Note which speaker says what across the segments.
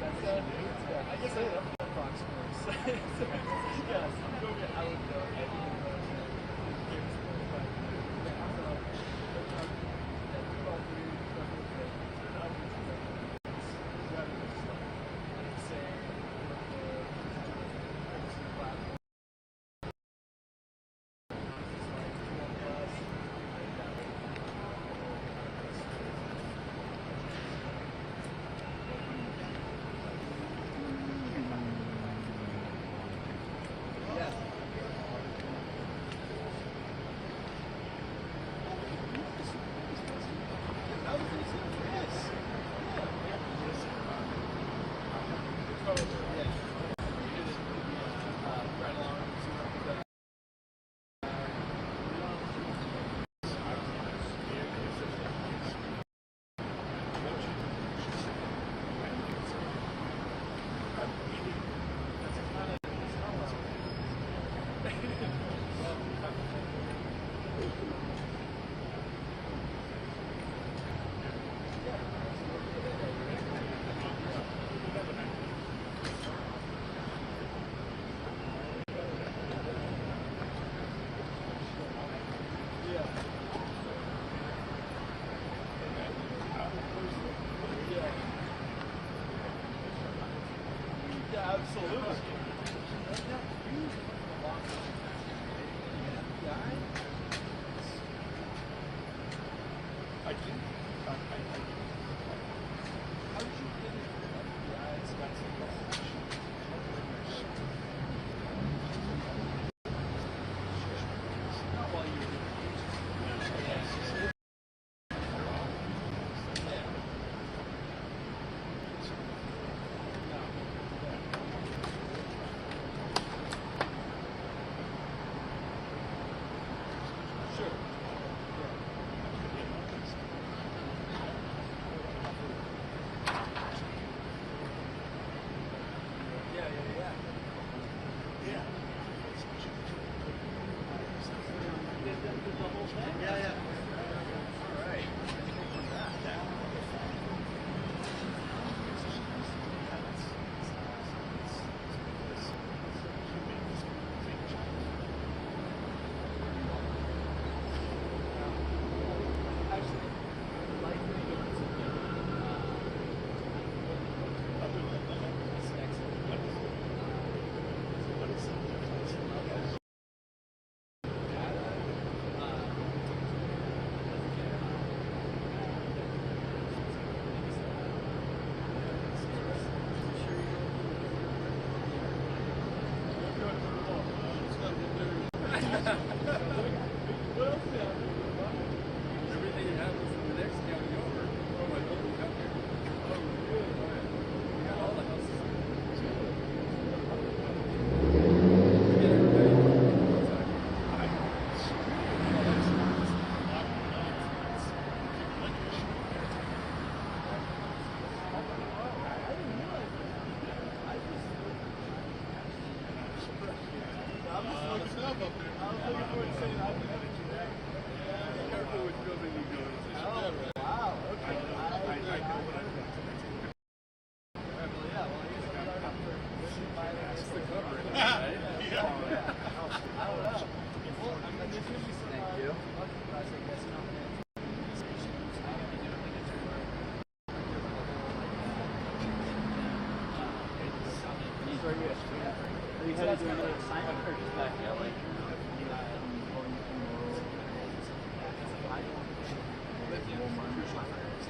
Speaker 1: I guess I love the Fox Sports. Yes, I'm going to, I would go anything about games.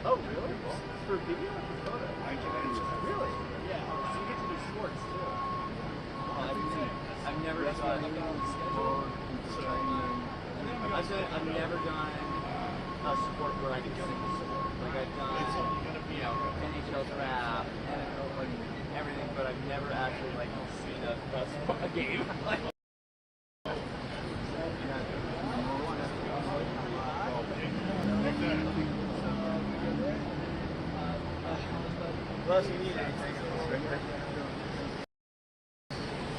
Speaker 2: Oh, really? For video or for photo? Really? Yeah. So you get to do sports too. I've never done I've never done a sport where I can sing the sport. Like I've done, you know, NHL draft, NFL, like everything, but I've never actually like seen a game. Like, what else you need?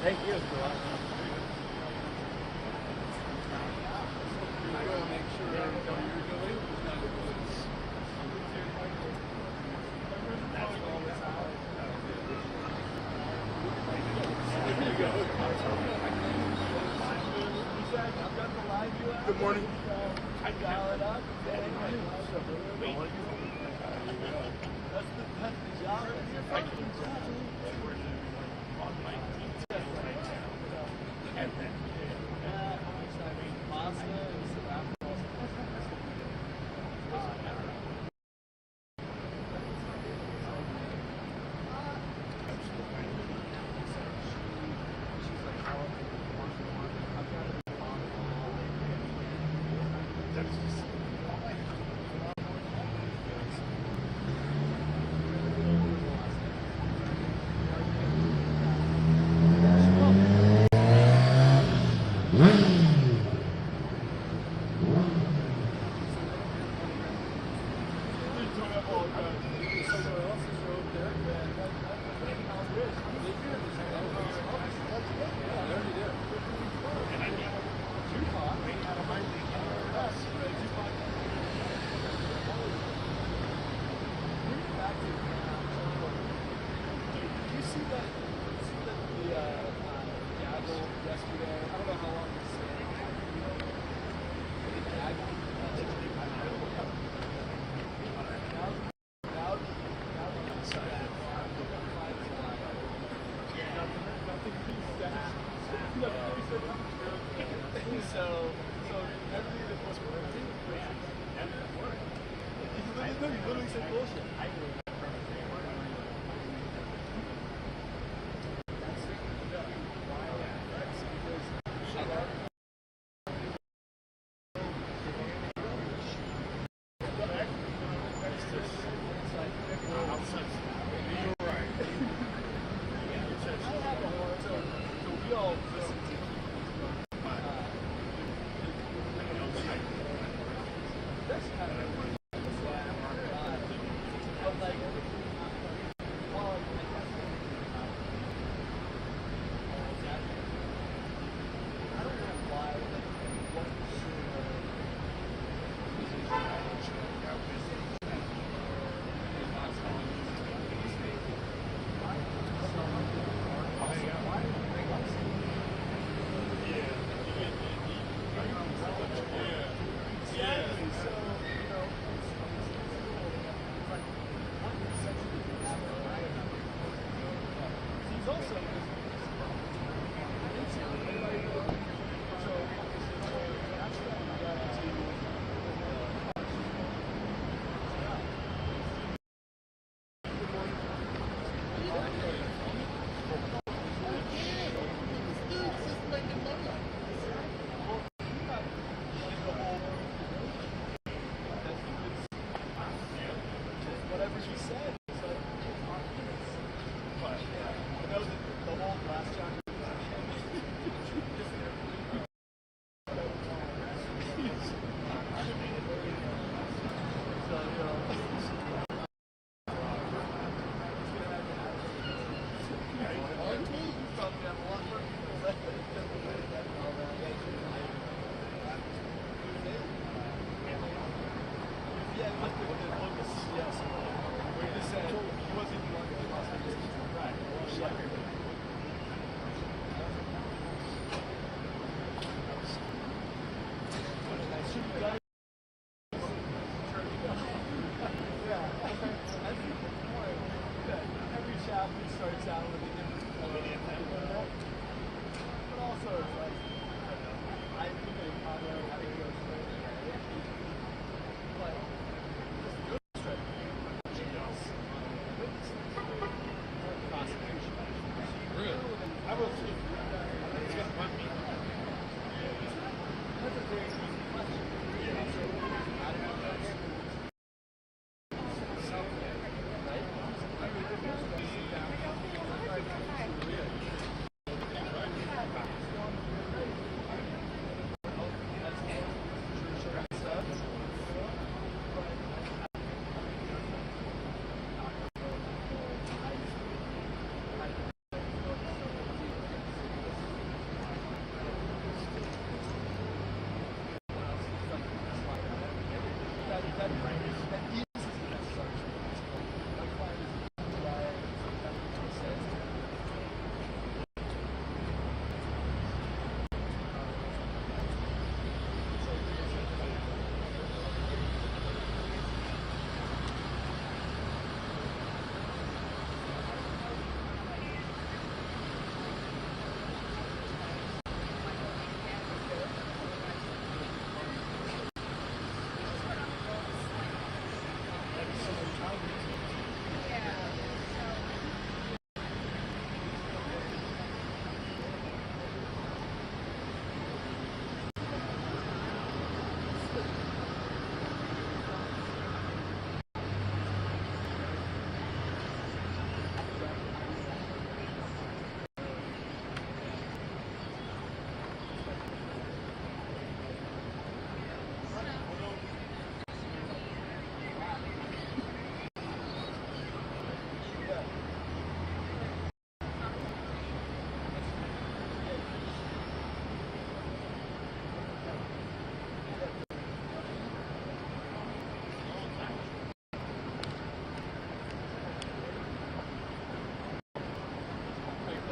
Speaker 2: Thank you.
Speaker 1: Good morning. I dial it up. That's the job. That's your fucking job. On my team. And then, pasta and some apples.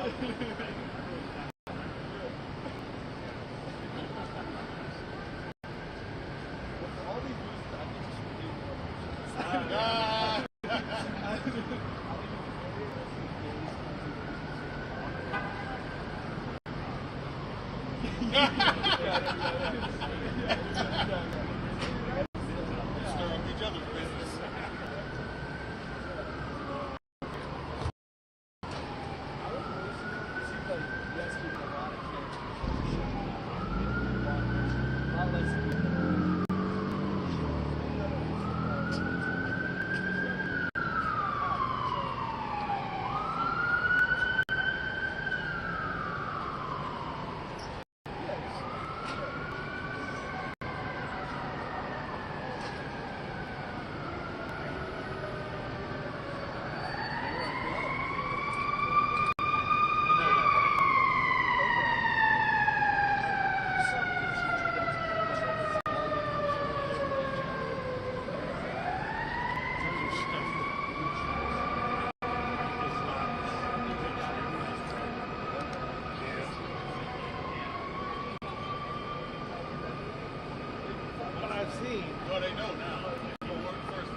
Speaker 1: All these movies, I think you should do more.
Speaker 3: Stir up each other's business. Well, they know now. They will work first.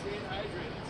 Speaker 1: Staying hydrated.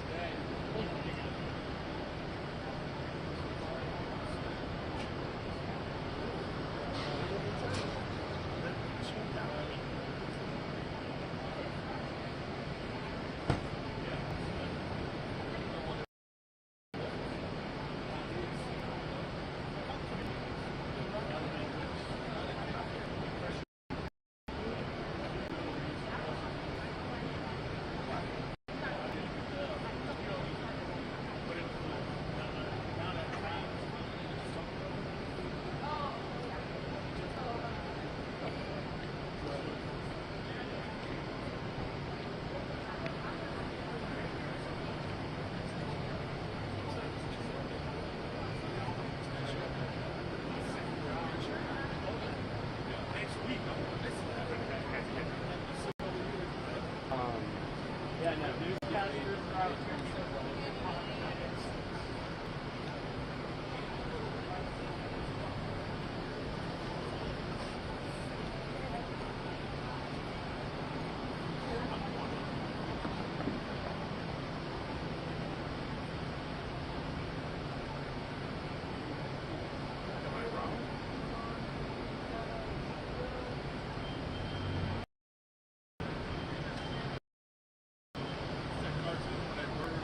Speaker 3: That cartoon when I murdered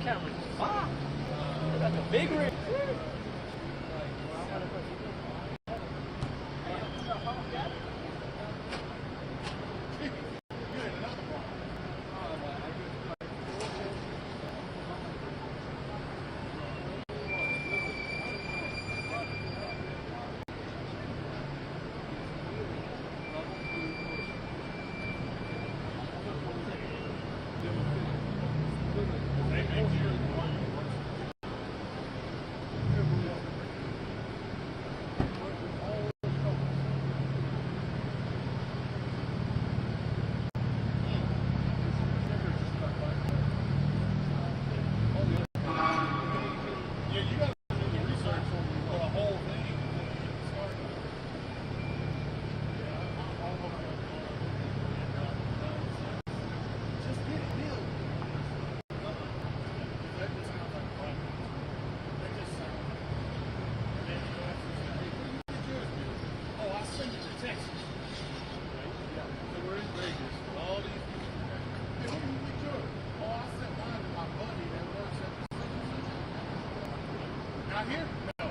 Speaker 1: camera. Ah! That's a big rig.
Speaker 3: Not here? No. Oh.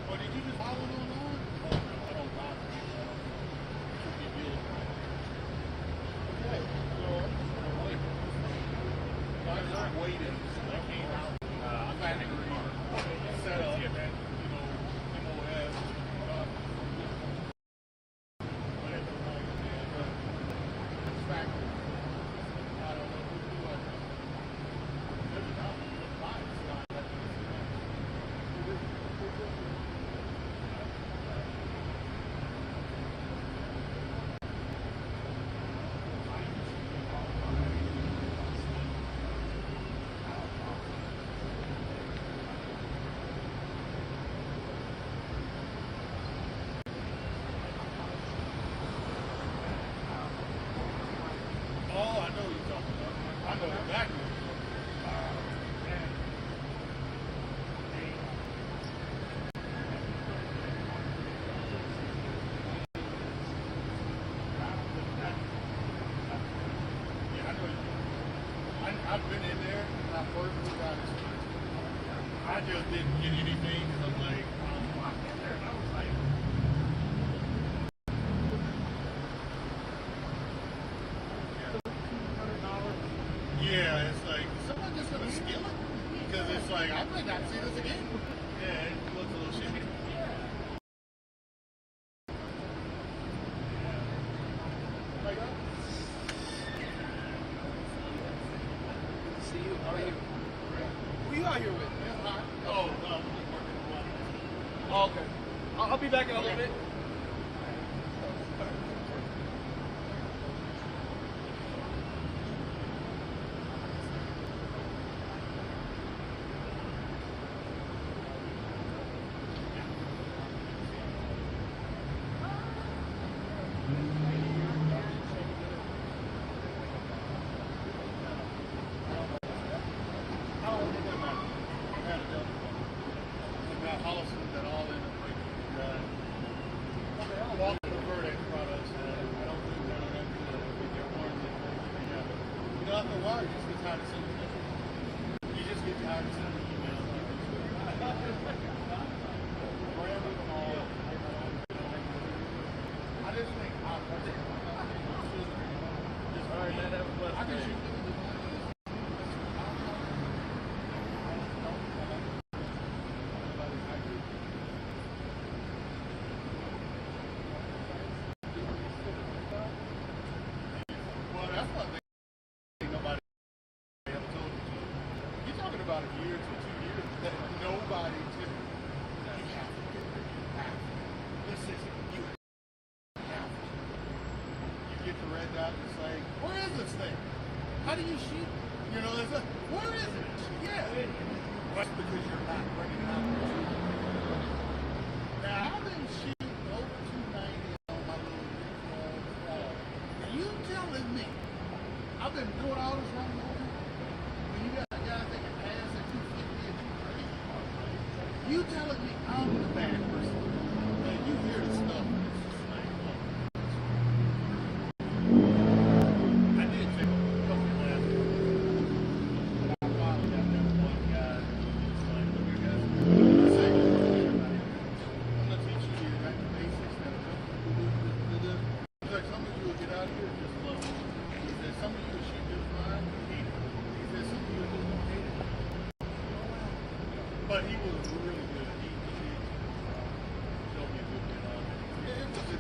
Speaker 3: Well, did you just follow it online? Oh, no, I don't buy it. Should be good. Okay, so I'm just waiting. I came out. I'm back in the set up that, MOS. Whatever. It's back. I don't know who do it. There's a number. I've been in there when I first moved out of school. I just didn't get anything because I'm like, I'm in there. And I was like, yeah, it's like, is someone just going to steal it? Because it's like, I might not see this again. Yeah, it looks a little shitty. Like,
Speaker 1: See you. How are you? Who you out here with?
Speaker 3: oh,
Speaker 1: Oh, okay. I'll be back in a little bit.
Speaker 3: after a while, you just get tired of sending emails. You just get tired of sending emails. I just think all right, man, have a blessed day. I can shoot them in the about a year to 2 years that nobody took. You have to. This is you have to. You get the red dot and it's like, where is this thing? How do you shoot? You know, it's like, where is it? Yeah. That's because you're not bringing it out. Now, I've been shooting over 290 on my little are you telling me I've been doing all this wrong movie? When you got a guy that can pass at 250 and 230, you telling me I'm the bad person? Man, you hear the stuff. I did take a couple of classes.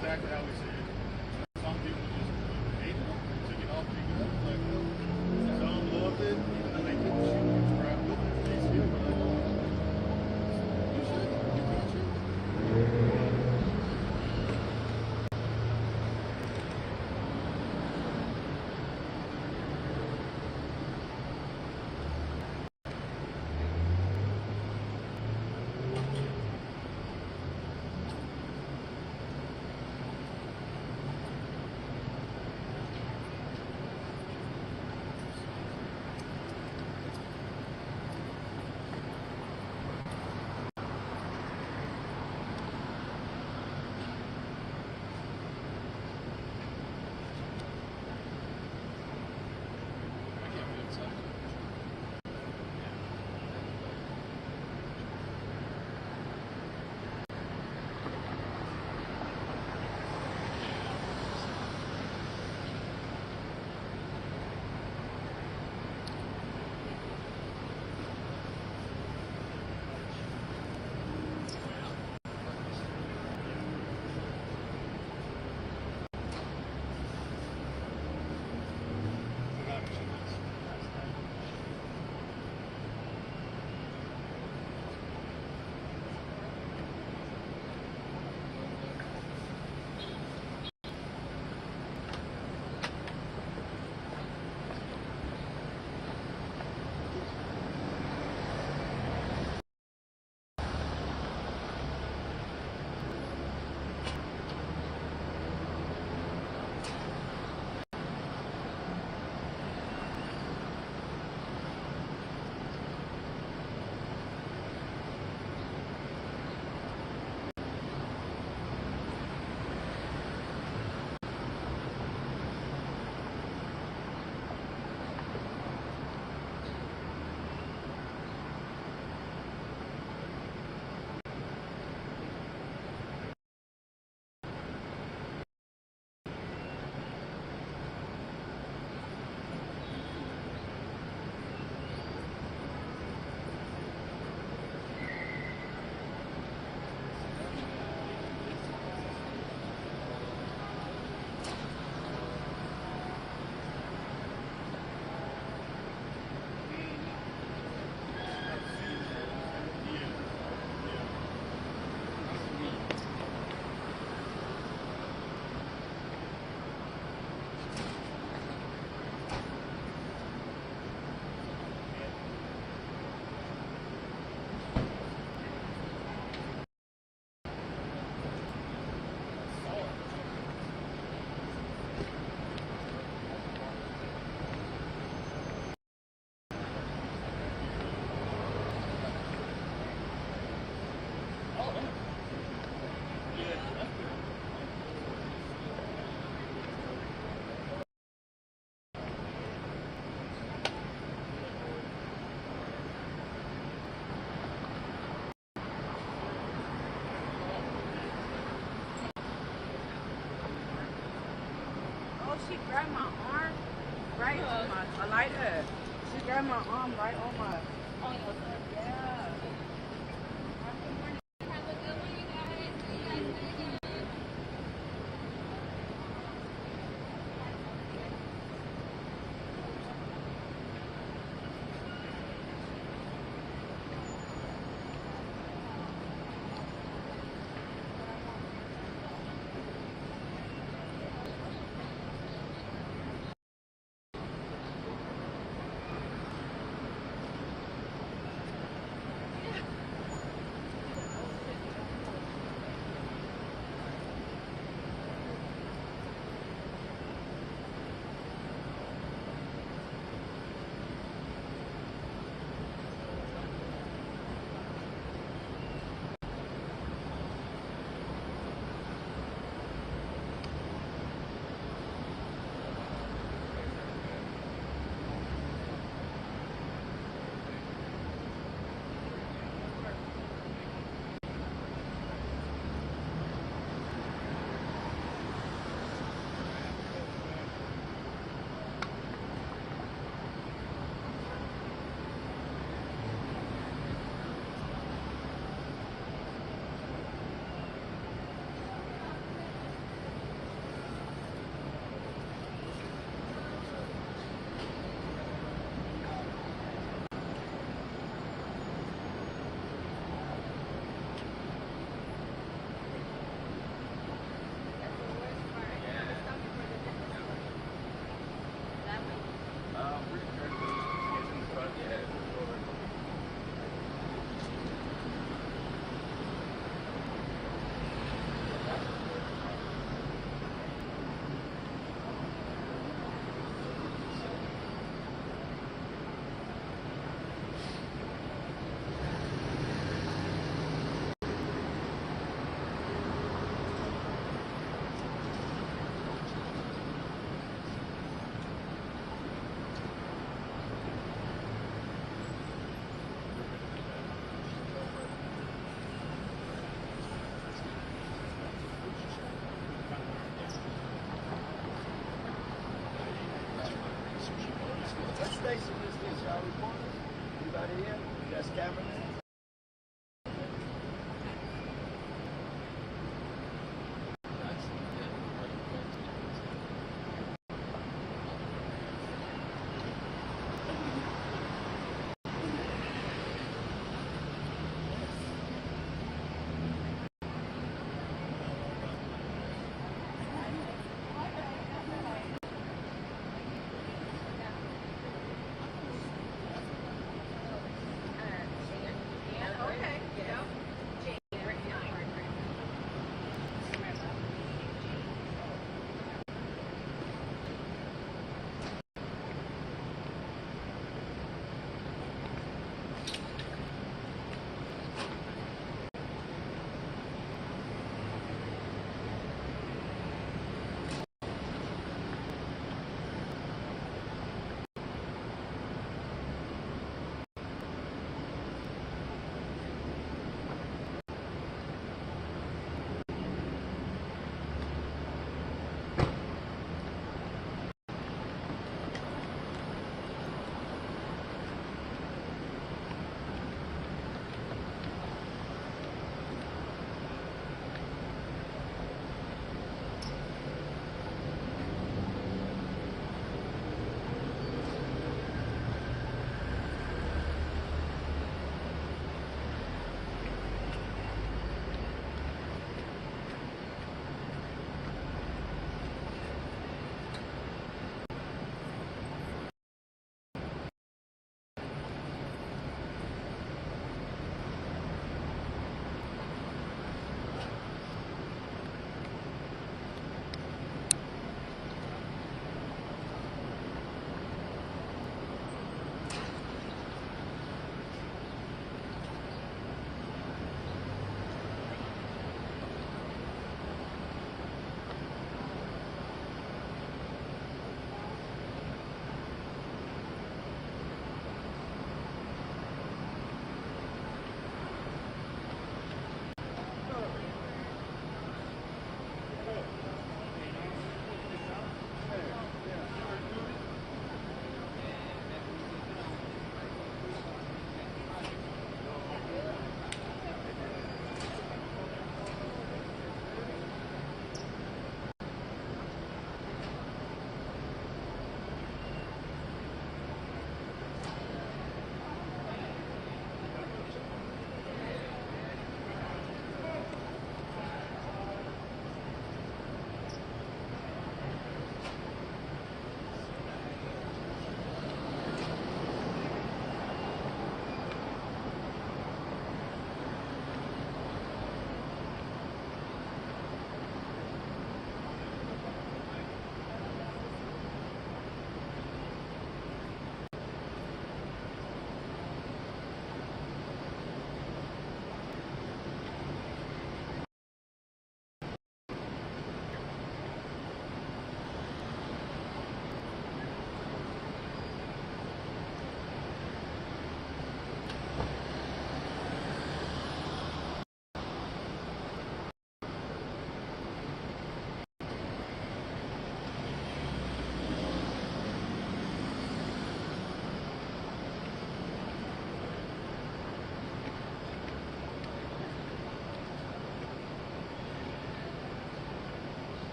Speaker 3: exactly how we see it. Some people just hate it, took it off pretty good. Like, some loved it, even though they couldn't shoot you crap with it. They still were like, oh, you should, you can't shoot.
Speaker 4: She grabbed my arm right on my, I like her. She grabbed my arm right on my, on your foot. Yeah.
Speaker 2: here? You guys camera?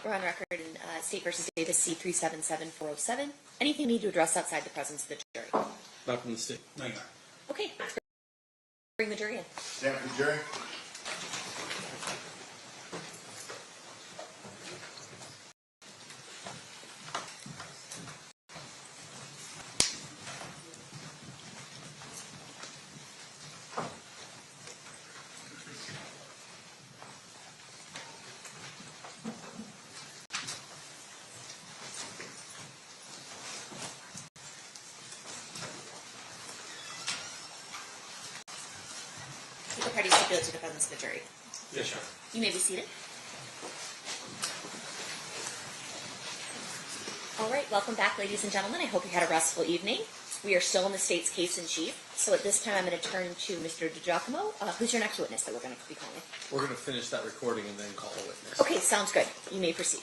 Speaker 5: we're on record in State versus Davis C-377407. Anything you need to address outside the presence of the jury?
Speaker 6: Not from the state. No, Your Honor.
Speaker 5: Okay, bring the jury in.
Speaker 3: Stand for the jury.
Speaker 5: The parties stipulate to the presence of the jury.
Speaker 6: Yes, Your Honor.
Speaker 5: You may be seated. All right, welcome back, ladies and gentlemen. I hope you had a restful evening. We are still in the state's case in chief. So at this time, I'm going to turn to Mr. DiGiacomo. Who's your next witness that we're going to be calling?
Speaker 6: We're going to finish that recording and then call a witness.
Speaker 5: Okay, sounds good. You may proceed.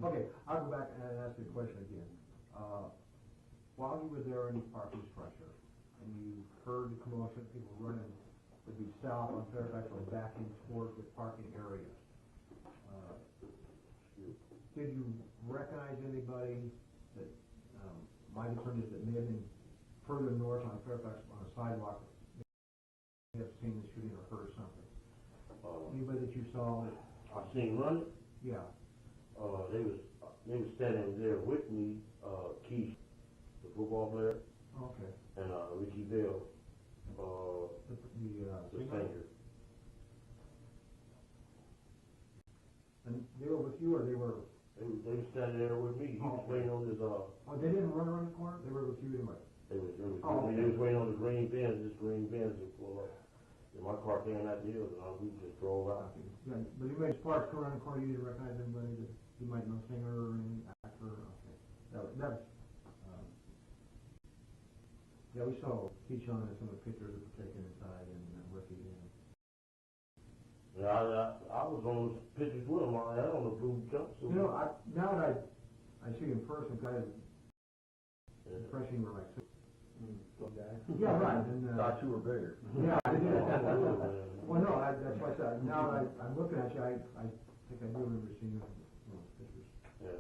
Speaker 7: Okay, I'll go back and ask you a question again. While you were there in the parking structure, and you heard the commotion, people running to the south on Fairfax or backing toward the parking areas, did you recognize anybody that, my concern is that may have been further north on Fairfax on a sidewalk, may have seen the shooting or heard something? Anybody that you saw?
Speaker 8: I seen running.
Speaker 7: Yeah.
Speaker 8: They was standing there with me, Keith, the football player,
Speaker 7: Okay.
Speaker 8: and Richie Bell,
Speaker 7: The
Speaker 8: the singer.
Speaker 7: And they were with you, or they were?
Speaker 8: They was standing there with me. He was waiting on his
Speaker 7: Oh, they didn't run around the corner? They were with you anyway?
Speaker 8: They was
Speaker 7: Oh, okay.
Speaker 8: they was waiting on the green Benz. This green Benz was full up. And my car came out the hill, and we just drove out.
Speaker 7: Okay. Yeah, but you made sparks come around the corner, you didn't recognize anybody that you might know, singer or any actor? Okay. That's, yeah, we saw Keyshawn and some of the pictures that were taken inside and Ricky.
Speaker 8: And I was on those pictures with him. I had on the blue jumpsuit.
Speaker 7: You know, now that I see you in person, kind of impression you were like, yeah, right. And,
Speaker 8: Thought you were bigger.
Speaker 7: Yeah, I did. Well, no, that's why I said, now that I'm looking at you, I think I do remember seeing those pictures.
Speaker 8: Yeah.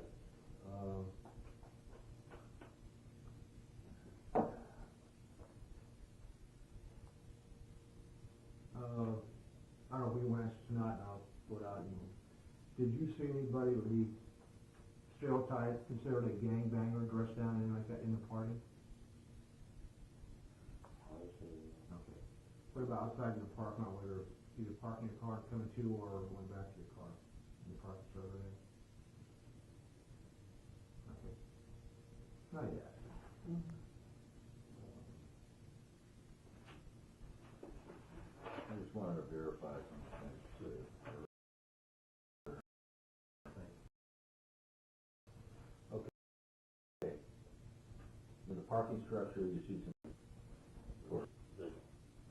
Speaker 7: I don't know if we want to answer tonight, and I'll put out, did you see anybody that would be stereotyped, considered a gangbanger, dressed down, anything like that in the party? Okay. What about outside in the parking lot, whether either parking your car, coming to, or going back to your car in the parking structure there? Okay. Not yet.
Speaker 9: I just wanted to verify some things too. Okay. In the parking structure, you see some,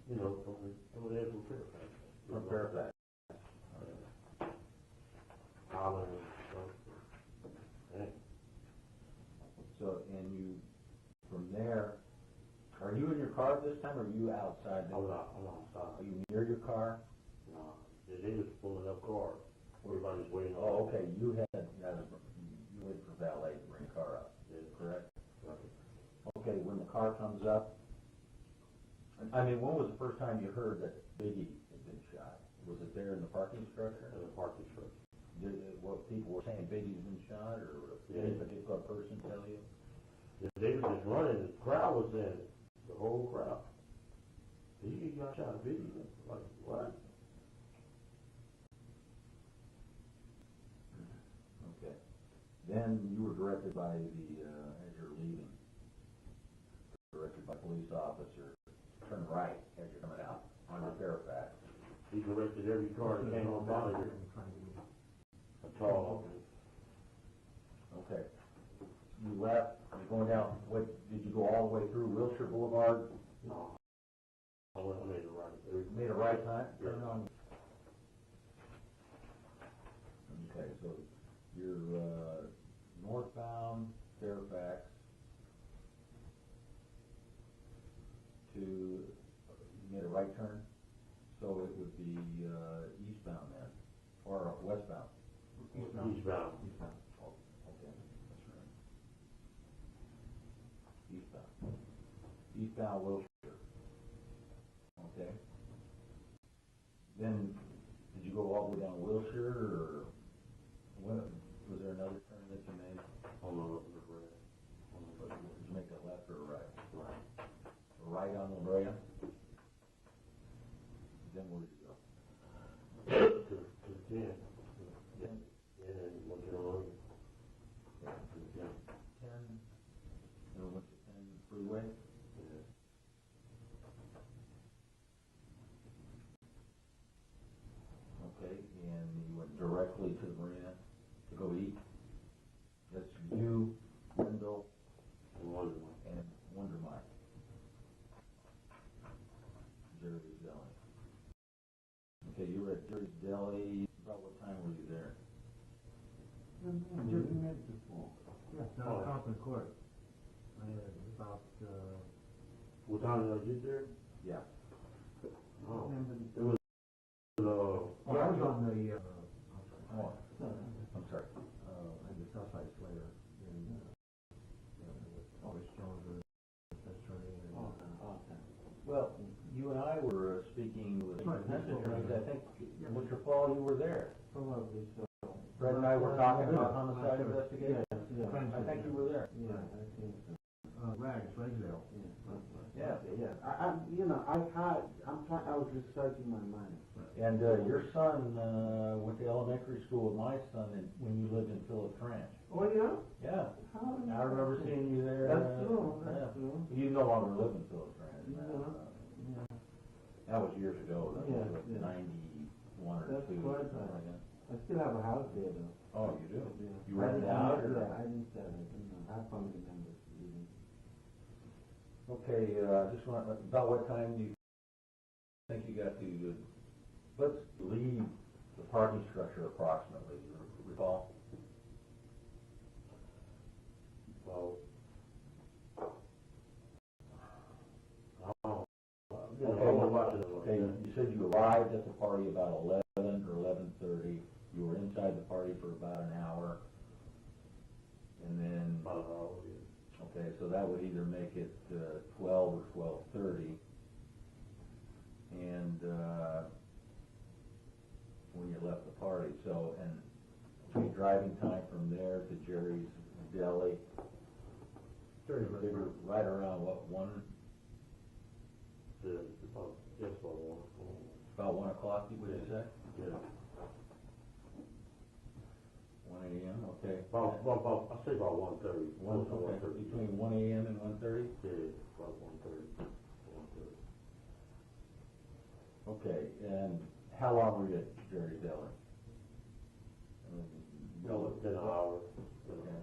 Speaker 8: You know, from there from Fairfax.
Speaker 9: from Fairfax.
Speaker 8: Holland and stuff. Yeah.
Speaker 9: So, and you, from there, are you in your car this time, or are you outside?
Speaker 8: I'm outside.
Speaker 9: Are you near your car?
Speaker 8: No, they was pulling up cars. Everybody's waiting on.
Speaker 9: Oh, okay, you waited for valet to bring a car up, is correct?
Speaker 8: Right.
Speaker 9: Okay, when the car comes up, I mean, when was the first time you heard that Biggie had been shot? Was it there in the parking structure?
Speaker 8: In the parking structure.
Speaker 9: What people were saying, Biggie's been shot, or did any particular person tell you?
Speaker 8: Yeah, they was just running. The crowd was in it. The whole crowd. He got shot. Biggie. Like, what?
Speaker 9: Okay. Then you were directed by the, as you're leaving by a police officer, turn right as you're coming out onto Fairfax.
Speaker 8: He directed every car that came on by here. A tall.
Speaker 9: Okay. You left, you're going down, what, did you go all the way through Wilshire Boulevard?
Speaker 8: No. I made a right.
Speaker 9: Made a right time, turn
Speaker 8: Yeah.
Speaker 9: on. Okay, so you're, northbound Fairfax to, you made a right turn, so it would be, eastbound then, or westbound?
Speaker 8: Eastbound.
Speaker 9: Eastbound. Oh, okay, that's right. Eastbound. Eastbound Wilshire. Okay. Then, did you go all the way down Wilshire, or what, was there another turn that you made?
Speaker 8: On the red.
Speaker 9: Did you make that left or right?
Speaker 8: Right.
Speaker 9: Right on La Brea? Then where did you go?
Speaker 8: To the 10.
Speaker 9: Then,
Speaker 8: And then went to the road.
Speaker 9: yeah,
Speaker 8: To the 10.
Speaker 9: 10, then we went to 10 freeway?
Speaker 8: Yeah.
Speaker 9: Okay, and you went directly to the marina to go eat? That's you, Wendell,
Speaker 8: And one.
Speaker 9: and Wonder Mike. Jerry's Deli. Okay, you were at Jerry's Deli, about what time were you there?
Speaker 7: Yeah, down Compton Court. About,
Speaker 8: What time did I get there?
Speaker 9: Yeah.
Speaker 8: Oh. It was,
Speaker 7: oh, I was on the,
Speaker 9: Oh, I'm sorry.
Speaker 7: I just outside Slater in, August Jones, that's attorney.
Speaker 9: Well, you and I were speaking with
Speaker 7: Right.
Speaker 9: defense attorneys, I think, Mr. Fall, you were there.
Speaker 7: Probably so.
Speaker 9: Fred and I were talking about homicide investigation.
Speaker 7: Yeah.
Speaker 9: I think you were there.
Speaker 7: Yeah, I think so. Rags, Ragsdale.
Speaker 9: Yeah.
Speaker 10: I was just searching my mind.
Speaker 9: And, your son, went to elementary school with my son when you lived in Phillips Ranch.
Speaker 10: Oh, yeah?
Speaker 9: Yeah.
Speaker 10: How?
Speaker 9: I remember seeing you there.
Speaker 10: That's true,
Speaker 9: yeah.
Speaker 10: that's true.
Speaker 9: You no longer live in Phillips Ranch.
Speaker 10: Yeah.
Speaker 9: That was years ago, that
Speaker 10: Yeah,
Speaker 9: was
Speaker 10: yeah.
Speaker 9: 91 or
Speaker 10: That's
Speaker 9: 2.
Speaker 10: quite
Speaker 9: something
Speaker 10: right.
Speaker 9: like that.
Speaker 10: I still have a house there, though.
Speaker 9: Oh, you do?
Speaker 10: Yeah.
Speaker 9: You rented out? Or?
Speaker 10: Yeah, I didn't sell it. I have family members living.
Speaker 9: Okay, just want, about what time do you think you got to, let's leave the parking structure approximately, you recall?
Speaker 8: well. Oh.
Speaker 9: Okay, you said you arrived at the party about 11 or 11:30. You were inside the party for about an hour. And then,
Speaker 8: About an hour, yeah.
Speaker 9: okay, so that would either make it 12 or 12:30. And when you left the party, so, and okay, driving time from there to Jerry's Deli, figure right around what, 1?
Speaker 8: Just about 1 o'clock.
Speaker 9: About 1 o'clock, would you say?
Speaker 8: Yeah.
Speaker 9: 1 a.m., okay.
Speaker 8: I say about 1:30.
Speaker 9: Okay, between 1 a.m. and 1:30?
Speaker 8: Yeah, about 1:30. 1:30.
Speaker 9: Okay, and how long were you at Jerry's Deli?
Speaker 8: An hour.
Speaker 9: Okay.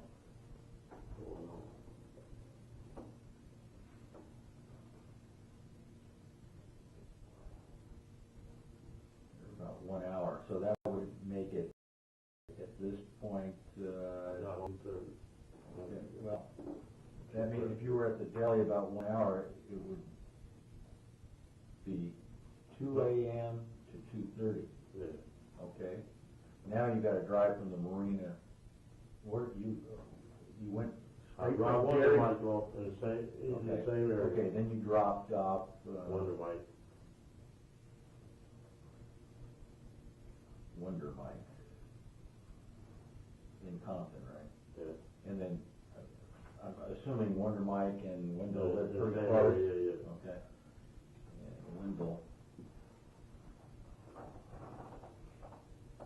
Speaker 9: About 1 hour, so that would make it, at this point,
Speaker 8: Not 1:30.
Speaker 9: okay, well, that means if you were at the deli about 1 hour, it would be 2 a.m. to 2:30,
Speaker 8: Yeah.
Speaker 9: okay? Now you gotta drive from the marina, where you went
Speaker 8: I
Speaker 9: straight
Speaker 8: drive
Speaker 9: from
Speaker 8: one
Speaker 9: Jerry's?
Speaker 8: mic off in the same area.
Speaker 9: Okay, then you dropped off,
Speaker 8: Wonder mic.
Speaker 9: Wonder Mike in Compton, right?
Speaker 8: Yeah.
Speaker 9: And then, I'm assuming Wonder Mike and Wendell live
Speaker 8: The
Speaker 9: pretty
Speaker 8: same
Speaker 9: close?
Speaker 8: area, yeah.
Speaker 9: Okay. Yeah, Wendell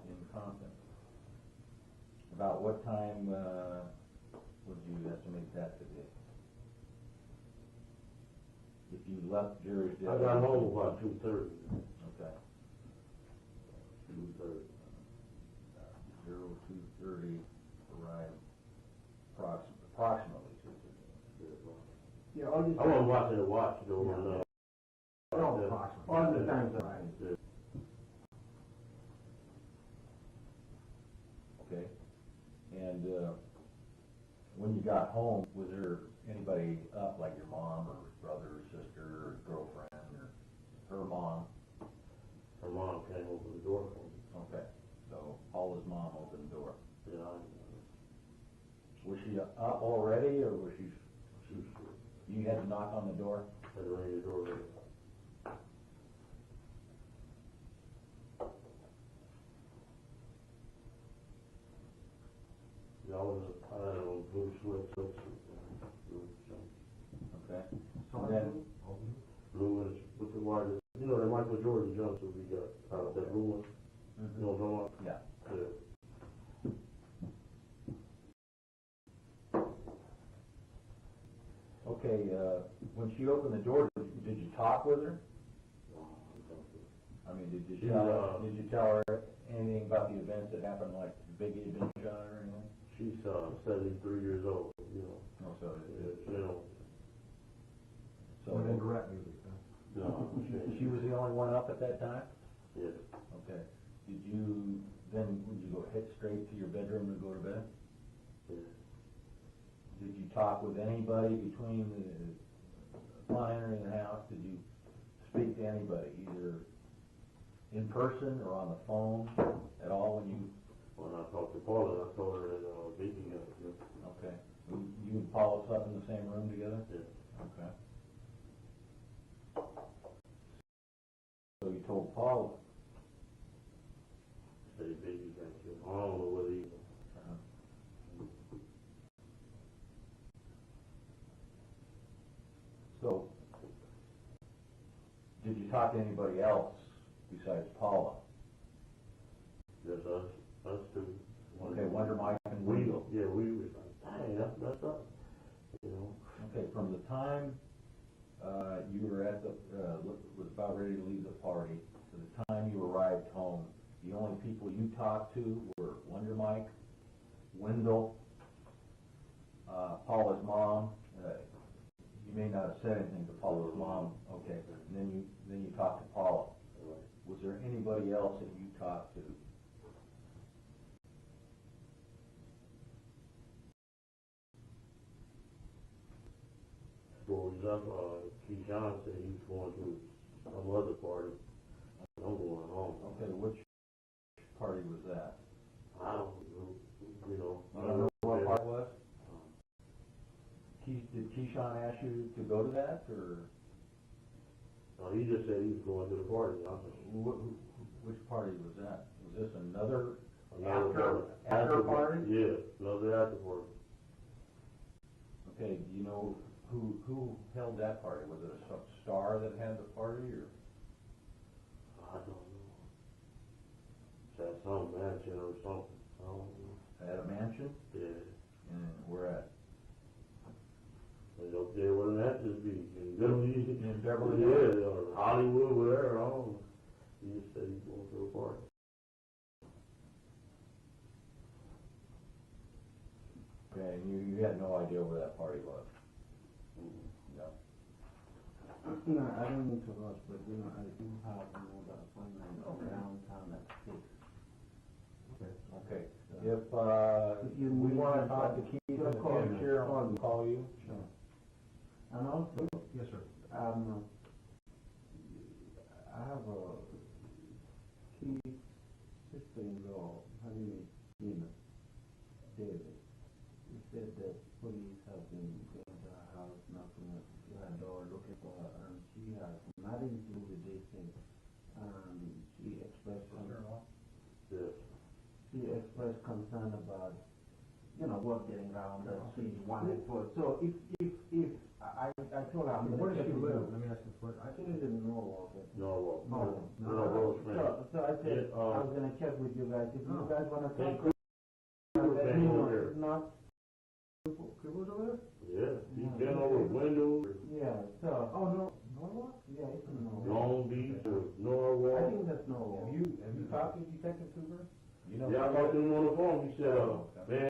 Speaker 9: in Compton. About what time, would you estimate that to be? left Jerry's desk?
Speaker 8: I got home about 2:30.
Speaker 9: Okay.
Speaker 8: 2:30.
Speaker 9: 02:30, arrived approximately 2:30.
Speaker 10: Yeah, all these
Speaker 8: I wasn't watching the watch though.
Speaker 10: Yeah.
Speaker 8: No.
Speaker 10: all the times that I.
Speaker 8: Yeah.
Speaker 9: Okay. And when you got home, was there anybody up, like your mom or brother or sister or girlfriend or her mom?
Speaker 8: Her mom came open the door for me.
Speaker 9: Okay. So Paula's mom opened the door.
Speaker 8: Yeah.
Speaker 9: Was she up already, or was she? You had to knock on the door.
Speaker 8: Had to ring the door. Yeah, I had on blue sweatsuits.
Speaker 9: Okay.
Speaker 7: So
Speaker 9: And then,
Speaker 8: Blue and with the white, you know, the Michael Jordan jumpsuit we got out of that blue one. You know what I'm talking about?
Speaker 9: yeah.
Speaker 8: Yeah.
Speaker 9: Okay. When she opened the door, did you talk with her? I mean, did you tell her anything about the events that happened, like the Big E being shot or anything?
Speaker 8: She's 73 years old, you know.
Speaker 9: No, so
Speaker 8: Yeah, you know.
Speaker 9: so
Speaker 7: Went into rap music, huh?
Speaker 8: No,
Speaker 9: she was the only one up at that time.
Speaker 8: Yeah.
Speaker 9: Okay. Would you go head straight to your bedroom and go to bed?
Speaker 8: Yeah.
Speaker 9: Did you talk with anybody between upon entering the house? Did you speak to anybody, either in person or on the phone at all
Speaker 8: When I talked to Paula, I told her that Vicky got it.
Speaker 9: Okay. You and Paula slept in the same room together?
Speaker 8: Yeah.
Speaker 9: Okay. So you told Paula?
Speaker 8: Say Vicky got killed. I don't know whether he.
Speaker 9: So, did you talk to anybody else besides Paula?
Speaker 8: Just us two.
Speaker 9: Okay, Wonder Mike and
Speaker 8: We
Speaker 9: Weedle.
Speaker 8: Yeah, we was like, dang, that's messed up. You know.
Speaker 9: Okay, from the time you were at was about ready to leave the party to the time you arrived home, the only people you talked to were Wonder Mike, Wendell, Paula's mom. You may not have said anything to Paula's mom. Okay, and then you talked to Paula. Was there anybody else that you talked to?
Speaker 8: So he's up, Keyshawn said he was going to some other party. I'm going home.
Speaker 9: Okay, which party was that?
Speaker 8: I don't know, you know.
Speaker 9: I don't know what part it was. Did Keyshawn ask you to go to that, or?
Speaker 8: No, he just said he was going to the party.
Speaker 9: Which party was that? Was this another
Speaker 8: After
Speaker 9: party?
Speaker 8: Yeah, another after party.
Speaker 9: Okay, do you know who held that party? Was it a star that had the party, or?
Speaker 8: I don't know. It's at some mansion or something. I don't know.
Speaker 9: At a mansion?
Speaker 8: Yeah.
Speaker 9: And where at?
Speaker 8: And up there where the matches be. In Beverly.
Speaker 9: In Beverly?
Speaker 8: Yeah, or Hollywood, whatever. I don't know. He just said he's going to a party.
Speaker 9: Okay, and you had no idea where that party was? No.
Speaker 10: No, I don't need to rush, but you know, I do have another appointment downtown at 6.
Speaker 9: Okay. If we want to talk to Keith in the future, I'll call you.
Speaker 10: Sure. And also,
Speaker 7: Yes, sir.
Speaker 10: I have a key sister-in-law, her name is Nina David. He said that police have been going to her house, knocking at her door, looking for her, and she has nothing to do with this thing. She expressed
Speaker 8: Yes.
Speaker 10: She expressed concern about, you know, work getting around that she's wanted for. So if I told her I'm going to
Speaker 7: Where does
Speaker 10: check
Speaker 7: she
Speaker 10: with
Speaker 7: live?
Speaker 10: you.
Speaker 7: Let me ask you a question.
Speaker 10: She lives in Norwalk.
Speaker 8: No,
Speaker 10: So I said
Speaker 8: Yeah,
Speaker 10: I was going to check with you guys. If you guys want to talk,
Speaker 8: Came over there.
Speaker 10: not.
Speaker 7: Cribbles over there?
Speaker 8: Yeah, he's been over windows.
Speaker 10: Yeah. So
Speaker 7: Oh, no.
Speaker 10: Norwalk? Yeah, it's in Norwalk.
Speaker 8: Long Beach or
Speaker 10: I
Speaker 8: Norwalk.
Speaker 10: think that's Norwalk.
Speaker 9: Have you talked to Detective Cooper? You know.
Speaker 8: Yeah, I talked to him on the phone. He said, man,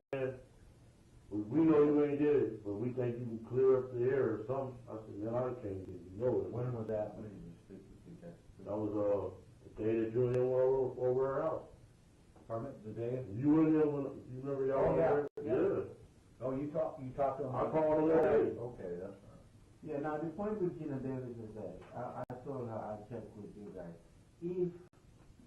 Speaker 8: we know you ain't did it, but we think you can clear up the air or something. I said, man, I can't get you know it.
Speaker 9: When was that? When did you speak with Detective Cooper?
Speaker 8: That was the day that you and him were over our house.
Speaker 9: Pardon me? The day?
Speaker 8: You and him, you remember y'all?
Speaker 9: Oh, yeah.
Speaker 8: Yeah.
Speaker 9: Oh, you talked to him?
Speaker 8: I called him that day.
Speaker 9: Okay, that's right.
Speaker 10: Yeah, now the point with Gina Davis is that, I told her I'd check with you guys. If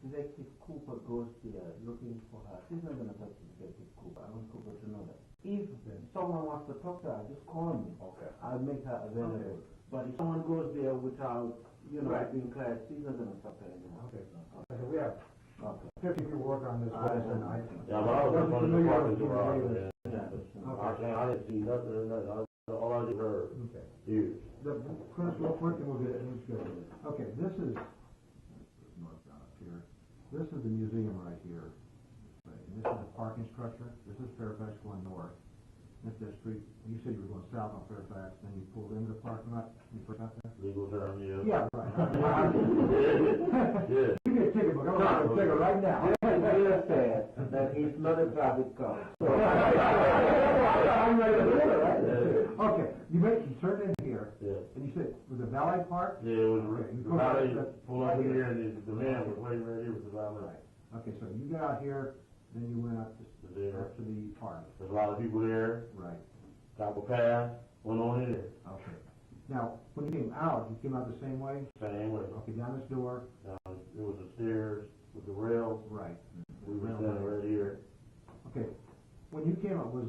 Speaker 10: Detective Cooper goes there looking for her, she's not going to talk to Detective Cooper. I want Cooper to know that. If someone wants to talk to her, just call me.
Speaker 9: Okay.
Speaker 10: I'll make her available.
Speaker 9: Okay.
Speaker 10: But if someone goes there without,
Speaker 7: Right.
Speaker 10: being clear, she's not going to talk to her anymore.
Speaker 7: Okay. So we have
Speaker 10: Okay.
Speaker 7: 50 people working on this case, and I.
Speaker 8: Yeah, but I was just on the parking garage, man.
Speaker 10: Yeah.
Speaker 8: I didn't see nothing or nothing. All I just heard
Speaker 7: Okay.
Speaker 8: ears.
Speaker 7: Chris, real quick, and we'll get it. Okay, this is north down up here. This is the museum right here. Right, and this is the parking structure. This is Fairfax going north. This is the street. You said you were going south on Fairfax, then you pulled into the parking lot. You forgot that?
Speaker 8: Legal term, yeah.
Speaker 7: Yeah, right.
Speaker 8: Yeah.
Speaker 7: Give me a ticket, but I'm going to take it right now.
Speaker 10: He said that he's not a traffic cop.
Speaker 7: I'm ready to do it, right?
Speaker 8: Yeah.
Speaker 7: Okay, you turned in here,
Speaker 8: Yeah.
Speaker 7: and you said, was it valet park?
Speaker 8: Yeah, it was
Speaker 7: Okay, you
Speaker 8: the
Speaker 7: pulled out
Speaker 8: valet
Speaker 7: that-
Speaker 8: pulled up here and the man was waiting right here with the valet.
Speaker 7: Okay, so you got out here, then you went up to
Speaker 8: There.
Speaker 7: the park.
Speaker 8: There's a lot of people there.
Speaker 7: Right,
Speaker 8: Top of pass, went on in there.
Speaker 7: okay. Now, when you came out the same way?
Speaker 8: Same way.
Speaker 7: Okay, down this door?
Speaker 8: It was the stairs with the rails.
Speaker 7: Right.
Speaker 8: We were standing right here.
Speaker 7: Okay, when you came up, was,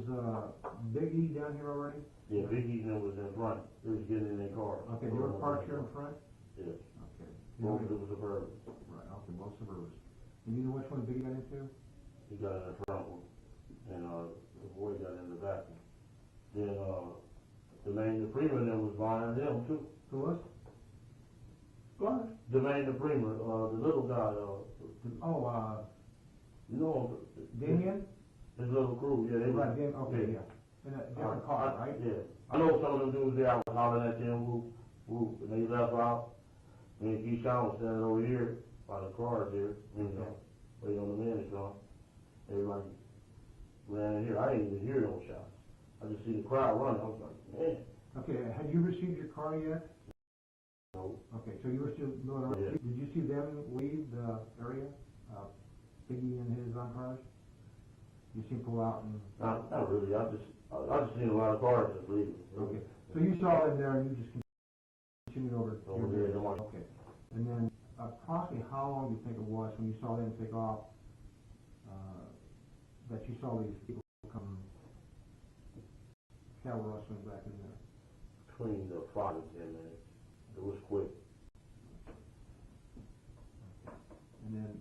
Speaker 7: Big E down here already?
Speaker 8: Yeah, Big E was in front. They was getting in their car.
Speaker 7: Okay, they were parked here in front?
Speaker 8: Yeah.
Speaker 7: Okay.
Speaker 8: Both of them was suburban.
Speaker 7: Right, okay, both suburbs. And you know which one Big E got into?
Speaker 8: He got in the front one, and the boy got in the back one. Then the Prima and them was behind them too.
Speaker 7: Who was? Go on.
Speaker 8: Jermaine the Prima, the little guy, you know
Speaker 7: Damien?
Speaker 8: his little crew, yeah, they
Speaker 7: Right,
Speaker 8: was.
Speaker 7: Damien, okay, yeah. In a different car, right?
Speaker 8: Yeah. I know some of them dudes there, I was hollering at them, whoop, whoop, and they left out. Me and Keyshawn was standing over here by the cars here, waiting on the man to come. Everybody ran in here. I didn't even hear no shots. I just see the crowd running. I was like, man.
Speaker 7: Okay, had you received your car yet?
Speaker 8: No.
Speaker 7: Okay, so you were still going around.
Speaker 8: Yeah.
Speaker 7: Did you see them leave the area? Biggie and his entourage? You see pull out and...
Speaker 8: Not really. I just seen a lot of cars just leaving.
Speaker 7: Okay, so you saw them there and you just continued over
Speaker 8: Over there.
Speaker 7: Okay, and then approximately how long do you think it was when you saw them take off, that you saw these people come cattle rustling back in there?
Speaker 8: Between the 5 and 10 minutes. It was quick.
Speaker 7: And then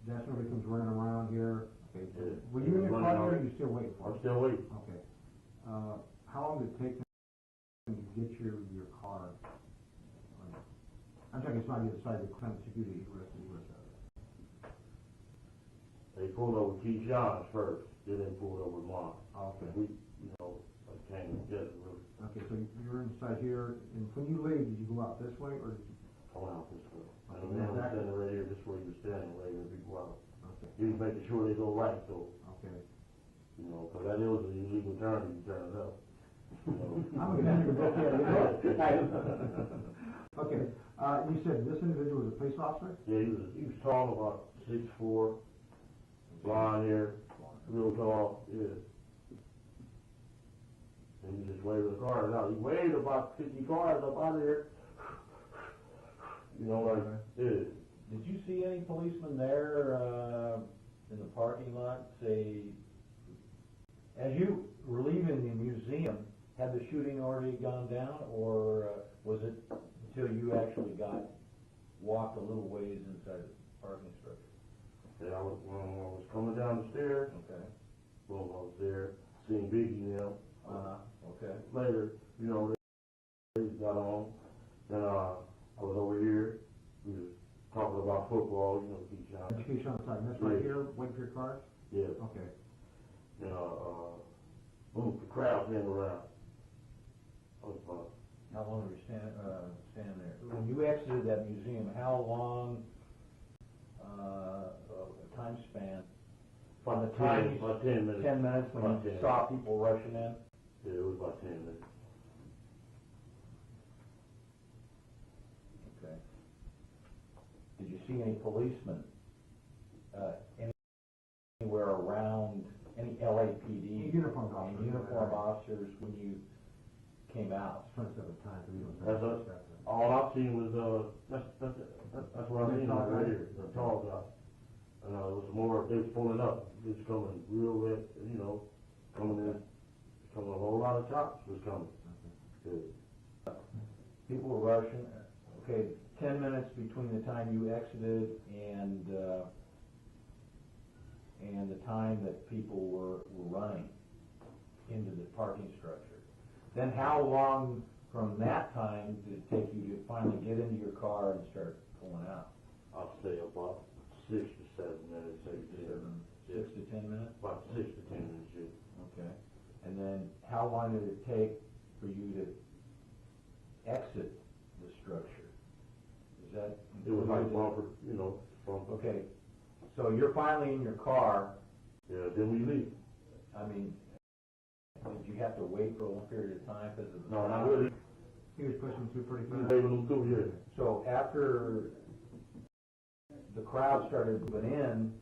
Speaker 7: that's when everybody comes running around here. Okay, so
Speaker 8: Yeah.
Speaker 7: were you in your
Speaker 8: Running
Speaker 7: car
Speaker 8: out.
Speaker 7: here or you still waiting for
Speaker 8: I'm
Speaker 7: it?
Speaker 8: still waiting.
Speaker 7: Okay. How long did it take them to get your car? I'm talking it's not the other side of the kind of security, the rest of the US side.
Speaker 8: They pulled over Keyshawn's first. Then they pulled over mine.
Speaker 7: Okay.
Speaker 8: We, came together really.
Speaker 7: Okay, so you're inside here, and when you leave, did you go out this way, or did you?
Speaker 8: I went out this way.
Speaker 7: Okay,
Speaker 8: And the man was
Speaker 7: exactly.
Speaker 8: standing right here, this way he was standing, waiting for people out.
Speaker 7: Okay,
Speaker 8: He was making sure they go right, so,
Speaker 7: okay.
Speaker 8: cause that is an illegal turn, you turn it up.
Speaker 7: I'm gonna have to go Okay, you said this individual was a police officer?
Speaker 8: Yeah, he was tall, about 6'4", blonde hair, real tall, yeah. And he just waved the cars out. He waved about 50 cars up out of here. Yeah.
Speaker 9: Did you see any policemen there, in the parking lot, say, as you were leaving the museum, had the shooting already gone down, or was it until you actually walked a little ways inside the parking structure?
Speaker 8: Yeah, when I was coming down the stairs,
Speaker 9: Okay.
Speaker 8: boom, I was there, seeing Biggie now.
Speaker 9: Okay.
Speaker 8: Later, they got on, and I was over here, we was talking about football, Keyshawn.
Speaker 7: Education on the side, that's right
Speaker 8: Yeah.
Speaker 7: here, waiting for your car?
Speaker 8: Yeah.
Speaker 7: Okay.
Speaker 8: And boom, the crowd came around. I was about
Speaker 9: How long were you standing there? When you exited that museum, how long, time span? From the time
Speaker 8: about 10 minutes.
Speaker 9: 10 minutes when
Speaker 8: About
Speaker 9: you
Speaker 8: 10.
Speaker 9: saw people rushing in?
Speaker 8: Yeah, it was about 10 minutes.
Speaker 9: Okay. Did you see any policemen, anywhere around, any LAPD?
Speaker 7: Uniformed officers.
Speaker 9: Uniformed officers when you came out?
Speaker 7: Trying to set the time, so we don't.
Speaker 8: That's all I've seen was, that's what I seen right here, the tall guy. And it was more, they was pulling up, it was coming real red, you know, coming in, a whole lot of cops was coming. Good.
Speaker 9: People were rushing. Okay, 10 minutes between the time you exited and the time that people were running into the parking structure. Then how long from that time did it take you to finally get into your car and start pulling out?
Speaker 8: I'll say about 6 to 7 minutes,
Speaker 9: 6 to 10 minutes?
Speaker 8: About 6 to 10 minutes, yeah.
Speaker 9: Okay. And then how long did it take for you to exit the structure? Is that?
Speaker 8: It was like bumper, you know, bumper.
Speaker 9: Okay. So you're finally in your car.
Speaker 8: Yeah, then we leave.
Speaker 9: I mean, did you have to wait for a long period of time because of the...
Speaker 8: No, not really.
Speaker 7: He was pushing through pretty
Speaker 8: He was
Speaker 7: fast.
Speaker 8: able to do, yeah.
Speaker 9: So after the crowd started moving in,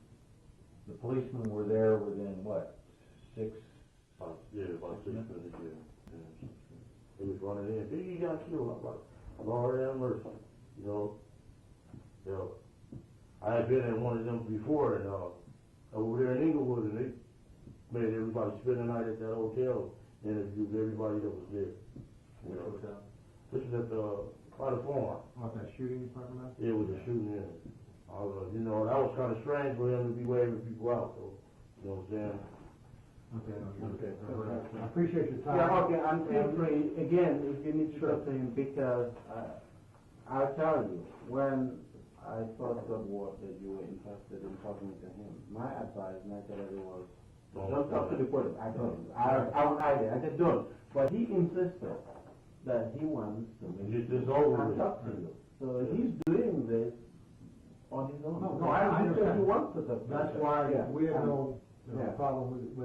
Speaker 9: the policemen were there within what, 6?
Speaker 8: About 6 minutes, yeah. He was running in. He got killed. I'm like, Lord have mercy. You know, I had been at one of them before, and over there in Inglewood, and they made everybody spend the night at that hotel, interviewed everybody that was there.
Speaker 9: Which hotel?
Speaker 8: This is at by the farm.
Speaker 7: What, that shooting you're talking about?
Speaker 8: Yeah, with the shooting in it. You know, that was kind of strange for him to be waving people out, so, you know what I'm saying?
Speaker 7: Okay. I appreciate your time.
Speaker 10: Yeah, okay, and feel free, again, if you need something, because I'll tell you, when I first got word that you were interested in talking to him, my advice naturally was, don't talk to the police. I told him, I won't hide it, I said don't. But he insisted that he wants to
Speaker 8: Get this over
Speaker 10: and
Speaker 8: with.
Speaker 10: talk to you. So he's doing this on his own.
Speaker 7: No, I
Speaker 10: He said
Speaker 7: understand.
Speaker 10: he wants to talk to you.
Speaker 7: That's why we have no
Speaker 10: Yeah.
Speaker 7: problem with you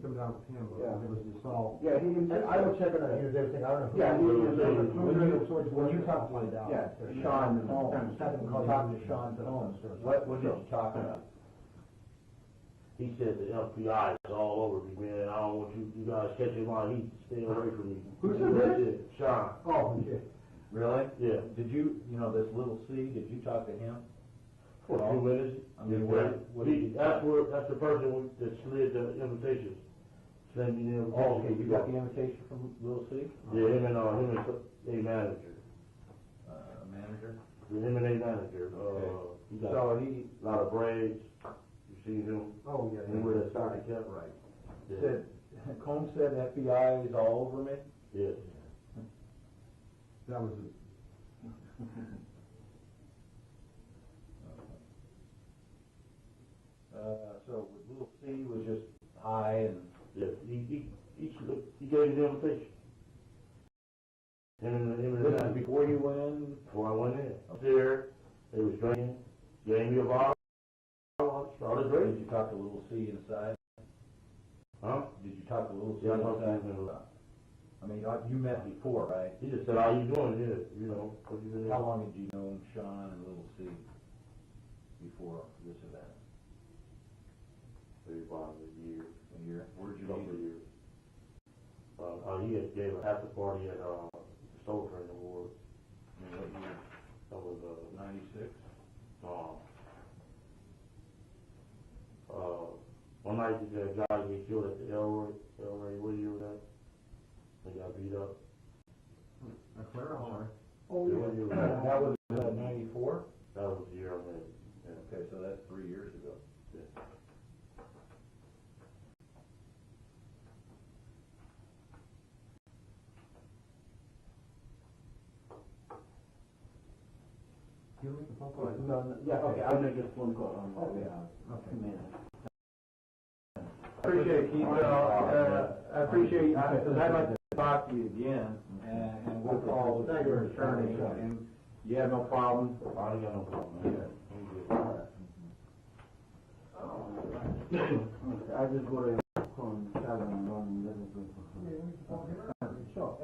Speaker 7: coming down with him, but it was assault.
Speaker 10: Yeah, he insisted.
Speaker 7: I will check on that, here's everything, I don't know.
Speaker 10: Yeah,
Speaker 7: When you talk to my dad.
Speaker 10: Yeah,
Speaker 9: Sean Holmes.
Speaker 7: Talk
Speaker 9: Talk to Sean Holmes. What did you talk about?
Speaker 8: He said the FBI is all over me, man. I don't want you guys catching my heat. Stay away from me.
Speaker 7: Who said that?
Speaker 8: Sean.
Speaker 7: Oh, okay.
Speaker 9: Really?
Speaker 8: Yeah.
Speaker 9: Did you, this little C, did you talk to him?
Speaker 8: For a few minutes.
Speaker 9: I mean,
Speaker 8: that's the person that slid the invitations. Send me the invitation.
Speaker 9: Oh, okay, you got the invitation from Little C?
Speaker 8: Yeah, him and a manager.
Speaker 9: Manager?
Speaker 8: Him and a manager. He got
Speaker 9: So he
Speaker 8: a lot of braids. You see him?
Speaker 7: Oh, yeah.
Speaker 8: And with a stocking cap.
Speaker 7: Right.
Speaker 8: Yeah.
Speaker 9: said, Combs said FBI is all over me?
Speaker 8: Yes.
Speaker 7: That was
Speaker 9: So Little C was just high and...
Speaker 8: Yes. He gave the invitation.
Speaker 9: This is before you went in?
Speaker 8: Before I went in. Up there, they was drinking, gave me a bottle, started
Speaker 9: Did
Speaker 8: drinking.
Speaker 9: you talk to Little C inside?
Speaker 8: Huh?
Speaker 9: Did you talk to Little C
Speaker 8: Yeah, I talked to
Speaker 9: inside?
Speaker 8: him.
Speaker 9: I mean, you met before, right?
Speaker 8: He just said, how you doing? Yeah, you know, what you been doing?
Speaker 9: How long had you known Sean and Little C before this event?
Speaker 8: Maybe about a year.
Speaker 9: A year? Where'd you
Speaker 8: Couple of
Speaker 9: meet?
Speaker 8: years. He had gave a after party at Soul Train Award.
Speaker 9: In what year?
Speaker 8: That was
Speaker 9: 96?
Speaker 8: one night the guy got killed at the Elroy, what year was that? They got beat up.
Speaker 7: a Clara Hall.
Speaker 10: Oh,
Speaker 8: Yeah, what year was that?
Speaker 9: That was 94?
Speaker 8: That was the year I met. Yeah.
Speaker 9: Okay, so that's 3 years ago.
Speaker 8: Yeah.
Speaker 7: You make the phone call?
Speaker 10: No, yeah, okay, I'll make a phone call on my
Speaker 7: Okay.
Speaker 10: behalf.
Speaker 7: Okay.
Speaker 10: Appreciate it, Keith. I appreciate, because I'd like to
Speaker 9: talk to you again, and we'll call your attorney, and you have no problem?
Speaker 8: I ain't got no problem, man.
Speaker 10: I just go to travel and run business. Sure.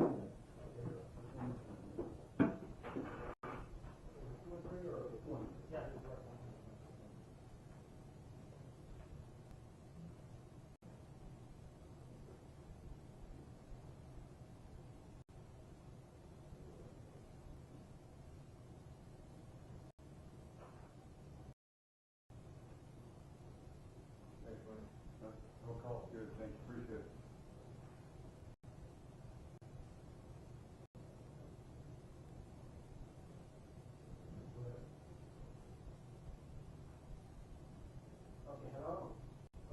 Speaker 3: Good, thank you, appreciate it.
Speaker 7: Okay, hello?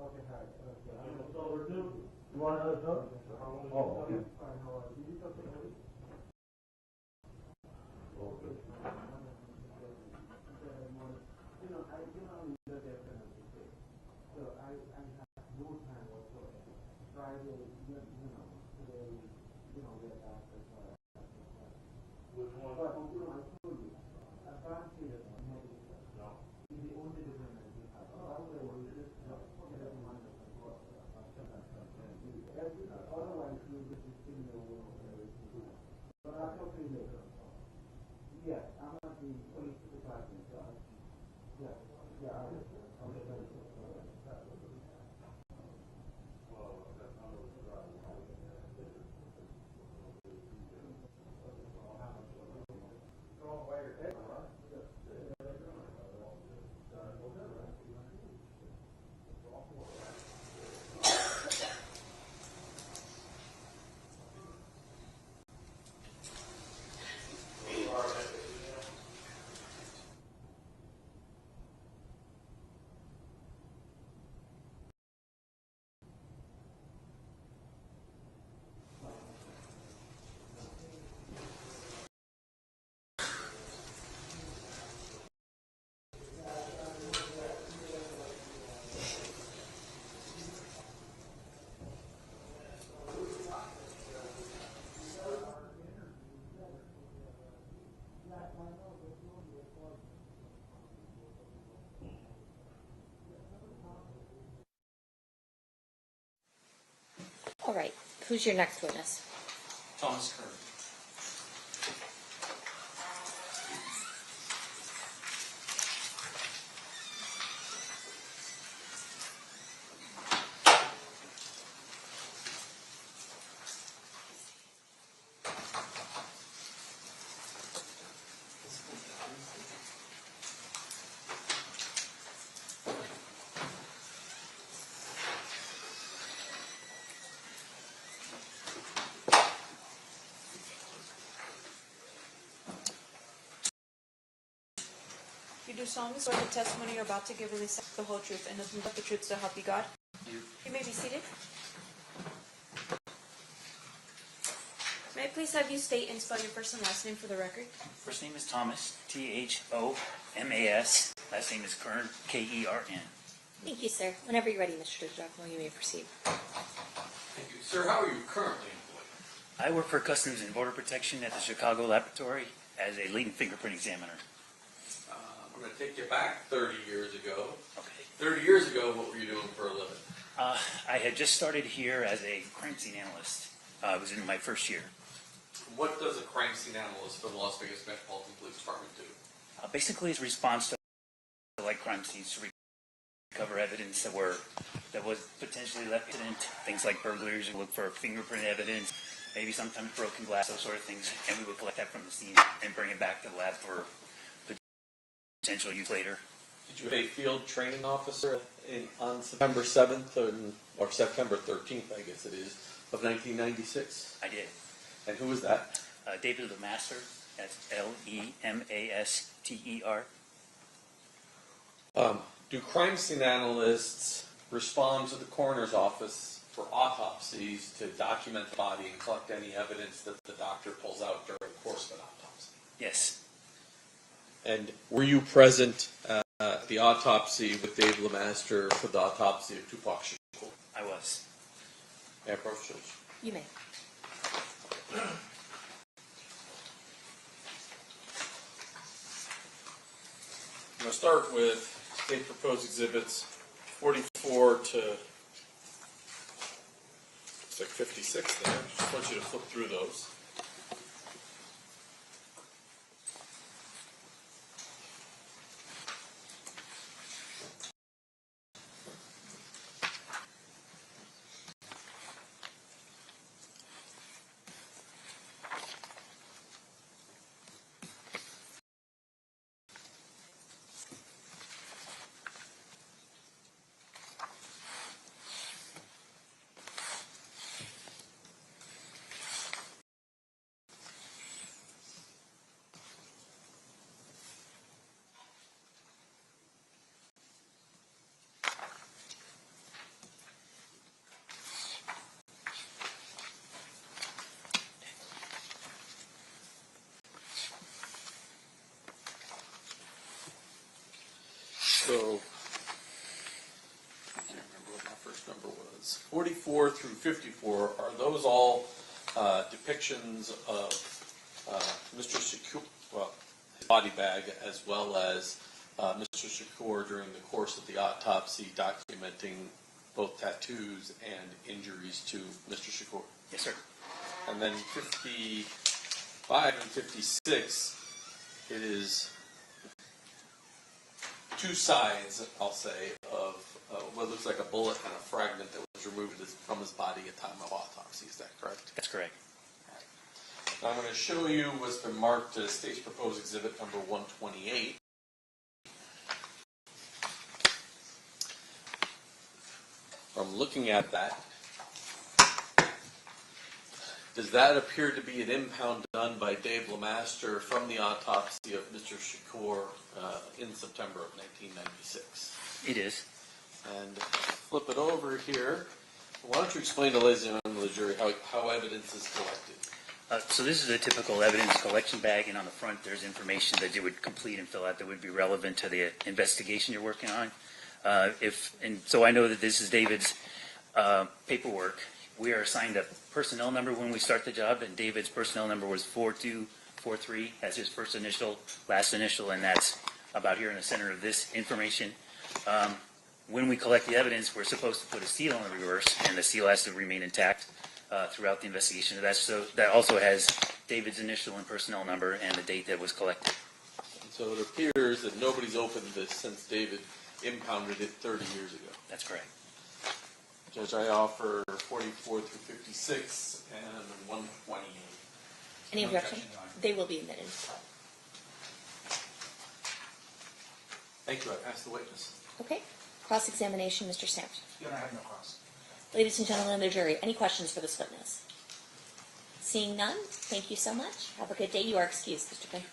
Speaker 7: Okay, hi.
Speaker 8: You want another stuff? Oh, okay.
Speaker 7: Fine, how are you? Did you talk to Ellie?
Speaker 8: Okay.
Speaker 7: You know, I'm in the definite state. So I have no time whatsoever. Friday, today, we're back as well.
Speaker 8: Which one?
Speaker 7: But, I told you, advantage of medical is the only defendant we have. Otherwise, you just get everyone else. Otherwise, you just in the world. But I'll talk to you later. Yes, I'm at the police department. Yeah, I'll get that.
Speaker 5: All right, who's your next witness?
Speaker 6: Thomas Kern.
Speaker 11: You do solemnly swear the testimony you're about to give in this the whole truth and nothing but the truth, so help you God? You may be seated. May I please have you state and spell your first and last name for the record?
Speaker 12: First name is Thomas, Thomas. Last name is Kern, Kern.
Speaker 5: Thank you, sir. Whenever you're ready, Mr. Giacomo, you may proceed.
Speaker 6: Thank you. Sir, how are you currently employed?
Speaker 12: I work for Customs and Border Protection at the Chicago Laboratory as a lead fingerprint examiner.
Speaker 6: I'm going to take you back 30 years ago.
Speaker 12: Okay.
Speaker 6: 30 years ago, what were you doing for a living?
Speaker 12: I had just started here as a crime scene analyst. I was in my first year.
Speaker 6: What does a crime scene analyst for the Las Vegas Metropolitan Police Department do?
Speaker 12: Basically, it's response to like crime scenes to recover evidence that was potentially left hidden, things like burglaries. We look for fingerprint evidence, maybe sometimes broken glass, those sort of things, and we would collect that from the scene and bring it back to the lab for potential use later.
Speaker 6: Did you have a field training officer on September 7th or September 13th, I guess it is, of 1996?
Speaker 12: I did.
Speaker 6: And who was that?
Speaker 12: David Lemaster. That's Lemaster.
Speaker 6: Do crime scene analysts respond to the coroner's office for autopsies to document the body and collect any evidence that the doctor pulls out during the course of an autopsy?
Speaker 12: Yes.
Speaker 6: And were you present at the autopsy with Dave Lemaster for the autopsy of Tupac Shakur?
Speaker 12: I was.
Speaker 6: May I approach, Judge?
Speaker 5: You may.
Speaker 6: I'm going to start with state proposed exhibits 44 to looks like 56 there. Just want you to flip through those. So, I can't remember what my first number was. 44 through 54, are those all depictions of Mr. Shakur, well, his body bag, as well as Mr. Shakur during the course of the autopsy, documenting both tattoos and injuries to Mr. Shakur?
Speaker 12: Yes, sir.
Speaker 6: And then 55 and 56, it is two sides, I'll say, of what looks like a bullet and a fragment that was removed from his body at time of autopsy. Is that correct?
Speaker 12: That's correct.
Speaker 6: All right. Now I'm going to show you what's been marked as State's Proposed Exhibit number 128. From looking at that, does that appear to be an impound done by Dave LeMaster from the autopsy of Mr. Shakur in September of 1996?
Speaker 12: It is.
Speaker 6: And flip it over here. Why don't you explain to ladies and gentlemen of the jury how evidence is collected?
Speaker 12: So this is a typical evidence collection bag, and on the front there's information that you would complete and fill out that would be relevant to the investigation you're working on. So I know that this is David's paperwork. We are assigned a personnel number when we start the job, and David's personnel number was 4243 as his first initial, last initial, and that's about here in the center of this information. When we collect the evidence, we're supposed to put a seal on the reverse, and the seal has to remain intact throughout the investigation. So that also has David's initial and personnel number and the date that was collected.
Speaker 6: And so it appears that nobody's opened this since David impounded it 30 years ago.
Speaker 12: That's correct.
Speaker 6: Judge, I offer 44 through 56 and 128.
Speaker 5: Any objection? They will be admitted.
Speaker 6: Thank you. I pass the witness.
Speaker 5: Okay. Cross-examination, Mr. Stamps.
Speaker 3: Your Honor, I have no cross.
Speaker 5: Ladies and gentlemen of the jury, any questions for this witness? Seeing none, thank you so much. Have a good day. You are excused, Mr. Quinn.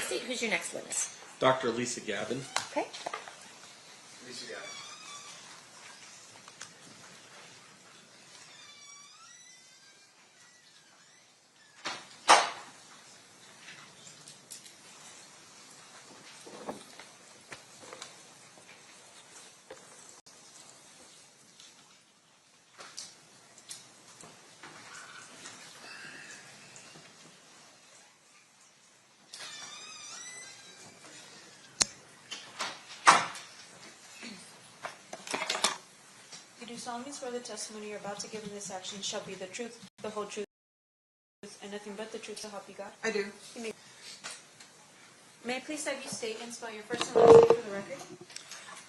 Speaker 5: State, who's your next witness?
Speaker 6: Dr. Lisa Gavin.
Speaker 5: Okay.
Speaker 3: Lisa Gavin.
Speaker 11: You do solemnly swear the testimony you're about to give in this action shall be the truth, the whole truth, and nothing but the truth, so help you God?
Speaker 4: I do.
Speaker 11: May I please have you state and spell your first and last name for the record?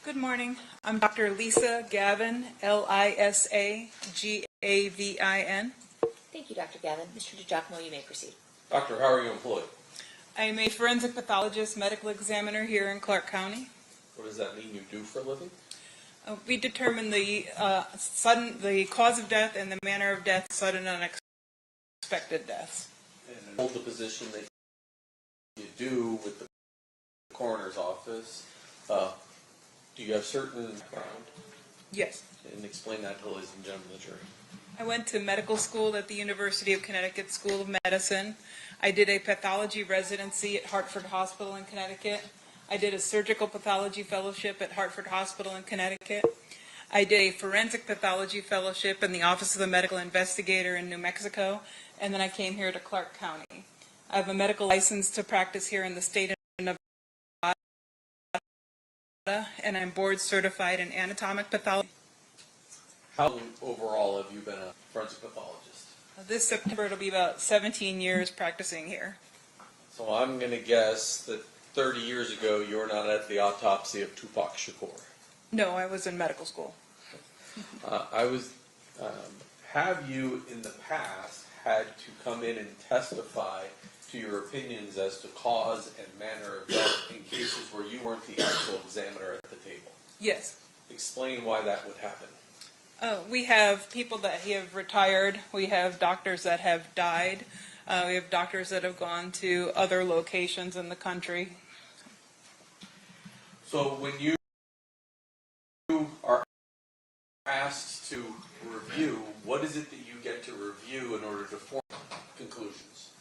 Speaker 4: Good morning. I'm Dr. Lisa Gavin, Lisagavin.
Speaker 5: Thank you, Dr. Gavin. Mr. DiGiacomo, you may proceed.
Speaker 6: Doctor, how are you employed?
Speaker 4: I am a forensic pathologist, medical examiner here in Clark County.
Speaker 6: What does that mean you do for a living?
Speaker 4: We determine the cause of death and the manner of death, sudden unexpected deaths.
Speaker 6: And hold the position that you do with the coroner's office. Do you have certain background?
Speaker 4: Yes.
Speaker 6: And explain that to ladies and gentlemen of the jury.
Speaker 4: I went to medical school at the University of Connecticut School of Medicine. I did a pathology residency at Hartford Hospital in Connecticut. I did a surgical pathology fellowship at Hartford Hospital in Connecticut.
Speaker 13: I did a forensic pathology fellowship in the Office of the Medical Investigator in New Mexico, and then I came here to Clark County. I have a medical license to practice here in the state of Nevada, and I'm board certified in anatomic pathology.
Speaker 6: How long overall have you been a forensic pathologist?
Speaker 13: This September it'll be about 17 years practicing here.
Speaker 6: So I'm going to guess that 30 years ago you were not at the autopsy of Tupac Shakur.
Speaker 13: No, I was in medical school.
Speaker 6: Have you in the past had to come in and testify to your opinions as to cause and manner of death in cases where you weren't the actual examiner at the table?
Speaker 13: Yes.
Speaker 6: Explain why that would happen.
Speaker 13: We have people that have retired. We have doctors that have died. We have doctors that have gone to other locations in the country.
Speaker 6: So when you are asked to review, what is it that you get to review in order to form conclusions?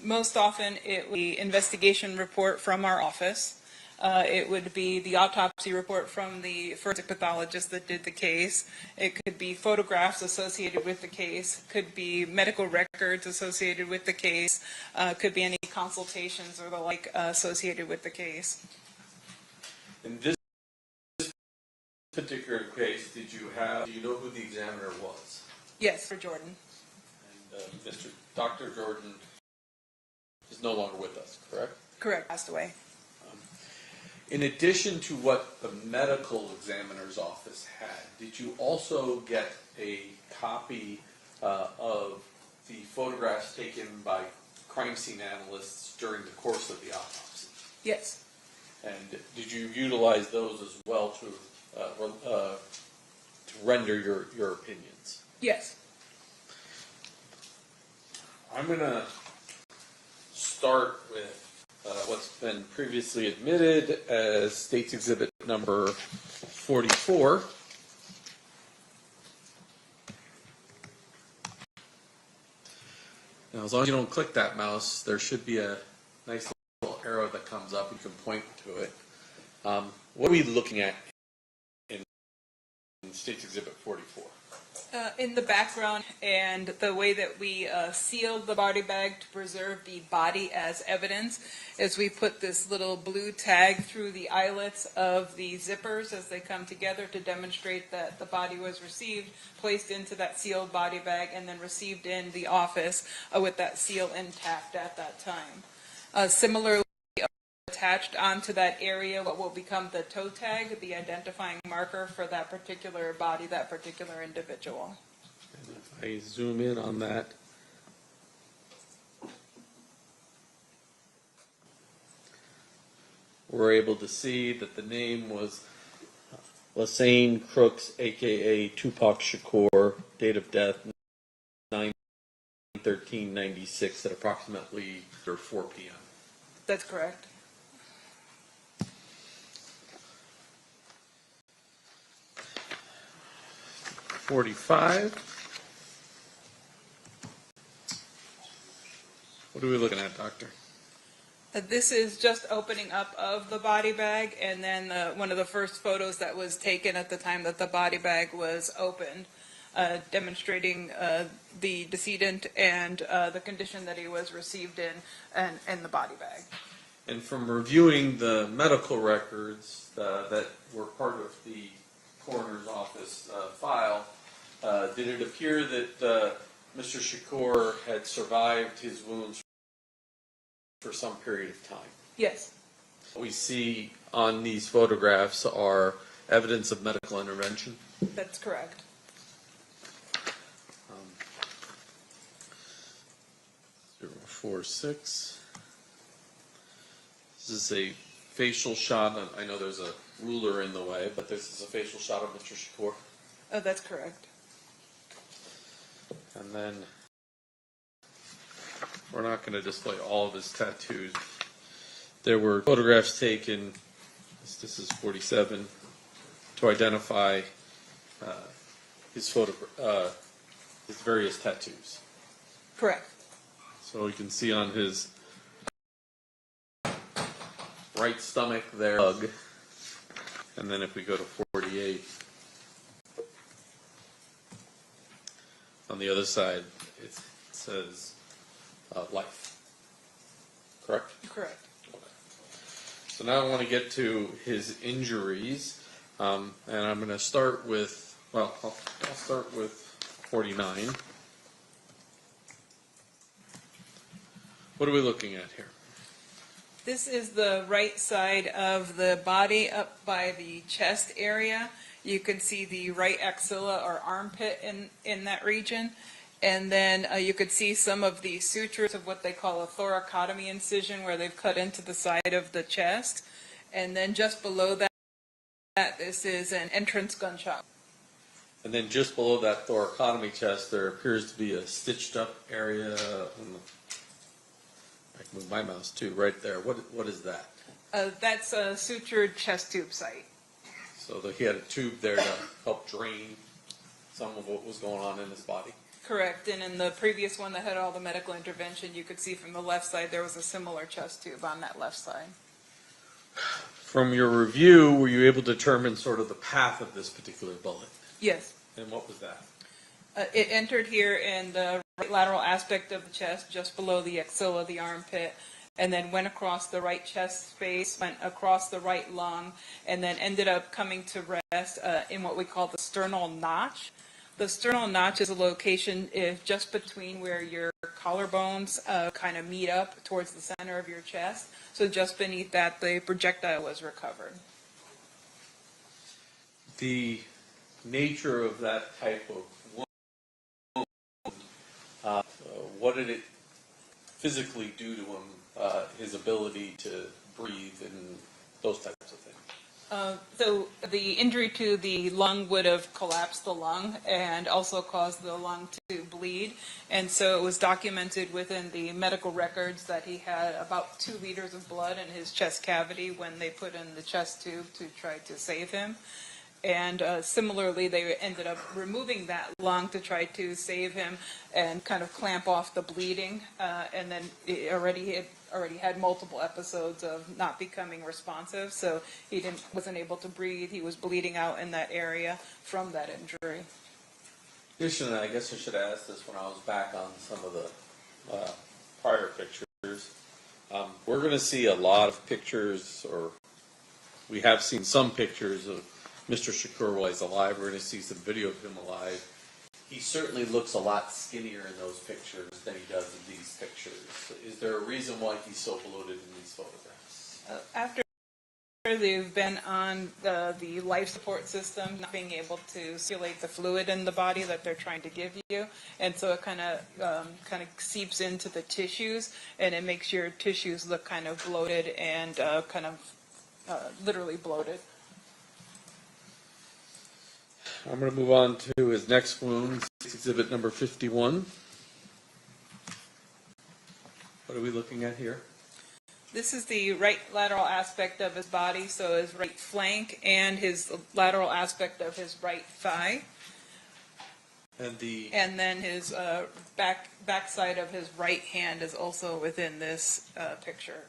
Speaker 13: Most often it would be investigation report from our office. It would be the autopsy report from the forensic pathologist that did the case. It could be photographs associated with the case. Could be medical records associated with the case. Could be any consultations or the like associated with the case.
Speaker 6: In this particular case, do you know who the examiner was?
Speaker 13: Yes, for Jordan.
Speaker 6: And Dr. Jordan is no longer with us, correct?
Speaker 13: Correct, passed away.
Speaker 6: In addition to what the medical examiner's office had, did you also get a copy of the photographs taken by crime scene analysts during the course of the autopsy?
Speaker 13: Yes.
Speaker 6: And did you utilize those as well to render your opinions?
Speaker 13: Yes.
Speaker 6: I'm going to start with what's been previously admitted as State's Exhibit number 44. Now, as long as you don't click that mouse, there should be a nice little arrow that comes up. You can point to it. What are we looking at in State's Exhibit 44?
Speaker 13: In the background and the way that we sealed the body bag to preserve the body as evidence is we put this little blue tag through the eyelets of the zippers as they come together to demonstrate that the body was received, placed into that sealed body bag, and then received in the office with that seal intact at that time. Similarly, attached onto that area what will become the toe tag, the identifying marker for that particular body, that particular individual.
Speaker 6: And if I zoom in on that, we're able to see that the name was Lassane Crooks, aka Tupac Shakur, date of death 9/13/96 at approximately 4 p.m.
Speaker 13: That's correct.
Speaker 6: $45. What are we looking at, Doctor?
Speaker 13: This is just opening up of the body bag, and then one of the first photos that was taken at the time that the body bag was opened, demonstrating the decedent and the condition that he was received in and the body bag.
Speaker 6: And from reviewing the medical records that were part of the coroner's office file, did it appear that Mr. Shakur had survived his wounds for some period of time?
Speaker 13: Yes.
Speaker 6: What we see on these photographs are evidence of medical intervention.
Speaker 13: That's correct.
Speaker 6: 046. This is a facial shot. I know there's a ruler in the way, but this is a facial shot of Mr. Shakur.
Speaker 13: Oh, that's correct.
Speaker 6: And then we're not going to display all of his tattoos. There were photographs taken, this is 47, to identify his various tattoos.
Speaker 13: Correct.
Speaker 6: So you can see on his right stomach there, and then if we go to 48, on the other side, it says life. Correct?
Speaker 13: Correct.
Speaker 6: So now I want to get to his injuries, and I'm going to start with, well, I'll start with 49. What are we looking at here?
Speaker 13: This is the right side of the body up by the chest area. You can see the right axilla or armpit in that region. And then you could see some of the sutures of what they call a thoracotomy incision, where they've cut into the side of the chest. And then just below that, this is an entrance gunshot.
Speaker 6: And then just below that thoracotomy chest, there appears to be a stitched up area. I can move my mouse too, right there. What is that?
Speaker 13: That's a sutured chest tube site.
Speaker 6: So he had a tube there to help drain some of what was going on in his body.
Speaker 13: Correct, and in the previous one that had all the medical intervention, you could see from the left side there was a similar chest tube on that left side.
Speaker 6: From your review, were you able to determine sort of the path of this particular bullet?
Speaker 13: Yes.
Speaker 6: And what was that?
Speaker 13: It entered here in the right lateral aspect of the chest, just below the axilla, the armpit, and then went across the right chest space, went across the right lung, and then ended up coming to rest in what we call the sternal notch. The sternal notch is a location just between where your collarbones kind of meet up towards the center of your chest. So just beneath that, the projectile was recovered.
Speaker 6: The nature of that type of wound, what did it physically do to him, his ability to breathe and those types of things?
Speaker 13: So the injury to the lung would have collapsed the lung and also caused the lung to bleed. And so it was documented within the medical records that he had about 2 liters of blood in his chest cavity when they put in the chest tube to try to save him. And similarly, they ended up removing that lung to try to save him and kind of clamp off the bleeding. And then it already had multiple episodes of not becoming responsive, so he wasn't able to breathe. He was bleeding out in that area from that injury.
Speaker 6: Additionally, I guess I should have asked this when I was back on some of the prior pictures. We're going to see a lot of pictures, or we have seen some pictures of Mr. Shakur while he's alive. We're going to see some video of him alive. He certainly looks a lot skinnier in those pictures than he does in these pictures. Is there a reason why he's so bloated in these photographs?
Speaker 13: After they've been on the life support system, not being able to circulate the fluid in the body that they're trying to give you, and so it kind of seeps into the tissues, and it makes your tissues look kind of bloated and literally bloated.
Speaker 6: I'm going to move on to his next wound, exhibit number 51. What are we looking at here?
Speaker 13: This is the right lateral aspect of his body, so his right flank and his lateral aspect of his right thigh. And then his back side of his right hand is also within this picture.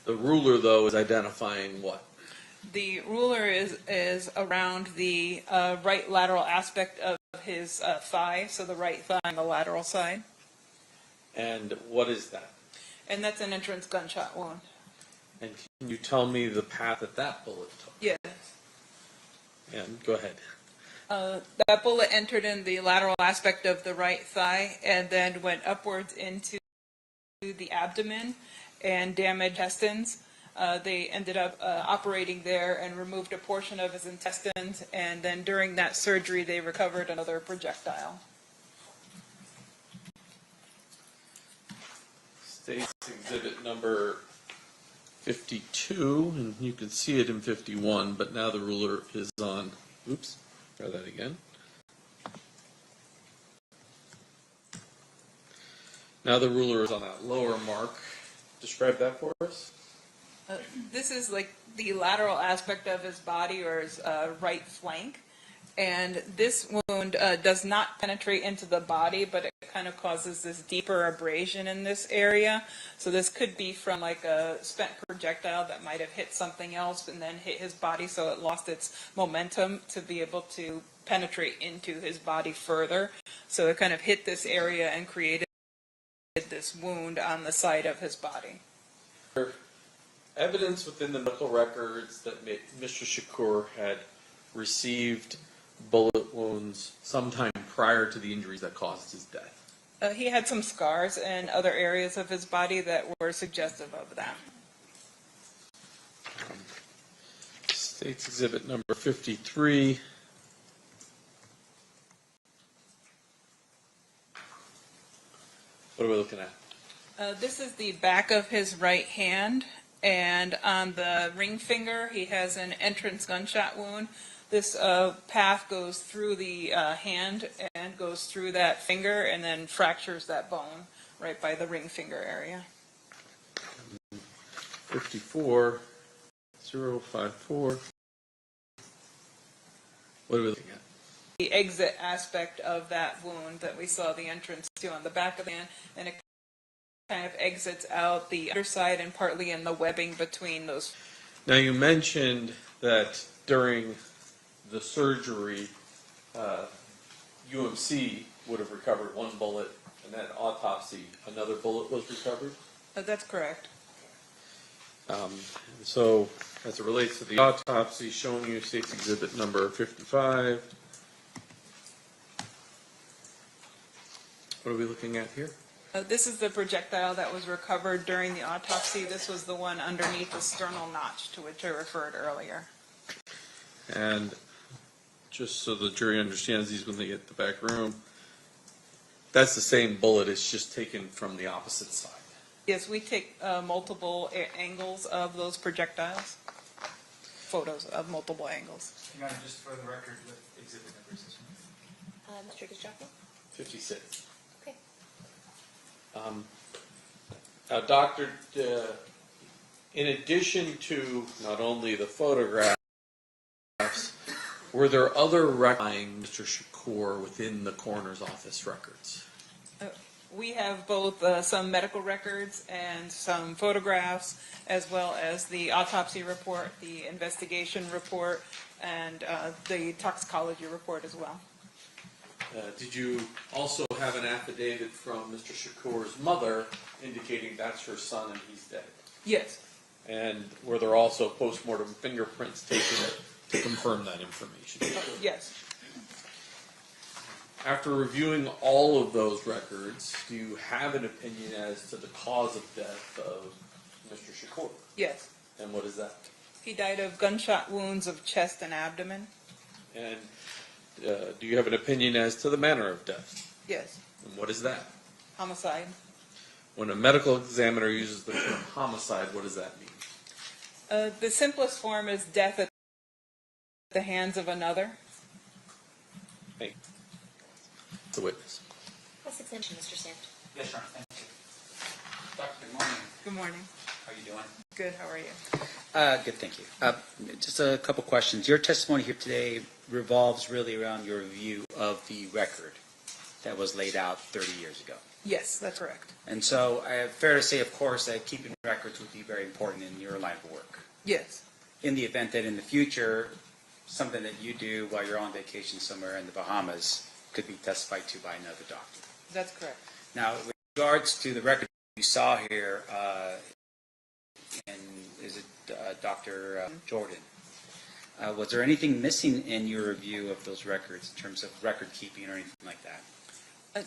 Speaker 6: The ruler, though, is identifying what?
Speaker 13: The ruler is around the right lateral aspect of his thigh, so the right thigh on the lateral side.
Speaker 6: And what is that?
Speaker 13: And that's an entrance gunshot wound.
Speaker 6: And can you tell me the path that bullet took?
Speaker 13: Yes.
Speaker 6: And go ahead.
Speaker 13: That bullet entered in the lateral aspect of the right thigh and then went upwards into the abdomen and damaged intestines. They ended up operating there and removed a portion of his intestines, and then during that surgery they recovered another projectile.
Speaker 6: State's exhibit number 52, and you can see it in 51, but now the ruler is on, oops, try that again. Now the ruler is on that lower mark. Describe that for us.
Speaker 13: This is like the lateral aspect of his body, or his right flank, and this wound does not penetrate into the body, but it kind of causes this deeper abrasion in this area. So this could be from like a spent projectile that might have hit something else and then hit his body, so it lost its momentum to be able to penetrate into his body further. So it kind of hit this area and created this wound on the side of his body.
Speaker 6: Evidence within the medical records that Mr. Shakur had received bullet wounds sometime prior to the injuries that caused his death.
Speaker 13: He had some scars in other areas of his body that were suggestive of that.
Speaker 6: State's Exhibit number 53. What are we looking at?
Speaker 13: This is the back of his right hand, and on the ring finger he has an entrance gunshot wound. This path goes through the hand and goes through that finger and then fractures that bone right by the ring finger area.
Speaker 6: 54-054. What are we looking at?
Speaker 13: The exit aspect of that wound that we saw the entrance to on the back of the hand, and it kind of exits out the underside and partly in the webbing between those.
Speaker 6: Now you mentioned that during the surgery, UMC would have recovered one bullet, and at autopsy, another bullet was recovered?
Speaker 13: That's correct.
Speaker 6: So, as it relates to the autopsy, showing you State's Exhibit number 55. What are we looking at here?
Speaker 13: This is the projectile that was recovered during the autopsy. This was the one underneath the sternal notch to which I referred earlier.
Speaker 6: And just so the jury understands these when they get to the back room, that's the same bullet, it's just taken from the opposite side.
Speaker 13: Yes, we take multiple angles of those projectiles, photos of multiple angles.
Speaker 14: Your Honor, just for the record, what exhibit number is this one?
Speaker 5: Mr. DiGiacomo?
Speaker 6: 56.
Speaker 5: Okay.
Speaker 6: Now, Doctor, in addition to not only the photographs, were there other records, Mr. Shakur, within the coroner's office records?
Speaker 13: We have both some medical records and some photographs, as well as the autopsy report, the investigation report, and the toxicology report as well.
Speaker 6: Did you also have an affidavit from Mr. Shakur's mother indicating that's her son and he's dead?
Speaker 13: Yes.
Speaker 6: And were there also post-mortem fingerprints taken to confirm that information?
Speaker 13: Yes.
Speaker 6: After reviewing all of those records, do you have an opinion as to the cause of death of Mr. Shakur?
Speaker 13: Yes.
Speaker 6: And what is that?
Speaker 13: He died of gunshot wounds of chest and abdomen.
Speaker 6: And do you have an opinion as to the manner of death?
Speaker 13: Yes.
Speaker 6: And what is that?
Speaker 13: Homicide.
Speaker 6: When a medical examiner uses the term homicide, what does that mean?
Speaker 13: The simplest form is death at the hands of another.
Speaker 6: Thank you. The witness.
Speaker 5: Cross-examination, Mr. Sant.
Speaker 14: Yes, Your Honor, thank you. Doctor, good morning.
Speaker 13: Good morning.
Speaker 14: How are you doing?
Speaker 13: Good, how are you?
Speaker 14: Good, thank you. Just a couple questions. Your testimony here today revolves really around your review of the record that was laid out 30 years ago.
Speaker 13: Yes, that's correct.
Speaker 14: And so, fair to say, of course, that keeping records would be very important in your line of work.
Speaker 13: Yes.
Speaker 14: In the event that in the future, something that you do while you're on vacation somewhere in the Bahamas could be testified to by another doctor.
Speaker 13: That's correct.
Speaker 14: Now, with regards to the record you saw here, and is it Dr. Jordan, was there anything missing in your review of those records in terms of record keeping or anything like that?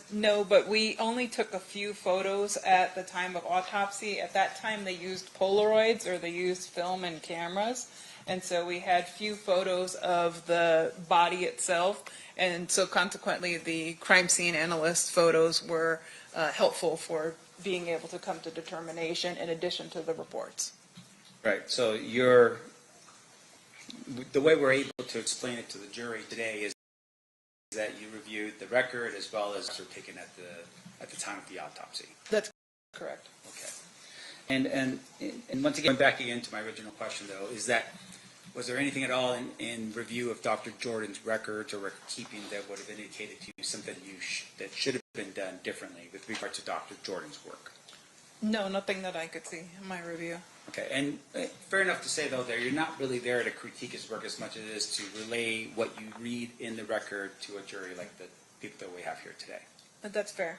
Speaker 13: No, but we only took a few photos at the time of autopsy. At that time, they used Polaroids, or they used film and cameras. And so we had few photos of the body itself. And so consequently, the crime scene analyst photos were helpful for being able to come to determination in addition to the reports.
Speaker 14: Right. So the way we're able to explain it to the jury today is that you reviewed the record as well as were taken at the time of the autopsy.
Speaker 13: That's correct.
Speaker 14: Okay. And once again, going back again to my original question, though, is that was there anything at all in review of Dr. Jordan's records or record keeping that would have indicated to you something that should have been done differently with regard to Dr. Jordan's work?
Speaker 13: No, nothing that I could see in my review.
Speaker 14: Okay, and fair enough to say, though, that you're not really there to critique his work as much as it is to relay what you read in the record to a jury like the people that we have here today.
Speaker 13: That's fair.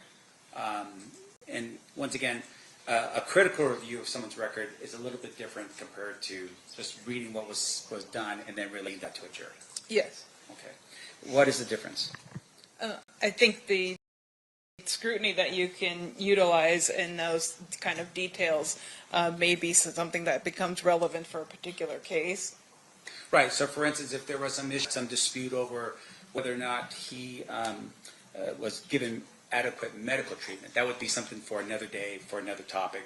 Speaker 14: And once again, a critical review of someone's record is a little bit different compared to just reading what was done and then relaying that to a jury.
Speaker 13: Yes.
Speaker 14: Okay. What is the difference?
Speaker 13: I think the scrutiny that you can utilize in those kind of details may be something that becomes relevant for a particular case.
Speaker 14: Right. So, for instance, if there was some issue, some dispute over whether or not he was given adequate medical treatment, that would be something for another day, for another topic,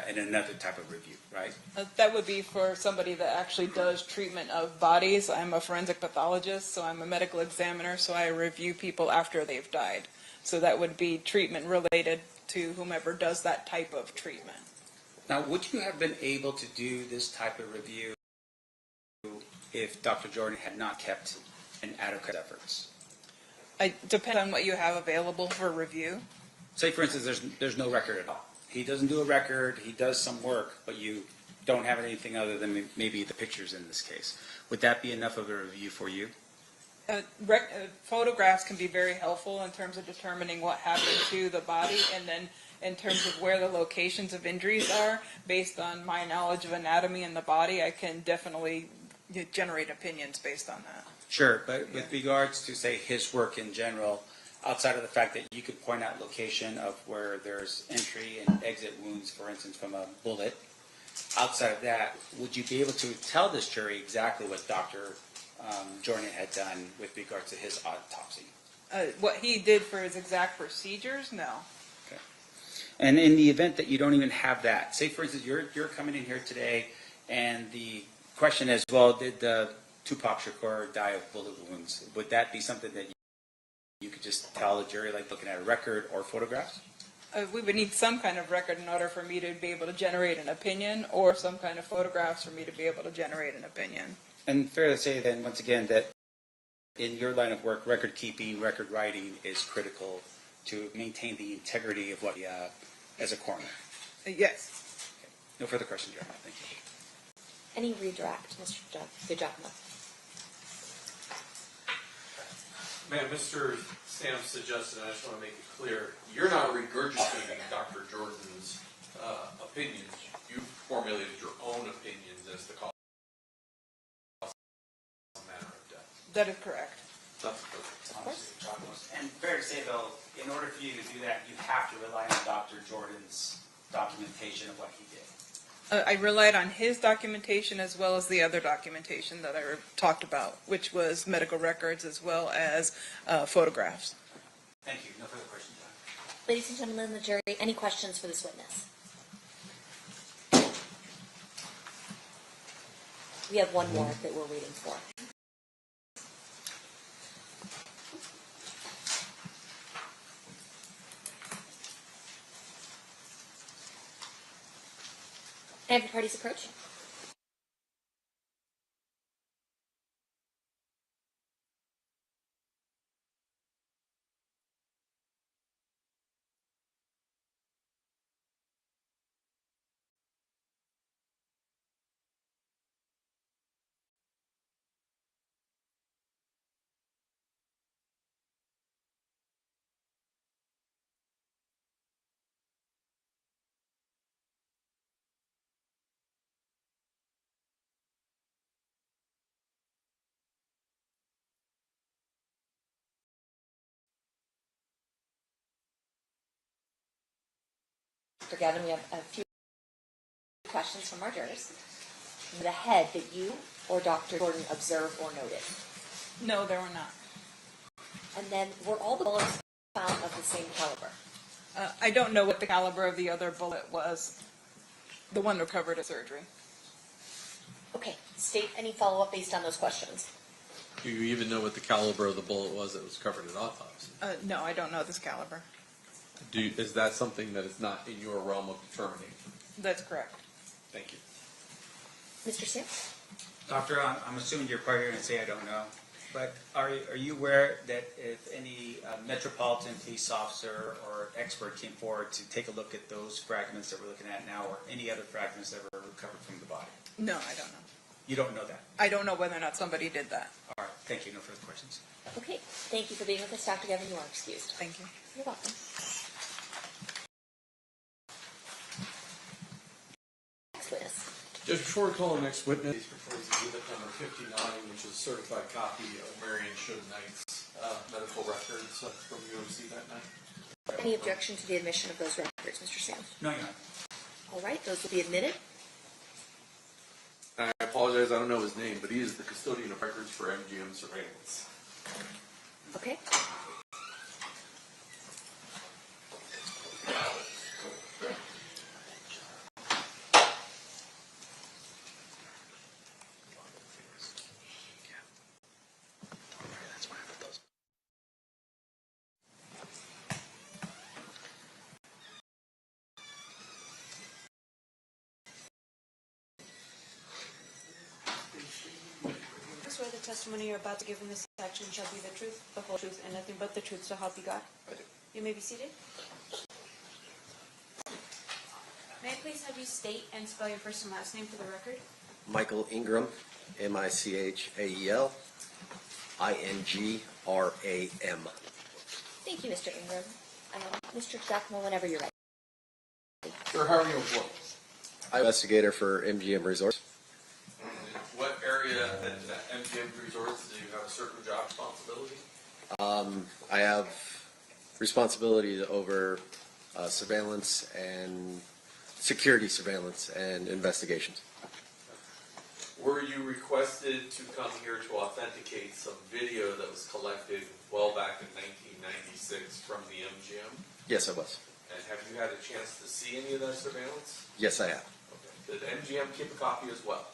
Speaker 14: and another type of review, right?
Speaker 13: That would be for somebody that actually does treatment of bodies. I'm a forensic pathologist, so I'm a medical examiner, so I review people after they've died. So that would be treatment related to whomever does that type of treatment.
Speaker 14: Now, would you have been able to do this type of review if Dr. Jordan had not kept an adequate efforts?
Speaker 13: It depends on what you have available for review.
Speaker 14: Say, for instance, there's no record at all. He doesn't do a record, he does some work, but you don't have anything other than maybe the pictures in this case. Would that be enough of a review for you?
Speaker 13: Photographs can be very helpful in terms of determining what happened to the body, and then in terms of where the locations of injuries are, based on my knowledge of anatomy in the body, I can definitely generate opinions based on that.
Speaker 14: Sure, but with regards to, say, his work in general, outside of the fact that you could point out location of where there's entry and exit wounds, for instance, from a bullet, outside of that, would you be able to tell this jury exactly what Dr. Jordan had done with regards to his autopsy?
Speaker 13: What he did for his exact procedures? No.
Speaker 14: Okay. And in the event that you don't even have that, say, for instance, you're coming in here today, and the question is, well, did Tupac Shakur die of bullet wounds? Would that be something that you could just tell the jury, like looking at a record or photographs?
Speaker 13: We would need some kind of record in order for me to be able to generate an opinion, or some kind of photographs for me to be able to generate an opinion.
Speaker 14: And fair to say then, once again, that in your line of work, record keeping, record writing is critical to maintain the integrity of what as a coroner.
Speaker 13: Yes.
Speaker 14: Okay. No further questions, Your Honor. Thank you.
Speaker 5: Any redirect, Mr. DiGiacomo?
Speaker 6: Man, Mr. Sam suggested, I just want to make it clear, you're not regurgitating Dr. Jordan's opinions. You formulated your own opinions as the cause of manner of death.
Speaker 13: That is correct.
Speaker 6: That's perfect.
Speaker 14: And fair to say, though, in order for you to do that, you have to rely on Dr. Jordan's documentation of what he did.
Speaker 13: I relied on his documentation as well as the other documentation that I talked about, which was medical records as well as photographs.
Speaker 14: Thank you. No further questions, John.
Speaker 5: Ladies and gentlemen of the jury, any questions for this witness? We have one more that we're waiting for. I have the parties approaching. Mr. Gavin, we have a few questions from our jurors. The head that you or Dr. Jordan observed or noted?
Speaker 13: No, there were not.
Speaker 5: And then were all the bullets found of the same caliber?
Speaker 13: I don't know what the caliber of the other bullet was, the one recovered at surgery.
Speaker 5: Okay, state any follow-up based on those questions.
Speaker 6: Do you even know what the caliber of the bullet was that was covered at autopsy?
Speaker 13: No, I don't know this caliber.
Speaker 6: Is that something that is not in your realm of determining?
Speaker 13: That's correct.
Speaker 6: Thank you.
Speaker 5: Mr. Sam?
Speaker 14: Doctor, I'm assuming you're probably going to say I don't know, but are you aware that if any Metropolitan Police officer or expert came forward to take a look at those fragments that we're looking at now, or any other fragments that were recovered from the body?
Speaker 13: No, I don't know.
Speaker 14: You don't know that?
Speaker 13: I don't know whether or not somebody did that.
Speaker 14: All right, thank you. No further questions.
Speaker 5: Okay, thank you for being with us, Dr. Gavin. You are excused.
Speaker 13: Thank you.
Speaker 5: You're welcome. Next witness.
Speaker 6: Judge, before we call the next witness, he's proposed exhibit number 59, which is a certified copy of Marion Should Knight's medical records from UMC that night.
Speaker 5: Any objection to the admission of those records, Mr. Sam?
Speaker 14: No, you're not.
Speaker 5: All right, those will be admitted.
Speaker 6: I apologize, I don't know his name, but he is the custodian of records for MGM surveillance.
Speaker 5: Okay.
Speaker 11: Swear the testimony you're about to give in this action shall be the truth, the whole truth, and nothing but the truth, so help you God.
Speaker 6: I do.
Speaker 11: You may be seated. May I please have you state and spell your first and last name for the record?
Speaker 15: Michael Ingram, Michael Ingram.
Speaker 5: Thank you, Mr. Ingram. Mr. Giacomo, whenever you're ready.
Speaker 6: Sir, how are you employed?
Speaker 15: I'm investigator for MGM Resorts.
Speaker 6: What area at MGM Resorts do you have a certain job responsibility?
Speaker 15: I have responsibility over surveillance and security surveillance and investigations.
Speaker 6: Were you requested to come here to authenticate some video that was collected well back in 1996 from the MGM?
Speaker 15: Yes, I was.
Speaker 6: And have you had a chance to see any of that surveillance?
Speaker 15: Yes, I have.
Speaker 6: Okay. Did MGM keep a copy as well?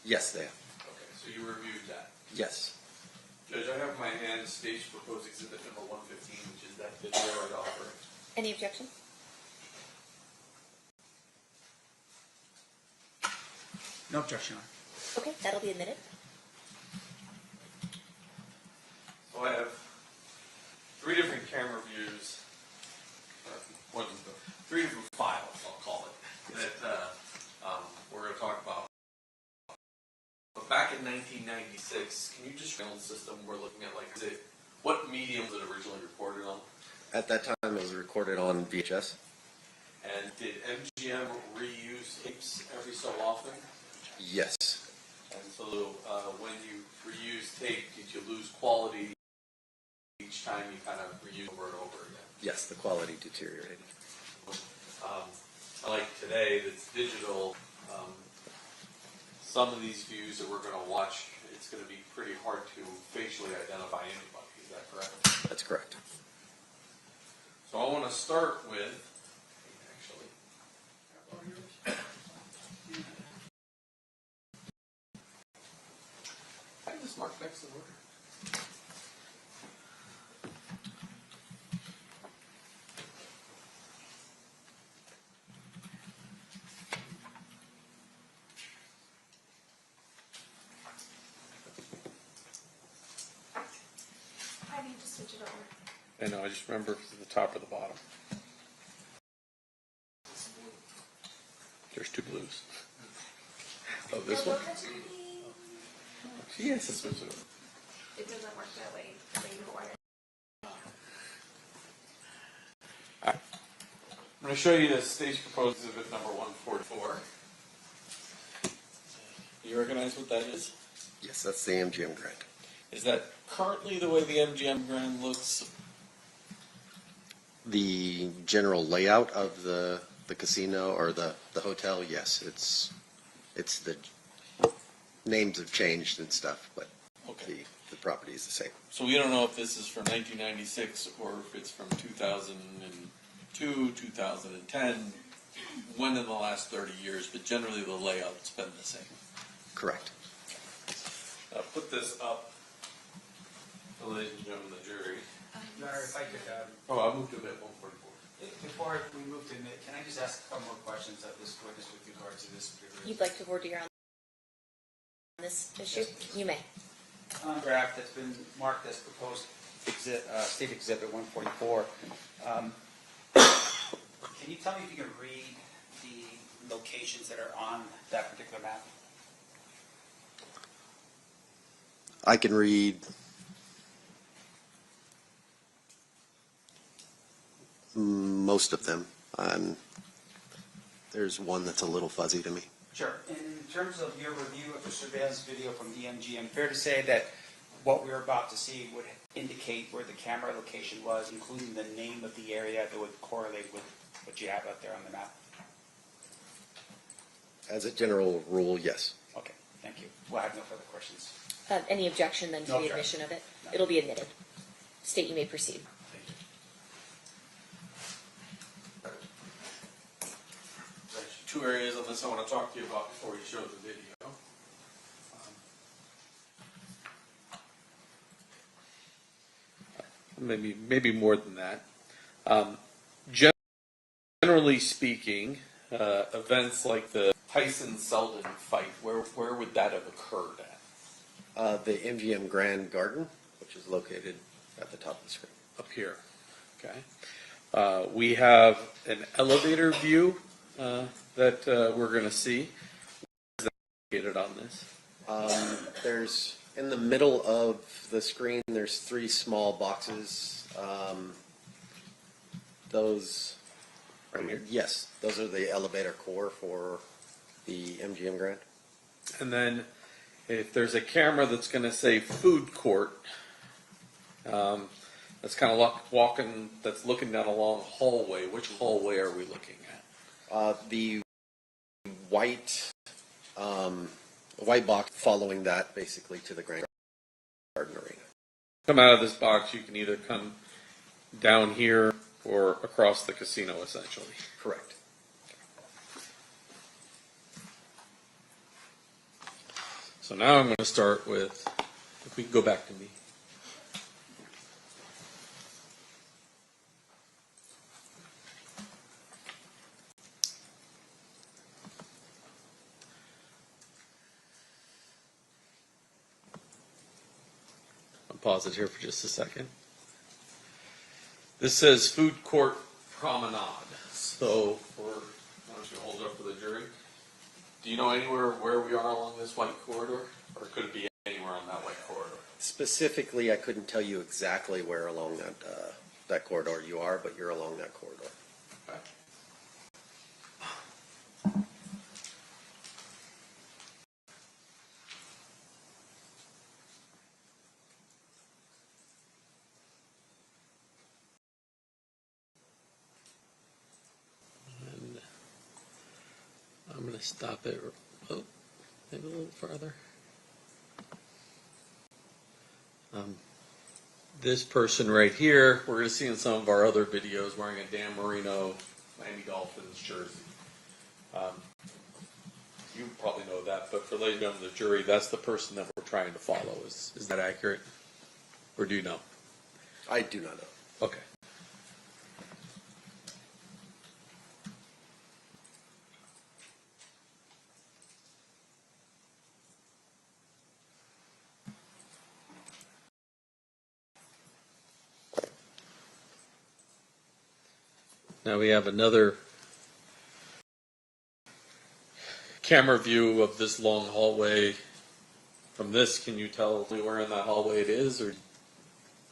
Speaker 15: Yes, they have.
Speaker 6: Okay, so you reviewed that.
Speaker 15: Yes.
Speaker 6: Judge, I have in my hand stage proposed exhibit number 115, which is that video I'd offer.
Speaker 5: Any objection?
Speaker 14: No objection, Your Honor.
Speaker 5: Okay, that'll be admitted.
Speaker 6: So I have three different camera views, three different files, I'll call it, that we're going to talk about. But back in 1996, can you just show the system we're looking at, like, what medium was it originally recorded on?
Speaker 15: At that time, it was recorded on VHS.
Speaker 6: And did MGM reuse tapes every so often?
Speaker 15: Yes.
Speaker 6: And so when you reuse tape, did you lose quality each time you kind of reuse over and over again?
Speaker 15: Yes, the quality deteriorated.
Speaker 6: Like today, that's digital. Some of these views that we're going to watch, it's going to be pretty hard to facially identify anybody. Is that correct?
Speaker 15: That's correct.
Speaker 6: So I want to start with, actually, I just mark next to the word.
Speaker 11: I need to switch it over.
Speaker 6: I know, I just remember the top or the bottom. There's two blues. Oh, this one? Yes, this one's over.
Speaker 11: It doesn't work that way.
Speaker 6: I'm going to show you the stage proposed exhibit number 144. You recognize what that is?
Speaker 15: Yes, that's the MGM grant.
Speaker 6: Is that currently the way the MGM Grand looks?
Speaker 15: The general layout of the casino or the hotel, yes, it's the names have changed and stuff, but
Speaker 6: okay.
Speaker 15: the property is the same.
Speaker 6: So we don't know if this is from 1996 or if it's from 2002, 2010, when in the last 30 years, but generally the layout's been the same.
Speaker 15: Correct.
Speaker 6: I'll put this up, ladies and gentlemen of the jury.
Speaker 14: Your Honor, if I could,
Speaker 6: I moved to bit 144.
Speaker 14: before we move to admit, can I just ask a couple more questions of this witness with regard to this particular?
Speaker 5: You'd like to voir dire on this issue?
Speaker 14: Yes,
Speaker 5: You may.
Speaker 14: Graph that's been marked as proposed state exhibit 144. Can you tell me if you can read the locations that are on that particular map?
Speaker 15: I can read most of them. There's one that's a little fuzzy to me.
Speaker 14: Sure. And in terms of your review of the surveillance video from the MGM, fair to say that what we're about to see would indicate where the camera location was, including the name of the area that would correlate with what you have out there on the map?
Speaker 15: As a general rule, yes.
Speaker 14: Okay, thank you. Well, I have no further questions.
Speaker 5: Any objection then to
Speaker 14: No
Speaker 5: the
Speaker 14: objection.
Speaker 5: admission of it?
Speaker 14: No.
Speaker 5: It'll be admitted. State, you may proceed.
Speaker 14: Thank you.
Speaker 6: There's two areas of this I want to talk to you about before you show the video. Maybe more than that. Generally speaking, events like the Tyson-Selden fight, where would that have occurred at?
Speaker 15: The MGM Grand Garden, which is located at the top of the screen.
Speaker 6: Up here. Okay. We have an elevator view that we're going to see. Where is that located on this?
Speaker 15: There's, in the middle of the screen, there's 3 small boxes. Those,
Speaker 6: right here?
Speaker 15: Yes, those are the elevator core for the MGM Grand.
Speaker 6: And then if there's a camera that's going to say food court, that's kind of walking, that's looking down a long hallway. Which hallway are we looking at?
Speaker 15: The white box following that basically to the Grand Garden Arena.
Speaker 6: Come out of this box, you can either come down here or across the casino, essentially.
Speaker 15: Correct.
Speaker 6: So now I'm going to start with, if we can go back to me. I'll pause it here for just a second. This says food court promenade. So why don't you hold it up for the jury? Do you know anywhere where we are along this white corridor? Or could it be anywhere on that white corridor?
Speaker 15: Specifically, I couldn't tell you exactly where along that corridor you are, but you're along that corridor.
Speaker 6: Okay. And I'm going to stop it. Oh, maybe a little further. This person right here, we're going to see in some of our other videos, wearing a Dan Marino Miami Dolphins jersey. You probably know that, but for ladies and gentlemen of the jury, that's the person that we're trying to follow. Is that accurate? Or do you know?
Speaker 15: I do not know.
Speaker 6: Okay. Now we have another camera view of this long hallway. From this, can you tell where in that hallway it is? Or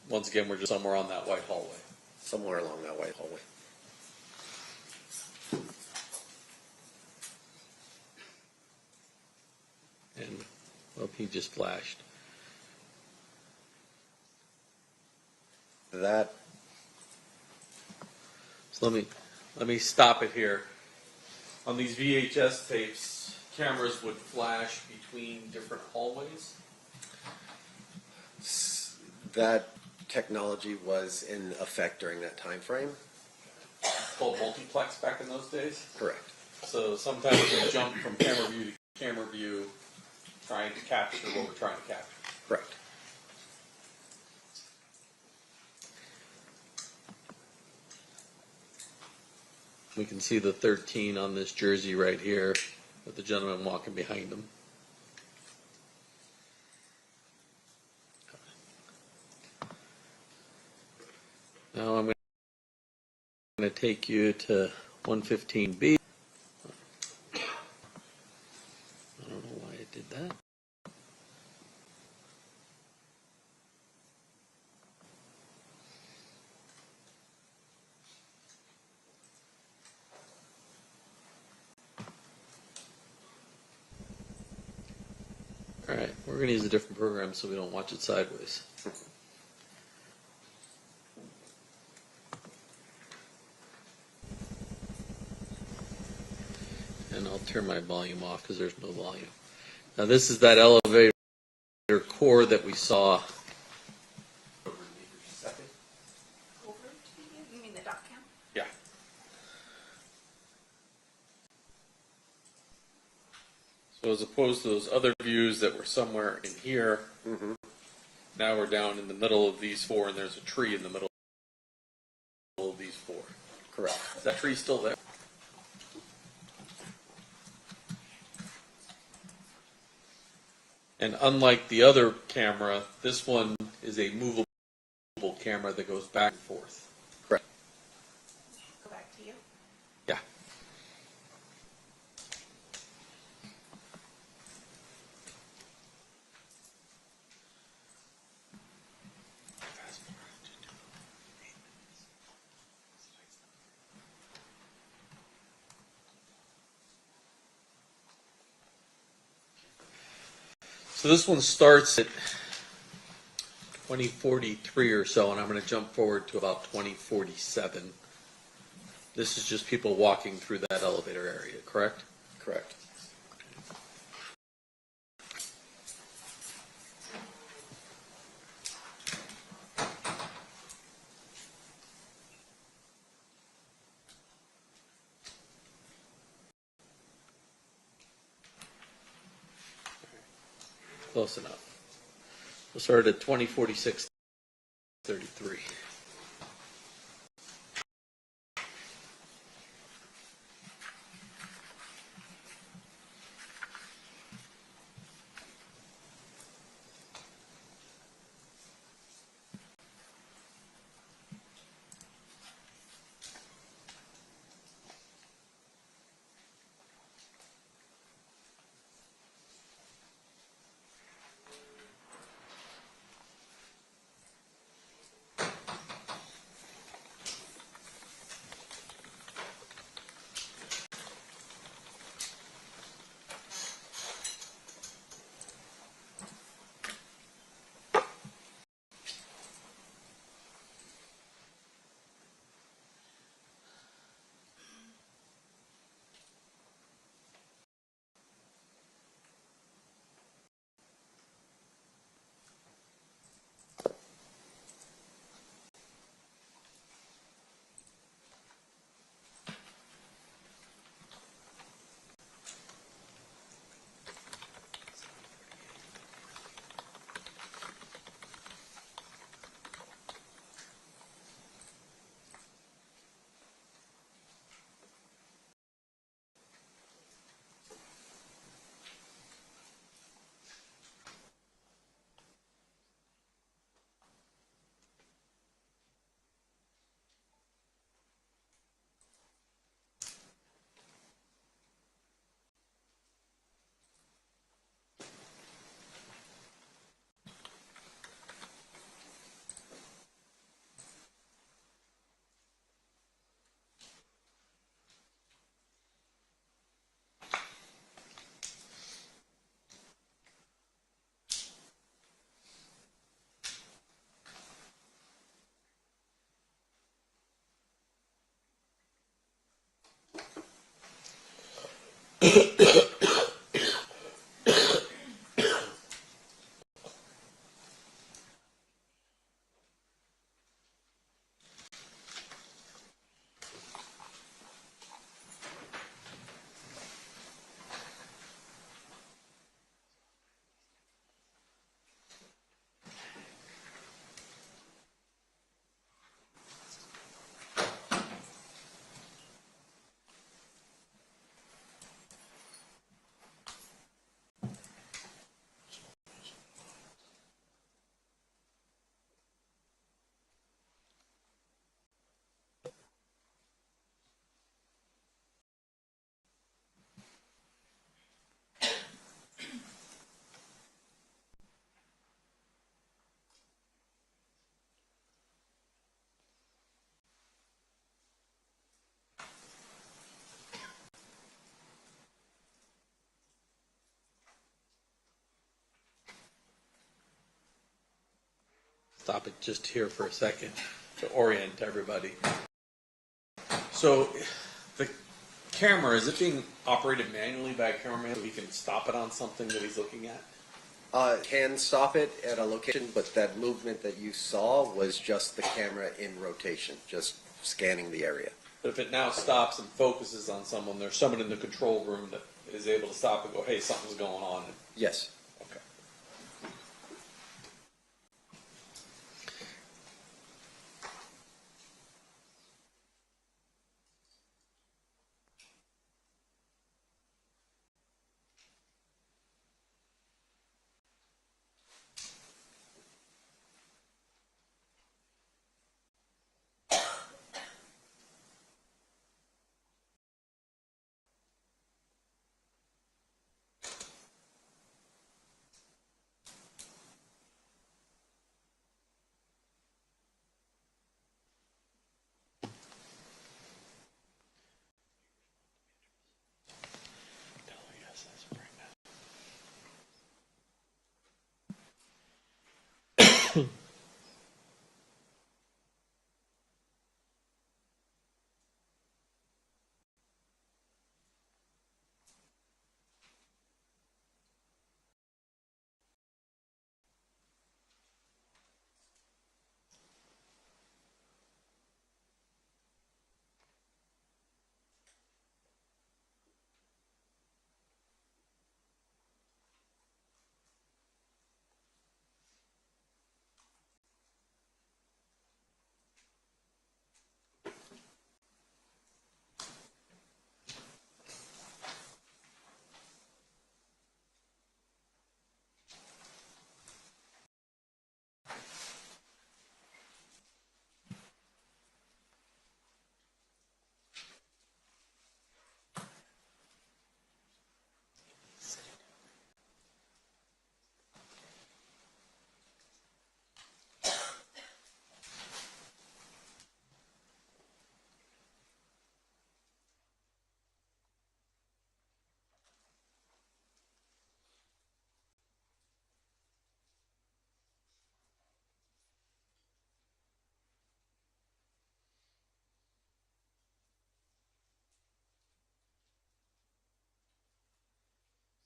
Speaker 6: once again, we're just somewhere on that white hallway?
Speaker 15: Somewhere along that white hallway.
Speaker 6: And, well, he just flashed.
Speaker 15: That.
Speaker 6: So let me stop it here. On these VHS tapes, cameras would flash between different hallways.
Speaker 15: That technology was in effect during that time frame.
Speaker 6: Called multiplex back in those days?
Speaker 15: Correct.
Speaker 6: So sometimes we jump from camera view to camera view, trying to capture what we're trying to capture.
Speaker 15: Correct.
Speaker 6: We can see the 13 on this jersey right here with the gentleman walking behind him. Now I'm going to take you to 115B. I don't know why it did that. All right, we're going to use a different program so we don't watch it sideways. And I'll turn my volume off because there's no volume. Now this is that elevator core that we saw.
Speaker 5: You mean the dot cam?
Speaker 6: Yeah. So as opposed to those other views that were somewhere in here, now we're down in the middle of these four, and there's a tree in the middle of these four.
Speaker 15: Correct.
Speaker 6: Is that tree still there? And unlike the other camera, this one is a movable camera that goes back and forth.
Speaker 15: Correct.
Speaker 5: Go back to you.
Speaker 6: Yeah. So this one starts at 2043 or so, and I'm going to jump forward to about 2047. This is just people walking through that elevator area, correct?
Speaker 15: Correct.
Speaker 6: Close enough. We'll start at 2046, 33. Stop it just here for a second to orient everybody. So the camera, is it being operated manually by a cameraman so he can stop it on something that he's looking at?
Speaker 15: Can stop it at a location, but that movement that you saw was just the camera in rotation, just scanning the area.
Speaker 6: But if it now stops and focuses on someone, there's someone in the control room that is able to stop and go, hey, something's going on.
Speaker 15: Yes.
Speaker 6: Okay.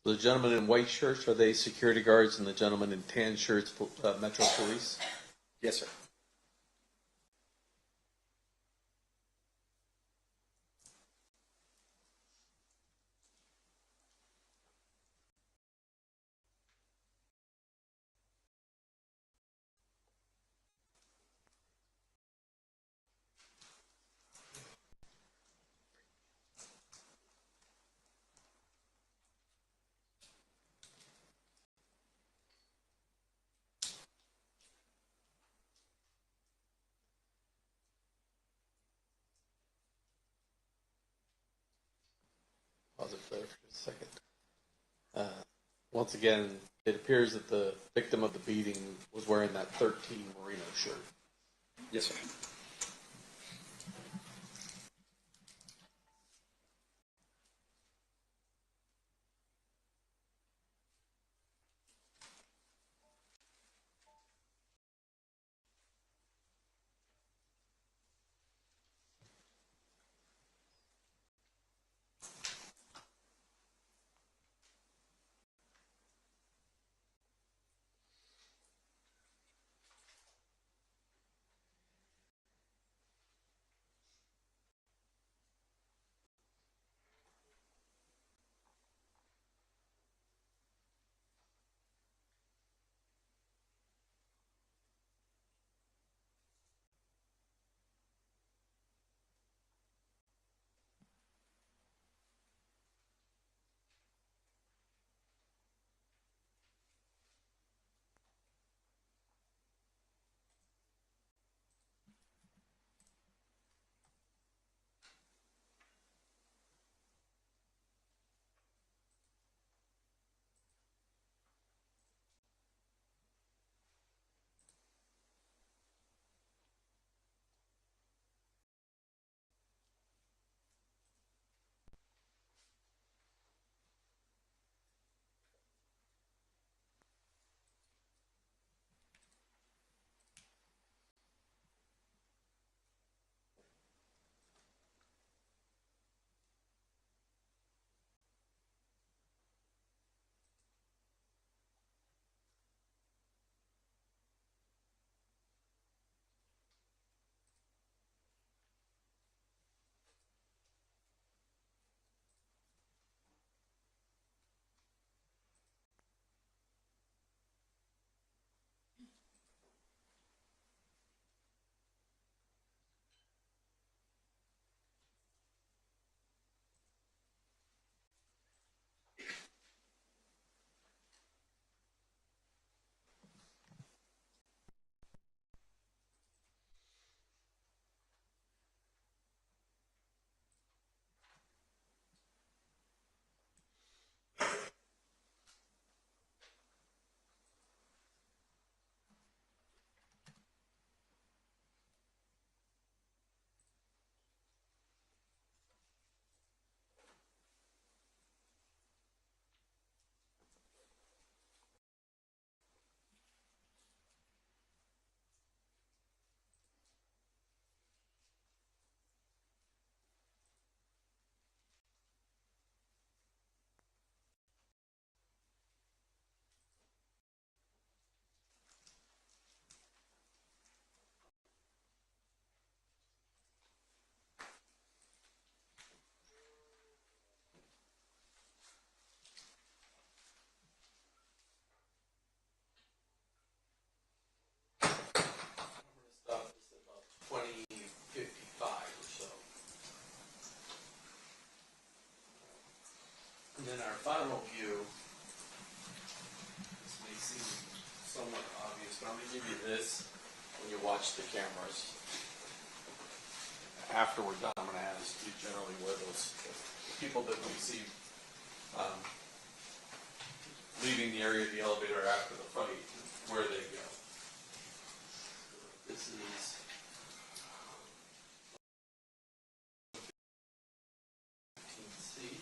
Speaker 6: The gentlemen in white shirts, are they security guards, and the gentlemen in tan shirts, Metro Police?
Speaker 15: Yes, sir.
Speaker 6: Pause it there for a second. Once again, it appears that the victim of the beating was wearing that 13 merino shirt.
Speaker 15: Yes, sir.
Speaker 6: final view, this may seem somewhat obvious, but I'm going to give you this when you watch the cameras. After we're done, I'm going to ask you generally where those people that we see leaving the area of the elevator after the fight, where they go. This is 15C.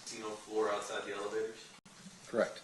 Speaker 6: Casino floor outside the elevators?
Speaker 15: Correct.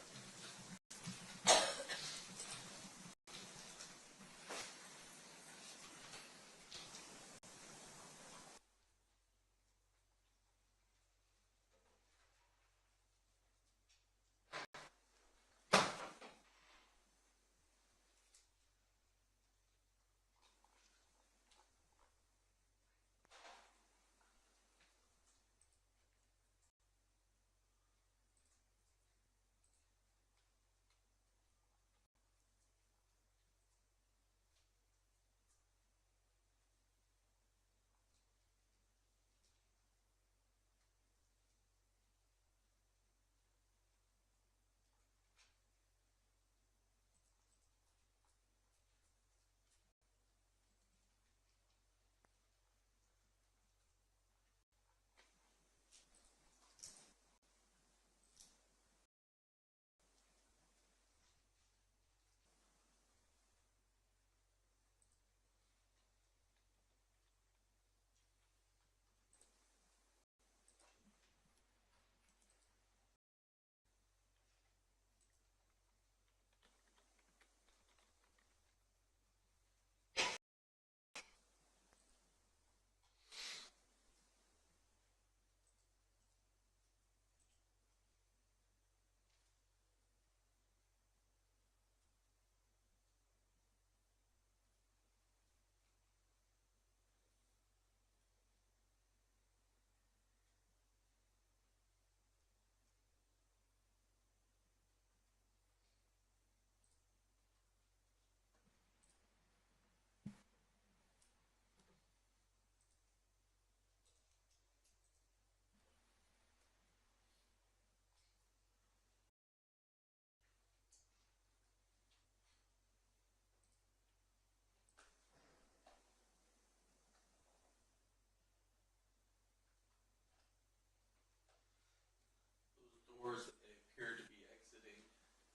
Speaker 6: Doors that they appear to be exiting.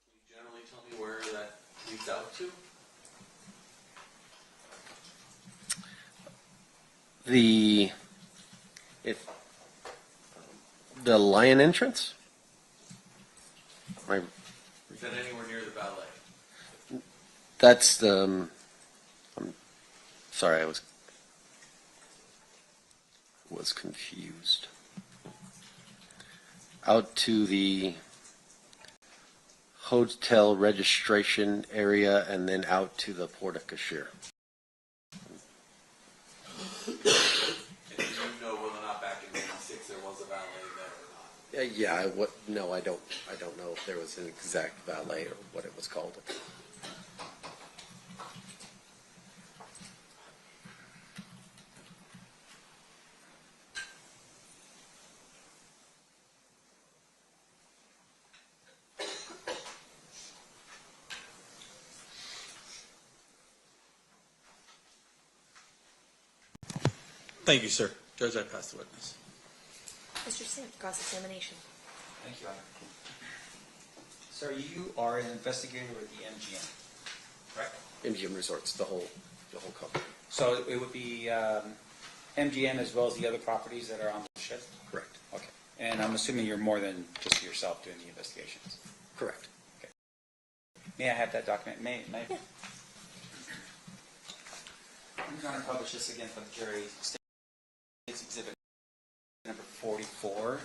Speaker 6: Can you generally tell me where that leads out to?
Speaker 15: The lion entrance? Right.
Speaker 6: Is that anywhere near the ballet?
Speaker 15: That's the. I'm sorry, I was confused. Out to the hotel registration area and then out to the porte cochere.
Speaker 6: And do you know whether or not back in '96 there was a ballet there or not?
Speaker 15: Yeah, no, I don't know if there was an exact ballet or what it was called.
Speaker 6: Thank you, sir. Judge, I pass the witness.
Speaker 5: Mr. Sim, cross-examination.
Speaker 14: Thank you, Honor. Sir, you are an investigator with the MGM, correct?
Speaker 15: MGM Resorts, the whole company.
Speaker 14: So it would be MGM as well as the other properties that are on the ship?
Speaker 15: Correct.
Speaker 14: Okay. And I'm assuming you're more than just yourself doing the investigations?
Speaker 15: Correct.
Speaker 14: Okay. May I have that document? May I?
Speaker 5: Yeah.
Speaker 14: I'm going to publish this again for the jury. It's exhibit number 44.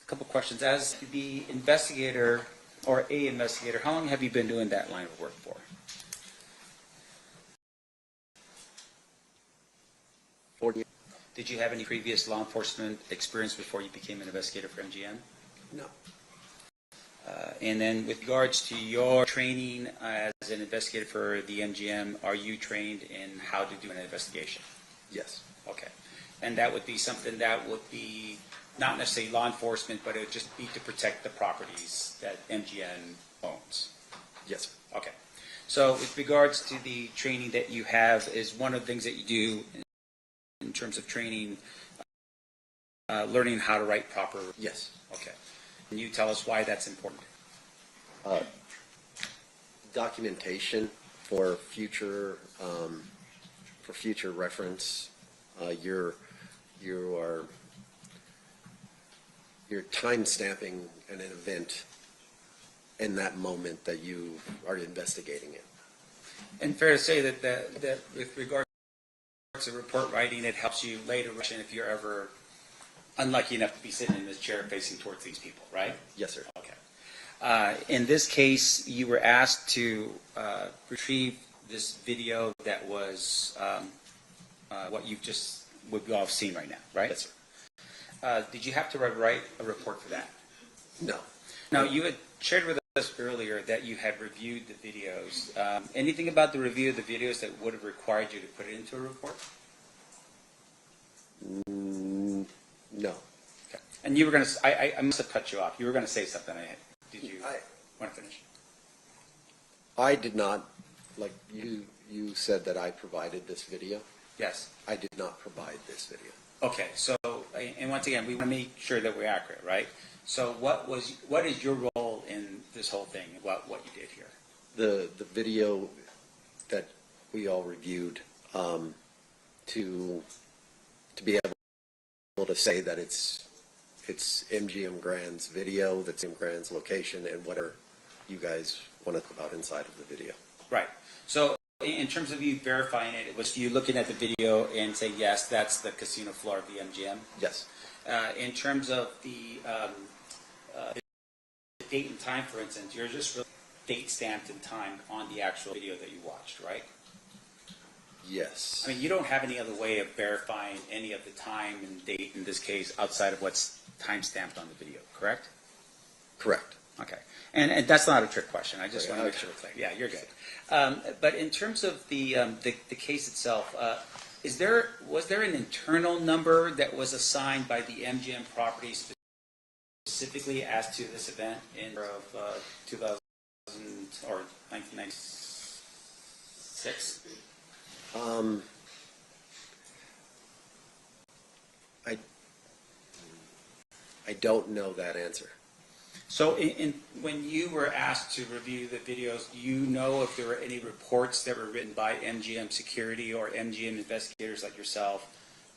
Speaker 14: A couple questions. As the investigator, or a investigator, how long have you been doing that line of work for?
Speaker 15: 40 years.
Speaker 14: Did you have any previous law enforcement experience before you became an investigator for MGM?
Speaker 15: No.
Speaker 14: And then with regards to your training as an investigator for the MGM, are you trained in how to do an investigation?
Speaker 15: Yes.
Speaker 14: Okay. And that would be something that would be not necessarily law enforcement, but it would just be to protect the properties that MGM owns.
Speaker 15: Yes, sir.
Speaker 14: Okay. So with regards to the training that you have, is one of the things that you do in terms of training, learning how to write proper?
Speaker 15: Yes.
Speaker 14: Okay. Can you tell us why that's important?
Speaker 15: Documentation for future reference. You're time stamping an event in that moment that you are investigating it.
Speaker 14: And fair to say that with regards to report writing, it helps you later if you're ever unlucky enough to be sitting in this chair facing towards these people, right?
Speaker 15: Yes, sir.
Speaker 14: Okay. In this case, you were asked to retrieve this video that was what we've all seen right now, right?
Speaker 15: Yes, sir.
Speaker 14: Did you have to write a report for that?
Speaker 15: No.
Speaker 14: Now, you had shared with us earlier that you had reviewed the videos. Anything about the review of the videos that would have required you to put it into a report?
Speaker 15: No.
Speaker 14: Okay. And you were going to, I must have cut you off. You were going to say something. Did you want to finish?
Speaker 15: I did not, like you said that I provided this video.
Speaker 14: Yes.
Speaker 15: I did not provide this video.
Speaker 14: Okay, so, and once again, we want to make sure that we're accurate, right? So what is your role in this whole thing, what you did here?
Speaker 15: The video that we all reviewed, to be able to say that it's MGM Grand's video, that's MGM Grand's location, and whatever you guys want to talk about inside of the video.
Speaker 14: Right. So in terms of you verifying it, was you looking at the video and saying, yes, that's the casino floor of the MGM?
Speaker 15: Yes.
Speaker 14: In terms of the date and time, for instance, you're just really date stamped in time on the actual video that you watched, right?
Speaker 15: Yes.
Speaker 14: I mean, you don't have any other way of verifying any of the time and date in this case outside of what's time stamped on the video, correct?
Speaker 15: Correct.
Speaker 14: Okay. And that's not a trick question. I just want to make sure we're clear. Yeah, you're good. But in terms of the case itself, was there an internal number that was assigned by the MGM property specifically as to this event in 2000 or 1996?
Speaker 15: I don't know that answer.
Speaker 14: So when you were asked to review the videos, do you know if there were any reports that were written by MGM Security or MGM investigators like yourself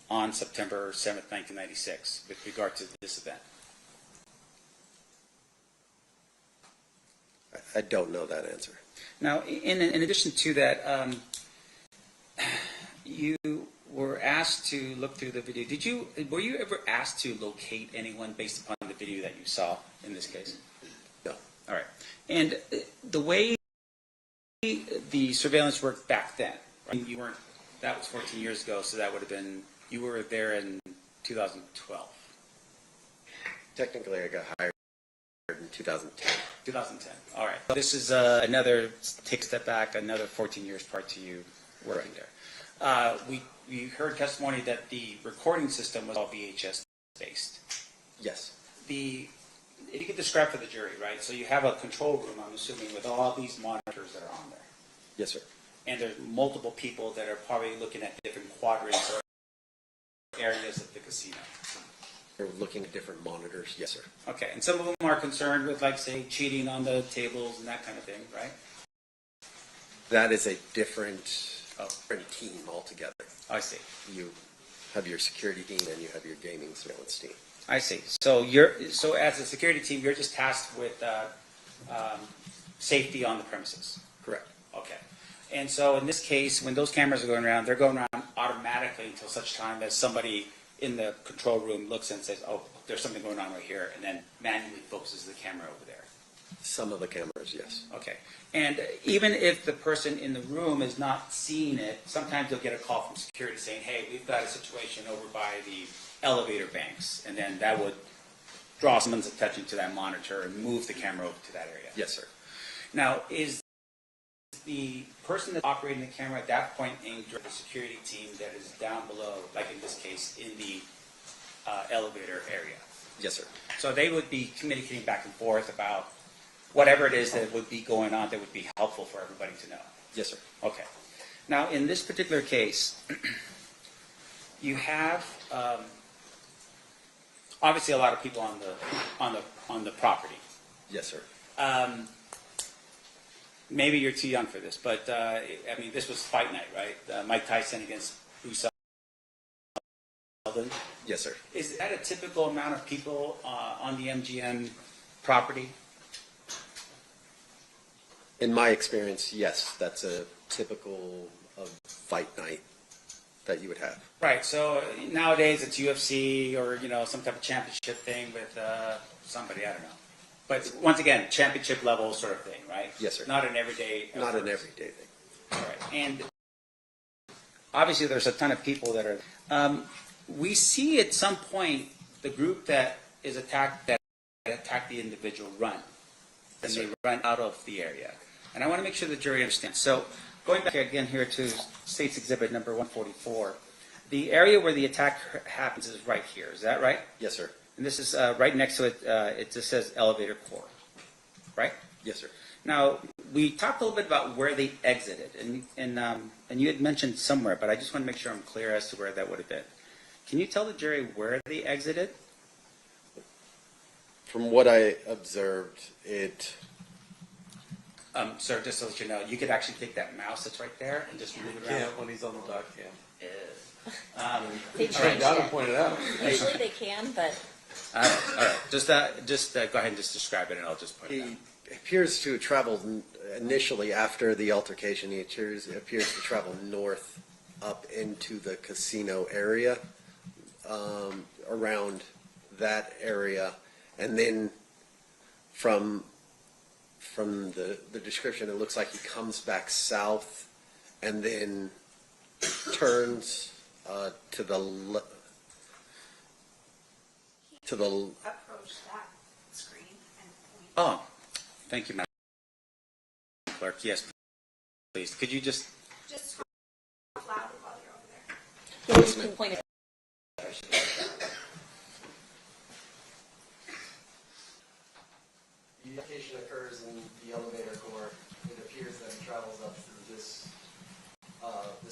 Speaker 14: on September 7th, 1996 with regard to this event?
Speaker 15: I don't know that answer.
Speaker 14: Now, in addition to that, you were asked to look through the video. Were you ever asked to locate anyone based upon the video that you saw in this case?
Speaker 15: No.
Speaker 14: All right. And the way the surveillance worked back then, right? That was 14 years ago, so that would have been, you were there in 2012.
Speaker 15: Technically, I got hired in 2010.
Speaker 14: 2010. All right. This is take a step back, another 14 years prior to you working there. We heard testimony that the recording system was all VHS based.
Speaker 15: Yes.
Speaker 14: If you could describe for the jury, right? So you have a control room, I'm assuming, with all these monitors that are on there.
Speaker 15: Yes, sir.
Speaker 14: And there's multiple people that are probably looking at different quadrants or areas of the casino.
Speaker 15: They're looking at different monitors. Yes, sir.
Speaker 14: Okay. And some of them are concerned with, like, say, cheating on the tables and that kind of thing, right?
Speaker 15: That is a different team altogether.
Speaker 14: I see.
Speaker 15: You have your security team and you have your gaming surveillance team.
Speaker 14: I see. So as a security team, you're just tasked with safety on the premises.
Speaker 15: Correct.
Speaker 14: Okay. And so in this case, when those cameras are going around, they're going around automatically until such time as somebody in the control room looks and says, "Oh, there's something going on right here," and then manually focuses the camera over there.
Speaker 15: Some of the cameras, yes.
Speaker 14: Okay. And even if the person in the room is not seeing it, sometimes you'll get a call from security saying, "Hey, we've got a situation over by the elevator banks," and then that would draw someone's attention to that monitor and move the camera over to that area.
Speaker 15: Yes, sir.
Speaker 14: Now, the person that's operating the camera at that point aimed at the security team that is down below, like in this case, in the elevator area.
Speaker 15: Yes, sir.
Speaker 14: So they would be communicating back and forth about whatever it is that would be going on that would be helpful for everybody to know.
Speaker 15: Yes, sir.
Speaker 14: Okay. Now, in this particular case, you have obviously a lot of people on the property.
Speaker 15: Yes, sir.
Speaker 14: Maybe you're too young for this, but I mean, this was fight night, right? Mike Tyson against Bruce Seldon.
Speaker 15: Yes, sir.
Speaker 14: Is that a typical amount of people on the MGM property?
Speaker 15: In my experience, yes, that's a typical of fight night that you would have.
Speaker 14: Right. So nowadays it's UFC or some type of championship thing with somebody, I don't know. But once again, championship level sort of thing, right?
Speaker 15: Yes, sir.
Speaker 14: Not an everyday.
Speaker 15: Not an everyday thing.
Speaker 14: All right. And obviously there's a ton of people that are. We see at some point the group that is attacked that attacked the individual run, and they run out of the area. And I want to make sure the jury understands. So going back again here to State's Exhibit number 144, the area where the attack happens is right here. Is that right?
Speaker 15: Yes, sir.
Speaker 14: And this is right next to it. It just says elevator core, right?
Speaker 15: Yes, sir.
Speaker 14: Now we talked a little bit about where they exited, and you had mentioned somewhere, but I just want to make sure I'm clear as to where that would have been. Can you tell the jury where they exited?
Speaker 15: From what I observed, it.
Speaker 14: Sir, just to let you know, you could actually take that mouse that's right there and just move it around.
Speaker 6: Yeah, when he's on the dock cam.
Speaker 5: They changed
Speaker 6: Down
Speaker 5: it.
Speaker 6: and pointed out.
Speaker 5: Usually they can, but
Speaker 14: All right. Just go ahead and just describe it, and I'll just point it out.
Speaker 15: He appears to have traveled initially after the altercation. He appears to travel north up into the casino area, around that area, and then from the description, it looks like he comes back south and then turns to the
Speaker 11: Approach that screen and point.
Speaker 14: Oh, thank you, Madam Clerk. Yes, please. Could you just
Speaker 11: Just talk loud while you're over there.
Speaker 5: you can point it.
Speaker 15: The altercation occurs in the elevator core. It appears that he travels up through this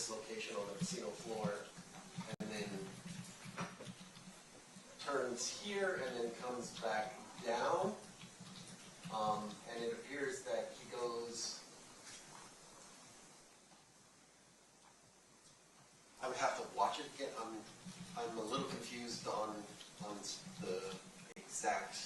Speaker 15: location on the casino floor, and then turns here and then comes back down. And it appears that he goes. I would have to watch it again. I'm a little confused on the exact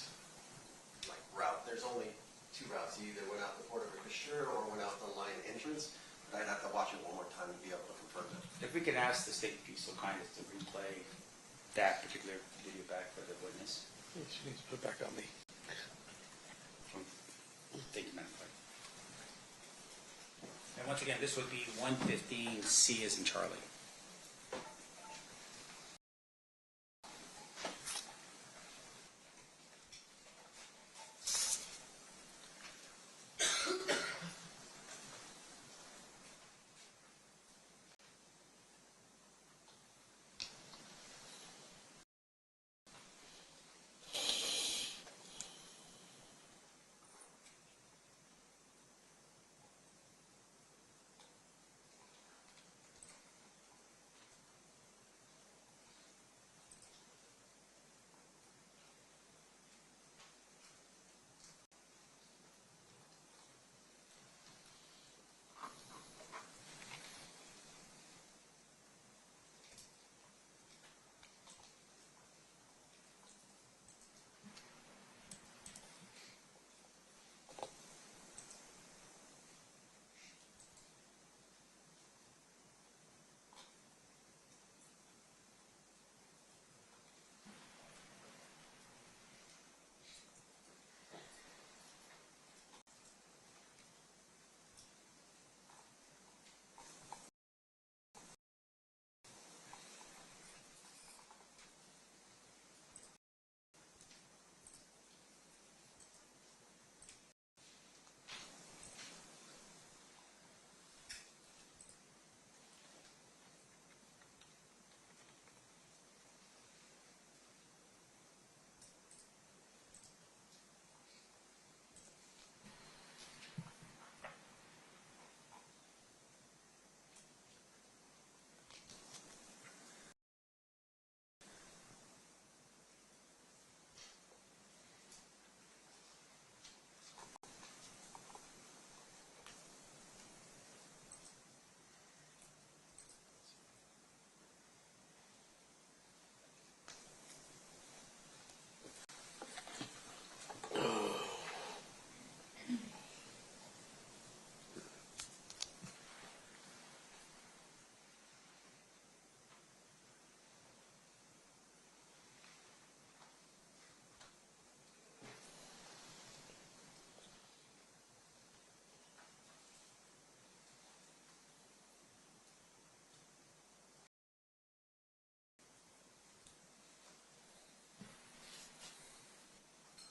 Speaker 15: route. There's only two routes. You either went out the Port of Ricochet or went out the line entrance. But I'd have to watch it one more time to be able to confirm that.
Speaker 14: if we could ask the state to be so kind as to replay that particular video back for the witness.
Speaker 6: She needs to put it back on me.
Speaker 14: Thank you, Madam Clerk. And once again, this would be 115C as in Charlie.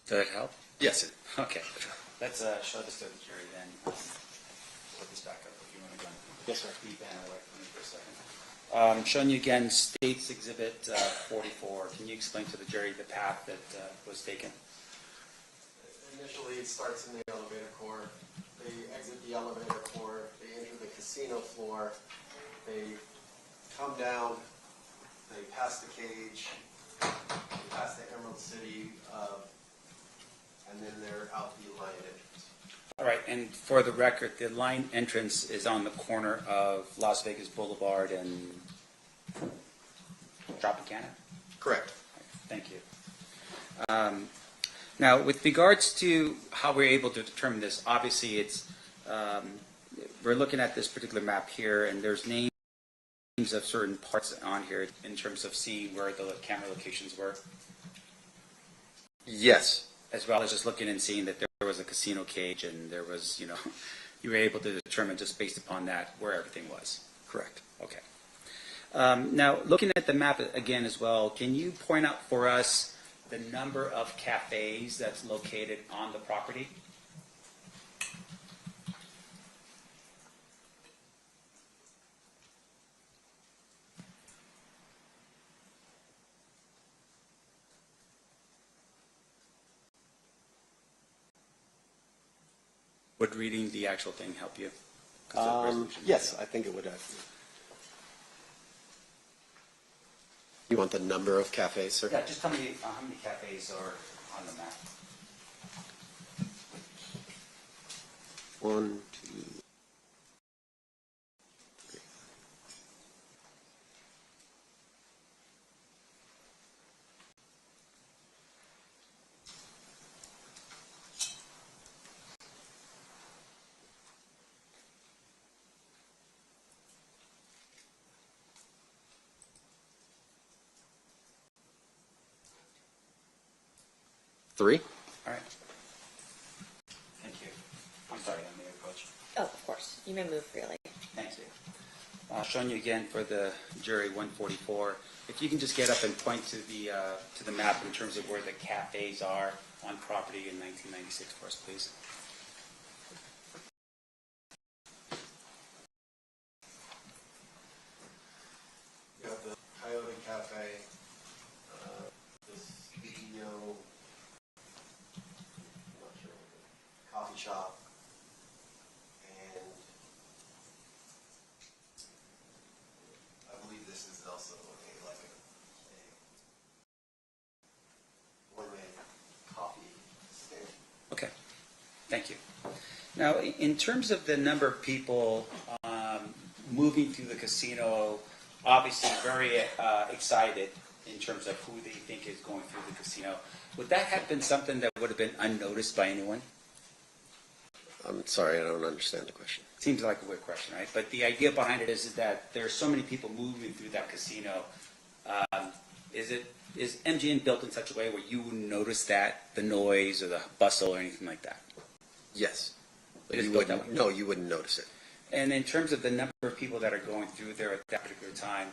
Speaker 14: Does that help?
Speaker 15: Yes.
Speaker 14: Okay. Let's show this to the jury then. Put this back up if you want to go.
Speaker 15: Yes, sir.
Speaker 14: Keep Anna away from me for a second. Showing you again State's Exhibit 44. Can you explain to the jury the path that was taken?
Speaker 15: Initially, it starts in the elevator core. They exit the elevator core. They enter the casino floor. They come down. They pass the cage. They pass the Emerald City, and then they're out the line entrance.
Speaker 14: All right, and for the record, the line entrance is on the corner of Las Vegas Boulevard and Tropicana?
Speaker 15: Correct.
Speaker 14: Thank you. Now, with regards to how we're able to determine this, obviously it's, we're looking at this particular map here, and there's names of certain parts on here in terms of seeing where the camera locations were.
Speaker 15: Yes.
Speaker 14: As well as just looking and seeing that there was a casino cage and there was, you were able to determine just based upon that where everything was.
Speaker 15: Correct.
Speaker 14: Okay. Now, looking at the map again as well, can you point out for us the number of cafes that's located on the property? Would reading the actual thing help you?
Speaker 15: Yes, I think it would have. You want the number of cafes, sir?
Speaker 14: Yeah, just tell me how many cafes are on the map.
Speaker 15: 1, 2, 3. Three?
Speaker 14: All right. Thank you. I'm sorry, I'm the coach.
Speaker 5: Oh, of course. You may move freely.
Speaker 14: Thank you. Showing you again for the jury 144. If you can just get up and point to the map in terms of where the cafes are on property in 1996 for us, please.
Speaker 15: You have the Coyote Cafe, this video, I'm not sure, coffee shop, and I believe this is also a gourmet coffee stand.
Speaker 14: Okay. Thank you. Now, in terms of the number of people moving through the casino, obviously very excited in terms of who they think is going through the casino, would that have been something that would have been unnoticed by anyone?
Speaker 15: I'm sorry, I don't understand the question.
Speaker 14: Seems like a weird question, right? But the idea behind it is that there are so many people moving through that casino. Is MGM built in such a way where you wouldn't notice that, the noise or the bustle or anything like that?
Speaker 15: Yes.
Speaker 14: It is
Speaker 15: You
Speaker 14: built that
Speaker 15: wouldn't,
Speaker 14: way.
Speaker 15: no, you wouldn't notice it.
Speaker 14: And in terms of the number of people that are going through there at that particular time,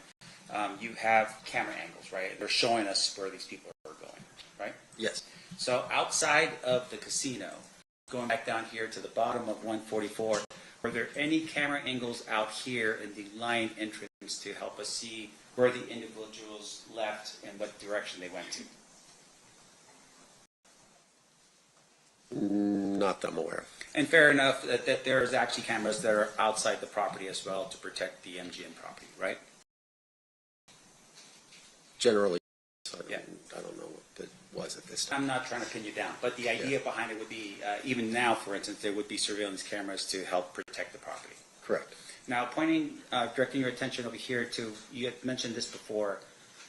Speaker 14: you have camera angles, right? They're showing us where these people are going, right?
Speaker 15: Yes.
Speaker 14: So outside of the casino, going back down here to the bottom of 144, were there any camera angles out here in the line entrance to help us see where the individuals left and what direction they went to?
Speaker 15: Not that I'm aware of.
Speaker 14: And fair enough that there's actually cameras that are outside the property as well to protect the MGM property, right?
Speaker 15: Generally,
Speaker 14: Yeah.
Speaker 15: I don't know what it was at this time.
Speaker 14: I'm not trying to pin you down, but the idea behind it would be, even now, for instance, there would be surveillance cameras to help protect the property.
Speaker 15: Correct.
Speaker 14: Now, directing your attention over here to, you had mentioned this before.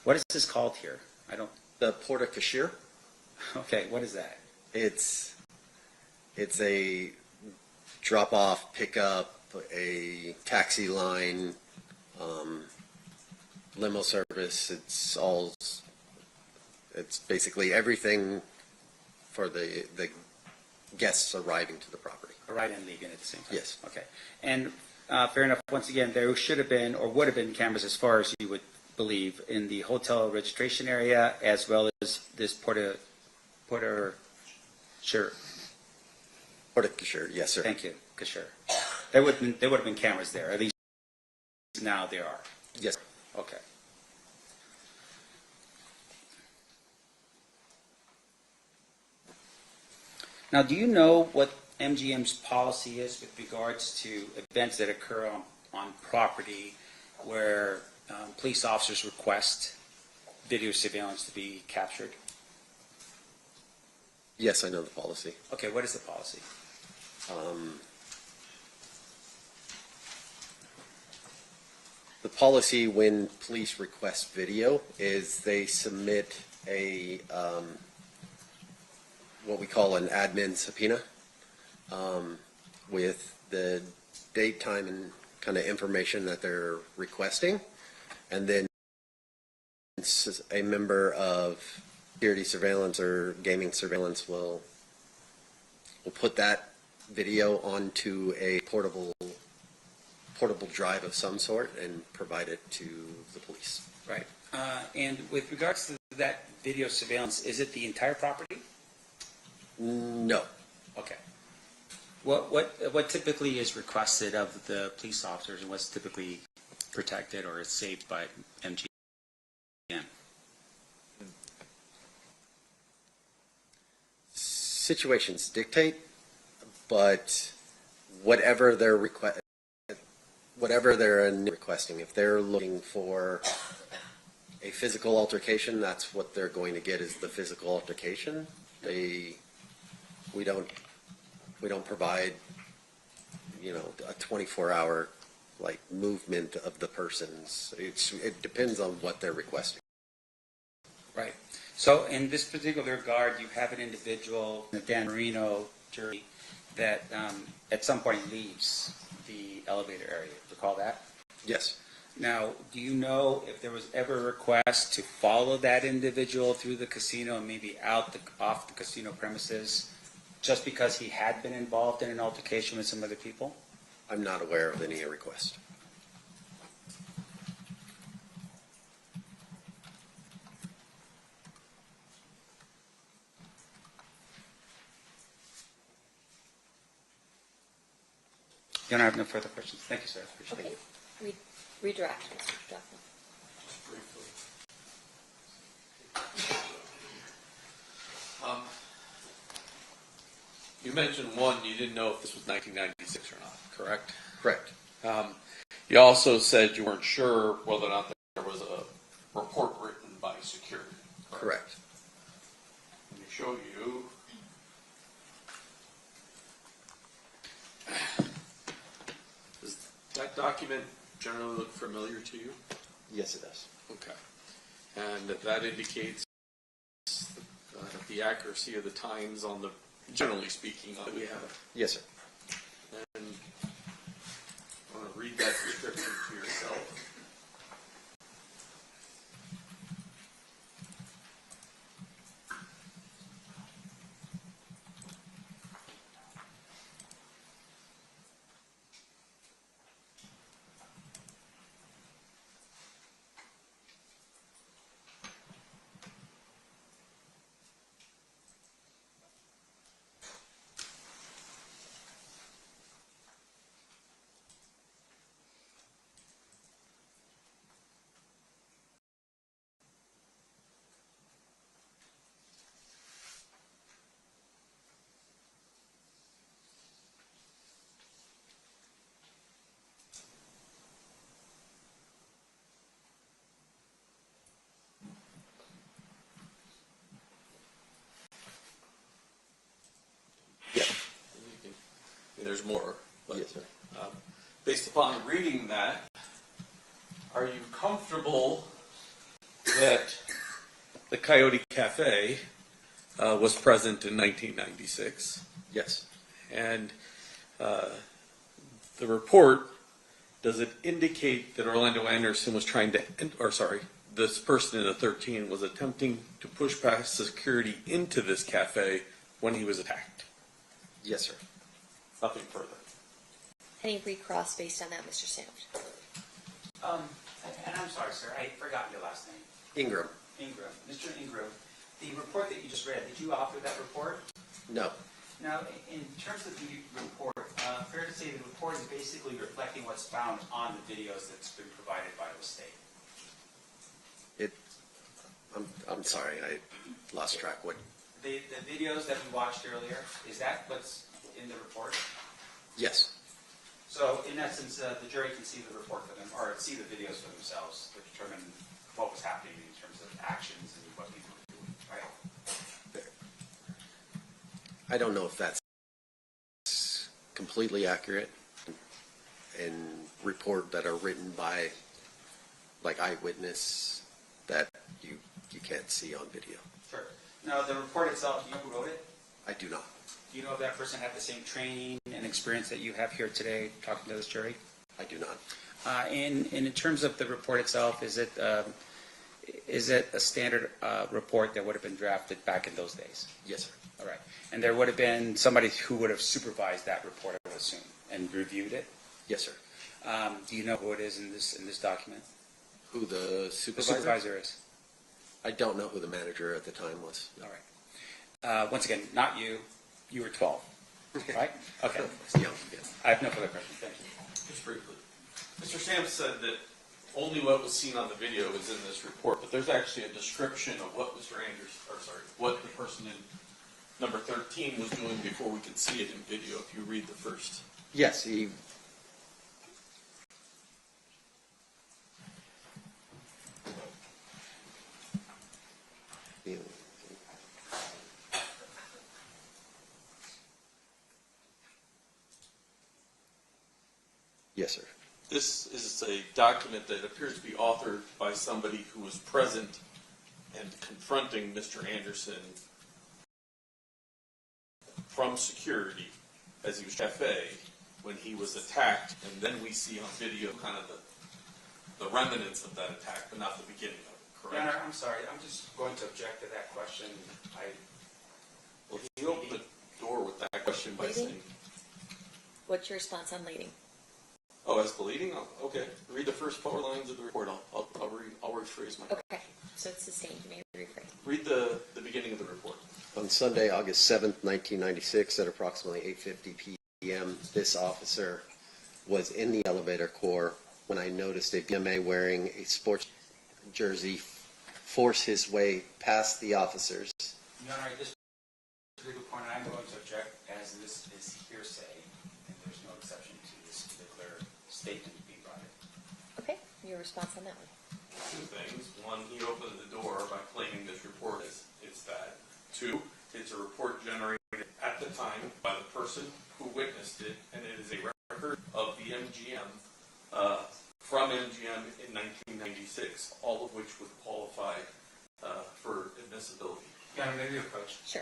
Speaker 14: What is this called here?
Speaker 15: The Porta Cashier?
Speaker 14: Okay, what is that?
Speaker 15: It's a drop-off, pick-up, a taxi line, limo service. It's basically everything for the guests arriving to the property.
Speaker 14: Arriving and leaving at the same time?
Speaker 15: Yes.
Speaker 14: Okay. And fair enough, once again, there should have been or would have been cameras as far as you would believe in the hotel registration area as well as this Porta Sure.
Speaker 15: Or to Kashur, yes, sir.
Speaker 14: Thank you, Kashur. There would have been cameras there. At least now there are.
Speaker 15: Yes.
Speaker 14: Okay. Now, do you know what MGM's policy is with regards to events that occur on property where police officers request video surveillance to be captured?
Speaker 15: Yes, I know the policy.
Speaker 14: Okay, what is the policy?
Speaker 15: The policy when police request video is they submit a what we call an admin subpoena with the date, time, and kind of information that they're requesting, and then a member of security surveillance or gaming surveillance will put that video onto a portable drive of some sort and provide it to the police.
Speaker 14: Right. And with regards to that video surveillance, is it the entire property?
Speaker 15: No.
Speaker 14: Okay. What typically is requested of the police officers, and what's typically protected or is saved by MGM?
Speaker 15: Situations dictate, but whatever they're requesting, if they're looking for a physical altercation, that's what they're going to get, is the physical altercation. We don't provide, a 24-hour like movement of the persons. It depends on what they're requesting.
Speaker 14: Right. So in this particular regard, you have an individual, the Dan Marino jury, that at some point leaves the elevator area. Recall that?
Speaker 15: Yes.
Speaker 14: Now, do you know if there was ever a request to follow that individual through the casino and maybe off the casino premises just because he had been involved in an altercation with some other people?
Speaker 15: I'm not aware of any request.
Speaker 14: You don't have no further questions. Thank you, sir. Appreciate it.
Speaker 5: Okay. Redirect, Mr. Duffman.
Speaker 6: You mentioned you didn't know if this was 1996 or not, correct?
Speaker 15: Correct.
Speaker 6: You also said you weren't sure whether or not there was a report written by security.
Speaker 15: Correct.
Speaker 6: Let me show you. Does that document generally look familiar to you?
Speaker 15: Yes, it does.
Speaker 6: Okay. And that indicates the accuracy of the times on the, generally speaking, that we have.
Speaker 15: Yes, sir.
Speaker 6: And I want to read that description to yourself. There's more, but
Speaker 15: yes, sir.
Speaker 6: Based upon reading that, are you comfortable that the Coyote Cafe was present in 1996?
Speaker 15: Yes.
Speaker 6: And the report, does it indicate that Orlando Anderson was this person in the 13 was attempting to push past security into this cafe when he was attacked?
Speaker 15: Yes, sir.
Speaker 6: Nothing further.
Speaker 5: Any recross based on that, Mr. Sanders?
Speaker 14: And I'm sorry, sir, I forgot your last name.
Speaker 15: Ingram.
Speaker 14: Ingram. Mr. Ingram, the report that you just read, did you author that report?
Speaker 15: No.
Speaker 14: Now, in terms of the report, fair to say the report is basically reflecting what's found on the videos that's been provided by the state.
Speaker 15: I'm sorry, I lost track. What?
Speaker 14: The videos that we watched earlier, is that what's in the report?
Speaker 15: Yes.
Speaker 14: So, in essence, the jury can see the report for them, or see the videos for themselves to determine what was happening in terms of actions and what people were doing, right?
Speaker 15: I don't know if that's completely accurate and report that are written by like eyewitness that you can't see on video.
Speaker 14: Sure. Now, the report itself, do you know who wrote it?
Speaker 15: I do not.
Speaker 14: Do you know if that person had the same training and experience that you have here today talking to this jury?
Speaker 15: I do not.
Speaker 14: And in terms of the report itself, is it a standard report that would have been drafted back in those days?
Speaker 15: Yes, sir.
Speaker 14: All right. And there would have been somebody who would have supervised that report, I would assume, and reviewed it?
Speaker 15: Yes, sir.
Speaker 14: Do you know who it is in this document?
Speaker 15: Who the supervisor?
Speaker 14: The supervisor is.
Speaker 15: I don't know who the manager at the time was.
Speaker 14: All right. Once again, not you. You were 12, right? Okay.
Speaker 15: Yeah.
Speaker 14: I have no further questions. Thank you.
Speaker 6: Just briefly. Mr. Sam said that only what was seen on the video is in this report, but there's actually a description of what what the person in number 13 was doing before we could see it in video, if you read the first.
Speaker 15: Yes, he... Yes, sir.
Speaker 6: This is a document that appears to be authored by somebody who was present and confronting Mr. Anderson from security as he was Keffe when he was attacked, and then we see on video kind of the remnants of that attack, but not the beginning of it, correct?
Speaker 14: Your Honor, I'm sorry. I'm just going to object to that question.
Speaker 6: Well, he opened the door with that question by
Speaker 5: Leading?
Speaker 6: saying...
Speaker 5: What's your response on leading?
Speaker 6: Oh, as bleeding? Oh, okay. Read the first 4 lines of the report. I'll rephrase my...
Speaker 5: Okay, so it's sustained. You may rephrase.
Speaker 6: Read the beginning of the report.
Speaker 15: On Sunday, August 7th, 1996, at approximately 8:50 p.m., this officer was in the elevator core when I noticed a BMA wearing a sports jersey force his way past the officers.
Speaker 14: Your Honor, this legal point, I'm going to object as this is hearsay, and there's no exception to this particular statement being brought in.
Speaker 5: Okay, your response on that one?
Speaker 6: 2 things. 1, he opened the door by claiming this report is that. 2, it's a report generated at the time by the person who witnessed it, and it is a record of the MGM from MGM in 1996, all of which would qualify for admissibility.
Speaker 14: Your Honor, may we approach?
Speaker 5: Sure.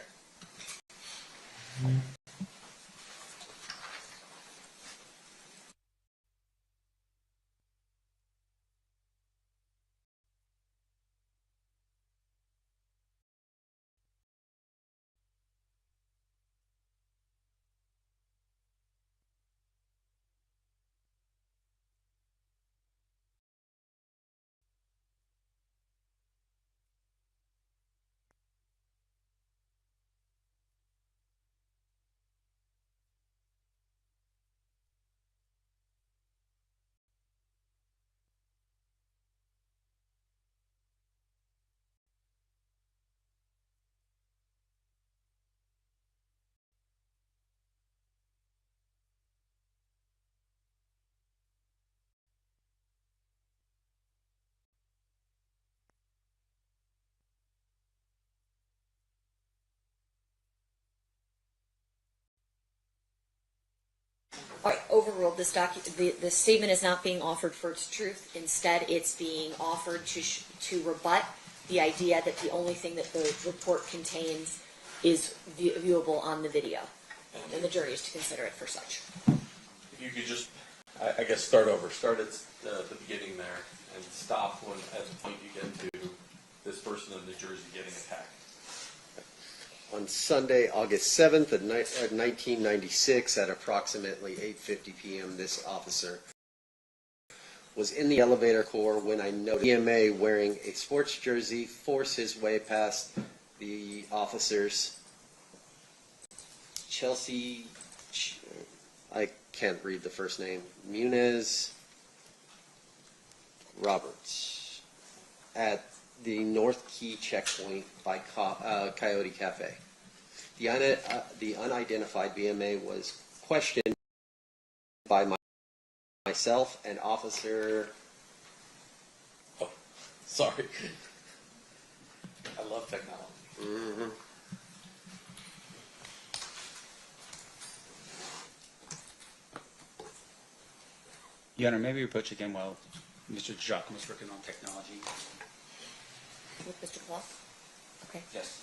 Speaker 5: All right, overruled. This the statement is not being offered for its truth. Instead, it's being offered to rebut the idea that the only thing that the report contains is viewable on the video, and the jury is to consider it for such.
Speaker 6: If you could just, I guess, start over. Start at the beginning there and stop at the point you get to this person in New Jersey getting attacked.
Speaker 15: On Sunday, August 7th of 1996, at approximately 8:50 p.m., this officer was in the elevator core when I noticed EMA wearing a sports jersey force his way past the officers Chelsea, I can't read the first name, Muniz Roberts, at the North Key checkpoint by Coyote Cafe. The unidentified BMA was questioned by myself and Officer.
Speaker 6: Oh, sorry. I love technology.
Speaker 15: Mm-hmm.
Speaker 14: Your Honor, maybe approach again while Mr. Giacomo is working on technology.
Speaker 5: With Mr. Claw? Okay.
Speaker 14: Yes.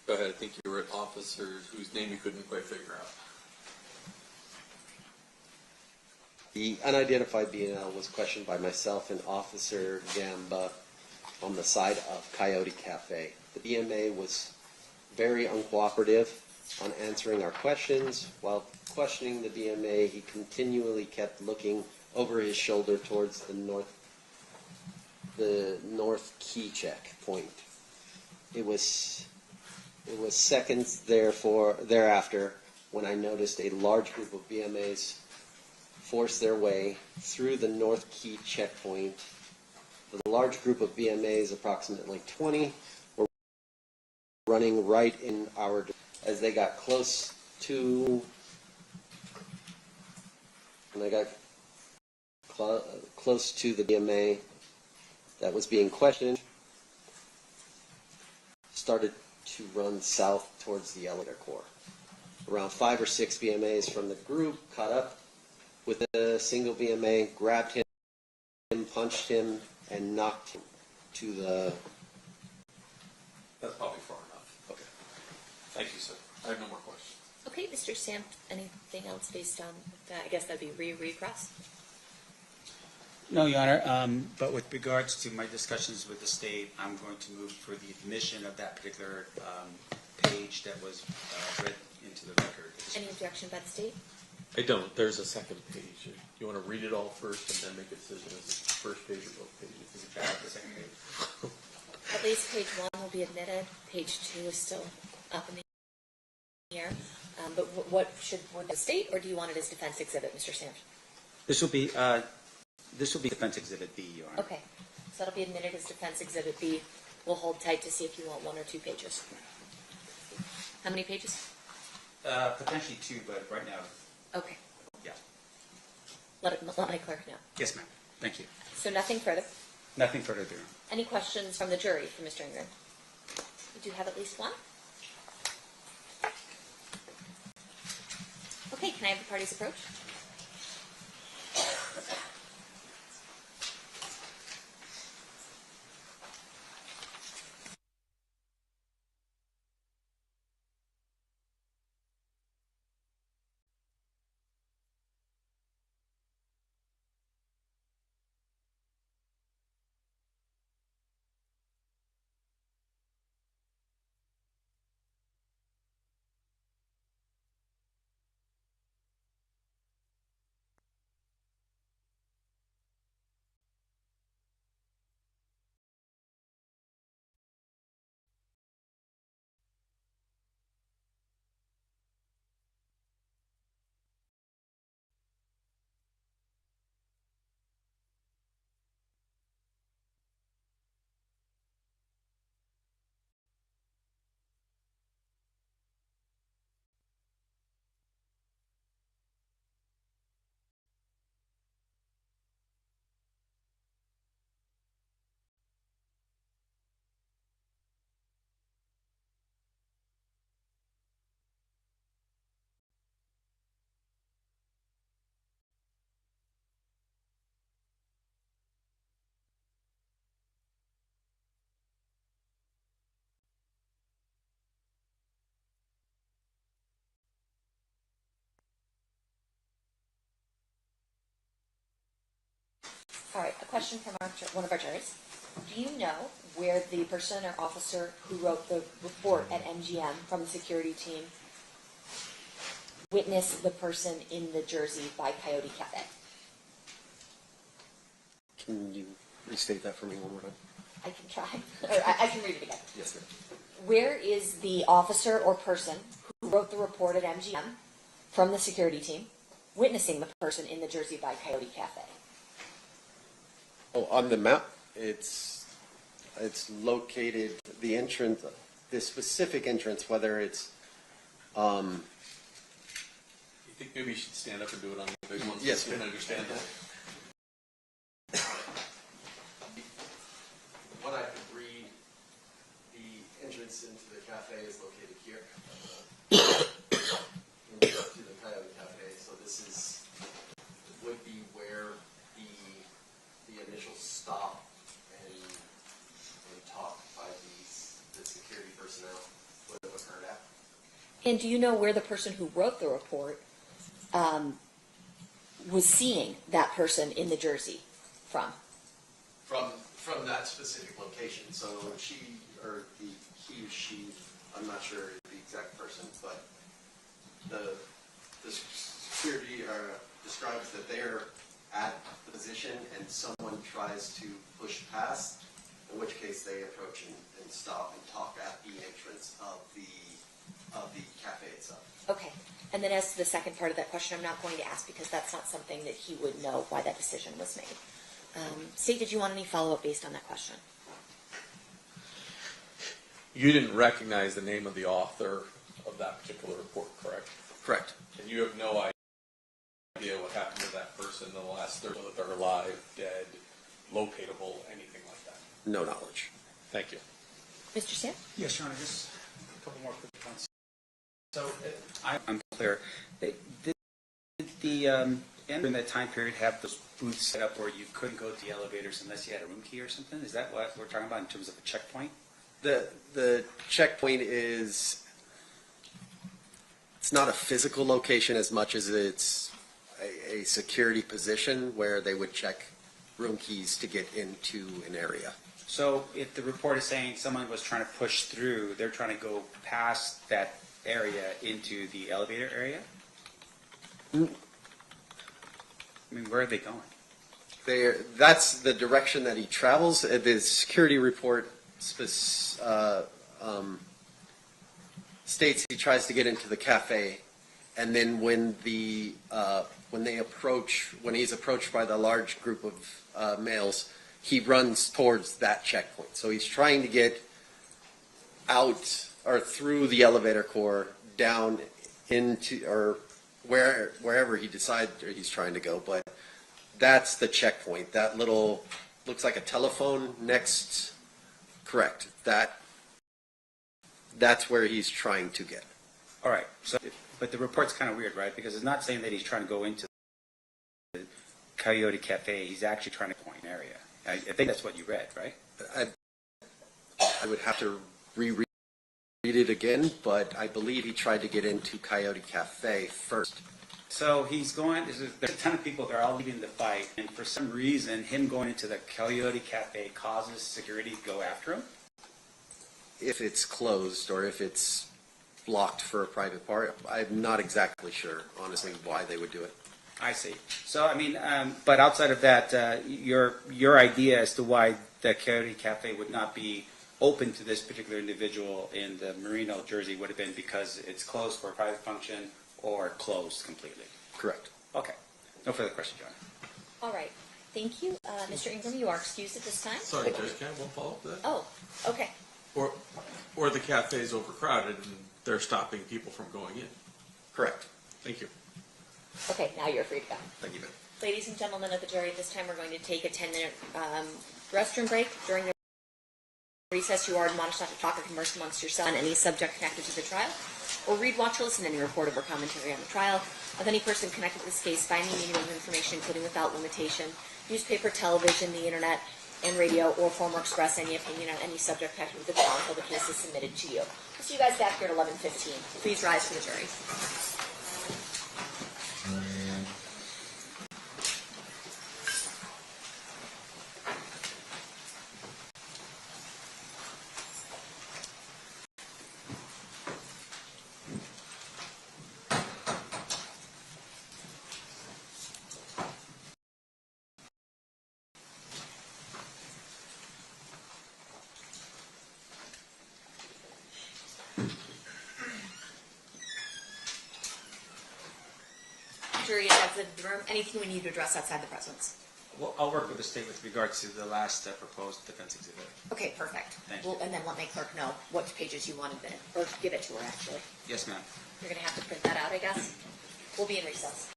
Speaker 6: Go ahead. I think you were at officers whose name you couldn't quite figure out.
Speaker 15: The unidentified BNL was questioned by myself and Officer Gamba on the side of Coyote Cafe. The BMA was very uncooperative on answering our questions. While questioning the BMA, he continually kept looking over his shoulder towards the North Key checkpoint. It was seconds thereafter when I noticed a large group of BMAs force their way through the North Key checkpoint. The large group of BMAs, approximately 20, were running right in our direction. As they got close to, close to the BMA that was being questioned, started to run south towards the elevator core. Around 5 or 6 BMAs from the group caught up with a single BMA, grabbed him, punched him, and knocked him to the...
Speaker 6: That's probably far enough. Okay. Thank you, sir. I have no more questions.
Speaker 5: Okay, Mr. Sam, anything else based on that? I guess that'd be recross.
Speaker 14: No, Your Honor, but with regards to my discussions with the state, I'm going to move for the admission of that particular page that was read into the record.
Speaker 5: Any objection by the state?
Speaker 6: I don't. There's a second page. You want to read it all first and then make a decision as it's the first page or both pages? Is it the second page?
Speaker 5: At least page 1 will be admitted. Page 2 is still up in the air. But would the state, or do you want it as defense exhibit, Mr. Sam?
Speaker 14: This will be defense exhibit B, Your Honor.
Speaker 5: Okay, so that'll be admitted as defense exhibit B. We'll hold tight to see if you want 1 or 2 pages. How many pages?
Speaker 14: Potentially 2, but right now.
Speaker 5: Okay.
Speaker 14: Yeah.
Speaker 5: Let my clerk know.
Speaker 14: Yes, ma'am. Thank you.
Speaker 5: So nothing further.
Speaker 14: Nothing further, Your Honor.
Speaker 5: Any questions from the jury for Mr. Ingram? We do have at least 1. Okay, can I have the parties approach? All right, a question from one of our juries. Do you know where the person or officer who wrote the report at MGM from the security team witnessed the person in the Jersey by Coyote Cafe?
Speaker 15: Can you restate that for me one more time?
Speaker 5: I can try, or I can read it again.
Speaker 15: Yes, ma'am.
Speaker 5: Where is the officer or person who wrote the report at MGM from the security team witnessing the person in the Jersey by Coyote Cafe?
Speaker 15: Oh, on the map, it's located, the entrance, the specific entrance, whether it's,
Speaker 6: You think maybe you should stand up and do it on the big ones?
Speaker 15: Yes,
Speaker 6: so you can understand that.
Speaker 15: What I could read, the entrance into the cafe is located here. To the Coyote Cafe, so this would be where the initial stop and talk by the security personnel would have occurred at.
Speaker 5: And do you know where the person who wrote the report was seeing that person in the Jersey from?
Speaker 15: From that specific location. So he or she, I'm not sure the exact person, but the security describes that they're at the position and someone tries to push past, in which case they approach and stop and talk at the entrance of the cafe itself.
Speaker 5: Okay. And then as to the second part of that question, I'm not going to ask because that's not something that he would know why that decision was made. State, did you want any follow-up based on that question?
Speaker 6: You didn't recognize the name of the author of that particular report, correct?
Speaker 15: Correct.
Speaker 6: And you have no idea what happened to that person in the last 30 days, whether they're alive, dead, locatable, anything like that?
Speaker 15: No knowledge.
Speaker 6: Thank you.
Speaker 5: Mr. Sam?
Speaker 14: Yes, Your Honor, just a couple more quick points. So I'm clear. Did the in that time period have those booths set up where you couldn't go to the elevators unless you had a room key or something? Is that what we're talking about in terms of a checkpoint?
Speaker 15: The checkpoint is, it's not a physical location as much as it's a security position where they would check room keys to get into an area.
Speaker 14: So if the report is saying someone was trying to push through, they're trying to go past that area into the elevator area? I mean, where are they going?
Speaker 15: That's the direction that he travels. The security report states he tries to get into the cafe, and then when he's approached by the large group of males, he runs towards that checkpoint. So he's trying to get out or through the elevator core down into or wherever he decides he's trying to go, but that's the checkpoint. That little looks like a telephone next. Correct. That's where he's trying to get.
Speaker 14: All right. So, but the report's kind of weird, right? Because it's not saying that he's trying to go into the Coyote Cafe. He's actually trying to point an area. I think that's what you read, right?
Speaker 15: I would have to reread it again, but I believe he tried to get into Coyote Cafe first.
Speaker 14: So he's going, there's a ton of people that are all leaving the fight, and for some reason, him going into the Coyote Cafe causes security to go after him?
Speaker 15: If it's closed or if it's blocked for a private part, I'm not exactly sure, honestly, why they would do it.
Speaker 14: I see. So, I mean, but outside of that, your idea as to why the Coyote Cafe would not be open to this particular individual in the Merino, Jersey would have been because it's closed for a private function or closed completely.
Speaker 15: Correct.
Speaker 14: Okay. No further questions, John.
Speaker 5: All right. Thank you. Mr. Ingram, you are excused at this time.
Speaker 6: Sorry, Judge, can I have one follow-up to that?
Speaker 5: Oh, okay.
Speaker 6: Or the cafe is overcrowded and they're stopping people from going in.
Speaker 15: Correct.
Speaker 6: Thank you.
Speaker 5: Okay, now you're free to go.
Speaker 15: Thank you, ma'am.
Speaker 5: Ladies and gentlemen of the jury, at this time we're going to take a 10-minute restroom break. During the recess, you are admonished not to talk or converse amongst yourselves on any subject connected to the trial, or read, watch, or listen to any report or commentary on the trial of any person connected to this case, finding meaning of information, including without limitation, newspaper, television, the internet, and radio, or form or express any opinion on any subject connected with the trial until the case is submitted to you. We'll see you guys back here at 11:15. Please rise for the jury. outside of the room, anything we need to address outside the presence.
Speaker 14: Well, I'll work with the state with regards to the last proposed defense exhibit.
Speaker 5: Okay, perfect.
Speaker 14: Thank
Speaker 5: Well, and then let my clerk know what pages you wanted in, or give it to her, actually.
Speaker 14: Yes, ma'am.
Speaker 5: You're gonna have to print that out, I guess. We'll be in recess.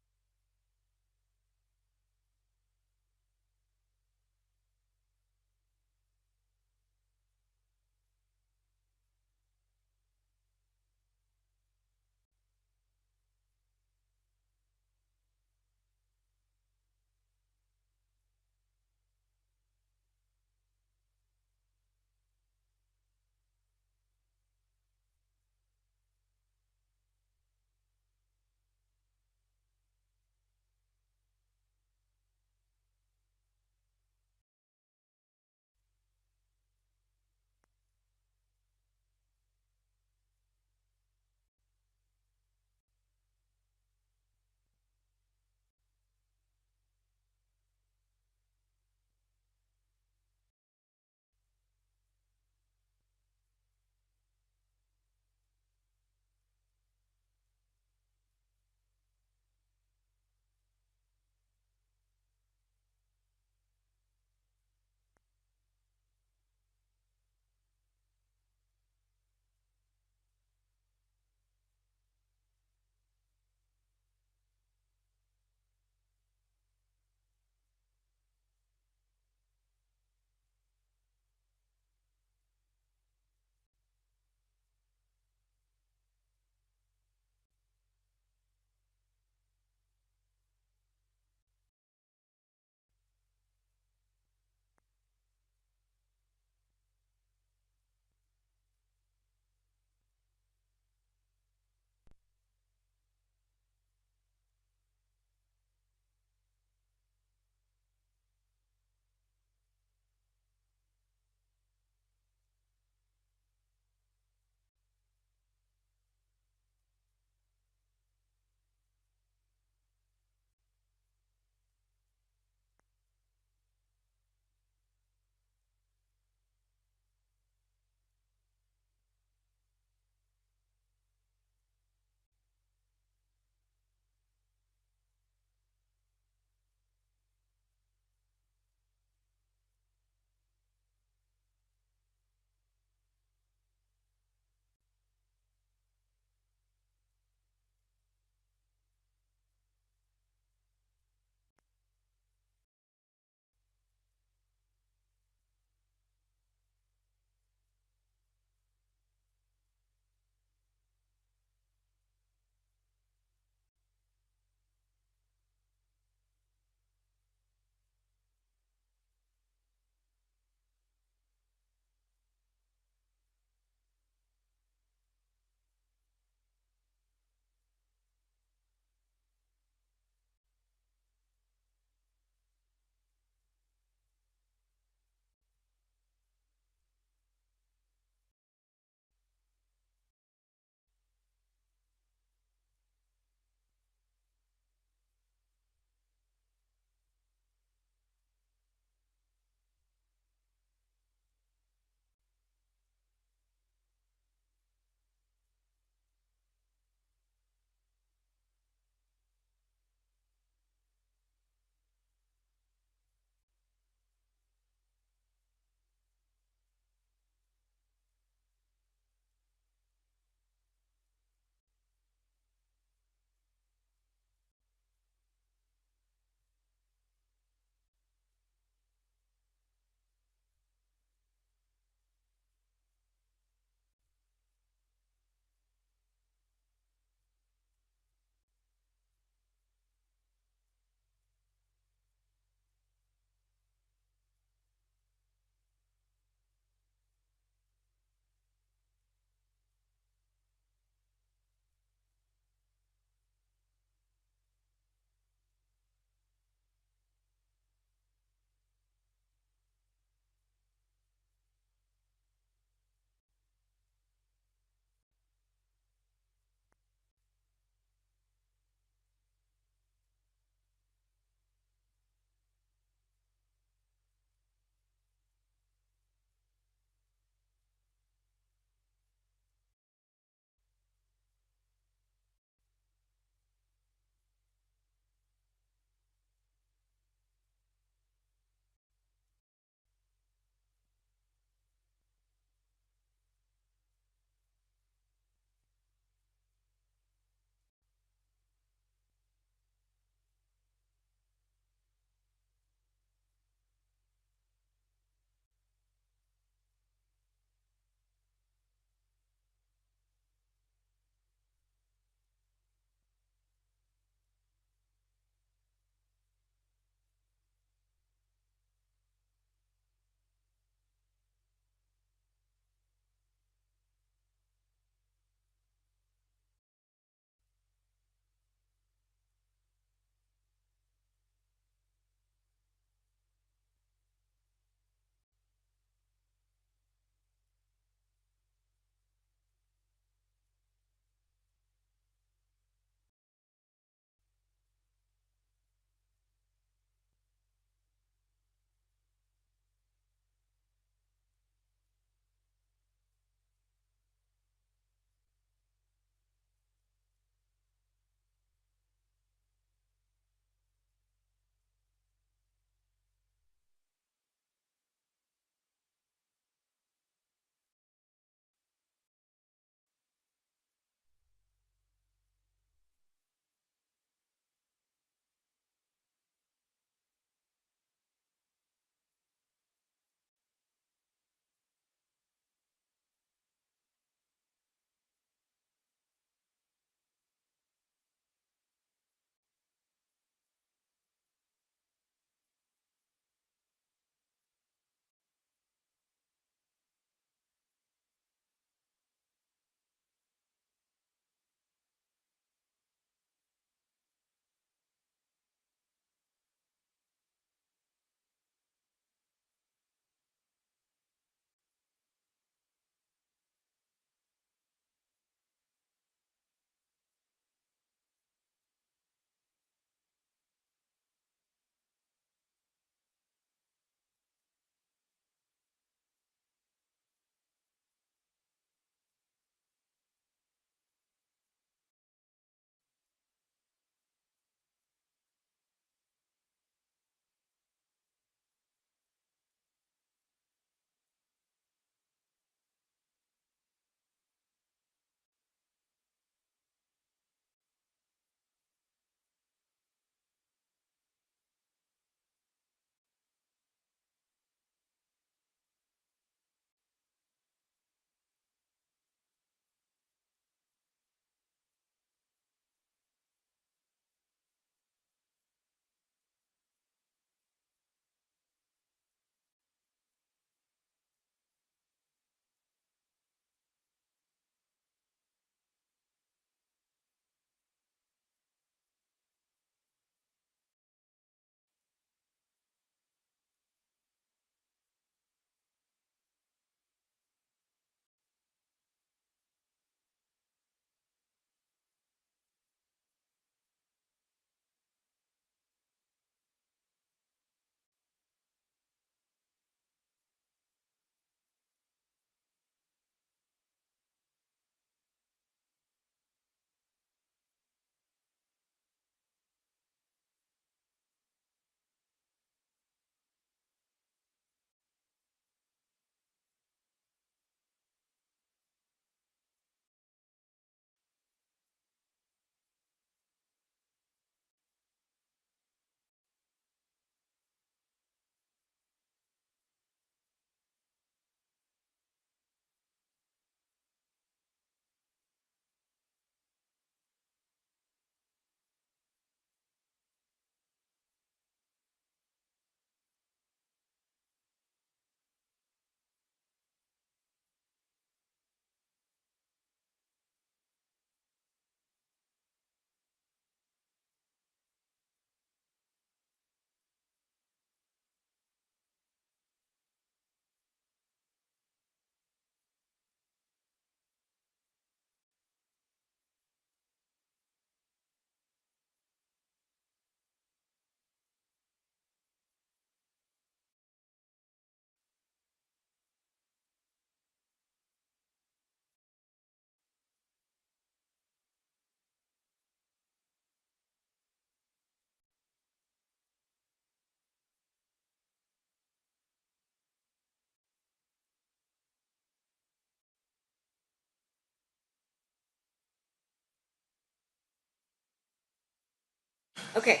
Speaker 5: Okay,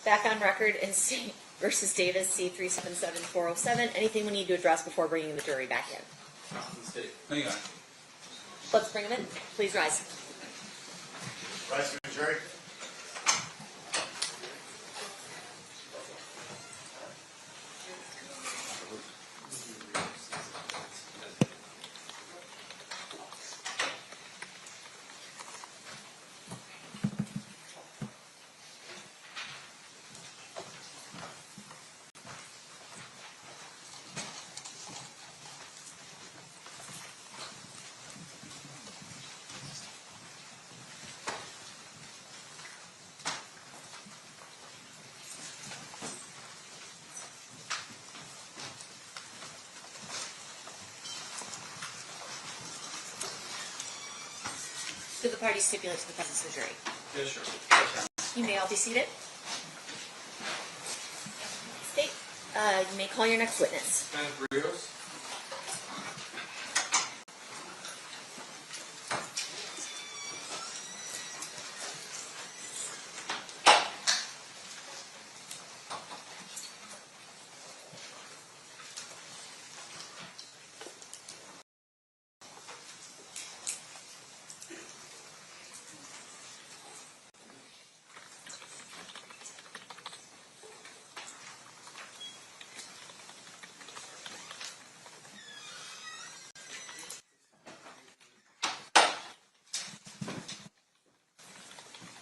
Speaker 5: back on record in C versus Davis, C-377-407. Anything we need to address before bringing the jury back in?
Speaker 14: Hang on.
Speaker 5: Let's bring them in. Please rise.
Speaker 3: Rise to the jury.
Speaker 5: Do the parties stipulate to the presence of the jury?
Speaker 6: Yes, sure.
Speaker 5: You may all be seated. State, you may call your next witness.
Speaker 6: Defendant Rios.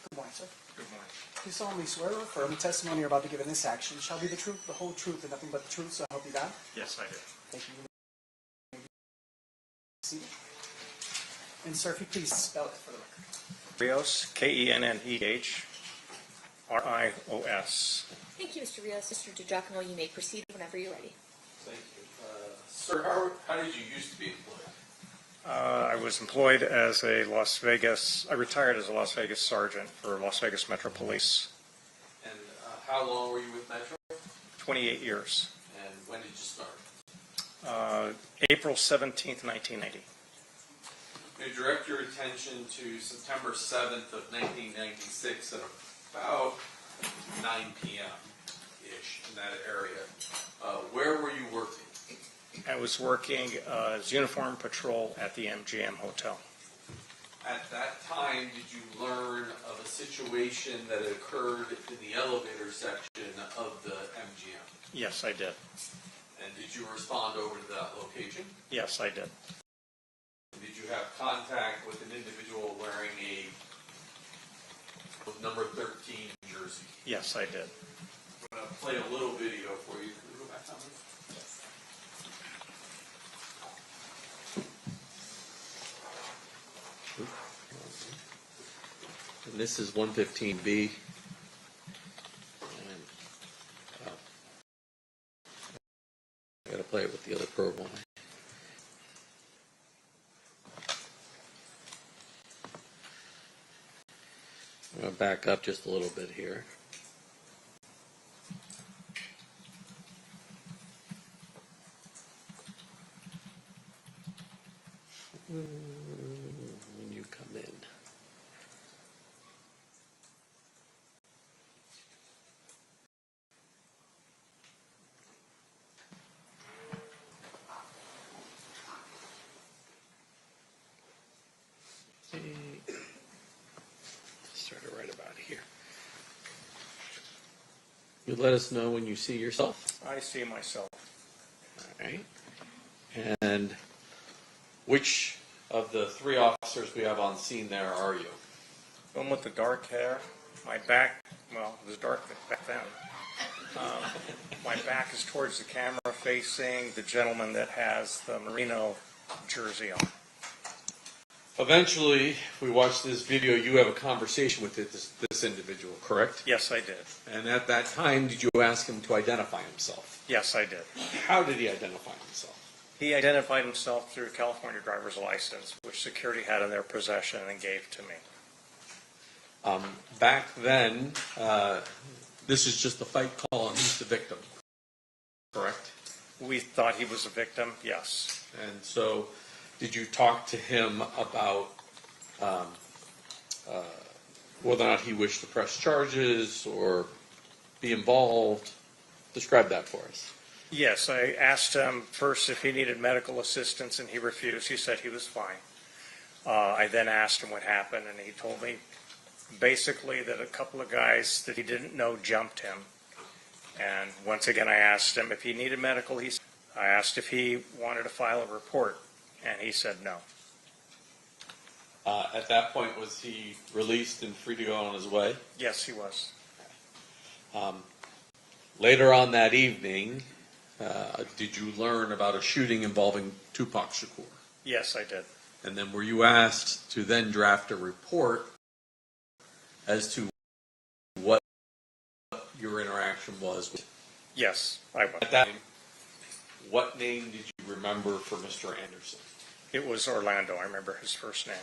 Speaker 16: Good morning, sir.
Speaker 6: Good morning.
Speaker 16: Do solemnly swear or affirm the testimony you're about to give in this action shall be the truth, the whole truth, and nothing but the truth, so help you God?
Speaker 12: Yes, I do.
Speaker 16: Thank you. You may be seated. And sir, if you please spell it for the record.
Speaker 12: Rios, Kennehrios.
Speaker 5: Thank you, Mr. Rios. Mr. DiGiacomo, you may proceed whenever you're ready.
Speaker 6: Thank you. Sir, how did you used to be employed?
Speaker 12: I was employed as I retired as a Las Vegas sergeant for Las Vegas Metro Police.
Speaker 6: And how long were you with Metro?
Speaker 12: 28 years.
Speaker 6: And when did you start?
Speaker 12: April 17th, 1990.
Speaker 6: You direct your attention to September 7th of 1996 at about 9 p.m.-ish in that area. Where were you working?
Speaker 12: I was working as uniform patrol at the MGM Hotel.
Speaker 6: At that time, did you learn of a situation that occurred in the elevator section of the MGM?
Speaker 12: Yes, I did.
Speaker 6: And did you respond over to that location?
Speaker 12: Yes, I did.
Speaker 6: Did you have contact with an individual wearing a number 13 jersey?
Speaker 12: Yes, I did.
Speaker 6: I'm going to play a little video for you. Can we go back on this? And this is 115B. And, I got to play it with the other program. I'm going to back up just a little bit here. When you come in. Started right about here. You let us know when you see yourself.
Speaker 12: I see myself.
Speaker 6: All right. And which of the three officers we have on scene there are you?
Speaker 12: The one with the dark hair. My back, well, it was dark back then. My back is towards the camera facing the gentleman that has the merino jersey on.
Speaker 6: Eventually, if we watch this video, you have a conversation with this individual, correct?
Speaker 12: Yes, I did.
Speaker 6: And at that time, did you ask him to identify himself?
Speaker 12: Yes, I did.
Speaker 6: How did he identify himself?
Speaker 12: He identified himself through a California driver's license, which security had in their possession and gave to me.
Speaker 6: Back then, this is just a fight call and he's the victim, correct?
Speaker 12: We thought he was a victim, yes.
Speaker 6: And so, did you talk to him about whether or not he wished to press charges or be involved. Describe that for us.
Speaker 17: Yes, I asked him first if he needed medical assistance, and he refused. He said he was fine. I then asked him what happened, and he told me basically that a couple of guys that he didn't know jumped him. And once again, I asked him if he needed medical. I asked if he wanted to file a report, and he said no.
Speaker 6: At that point, was he released and free to go on his way?
Speaker 17: Yes, he was.
Speaker 6: Later on that evening, did you learn about a shooting involving Tupac Shakur?
Speaker 17: Yes, I did.
Speaker 6: And then were you asked to then draft a report as to what your interaction was?
Speaker 17: Yes, I was.
Speaker 6: At that time, what name did you remember for Mr. Anderson?
Speaker 17: It was Orlando. I remember his first name.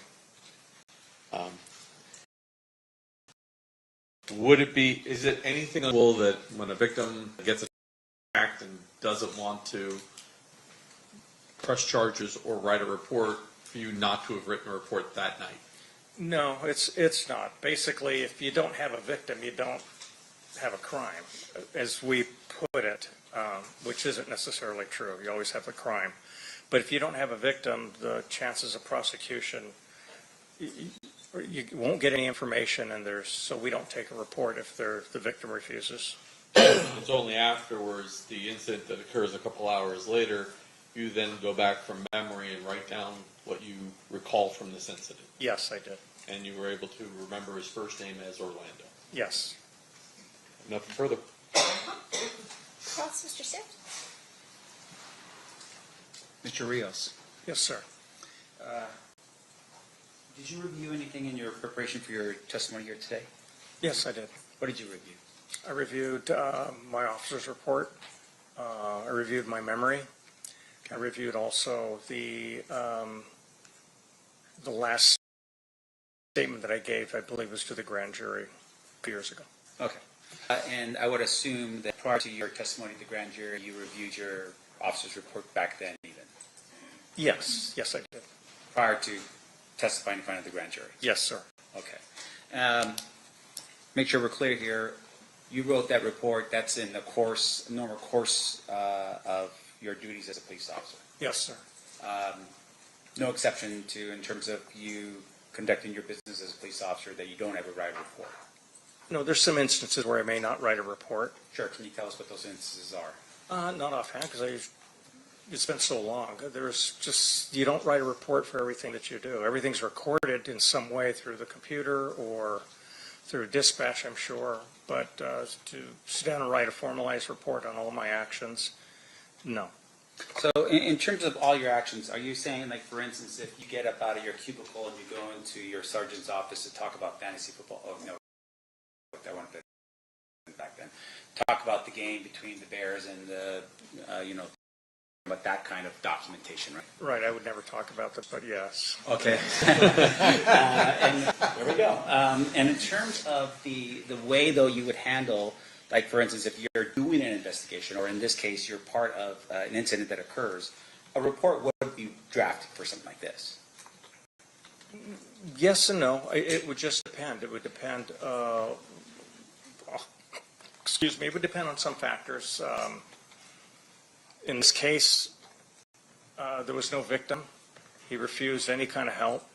Speaker 6: Is it anything unusual that when a victim gets attacked and doesn't want to press charges or write a report, for you not to have written a report that night?
Speaker 17: No, it's not. Basically, if you don't have a victim, you don't have a crime, as we put it, which isn't necessarily true. You always have a crime. But if you don't have a victim, the chances of prosecution, you won't get any information, and so we don't take a report if the victim refuses.
Speaker 6: It's only afterwards, the incident that occurs a couple hours later, you then go back from memory and write down what you recall from this incident.
Speaker 17: Yes, I did.
Speaker 6: And you were able to remember his first name as Orlando.
Speaker 17: Yes.
Speaker 6: Nothing further.
Speaker 5: Cross, Mr. Sift.
Speaker 14: Mr. Rios.
Speaker 17: Yes, sir.
Speaker 14: Did you review anything in your preparation for your testimony here today?
Speaker 17: Yes, I did.
Speaker 14: What did you review?
Speaker 17: I reviewed my officer's report. I reviewed my memory. I reviewed also the last statement that I gave, I believe, was to the grand jury a few years ago.
Speaker 14: Okay. And I would assume that prior to your testimony to the grand jury, you reviewed your officer's report back then even?
Speaker 17: Yes. Yes, I did.
Speaker 14: Prior to testifying in front of the grand jury?
Speaker 17: Yes, sir.
Speaker 14: Okay. Make sure we're clear here. You wrote that report. That's in the normal course of your duties as a police officer?
Speaker 17: Yes, sir.
Speaker 14: No exception to, in terms of you conducting your business as a police officer, that you don't ever write a report?
Speaker 17: No, there's some instances where I may not write a report.
Speaker 14: Sure. Can you tell us what those instances are?
Speaker 17: Not offhand, because it's been so long. There's just, you don't write a report for everything that you do. Everything's recorded in some way through the computer or through dispatch, I'm sure. But to sit down and write a formalized report on all my actions, no.
Speaker 14: So in terms of all your actions, are you saying, like, for instance, if you get up out of your cubicle and you go into your sergeant's office to talk about fantasy football, no, that one back then, talk about the game between the Bears and the, about that kind of documentation, right?
Speaker 17: Right, I would never talk about this, but yes.
Speaker 14: Okay. And there we go. And in terms of the way, though, you would handle, like, for instance, if you're doing an investigation, or in this case, you're part of an incident that occurs, a report would be drafted for something like this?
Speaker 17: Yes and no. It would just depend. It would depend, it would depend on some factors. In this case, there was no victim. He refused any kind of help.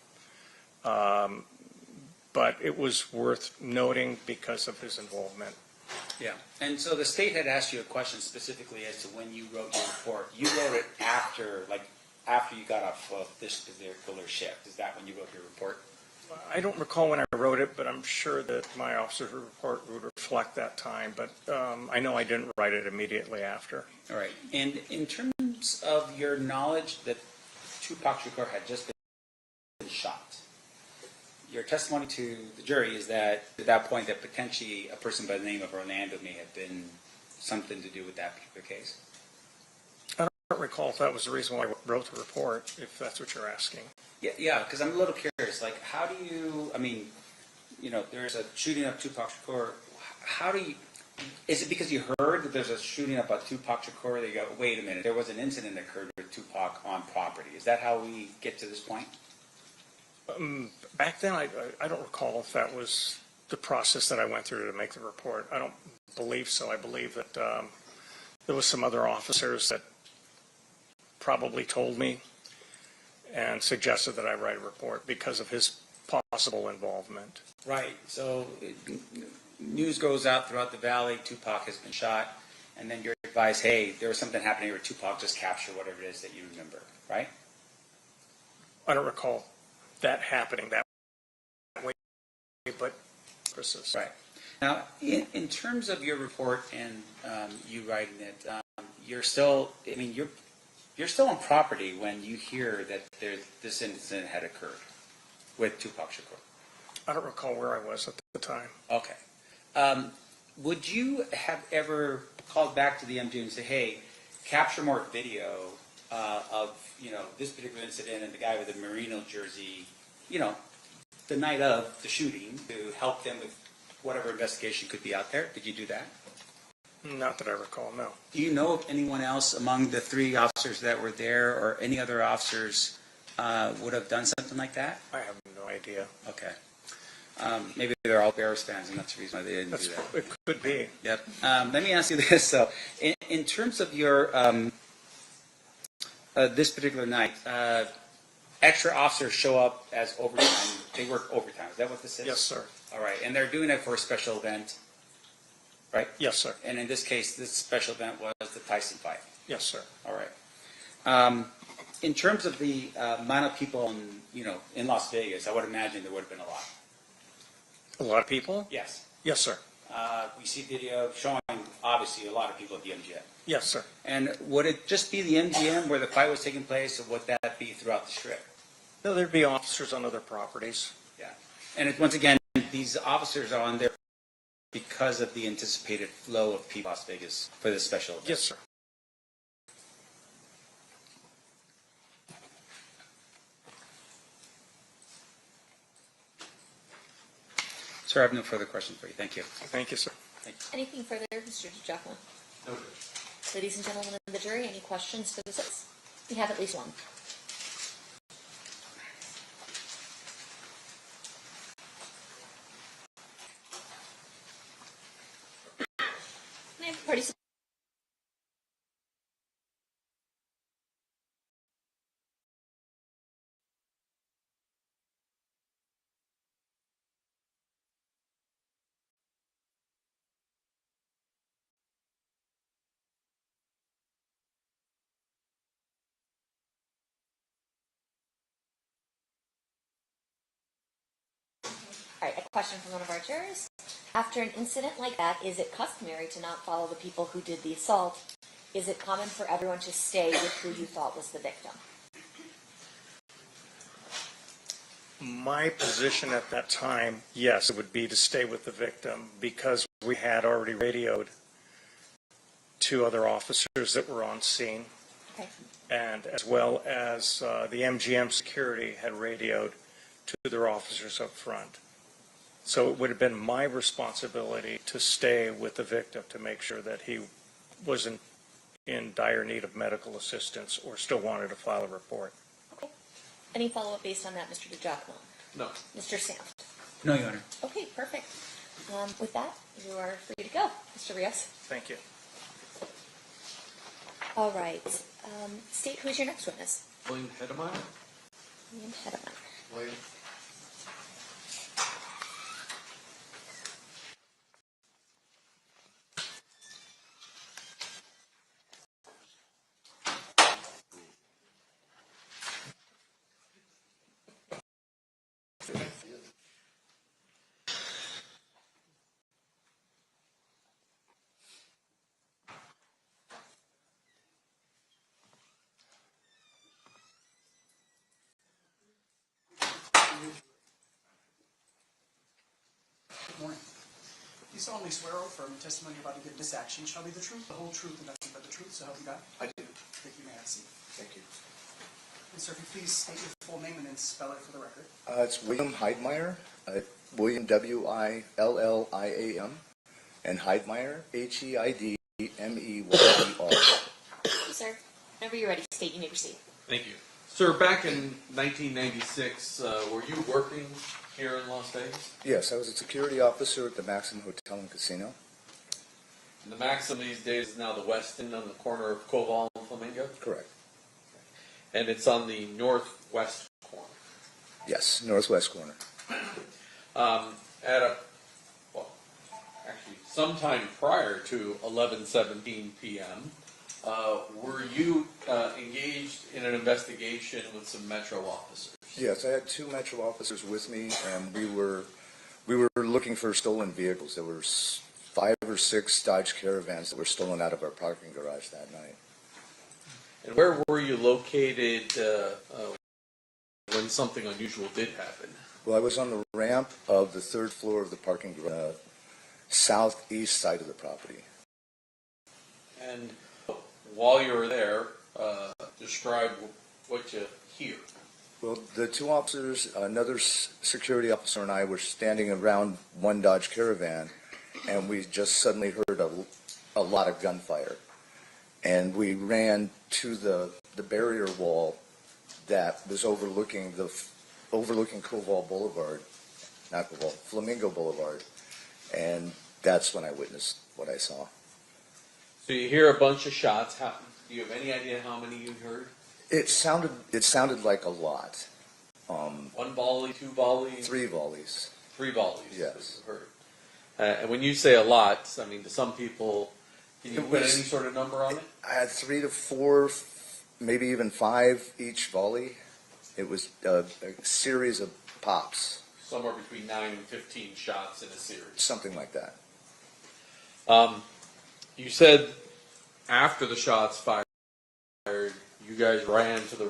Speaker 17: But it was worth noting because of his involvement.
Speaker 14: Yeah. And so the state had asked you a question specifically as to when you wrote your report. You wrote it after you got off of this particular shift. Is that when you wrote your report?
Speaker 17: I don't recall when I wrote it, but I'm sure that my officer's report would reflect that time. But I know I didn't write it immediately after.
Speaker 14: All right. And in terms of your knowledge that Tupac Shakur had just been shot, your testimony to the jury is that at that point that potentially a person by the name of Orlando may have been something to do with that particular case.
Speaker 17: I don't recall if that was the reason why I wrote the report, if that's what you're asking.
Speaker 14: Yeah, because I'm a little curious. Like, how do you, there's a shooting of Tupac Shakur. How do you, is it because you heard that there's a shooting up at Tupac Shakur that you go, wait a minute, there was an incident that occurred with Tupac on property? Is that how we get to this point?
Speaker 17: Back then, I don't recall if that was the process that I went through to make the report. I don't believe so. I believe that there was some other officers that probably told me and suggested that I write a report because of his possible involvement.
Speaker 14: Right. So news goes out throughout the valley. Tupac has been shot, and then you're advised, hey, there was something happening where Tupac just captured whatever it is that you remember, right?
Speaker 17: I don't recall that happening that way, but persist.
Speaker 14: Right. Now, in terms of your report and you writing it, you're still, I mean, you're still on property when you hear that this incident had occurred with Tupac Shakur.
Speaker 17: I don't recall where I was at the time.
Speaker 14: Okay. Would you have ever called back to the MG and say, hey, capture more video of, this particular incident and the guy with the Merino jersey, the night of the shooting to help them with whatever investigation could be out there? Did you do that?
Speaker 17: Not that I recall, no.
Speaker 14: Do you know of anyone else among the 3 officers that were there or any other officers would have done something like that?
Speaker 17: I have no idea.
Speaker 14: Okay. Maybe they're all Bears fans, and that's the reason why they didn't do that.
Speaker 17: It could be.
Speaker 14: Yep. Let me ask you this. So, in terms of your this particular night, extra officers show up as overtime. They work overtime. Is that what this is?
Speaker 17: Yes, sir.
Speaker 14: All right. And they're doing it for a special event, right?
Speaker 17: Yes, sir.
Speaker 14: And in this case, this special event was the Tyson fight.
Speaker 17: Yes, sir.
Speaker 14: All right. In terms of the amount of people in Las Vegas, I would imagine there would have been a lot.
Speaker 17: A lot of people?
Speaker 14: Yes.
Speaker 17: Yes, sir.
Speaker 14: We see video showing, obviously, a lot of people at the MGM.
Speaker 17: Yes, sir.
Speaker 14: And would it just be the MGM where the fight was taking place, or would that be throughout the Strip?
Speaker 17: No, there'd be officers on other properties.
Speaker 14: Yeah. And once again, these officers are on there because of the anticipated flow of people in Las Vegas for this special event.
Speaker 17: Yes, sir.
Speaker 14: Sir, I have no further questions for you. Thank you.
Speaker 17: Thank you, sir.
Speaker 14: Thank you.
Speaker 5: Anything further, Mr. Duane?
Speaker 6: No.
Speaker 5: Ladies and gentlemen of the jury, any questions for the citizens? We have at least one. Can I have the parties? All right, a question from one of our jurors. After an incident like that, is it customary to not follow the people who did the assault? Is it common for everyone to stay with who you thought was the victim?
Speaker 17: My position at that time, yes, it would be to stay with the victim because we had already radioed 2 other officers that were on scene.
Speaker 5: Okay.
Speaker 17: And as well as the MGM security had radioed 2 their officers up front. So it would have been my responsibility to stay with the victim to make sure that he wasn't in dire need of medical assistance or still wanted to file a report.
Speaker 5: Okay. Any follow-up based on that, Mr. Duane?
Speaker 6: No.
Speaker 5: Mr. Sanft?
Speaker 14: No, Your Honor.
Speaker 5: Okay, perfect. With that, you are free to go. Mr. Rios?
Speaker 17: Thank you.
Speaker 5: All right. State, who's your next witness?
Speaker 6: William Hedemeyer?
Speaker 5: William Hedemeyer.
Speaker 6: William.
Speaker 16: Good morning. You solemnly swear or affirm the testimony you're about to give this action shall be the truth, the whole truth, and nothing but the truth, so help you God?
Speaker 3: I do.
Speaker 16: Thank you, may I have a seat.
Speaker 3: Thank you.
Speaker 16: And sir, if you please state your full name and then spell it for the record.
Speaker 3: It's William Heidmeyer, William W-I-L-L-I-A-M, and Heidmeyer, H-E-I-D-M-E-Y-E-R.
Speaker 5: Sir, whenever you're ready, state you may proceed.
Speaker 6: Thank you. Sir, back in 1996, were you working here in Las Vegas?
Speaker 18: Yes, I was a security officer at the Maxim Hotel and Casino.
Speaker 6: And the Maxim these days is now the Westin on the corner of Koval and Flamingo?
Speaker 18: Correct.
Speaker 6: And it's on the northwest corner?
Speaker 18: Yes, northwest corner.
Speaker 6: Actually, sometime prior to 11:17 p.m., were you engaged in an investigation with some Metro officers?
Speaker 18: Yes, I had 2 Metro officers with me, and we were looking for stolen vehicles. There were 5 or 6 Dodge Caravans that were stolen out of our parking garage that night.
Speaker 6: And where were you located when something unusual did happen?
Speaker 18: Well, I was on the ramp of the 3rd floor of the parking garage, southeast side of the property.
Speaker 6: And while you were there, describe what you hear.
Speaker 18: Well, the 2 officers, another security officer and I were standing around one Dodge Caravan, and we just suddenly heard a lot of gunfire. And we ran to the barrier wall that was overlooking Koval Boulevard, not Koval, Flamingo Boulevard, and that's when I witnessed what I saw.
Speaker 6: So you hear a bunch of shots. Do you have any idea how many you heard?
Speaker 18: It sounded like a lot.
Speaker 6: 1 volley, 2 volleys?
Speaker 18: 3 volleys.
Speaker 6: 3 volleys.
Speaker 18: Yes.
Speaker 6: Heard. And when you say a lot, I mean, to some people, can you put any sort of number on it?
Speaker 18: I had 3 to 4, maybe even 5 each volley. It was a series of pops.
Speaker 6: Somewhere between 9 and 15 shots in a series.
Speaker 18: Something like that.
Speaker 6: You said after the shots fired, you guys ran to the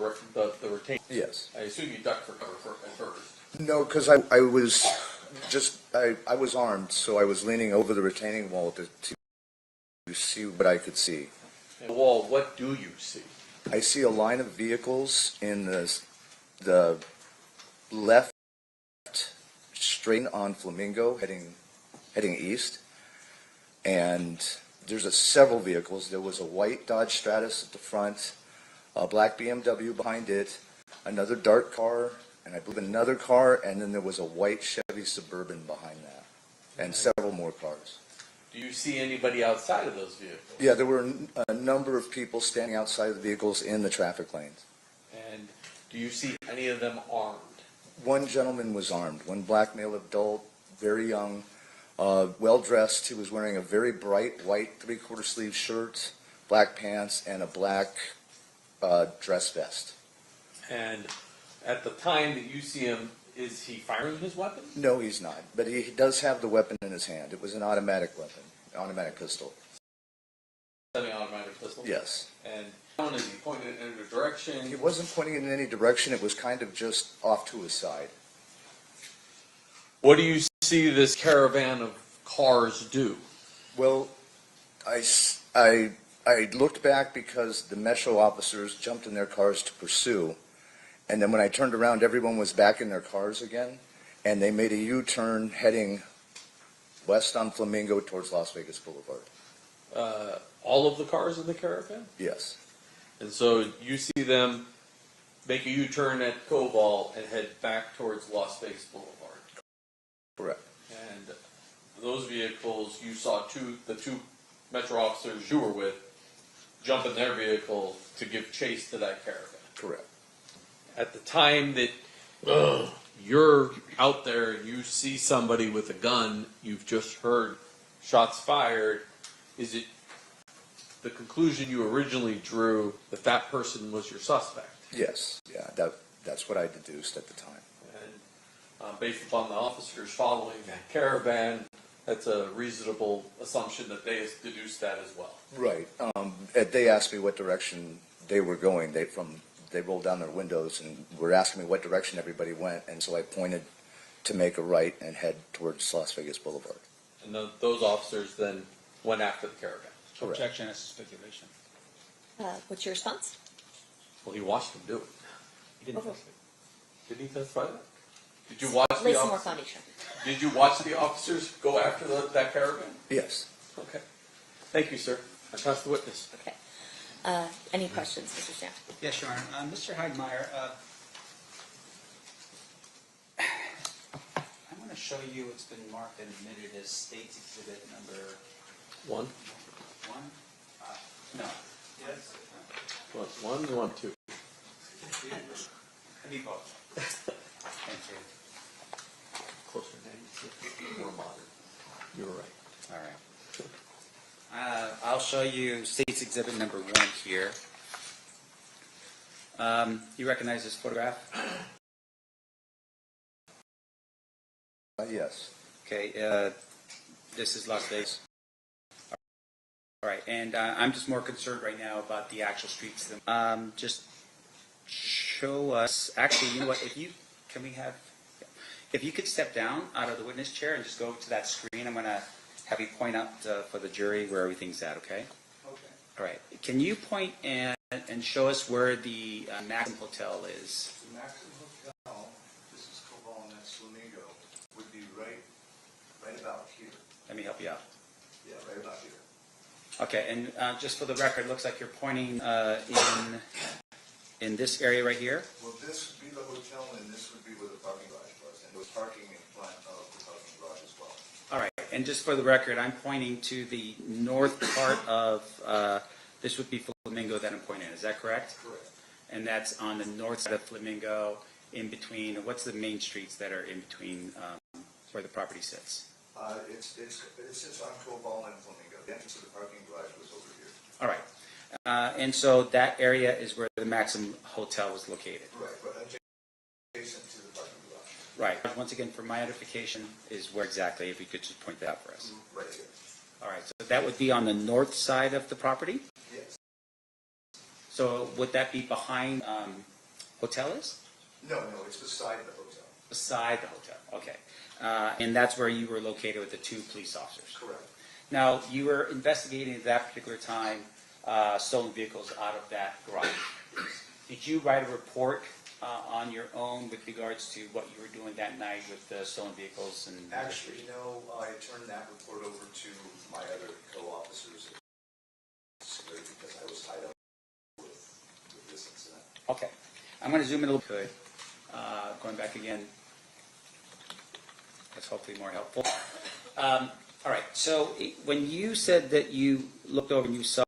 Speaker 6: retaining.
Speaker 18: Yes.
Speaker 6: I assume you ducked for cover at first.
Speaker 18: No, because I was armed, so I was leaning over the retaining wall to see what I could see.
Speaker 6: And the wall, what do you see?
Speaker 18: I see a line of vehicles in the left, straight on Flamingo, heading east, and there's several vehicles. There was a white Dodge Stratus at the front, a black BMW behind it, another dark car, and I believe another car, and then there was a white Chevy Suburban behind that, and several more cars.
Speaker 6: Do you see anybody outside of those vehicles?
Speaker 18: Yeah, there were a number of people standing outside of the vehicles in the traffic lanes.
Speaker 6: And do you see any of them armed?
Speaker 18: One gentleman was armed, one black male adult, very young, well-dressed. He was wearing a very bright white 3/4 sleeve shirt, black pants, and a black dress vest.
Speaker 6: And at the time that you see him, is he firing his weapon?
Speaker 18: No, he's not, but he does have the weapon in his hand. It was an automatic weapon, automatic pistol.
Speaker 6: Semi-automatic pistol?
Speaker 18: Yes.
Speaker 6: And is he pointing it in a direction?
Speaker 18: He wasn't pointing it in any direction. It was kind of just off to his side.
Speaker 6: What do you see this caravan of cars do?
Speaker 18: Well, I looked back because the Metro officers jumped in their cars to pursue, and then when I turned around, everyone was back in their cars again, and they made a U-turn heading west on Flamingo towards Las Vegas Boulevard.
Speaker 6: All of the cars in the caravan?
Speaker 18: Yes.
Speaker 6: And so you see them make a U-turn at Koval and head back towards Las Vegas Boulevard.
Speaker 18: Correct.
Speaker 6: And those vehicles, you saw the two Metro officers you were with jump in their vehicle to give chase to that caravan.
Speaker 18: Correct.
Speaker 6: At the time that you're out there and you see somebody with a gun, you've just heard shots fired, is it the conclusion you originally drew that that person was your suspect?
Speaker 18: Yes. Yeah, that's what I deduced at the time.
Speaker 6: And based upon the officers following that caravan, that's a reasonable assumption that they deduced that as well.
Speaker 18: Right. They asked me what direction they were going. They rolled down their windows and were asking me what direction everybody went, and so I pointed to make a right and head towards Las Vegas Boulevard.
Speaker 6: And those officers then went after the caravan.
Speaker 18: Correct.
Speaker 14: Objection as speculation.
Speaker 5: What's your response?
Speaker 6: Well, he watched them do it.
Speaker 14: He didn't testify.
Speaker 6: Did he testify that? Did you watch
Speaker 5: Lay
Speaker 6: the
Speaker 5: some more
Speaker 6: officers?
Speaker 5: foundation.
Speaker 6: Did you watch the officers go after that caravan?
Speaker 18: Yes.
Speaker 6: Okay. Thank you, sir. I pass the witness.
Speaker 5: Okay. Any questions, Mr. Stamp?
Speaker 14: Yes, Your Honor. Mr. Heidmeyer, show you what's been marked and admitted as State's Exhibit number
Speaker 6: 1?
Speaker 14: 1? No. Yes.
Speaker 6: One, you want 2?
Speaker 14: I need both. Thank you.
Speaker 6: Closer name, more modern. You were right.
Speaker 14: All right. I'll show you State's Exhibit number 1 here. You recognize this photograph?
Speaker 18: Yes.
Speaker 14: Okay. This is Las Vegas. All right, and I'm just more concerned right now about the actual streets. Just show us. Actually, you know what? If you could step down out of the witness chair and just go to that screen, I'm going to have you point out for the jury where everything's at. Okay.
Speaker 3: Okay.
Speaker 14: All right. Can you point and show us where the Maxim Hotel is?
Speaker 3: The Maxim Hotel, this is Cobalt and that's Flamingo, would be right about here.
Speaker 14: Let me help you out.
Speaker 3: Yeah, right about here.
Speaker 14: Okay, and just for the record, it looks like you're pointing in this area right here.
Speaker 3: Well, this would be the hotel, and this would be where the parking garage was, and there was parking in front of the parking garage as well.
Speaker 14: All right, and just for the record, I'm pointing to the north part of, this would be Flamingo that I'm pointing at, is that correct?
Speaker 3: Correct.
Speaker 14: And that's on the north side of Flamingo, in between, what's the main streets that are in between where the property sits?
Speaker 3: It sits on Cobalt and Flamingo. The entrance to the parking garage was over here.
Speaker 14: All right, and so that area is where the Maxim Hotel was located.
Speaker 3: Right, but adjacent to the parking garage.
Speaker 14: Right. Once again, for my edification, is where exactly, if you could just point that out for us.
Speaker 3: Right here.
Speaker 14: All right, so that would be on the north side of the property?
Speaker 3: Yes.
Speaker 14: So would that be behind hotel is?
Speaker 3: No, it's beside the hotel.
Speaker 14: Beside the hotel, okay. And that's where you were located with the 2 police officers?
Speaker 3: Correct.
Speaker 14: Now, you were investigating at that particular time stolen vehicles out of that garage. Did you write a report on your own with regards to what you were doing that night with the stolen vehicles? And
Speaker 3: Actually, no, I turned that report over to my other co-officers because I was tied up with this incident.
Speaker 14: Okay. I'm going to zoom in a little bit. Going back again. That's hopefully more helpful. All right. So when you said that you looked over and you saw,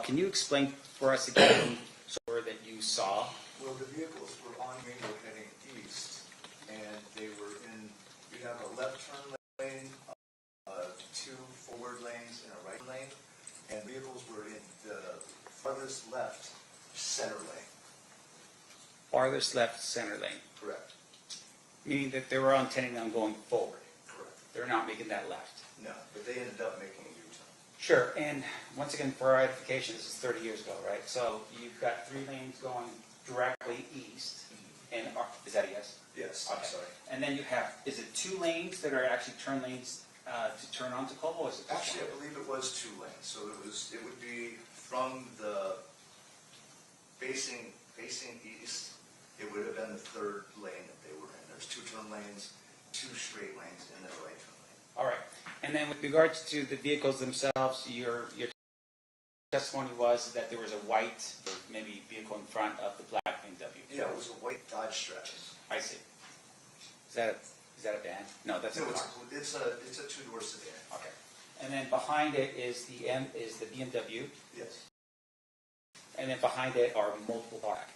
Speaker 14: can you explain for us again that you saw?
Speaker 3: Well, the vehicles were on Ringo heading east, and they were in, you have a left turn lane, 2 forward lanes, and a right lane, and vehicles were in the farthest left center lane.
Speaker 14: Farthest left center lane.
Speaker 3: Correct.
Speaker 14: Meaning that they were intending on going forward.
Speaker 3: Correct.
Speaker 14: They're not making that left.
Speaker 3: No, but they ended up making a U-turn.
Speaker 14: Sure, and once again, for our edification, this is 30 years ago, right? So you've got 3 lanes going directly east, and is that a yes?
Speaker 3: Yes,
Speaker 14: Okay.
Speaker 3: I'm sorry.
Speaker 14: And then you have, is it 2 lanes that are actually turn lanes to turn onto Como, or is it just
Speaker 3: Actually, I believe it was 2 lanes, so it would be from the facing east, it would have been the 3rd lane that they were in. There's 2 turn lanes, 2 straight lanes, and then a right turn lane.
Speaker 14: All right. And then with regards to the vehicles themselves, your testimony was that there was a white, maybe vehicle in front of the black BMW.
Speaker 3: Yeah, it was a white Dodge Stratus.
Speaker 14: I see. Is that a van? No, that's a car.
Speaker 3: It's a 2-door sedan.
Speaker 14: Okay. And then behind it is the BMW.
Speaker 3: Yes.
Speaker 14: And then behind it are multiple cars.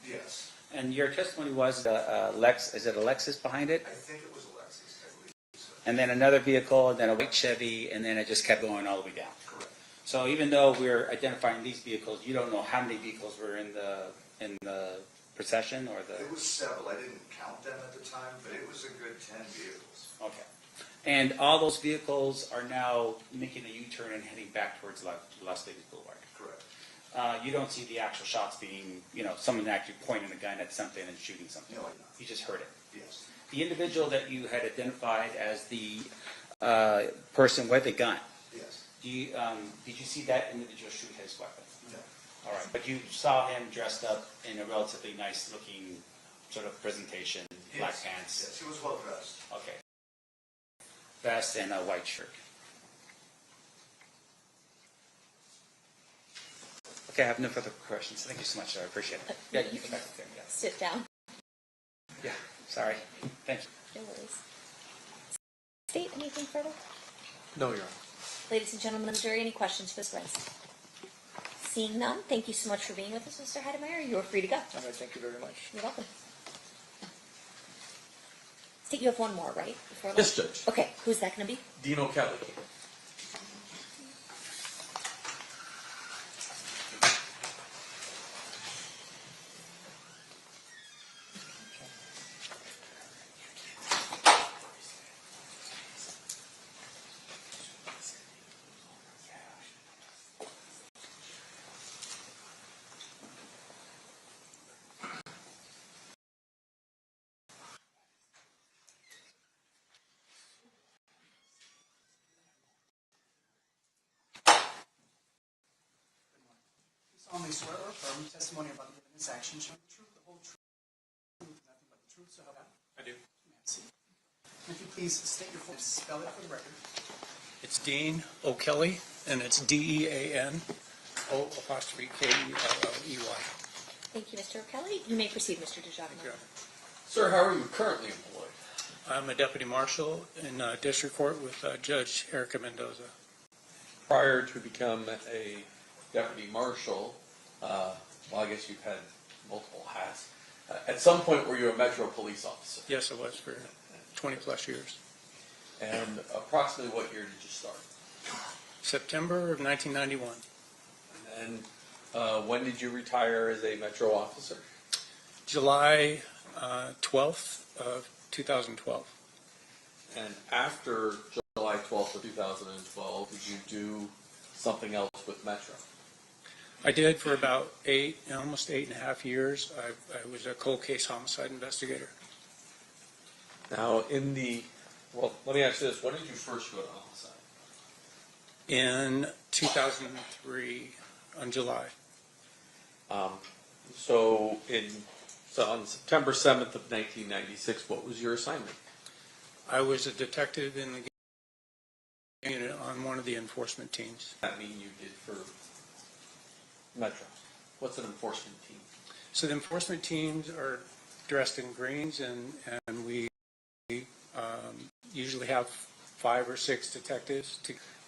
Speaker 3: Yes.
Speaker 14: And your testimony was is it a Lexus behind it?
Speaker 3: I think it was a Lexus, I believe so.
Speaker 14: And then another vehicle, and then a white Chevy, and then it just kept going all the way down.
Speaker 3: Correct.
Speaker 14: So even though we're identifying these vehicles, you don't know how many vehicles were in the procession or the.
Speaker 3: It was several. I didn't count them at the time, but it was a good 10 vehicles.
Speaker 14: Okay. And all those vehicles are now making a U-turn and heading back towards Las Vegas Boulevard.
Speaker 3: Correct.
Speaker 14: You don't see the actual shots being, someone actually pointing a gun at something and shooting something.
Speaker 3: No,
Speaker 14: you just heard it.
Speaker 3: Yes.
Speaker 14: The individual that you had identified as the person with the gun.
Speaker 3: Yes.
Speaker 14: Did you see that individual shoot his weapon?
Speaker 3: No.
Speaker 14: All right, but you saw him dressed up in a relatively nice-looking sort of presentation, black pants.
Speaker 3: Yes, he was well dressed.
Speaker 14: Okay. Vest and a white shirt. Okay, I have no further questions. Thank you so much, sir. I appreciate it. Yeah, you can back there. Yeah.
Speaker 5: Sit down.
Speaker 14: Yeah, sorry. Thank you.
Speaker 5: No worries. State, anything further?
Speaker 6: No, Your Honor.
Speaker 5: Ladies and gentlemen of the jury, any questions for this witness? Seeing none, thank you so much for being with us, Mr. Heidemeyer. You are free to go.
Speaker 17: All right, thank you very much.
Speaker 5: You're welcome. State, you have one more, right? Before
Speaker 6: Yes,
Speaker 5: lunch?
Speaker 6: Judge.
Speaker 5: Okay, who's that going to be?
Speaker 6: Dino Kelly.
Speaker 16: Solemnly swear or affirm testimony about the evidence action shall be the truth, the whole truth, and nothing but the truth, so help God.
Speaker 17: I do.
Speaker 16: You may have a seat. And if you please state your full name, spell it for the record.
Speaker 17: It's Dean O'Kelly, and it's DEAN O''K-E-L-L-E-Y.
Speaker 5: Thank you, Mr. O'Kelly. You may proceed, Mr. DeJarvino.
Speaker 6: Sir, how are you currently employed?
Speaker 17: I'm a deputy marshal in district court with Judge Erica Mendoza.
Speaker 6: Prior to become a deputy marshal, well, I guess you've had multiple hats. At some point, were you a Metro police officer?
Speaker 17: Yes, I was for 20 plus years.
Speaker 6: And approximately what year did you start?
Speaker 17: September of 1991.
Speaker 6: And when did you retire as a Metro officer?
Speaker 17: July 12th of 2012.
Speaker 6: And after July 12th of 2012, did you do something else with Metro?
Speaker 17: I did for about almost 8.5 years. I was a cold case homicide investigator.
Speaker 6: Now, well, let me ask you this. When did you first go to homicide?
Speaker 17: In 2003, on July.
Speaker 6: So on September 7th of 1996, what was your assignment?
Speaker 17: I was a detective in the unit on one of the enforcement teams.
Speaker 6: What does that mean you did for Metro? What's an enforcement team?
Speaker 17: So the enforcement teams are dressed in greens, and we usually have 5 or 6 detectives,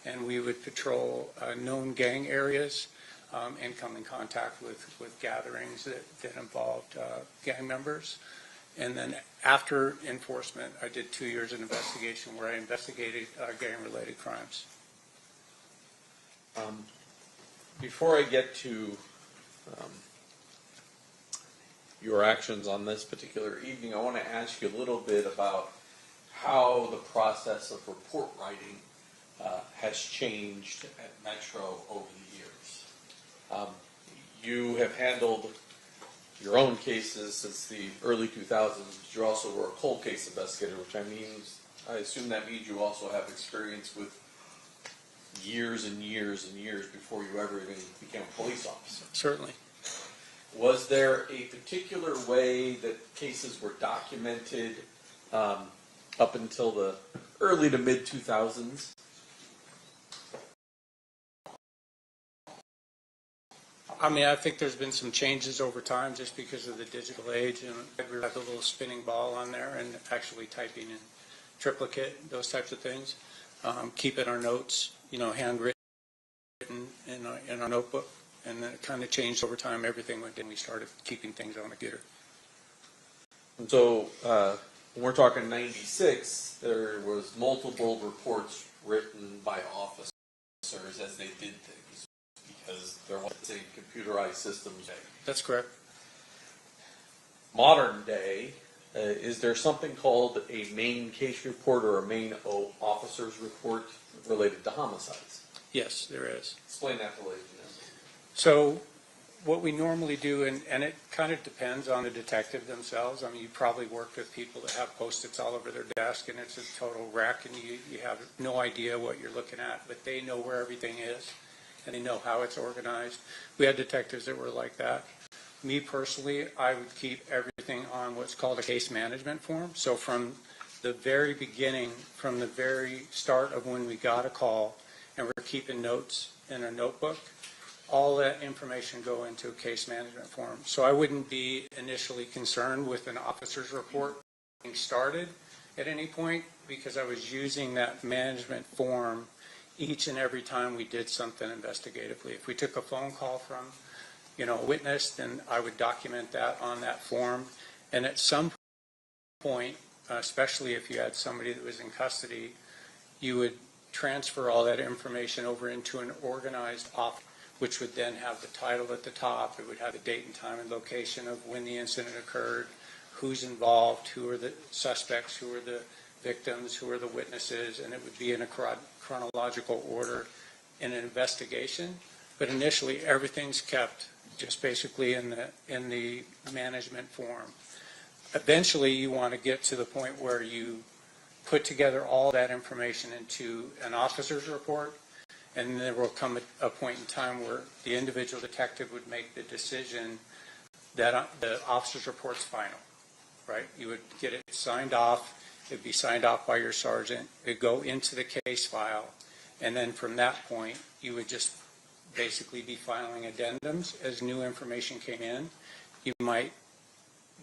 Speaker 17: and we would patrol known gang areas and come in contact with gatherings that involved gang members. And then after enforcement, I did 2 years of investigation where I investigated gang-related crimes.
Speaker 6: Before I get to your actions on this particular evening, I want to ask you a little bit about how the process of report writing has changed at Metro over the years. You have handled your own cases since the early 2000s, but you also were a cold case investigator, which I assume that means you also have experience with years and years and years before you ever even became a police officer.
Speaker 17: Certainly.
Speaker 6: Was there a particular way that cases were documented up until the early to mid 2000s?
Speaker 17: I mean, I think there's been some changes over time just because of the digital age, and we have the little spinning ball on there and actually typing in triplicate, those types of things. Keeping our notes, handwritten in our notebook, and then it kind of changed over time. Everything went in. We started keeping things on a computer.
Speaker 6: And so when we're talking 96, there was multiple reports written by officers as they did things because there wasn't a computerized systems.
Speaker 17: That's correct.
Speaker 6: Modern day, is there something called a main case report or a main officer's report related to homicides?
Speaker 17: Yes, there is.
Speaker 6: Explain that to ladies and gentlemen.
Speaker 17: So what we normally do, and it kind of depends on the detective themselves. I mean, you probably worked with people that have Post-its all over their desk, and it's a total wreck, and you have no idea what you're looking at, but they know where everything is, and they know how it's organized. We had detectives that were like that. Me personally, I would keep everything on what's called a case management form. So from the very beginning, from the very start of when we got a call, and we're keeping notes in a notebook, all that information go into a case management form. So I wouldn't be initially concerned with an officer's report being started at any point because I was using that management form each and every time we did something investigatively. If we took a phone call from, a witness, then I would document that on that form. And at some point, especially if you had somebody that was in custody, you would transfer all that information over into an organized office, which would then have the title at the top. It would have the date and time and location of when the incident occurred, who's involved, who are the suspects, who are the victims, who are the witnesses, and it would be in a chronological order in an investigation. But initially, everything's kept just basically in the management form. Eventually, you want to get to the point where you put together all that information into an officer's report, and there will come a point in time where the individual detective would make the decision that the officer's report's final, right? You would get it signed off. It would be signed off by your sergeant. It would go into the case file, and then from that point, you would just basically be filing addendums as new information came in. You might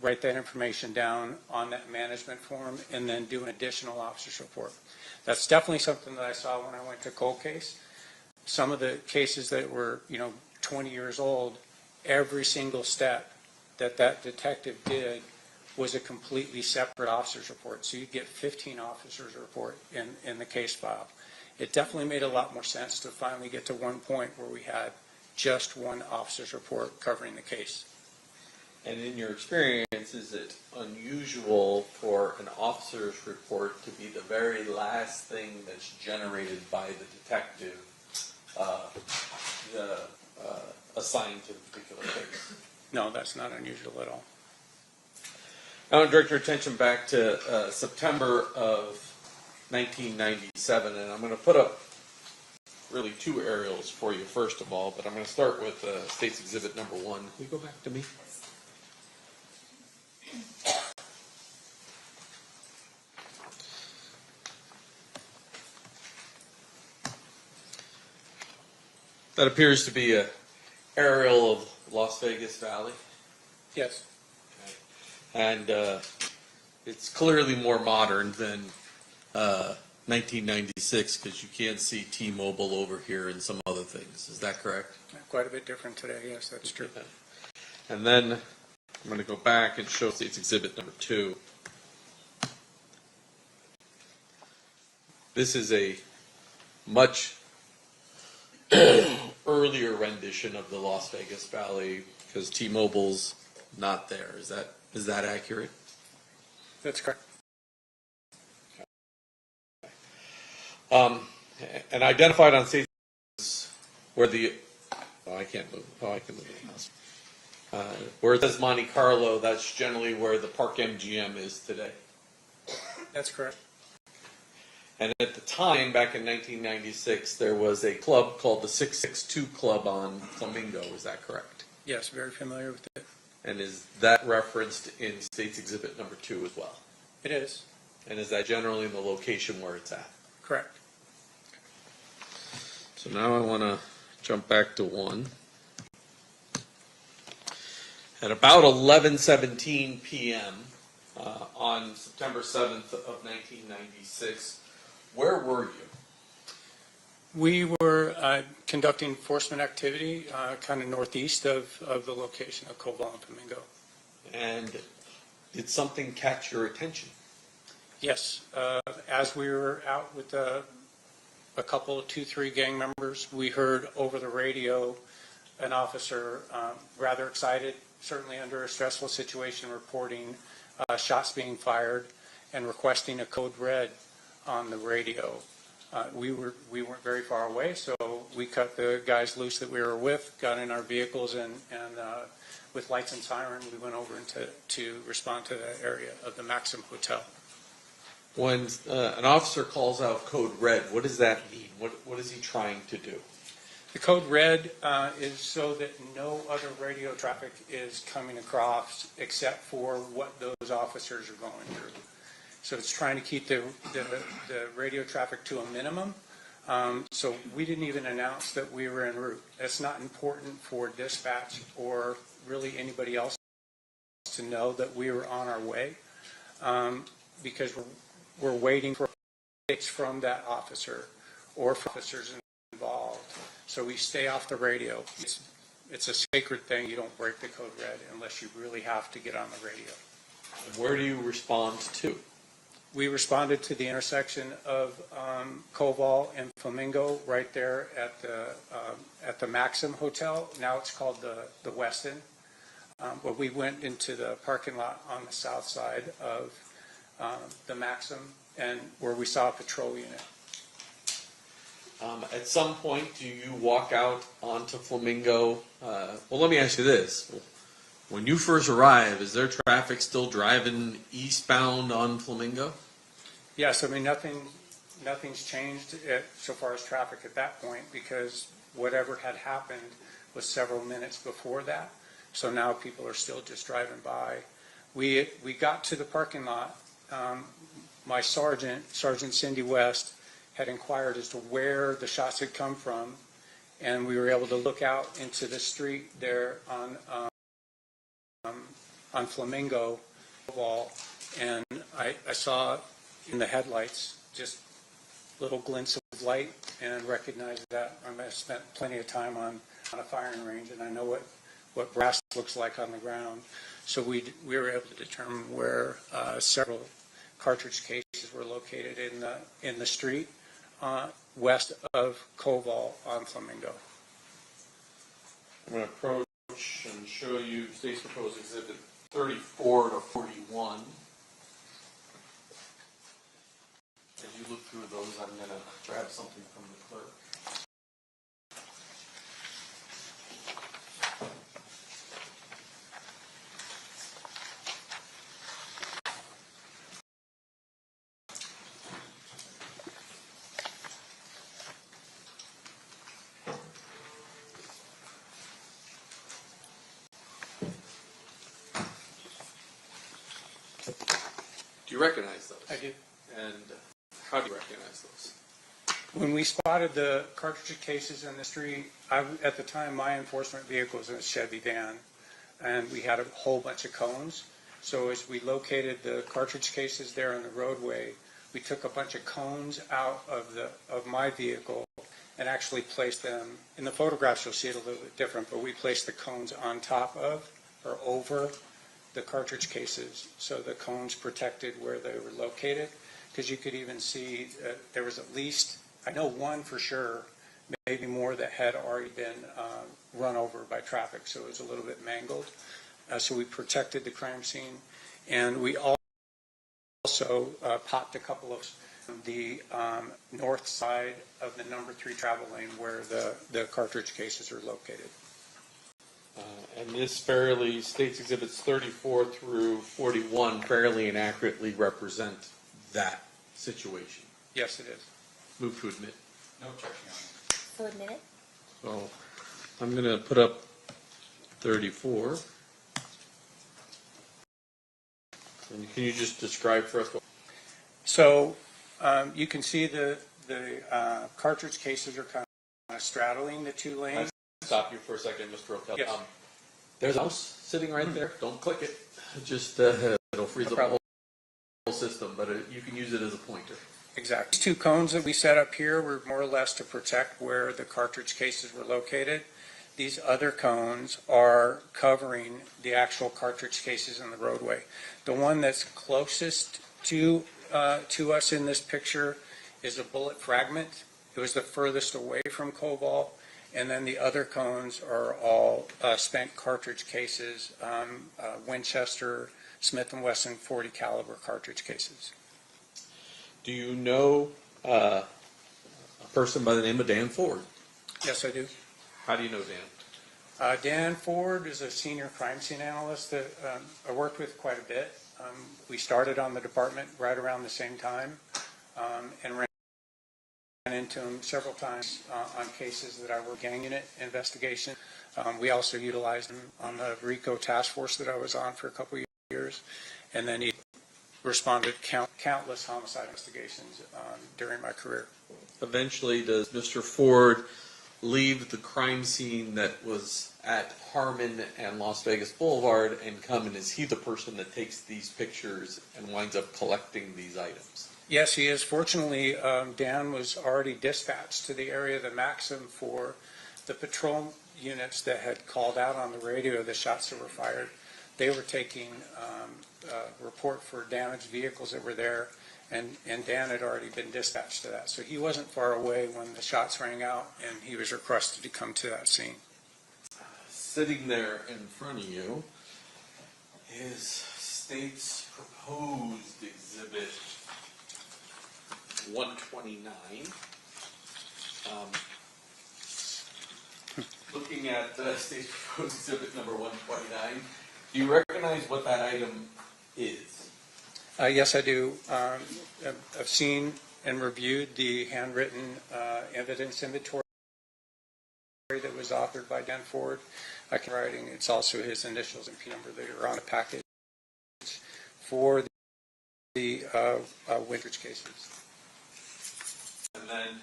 Speaker 17: write that information down on that management form and then do an additional officer's report. That's definitely something that I saw when I went to cold case. Some of the cases that were, 20 years old, every single step that detective did was a completely separate officer's report. So you'd get 15 officers' report in the case file. It definitely made a lot more sense to finally get to one point where we had just one officer's report covering the case.
Speaker 6: And in your experience, is it unusual for an officer's report to be the very last thing that's generated by the detective assigned to the particular case?
Speaker 17: No, that's not unusual at all.
Speaker 6: I want to direct your attention back to September of 1997, and I'm going to put up really two aerials for you first of all, but I'm going to start with State's Exhibit number 1. Can we go back to me? That appears to be an aerial of Las Vegas Valley.
Speaker 17: Yes.
Speaker 6: Okay. And it's clearly more modern than 1996 because you can't see T-Mobile over here and some other things. Is that correct?
Speaker 17: Quite a bit different today. Yes, that's true.
Speaker 6: Okay. And then I'm going to go back and show State's Exhibit number 2. This is a much earlier rendition of the Las Vegas Valley because T-Mobile's not there. Is that accurate?
Speaker 17: That's correct.
Speaker 6: And identified on stage where the I can't move. I can move the mouse. Where it says Monte Carlo, that's generally where the Park MGM is today.
Speaker 17: That's correct.
Speaker 6: And at the time, back in 1996, there was a club called the 662 Club on Flamingo. Is that correct?
Speaker 17: Yes, very familiar with it.
Speaker 6: And is that referenced in State's Exhibit number 2 as well?
Speaker 17: It is.
Speaker 6: And is that generally in the location where it's at?
Speaker 17: Correct.
Speaker 6: So now I want to jump back to 1. At about 11:17 p.m. On September 7th of 1996, where were you?
Speaker 17: We were conducting enforcement activity kind of northeast of the location of Koval and Flamingo.
Speaker 6: And did something catch your attention?
Speaker 17: Yes. As we were out with a couple of 2-3 gang members, we heard over the radio an officer rather excited, certainly under a stressful situation, reporting shots being fired and requesting a code red on the radio. We weren't very far away, so we cut the guys loose that we were with, got in our vehicles, and with lights and siren, we went over to respond to the area of the Maxim Hotel.
Speaker 6: When an officer calls out code red, what does that mean? What is he trying to do?
Speaker 17: The code red is so that no other radio traffic is coming across except for what those officers are going through. So it's trying to keep the radio traffic to a minimum. So we didn't even announce that we were en route. That's not important for dispatch or really anybody else to know that we were on our way because we're waiting for updates from that officer or for officers involved. So we stay off the radio. It's a sacred thing. You don't break the code red unless you really have to get on the radio.
Speaker 6: Where do you respond to?
Speaker 17: We responded to the intersection of Koval and Flamingo right there at the Maxim Hotel. Now it's called the Westin. But we went into the parking lot on the south side of the Maxim and where we saw a patrol unit.
Speaker 6: At some point, do you walk out onto Flamingo? Well, let me ask you this. When you first arrive, is there traffic still driving eastbound on Flamingo?
Speaker 17: Yes, I mean, nothing's changed so far as traffic at that point because whatever had happened was several minutes before that. So now people are still just driving by. We got to the parking lot. My Sergeant Cindy West, had inquired as to where the shots had come from, and we were able to look out into the street there on Flamingo wall, and I saw in the headlights just little glints of light and recognized that. I spent plenty of time on a firing range, and I know what brass looks like on the ground. So we were able to determine where several cartridge cases were located in the street west of Koval on Flamingo.
Speaker 6: I'm going to approach and show you State's Proposed Exhibit 34 to 41. As you look through those, I'm going to grab something from the clerk. Do you recognize those?
Speaker 17: I do.
Speaker 6: And how do you recognize those?
Speaker 17: When we spotted the cartridge cases in the street, at the time my enforcement vehicle was in a Chevy van, and we had a whole bunch of cones. So as we located the cartridge cases there on the roadway, we took a bunch of cones out of my vehicle and actually placed them, in the photographs you'll see it a little bit different, but we placed the cones on top of or over the cartridge cases, so the cones protected where they were located, because you could even see there was at least, I know one for sure, maybe more that had already been run over by traffic, so it was a little bit mangled. So we protected the crime scene, and we also popped a couple of the north side of the number 3 travel lane where the cartridge cases are located.
Speaker 6: And this State's Exhibits 34 through 41 fairly and accurately represent that situation.
Speaker 17: Yes, it is.
Speaker 6: Move to admit.
Speaker 14: No objection, Your Honor.
Speaker 5: So admit it.
Speaker 6: So I'm going to put up 34. And can you just describe for us?
Speaker 17: So you can see the cartridge cases are kind of straddling the 2 lanes.
Speaker 6: Stop you for a second, Mr. O'Kell.
Speaker 17: Yes.
Speaker 6: There's a mouse sitting right there. Don't click it. Just it'll freeze up the whole system, but you can use it as a pointer.
Speaker 17: Exactly. These 2 cones that we set up here were more or less to protect where the cartridge cases were located. These other cones are covering the actual cartridge cases in the roadway. The one that's closest to us in this picture is a bullet fragment. It was the furthest away from Koval. And then the other cones are all spent cartridge cases, Winchester, Smith & Wesson 40 caliber cartridge cases.
Speaker 6: Do you know a person by the name of Dan Ford?
Speaker 17: Yes, I do.
Speaker 6: How do you know Dan?
Speaker 17: Dan Ford is a senior crime scene analyst that I worked with quite a bit. We started on the department right around the same time and ran into him several times on cases that I work gang unit investigation. We also utilized him on the RICO task force that I was on for a couple of years, and then he responded countless homicide investigations during my career.
Speaker 6: Eventually, does Mr. Ford leave the crime scene that was at Harmon and Las Vegas Boulevard and come, and is he the person that takes these pictures and winds up collecting these items?
Speaker 17: Yes, he is. Fortunately, Dan was already dispatched to the area of the Maxim for the patrol units that had called out on the radio the shots that were fired. They were taking a report for damaged vehicles that were there, and Dan had already been dispatched to that. So he wasn't far away when the shots rang out, and he was requested to come to that scene.
Speaker 6: Sitting there in front of you is state's proposed exhibit 129. Looking at state's proposed exhibit number 129, do you recognize what that item is?
Speaker 17: Yes, I do. I've seen and reviewed the handwritten evidence inventory that was authored by Dan Ford. Writing, it's also his initials and P number that are on a package for the Wintridge cases.
Speaker 6: And then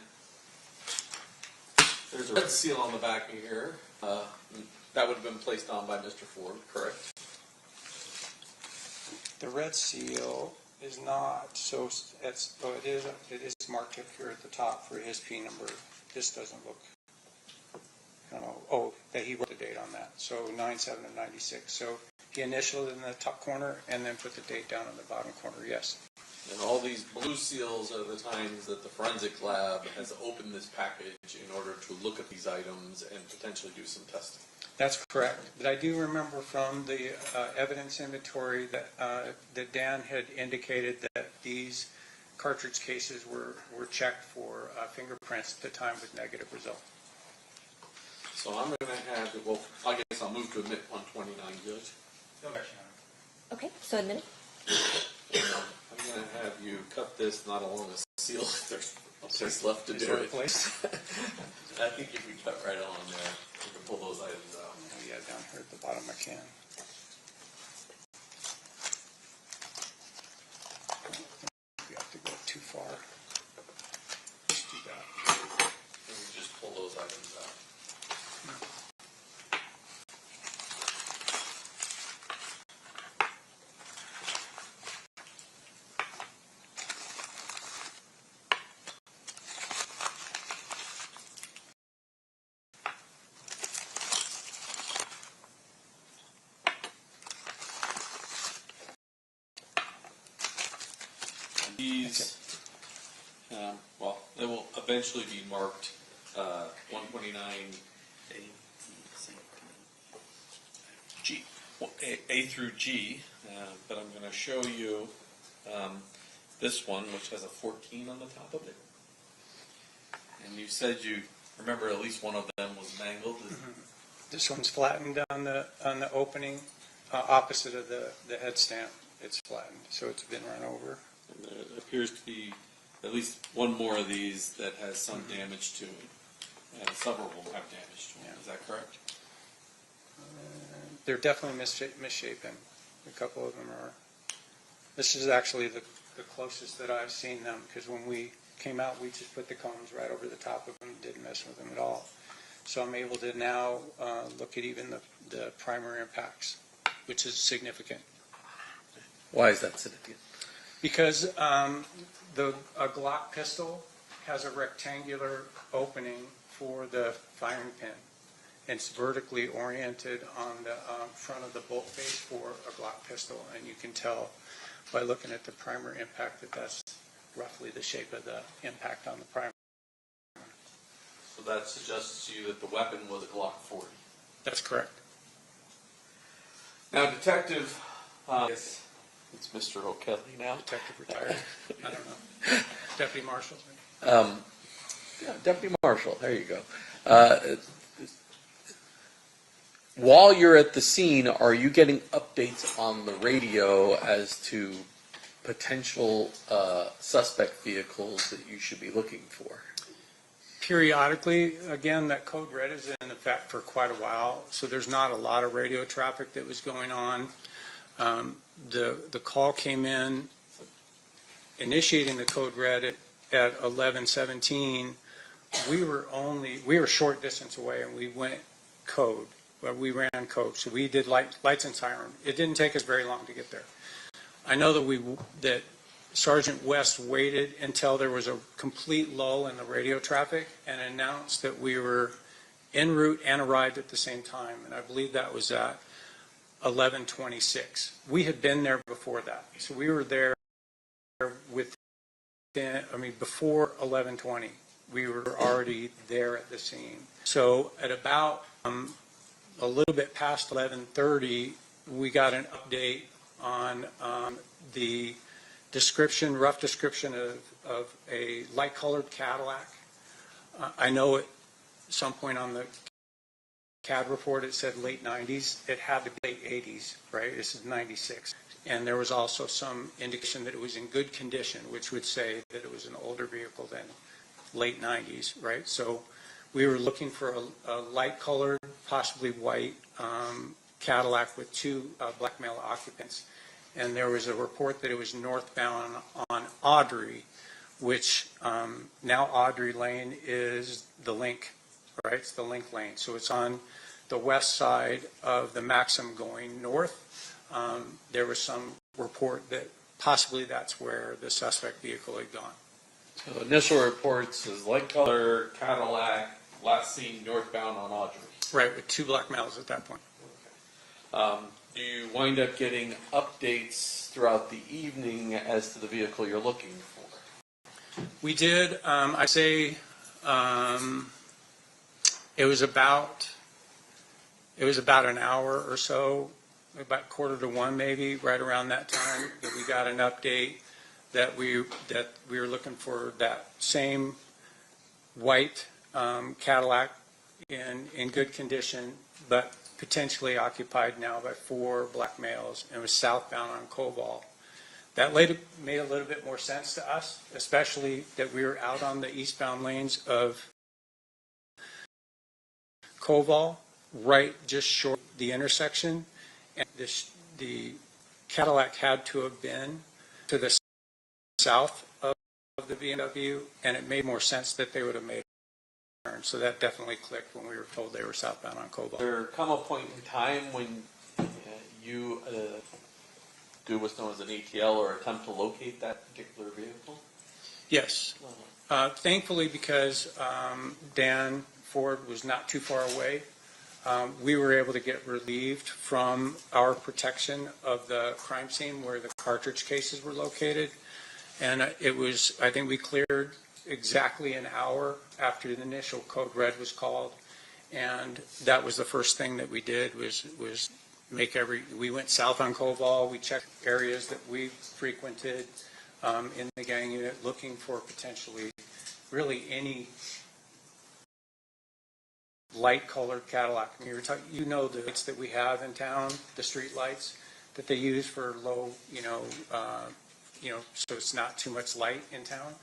Speaker 6: there's a red seal on the back of here. That would have been placed on by Mr. Ford, correct?
Speaker 17: The red seal is not, so it's, oh, it is marked up here at the top for his P number. This doesn't look, I don't know, oh, that he wrote the date on that. So 97 of 96. So he initialed in the top corner and then put the date down in the bottom corner, yes.
Speaker 6: And all these blue seals are the times that the forensic lab has opened this package in order to look at these items and potentially do some testing.
Speaker 17: That's correct. But I do remember from the evidence inventory that that Dan had indicated that these cartridge cases were checked for fingerprints at the time with negative result.
Speaker 6: So I'm going to have, well, I guess I'll move to admit 129, Judge.
Speaker 12: No objection.
Speaker 5: Okay, so admitted.
Speaker 6: I'm going to have you cut this not along a seal if there's a place left to do it. I think if we cut right along there, we can pull those items out.
Speaker 17: Yeah, down here at the bottom I can. We have to go too far. Just do that.
Speaker 6: And we just pull those items out. These, well, they will eventually be marked 129 G, A through G, but I'm going to show you this one, which has a 14 on the top of it. And you said you remember at least one of them was mangled.
Speaker 17: Mm-hmm. This one's flattened on the opening opposite of the head stamp. It's flattened, so it's been run over.
Speaker 6: And there appears to be at least one more of these that has some damage to it. And several will have damage to it. Is that correct?
Speaker 17: They're definitely misshapen. A couple of them are. This is actually the closest that I've seen them, because when we came out, we just put the combs right over the top of them, didn't mess with them at all. So I'm able to now look at even the primary impacts, which is significant.
Speaker 6: Why is that significant?
Speaker 17: Because a Glock pistol has a rectangular opening for the firing pin. It's vertically oriented on the front of the bolt face for a Glock pistol, and you can tell by looking at the primary impact that that's roughly the shape of the impact on the primer.
Speaker 6: So that suggests to you that the weapon was a Glock 40.
Speaker 17: That's correct.
Speaker 6: Now, Detective, yes, it's Mr. O'Kelly now.
Speaker 17: Detective retired. I don't know. Deputy Marshal.
Speaker 6: Yeah, Deputy Marshal. There you go. While you're at the scene, are you getting updates on the radio as to potential suspect vehicles that you should be looking for?
Speaker 17: Periodically, again, that code red is in effect for quite a while, so there's not a lot of radio traffic that was going on. The call came in initiating the code red at 11:17. We were short distance away, and we went code. We ran code, so we did lights and siren. It didn't take us very long to get there. I know that Sergeant West waited until there was a complete lull in the radio traffic and announced that we were en route and arrived at the same time. And I believe that was at 11:26. We had been there before that. So we were there before 11:20. We were already there at the scene. So at about a little bit past 11:30, we got an update on the rough description of a light-colored Cadillac. I know at some point on the CAD report it said late 90s. It had to be late 80s, right? This is 96. And there was also some indication that it was in good condition, which would say that it was an older vehicle than late 90s, right? So we were looking for a light-colored, possibly white Cadillac with two black male occupants. And there was a report that it was northbound on Audrey, which now Audrey Lane is the Link, right? It's the Link Lane. So it's on the west side of the Maxim going north. There was some report that possibly that's where the suspect vehicle had gone.
Speaker 6: So initial reports is light color Cadillac, last seen northbound on Audrey.
Speaker 17: Right, with two black males at that point.
Speaker 6: Do you wind up getting updates throughout the evening as to the vehicle you're looking for?
Speaker 17: We did. I say it was about an hour or so, about 12:45 maybe, right around that time, that we got an update that we were looking for that same white Cadillac in good condition, but potentially occupied now by four black males, and was southbound on Koval. That later made a little bit more sense to us, especially that we were out on the eastbound lanes of Koval, right just short of the intersection, and the Cadillac had to have been to the south of the BMW, and it made more sense that they would have made a turn. So that definitely clicked when we were told they were southbound on Koval.
Speaker 6: There come a point in time when you do what's known as an ATL or attempt to locate that particular vehicle?
Speaker 17: Yes. Thankfully, because Dan Ford was not too far away, we were able to get relieved from our protection of the crime scene where the cartridge cases were located. And it was, I think we cleared exactly an hour after the initial code red was called. And that was the first thing that we did was we went south on Koval, we checked areas that we frequented in the gang unit looking for potentially really any light-colored Cadillac. I mean, you know the lights that we have in town, the street lights that they use for low, so it's not too much light in town.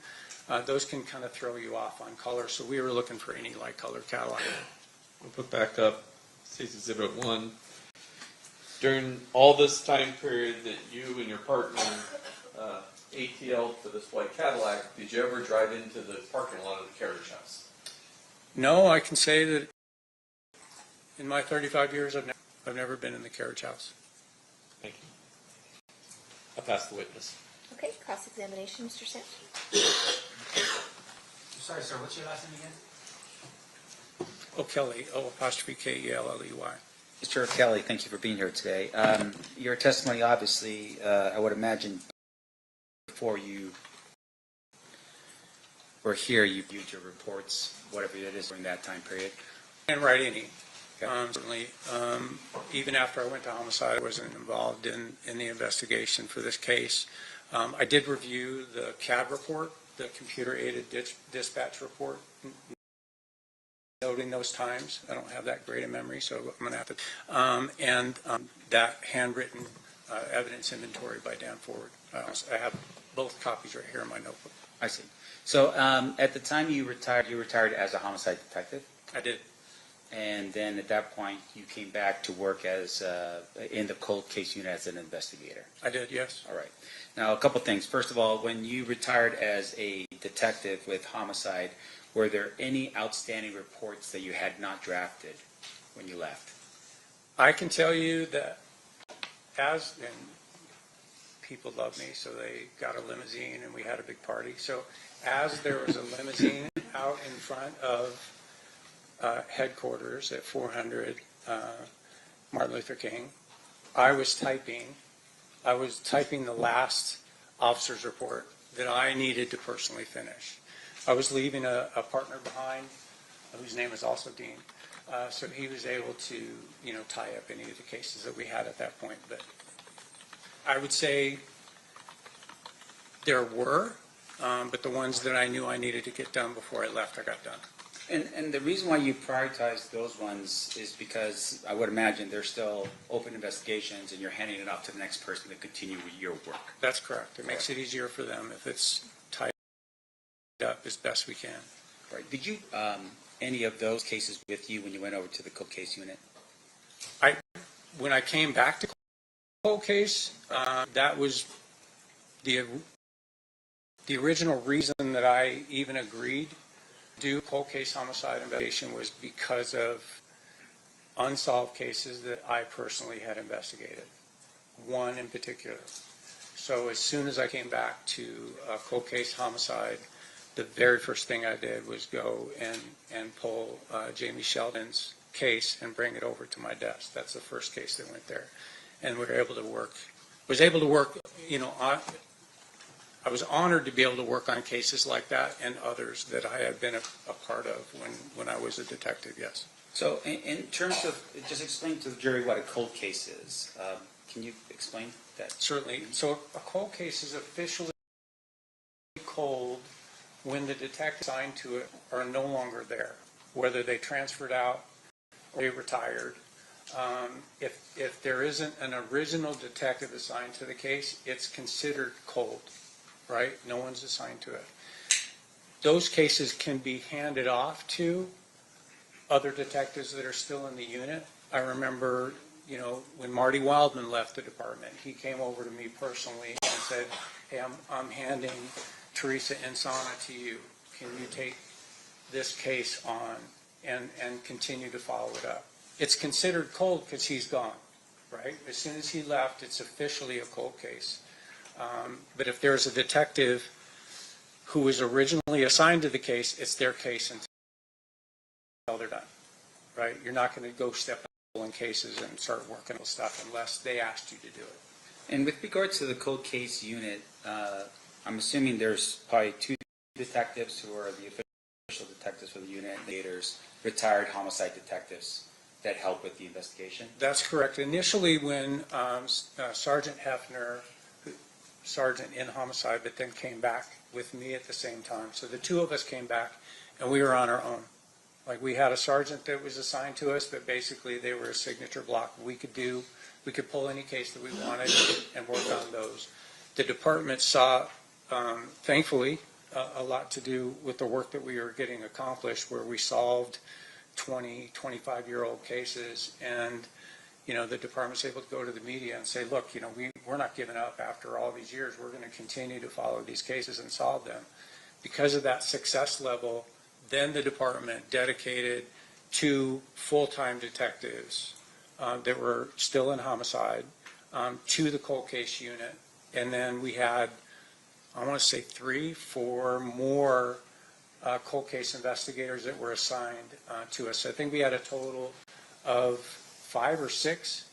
Speaker 17: Those can kind of throw you off on color, so we were looking for any light-colored Cadillac.
Speaker 6: We'll put back up State's Exhibit 1. During all this time period that you and your partner ATL'd for this white Cadillac, did you ever drive into the parking lot of the carriage house?
Speaker 17: No, I can say that in my 35 years, I've never been in the carriage house.
Speaker 6: Thank you. I'll pass the witness.
Speaker 5: Okay, cross-examination, Mr. Sanchez.
Speaker 14: Sorry, sir, what's your last name again?
Speaker 17: O'Kelly, O''K-E-L-L-E-Y.
Speaker 14: Mr. Kelly, thank you for being here today. Your testimony, obviously, I would imagine before you were here, you viewed your reports, whatever it is during that time period.
Speaker 17: And write any. Certainly, even after I went to homicide, I wasn't involved in the investigation for this case. I did review the CAD report, the computer-aided dispatch report, noting those times. I don't have that great a memory, so I'm going to have to. And that handwritten evidence inventory by Dan Ford. I have both copies right here in my notebook.
Speaker 14: I see. So at the time you retired as a homicide detective?
Speaker 17: I did.
Speaker 14: And then at that point, you came back to work as in the cold case unit as an investigator?
Speaker 17: I did, yes.
Speaker 14: All right. Now, a couple things. First of all, when you retired as a detective with homicide, were there any outstanding reports that you had not drafted when you left?
Speaker 17: I can tell you that people love me, so they got a limousine and we had a big party. So as there was a limousine out in front of headquarters at 400 Martin Luther King, I was typing the last officer's report that I needed to personally finish. I was leaving a partner behind, whose name is also Dean, so he was able to, tie up any of the cases that we had at that point. But I would say there were, but the ones that I knew I needed to get done before I left, I got done.
Speaker 14: And the reason why you prioritize those ones is because I would imagine they're still open investigations and you're handing it off to the next person to continue with your work.
Speaker 17: That's correct. It makes it easier for them if it's tied up as best we can.
Speaker 14: Right. Did you any of those cases with you when you went over to the cold case unit?
Speaker 17: When I came back to cold case, that was the original reason that I even agreed to do cold case homicide investigation was because of unsolved cases that I personally had investigated, one in particular. So as soon as I came back to cold case homicide, the very first thing I did was go and pull Jamie Sheldon's case and bring it over to my desk. That's the first case that went there. And we were able to work, I was honored to be able to work on cases like that and others that I had been a part of when I was a detective, yes.
Speaker 14: So in terms of, just explain to the jury what a cold case is. Can you explain that?
Speaker 17: Certainly. So a cold case is officially cold when the detectives assigned to it are no longer there, whether they transferred out or they retired. If there isn't an original detective assigned to the case, it's considered cold, right? No one's assigned to it. Those cases can be handed off to other detectives that are still in the unit. I remember, when Marty Wildman left the department, he came over to me personally and said, hey, I'm handing Teresa Insana to you. Can you take this case on and continue to follow it up? It's considered cold because he's gone, right? As soon as he left, it's officially a cold case. But if there's a detective who was originally assigned to the case, it's their case until they're done, right? You're not going to go step in cases and start working on stuff unless they asked you to do it.
Speaker 14: And with regards to the cold case unit, I'm assuming there's probably two detectives who are the official detectives for the unit, investigators, retired homicide detectives that help with the investigation?
Speaker 17: That's correct. Initially, when Sergeant Hefner, sergeant in homicide, but then came back with me at the same time. So the two of us came back, and we were on our own. Like, we had a sergeant that was assigned to us, but basically they were a signature block. We could pull any case that we wanted and work on those. The department saw, thankfully, a lot to do with the work that we were getting accomplished, where we solved 20, 25-year-old cases, and the department's able to go to the media and say, look, we're not giving up after all these years. We're going to continue to follow these cases and solve them. Because of that success level, then the department dedicated 2 full-time detectives that were still in homicide to the cold case unit. And then we had, I want to say 3, 4 more cold case investigators that were assigned to us. So I think we had a total of 5 or 6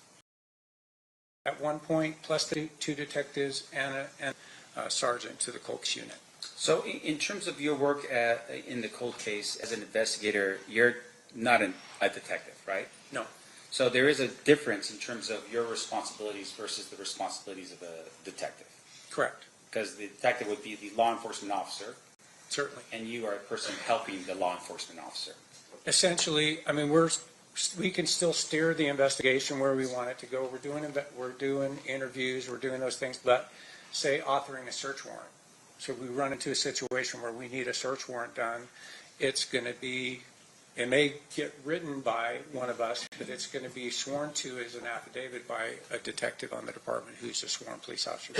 Speaker 17: at one point, plus the 2 detectives and a sergeant to the cold case unit.
Speaker 14: So in terms of your work in the cold case as an investigator, you're not a detective, right?
Speaker 17: No.
Speaker 14: So there is a difference in terms of your responsibilities versus the responsibilities of a detective.
Speaker 17: Correct.
Speaker 14: Because the detective would be the law enforcement officer.
Speaker 17: Certainly. And
Speaker 14: you are a person helping the law enforcement officer.
Speaker 17: Essentially, I mean, we can still steer the investigation where we want it to go. We're doing interviews, we're doing those things, but say authoring a search warrant. So if we run into a situation where we need a search warrant done, it's going to be, it may get written by one of us, but it's going to be sworn to as an affidavit by a detective on the department who's a sworn police officer.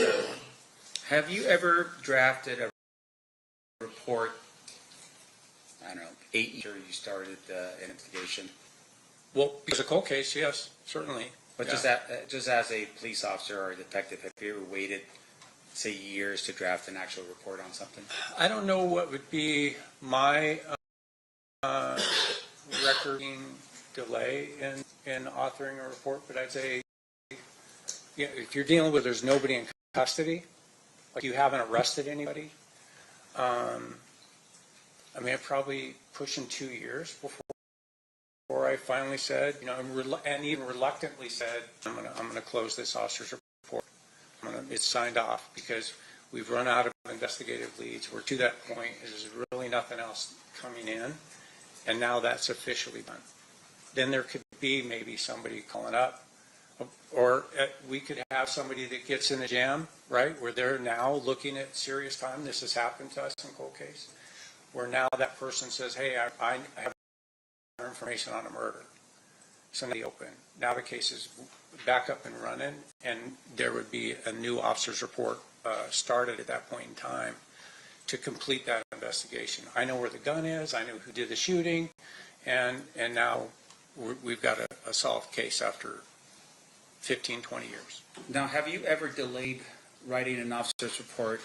Speaker 14: Have you ever drafted a report, I don't know, 8 years after you started an investigation?
Speaker 17: Well, because of a cold case, yes, certainly.
Speaker 14: But
Speaker 17: yeah.
Speaker 14: just as a police officer or a detective, have you ever waited say, years to draft an actual report on something?
Speaker 17: I don't know what would be my recording delay in authoring a report, but I'd say, you know, if you're dealing with there's nobody in custody, like you haven't arrested anybody, I mean, probably pushing 2 years before I finally said, you know, and even reluctantly said, I'm gonna close this officer's report. It's signed off because we've run out of investigative leads. We're to that point. There's really nothing else coming in, and now that's officially done. Then there could be maybe somebody calling up, or we could have somebody that gets in a jam, right, where they're now looking at serious time. This has happened to us in cold case, where now that person says, hey, I have information on a murder. So now the open. Now the case is back up and running, and there would be a new officer's report started at that point in time to complete that investigation. I know where the gun is. I know who did the shooting, and now we've got a solved case after 15, 20 years.
Speaker 14: Now, have you ever delayed writing an officer's report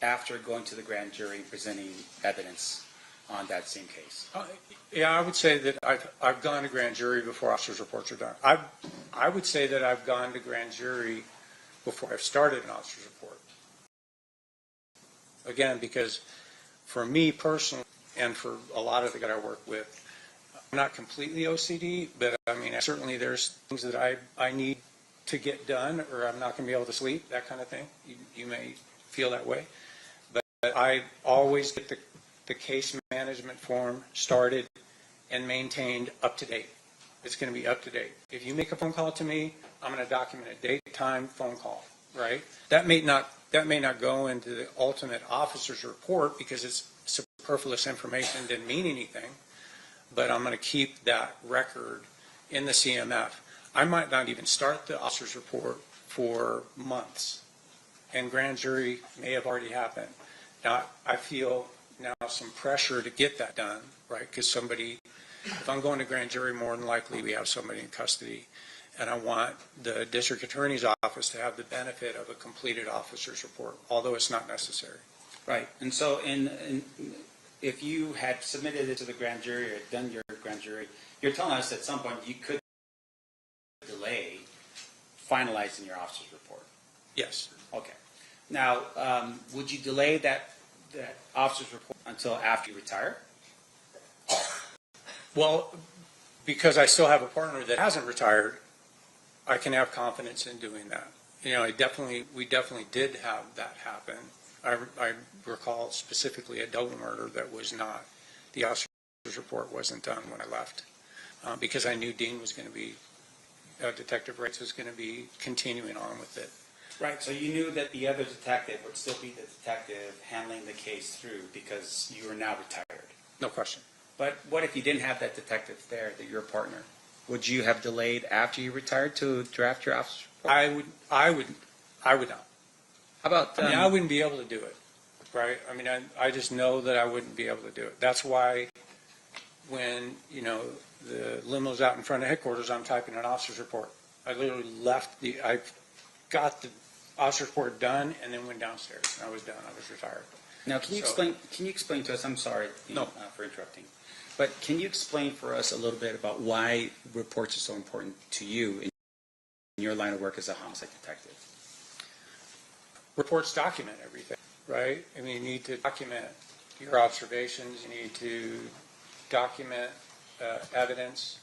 Speaker 14: after going to the grand jury and presenting evidence on that same case?
Speaker 17: Yeah, I would say that I've gone to grand jury before officer's reports are done. I would say that I've gone to grand jury before I've started an officer's report. Again, because for me personally, and for a lot of the guys I work with, I'm not completely OCD, but I mean, certainly there's things that I need to get done, or I'm not going to be able to sleep, that kind of thing. You may feel that way. But I always get the case management form started and maintained up to date. It's going to be up to date. If you make a phone call to me, I'm going to document a date, time, phone call, right? That may not go into the ultimate officer's report because it's superfluous information, didn't mean anything, but I'm going to keep that record in the CMF. I might not even start the officer's report for months, and grand jury may have already happened. Now, I feel now some pressure to get that done, right? Because if I'm going to grand jury, more than likely we have somebody in custody, and I want the district attorney's office to have the benefit of a completed officer's report, although it's not necessary.
Speaker 14: Right. And so if you had submitted it to the grand jury or done your grand jury, you're telling us at some point you could delay finalizing your officer's report.
Speaker 17: Yes.
Speaker 14: Okay. Now, would you delay that officer's report until after you retire?
Speaker 17: Well, because I still have a partner that hasn't retired, I can have confidence in doing that. You know, we definitely did have that happen. I recall specifically a double murder that was not, the officer's report wasn't done when I left, because I knew Dean was going to be, Detective Wright was going to be continuing on with it.
Speaker 14: Right, so you knew that the other detective would still be the detective handling the case through because you are now retired.
Speaker 17: No question.
Speaker 14: But what if you didn't have that detective there, that you're a partner? Would you have delayed after you retired to draft your officer's report?
Speaker 17: I would not.
Speaker 14: How about?
Speaker 17: I mean, I wouldn't be able to do it, right? I mean, I just know that I wouldn't be able to do it. That's why when, you know, the limo's out in front of headquarters, I'm typing an officer's report. I literally I got the officer's report done and then went downstairs. And I was done. I was retired.
Speaker 14: Now, can you explain to us, I'm sorry for interrupting, but can you explain for us a little bit about why reports are so important to you in your line of work as a homicide detective?
Speaker 17: Reports document everything, right? I mean, you need to document your observations. You need to document evidence.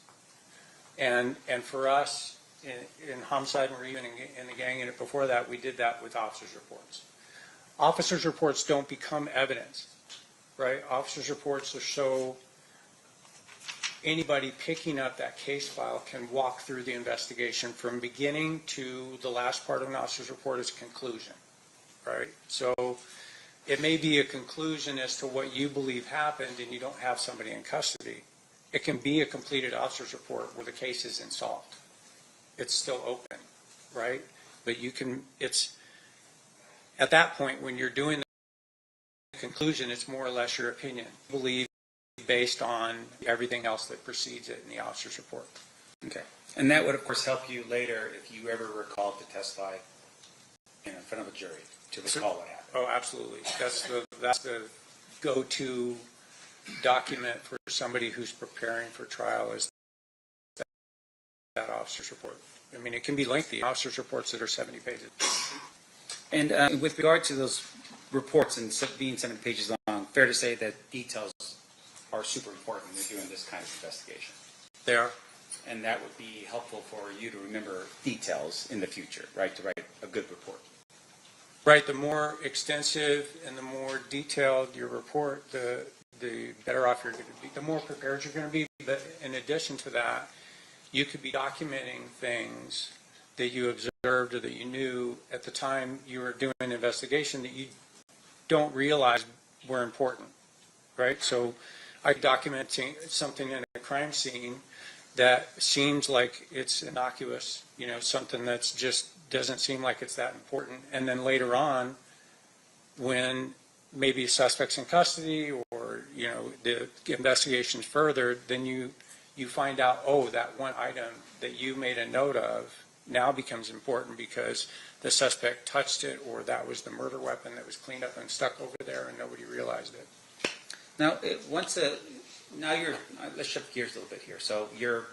Speaker 17: And for us, in homicide and even in the gang unit before that, we did that with officers' reports. Officers' reports don't become evidence, right? Officers' reports are so anybody picking up that case file can walk through the investigation from beginning to the last part of an officer's report is conclusion, right? So it may be a conclusion as to what you believe happened and you don't have somebody in custody. It can be a completed officer's report where the case is unsolved. It's still open, right? But it's at that point when you're doing the conclusion, it's more or less your opinion. You believe based on everything else that precedes it in the officer's report.
Speaker 14: Okay. And that would, of course, help you later if you ever were called to testify in front of a jury to recall what happened.
Speaker 17: Oh, absolutely. That's the go-to document for somebody who's preparing for trial is that officer's report. I mean, it can be lengthy. Officer's reports that are 70 pages.
Speaker 14: And with regard to those reports and being 7 pages long, fair to say that details are super important when you're doing this kind of investigation.
Speaker 17: They are.
Speaker 14: And that would be helpful for you to remember details in the future, right, to write a good report.
Speaker 17: Right. The more extensive and the more detailed your report, the better off you're going to be, the more prepared you're going to be. But in addition to that, you could be documenting things that you observed or that you knew at the time you were doing an investigation that you don't realize were important, right? So I documenting something in a crime scene that seems like it's innocuous, you know, something that's just doesn't seem like it's that important. And then later on, when maybe a suspect's in custody or, you know, the investigation's further, then you find out, oh, that one item that you made a note of now becomes important because the suspect touched it or that was the murder weapon that was cleaned up and stuck over there and nobody realized it.
Speaker 14: Now, let's shift gears a little bit here. So you're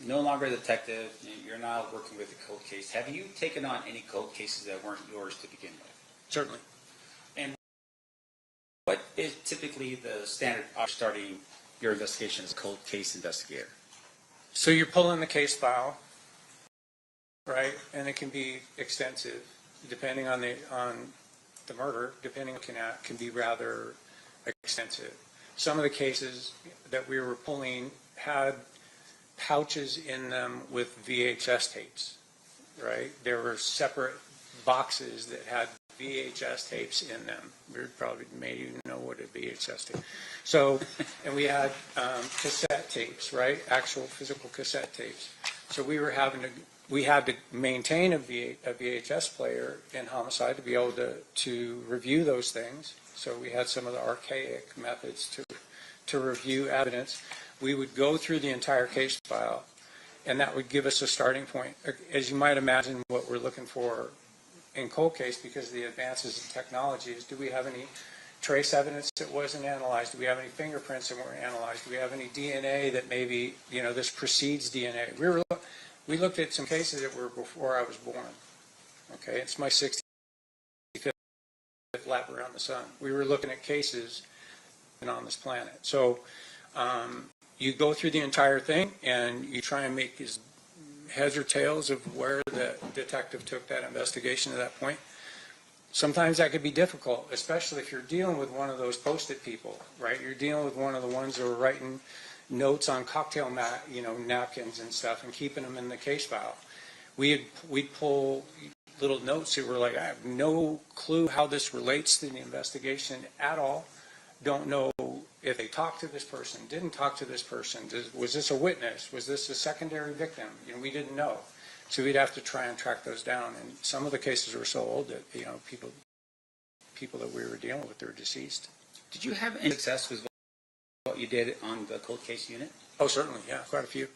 Speaker 14: no longer a detective. You're now working with a cold case. Have you taken on any cold cases that weren't yours to begin with?
Speaker 17: Certainly.
Speaker 14: And what is typically the standard of starting your investigation as a cold case investigator?
Speaker 17: So you're pulling the case file, right? And it can be extensive, depending on the murder. Depending on can be rather extensive. Some of the cases that we were pulling had pouches in them with VHS tapes, right? There were separate boxes that had VHS tapes in them. We probably may even know what a VHS tape. So, and we had cassette tapes, right? Actual physical cassette tapes. So we had to maintain a VHS player in homicide to be able to review those things. So we had some of the archaic methods to review evidence. We would go through the entire case file, and that would give us a starting point. As you might imagine, what we're looking for in cold case, because of the advances in technology, is do we have any trace evidence that wasn't analyzed? Do we have any fingerprints that weren't analyzed? Do we have any DNA that maybe, you know, this precedes DNA? We looked at some cases that were before I was born. Okay, it's my 65th lap around the sun. We were looking at cases on this planet. So you go through the entire thing and you try and make his heads or tails of where the detective took that investigation to that point. Sometimes that could be difficult, especially if you're dealing with one of those Post-it people, right? You're dealing with one of the ones that are writing notes on cocktail napkins and stuff and keeping them in the case file. We'd pull little notes that were like, I have no clue how this relates to the investigation at all. Don't know if they talked to this person, didn't talk to this person. Was this a witness? Was this a secondary victim? You know, we didn't know. So we'd have to try and track those down. And some of the cases were so old that, you know, people that we were dealing with, they were deceased.
Speaker 14: Did you have any success with what you did on the cold case unit?
Speaker 17: Oh, certainly, yeah, quite a few.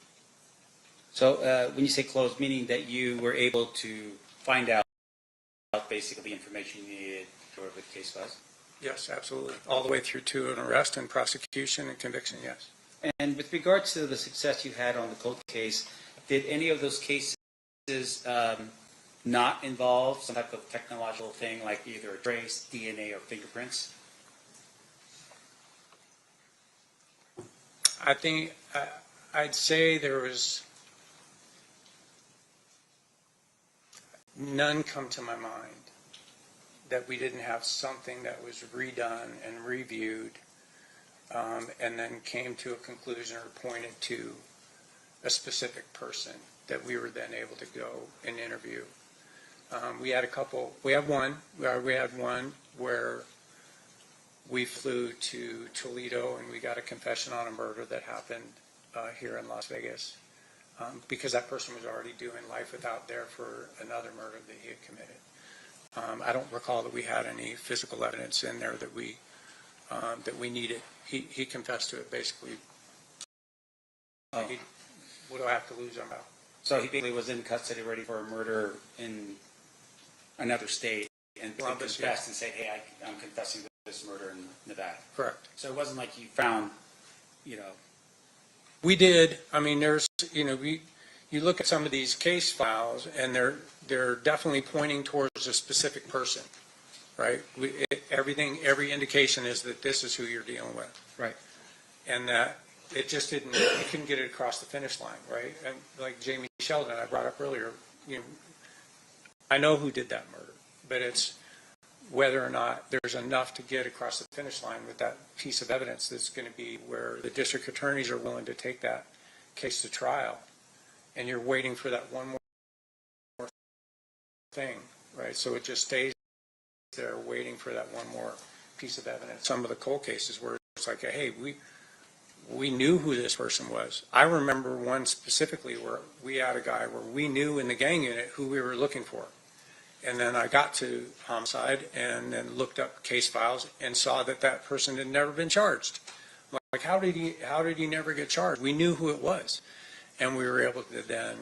Speaker 14: So when you say closed, meaning that you were able to find out basically the information you needed for whatever the case was?
Speaker 17: Yes, absolutely. All the way through to an arrest and prosecution and conviction, yes.
Speaker 14: And with regards to the success you had on the cold case, did any of those cases not involve some type of technological thing like either a trace, DNA, or fingerprints?
Speaker 17: I think I'd say there was none come to my mind that we didn't have something that was redone and reviewed and then came to a conclusion or pointed to a specific person that we were then able to go and interview. We had one where we flew to Toledo and we got a confession on a murder that happened here in Las Vegas because that person was already doing life without there for another murder that he had committed. I don't recall that we had any physical evidence in there that we needed. He confessed to it basically. What do I have to lose on that?
Speaker 14: So he basically was in custody ready for a murder in another state, and
Speaker 17: Columbus,
Speaker 14: confessed and said, hey, I'm confessing to this murder in Nevada.
Speaker 17: Correct.
Speaker 14: So it wasn't like you found,
Speaker 17: We did. I mean, there's, you look at some of these case files, and they're definitely pointing towards a specific person, right? Every indication is that this is who you're dealing with.
Speaker 14: Right.
Speaker 17: And that it just didn't, you couldn't get it across the finish line, right? And like Jamie Sheldon, I brought up earlier, I know who did that murder, but it's whether or not there's enough to get across the finish line with that piece of evidence that's going to be where the district attorneys are willing to take that case to trial. And you're waiting for that one more thing, right? So it just stays there waiting for that one more piece of evidence. Some of the cold cases where it's like, hey, we knew who this person was. I remember one specifically where we had a guy where we knew in the gang unit who we were looking for. And then I got to homicide and then looked up case files and saw that that person had never been charged. Like, how did he never get charged? We knew who it was. And we were able to then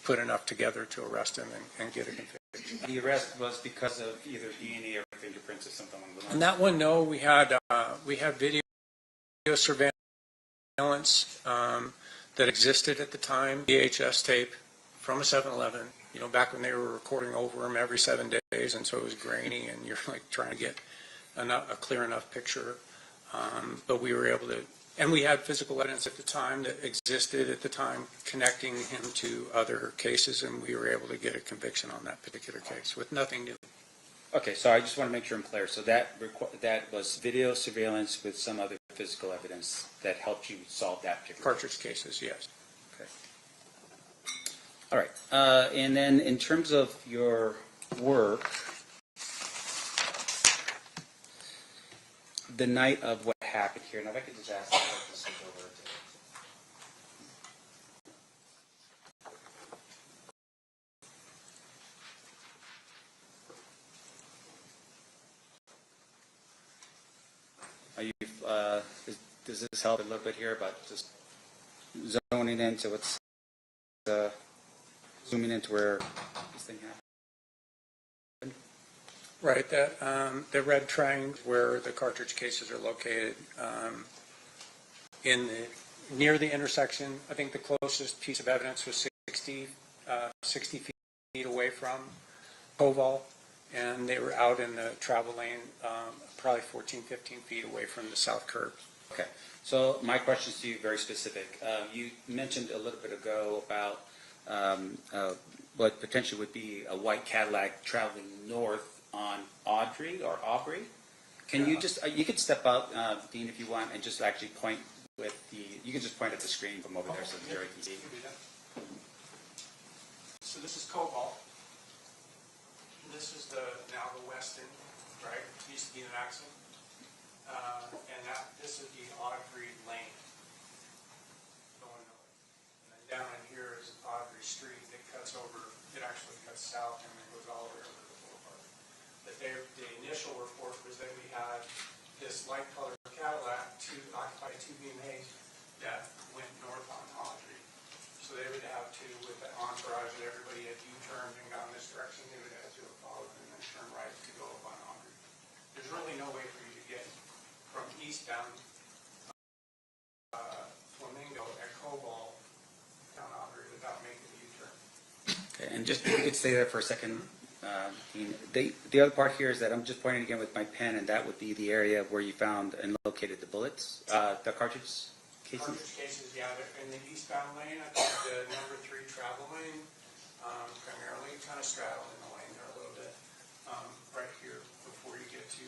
Speaker 17: put enough together to arrest him and get a conviction.
Speaker 14: The arrest was because of either DNA or fingerprints or something along the lines?
Speaker 17: On that one, no. We had video surveillance that existed at the time, VHS tape from a 7-Eleven, back when they were recording over them every 7 days, and so it was grainy, and you're like trying to get a clear enough picture. But we were able to, and we had physical evidence at the time that existed at the time connecting him to other cases, and we were able to get a conviction on that particular case with nothing new.
Speaker 14: Okay, so I just want to make sure I'm clear. So that was video surveillance with some other physical evidence that helped you solve that particular
Speaker 17: Cartridge cases, yes.
Speaker 14: Okay. All right. And then in terms of your work, the night of what happened here, now if I could just ask you to switch over to does this help a little bit here about just zoning into what's zooming into where this thing happened?
Speaker 17: Right, the red triangle where the cartridge cases are located near the intersection. I think the closest piece of evidence was 60 feet away from Koval, and they were out in the travel lane probably 14, 15 feet away from the south curb.
Speaker 14: Okay, so my question is to you very specific. You mentioned a little bit ago about what potentially would be a white Cadillac traveling north on Audrey or Aubrey. Can you just, you could step out, Dean, if you want, and just actually point with you can just point at the screen from over there so Jerry can see.
Speaker 17: So this is Koval. This is now the Weston, right? It used to be an accent. And this is the Audrey Lane going north. And then down in here is Audrey Street that cuts over, it actually cuts south and then goes all the way over to the boulevard. But the initial report was that we had this light colored Cadillac occupied 2 BMAs that went north on Audrey. So they would have to, with the entourage that everybody had U-turned and gone this direction, they would have to have followed and then turn right to go up on Audrey. There's really no way for you to get from eastbound Flamingo at Koval down Audrey without making a U-turn.
Speaker 14: Okay, and just you could stay there for a second. Dean. The other part here is that I'm just pointing again with my pen, and that would be the area where you found and located the bullets, the cartridge cases?
Speaker 17: Cartridge cases, yeah, they're in the eastbound lane. I think the number 3 travel lane, primarily kind of straddling the lane there a little bit, right here before you get to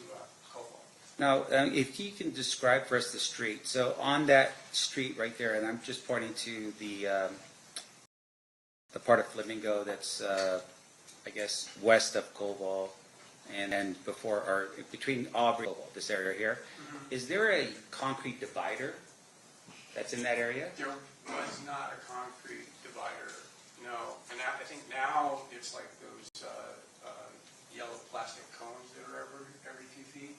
Speaker 17: Koval.
Speaker 14: Now, if you can describe for us the street. So on that street right there, and I'm just pointing to the part of Flamingo that's, I guess, west of Koval, and then before or between Aubrey and Koval, this area here. Mm-hmm. Is there a concrete divider that's in that area?
Speaker 17: There was not a concrete divider, no. And I think now it's like those yellow plastic cones that are every few feet.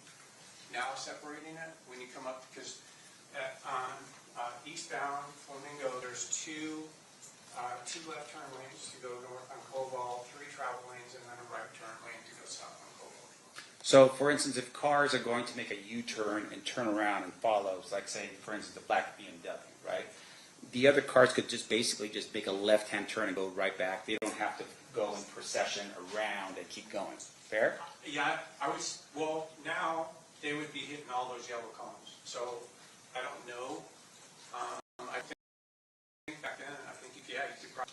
Speaker 17: Now separating it when you come up, because on eastbound Flamingo, there's two left turn lanes to go north on Koval, 3 travel lanes, and then a right turn lane to go south on Koval.
Speaker 14: So, for instance, if cars are going to make a U-turn and turn around and follow, like say, for instance, a black BMW, right? The other cars could just basically just make a left-hand turn and go right back. They don't have to go in procession around and keep going. Fair?
Speaker 19: Yeah, well, now they would be hitting all those yellow cones. So I don't know. I think back then, you could probably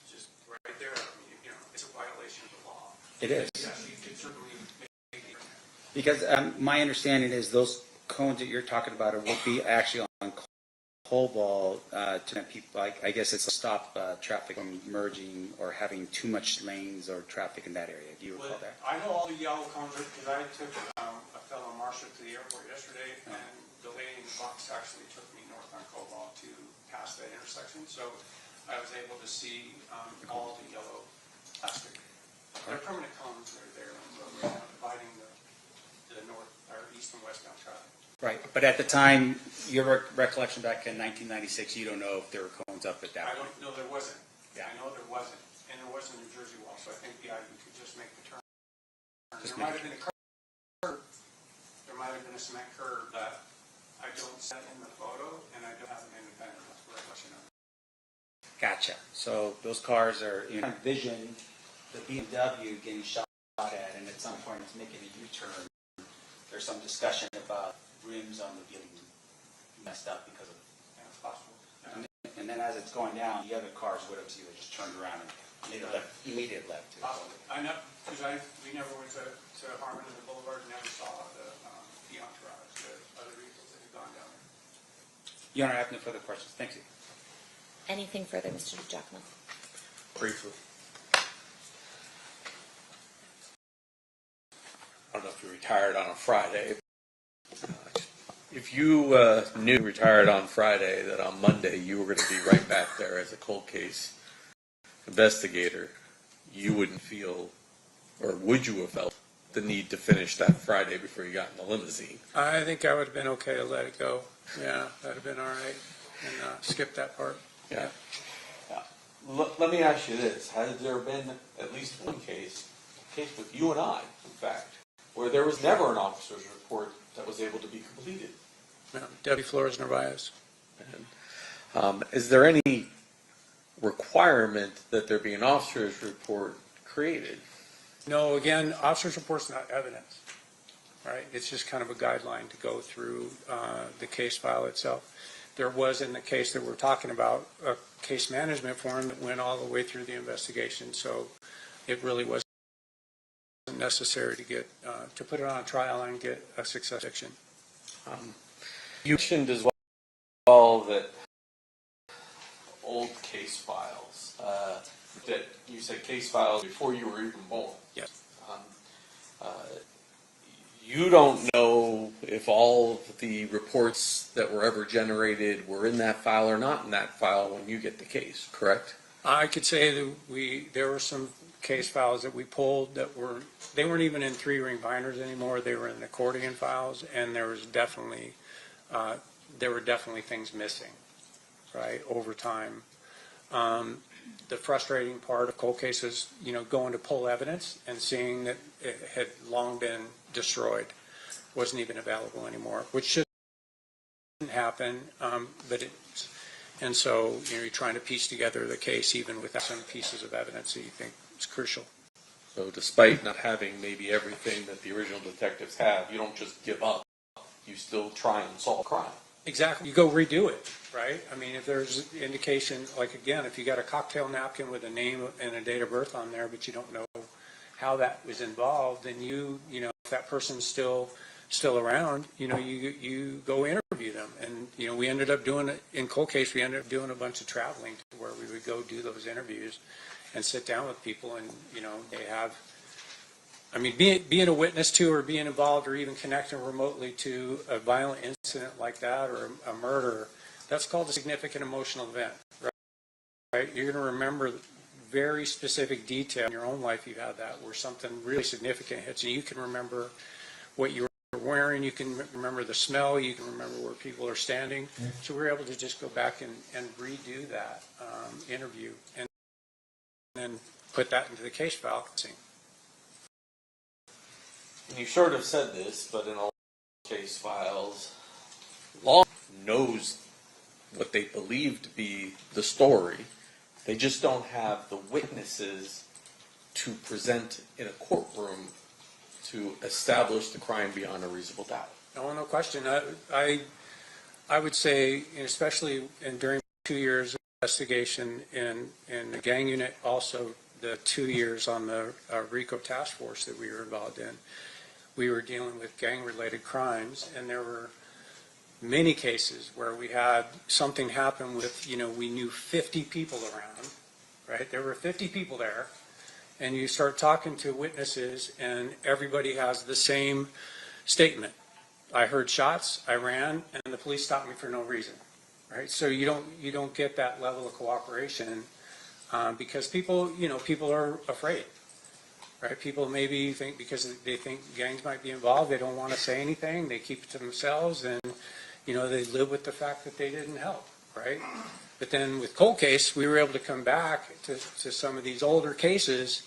Speaker 19: just right there. I mean, it's a violation of the law.
Speaker 14: It is.
Speaker 19: Yes, you could certainly make it.
Speaker 14: Because my understanding is those cones that you're talking about will be actually on Cobalt to prevent people, I guess it's to stop traffic from merging or having too much lanes or traffic in that area. Do you recall that?
Speaker 19: I know all the yellow cones because I took a fellow marshal to the airport yesterday, and the lady in the box actually took me north on Cobalt to pass that intersection. So I was able to see all the yellow plastic. They're permanent cones that are there on the roadway now, dividing the north or east and westbound traffic.
Speaker 14: Right, but at the time, your recollection back in 1996, you don't know if there were cones up at that point.
Speaker 19: I don't know, there wasn't. Yeah. I know there wasn't, and there wasn't a New Jersey wall, so I think you could just make the turn. There might have been a curb. There might have been a cement curb that I don't set in the photo, and I don't have an independent recollection of.
Speaker 14: Gotcha. So those cars are, envision the BMW getting shot at, and at some point it's making a U-turn. There's some discussion about rims on the getting messed up because of
Speaker 19: possible.
Speaker 14: And then as it's going down, the other cars would have just turned around and made a left, immediate left.
Speaker 19: Possible. I know because we never went to Harmon and the Boulevard, and never saw the entourage, the other vehicles that had gone down there.
Speaker 14: Your Honor, I have no further questions. Thank you.
Speaker 5: Anything further, Mr. Giacomo?
Speaker 6: Briefly. I don't know if you retired on a Friday. If you knew you retired on Friday, that on Monday you were going to be right back there as a cold case investigator, you wouldn't feel, or would you have felt, the need to finish that Friday before you got in the limousine?
Speaker 19: I think I would have been okay to let it go. Yeah, that would have been all right, and skip that part.
Speaker 6: Yeah. Let me ask you this. Has there been at least one case with you and I, in fact, where there was never an officer's report that was able to be completed?
Speaker 19: No, Debbie Flores Narvaez.
Speaker 6: And, is there any requirement that there be an officer's report created?
Speaker 19: No, again, officer's report's not evidence, right? It's just kind of a guideline to go through the case file itself. There was, in the case that we're talking about, a case management form that went all the way through the investigation, so it really wasn't necessary to get to put it on a trial and get a success fiction.
Speaker 6: You mentioned as well that old case files, that you said case files before you were even born.
Speaker 19: Yes.
Speaker 6: You don't know if all of the reports that were ever generated were in that file or not in that file when you get the case, correct?
Speaker 19: I could say that there were some case files that we pulled that they weren't even in 3-ring binders anymore. They were in accordion files, and there were definitely things missing, right, over time. The frustrating part of cold cases, going to pull evidence and seeing that it had long been destroyed, wasn't even available anymore, which shouldn't happen, and so you're trying to piece together the case even without some pieces of evidence that you think is crucial.
Speaker 6: So despite not having maybe everything that the original detectives have, you don't just give up. You still try and solve crime.
Speaker 19: Exactly. You go redo it, right? I mean, if there's indication, like again, if you got a cocktail napkin with a name and a date of birth on there, but you don't know how that was involved, then if that person's still around, you go interview them. And, we ended up doing it in cold case. We ended up doing a bunch of traveling to where we would go do those interviews and sit down with people, and, they have, being a witness to or being involved or even connecting remotely to a violent incident like that or a murder, that's called a significant emotional event, right? You're going to remember very specific detail in your own life you had that where something really significant hits, and you can remember what you were wearing, you can remember the smell, you can remember where people are standing. So we're able to just go back and redo that interview and then put that into the case file.
Speaker 6: and you sort of said this, but in all case files, law knows what they believe to be the story. They just don't have the witnesses to present in a courtroom to establish the crime beyond a reasonable doubt.
Speaker 19: No question. I would say, especially during 2 years of investigation in the gang unit, also the 2 years on the RICO task force that we were involved in, we were dealing with gang-related crimes, and there were many cases where we had something happen with, we knew 50 people around, right? There were 50 people there, and you start talking to witnesses, and everybody has the same statement. I heard shots, I ran, and the police stopped me for no reason, right? So you don't get that level of cooperation because people are afraid, right? People maybe think because they think gangs might be involved, they don't want to say anything, they keep it to themselves, and they live with the fact that they didn't help, right? But then with cold case, we were able to come back to some of these older cases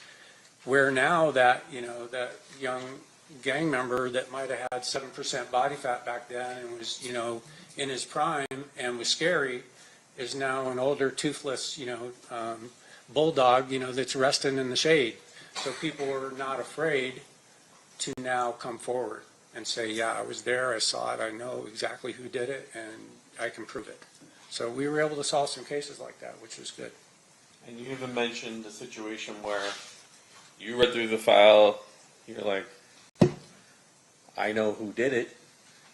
Speaker 19: where now that young gang member that might have had 7% body fat back then and was, in his prime and was scary is now an older toothless, bulldog, that's resting in the shade. So people are not afraid to now come forward and say, yeah, I was there, I saw it, I know exactly who did it, and I can prove it. So we were able to solve some cases like that, which was good.
Speaker 6: And you even mentioned a situation where you read through the file, you're like, I know who did it.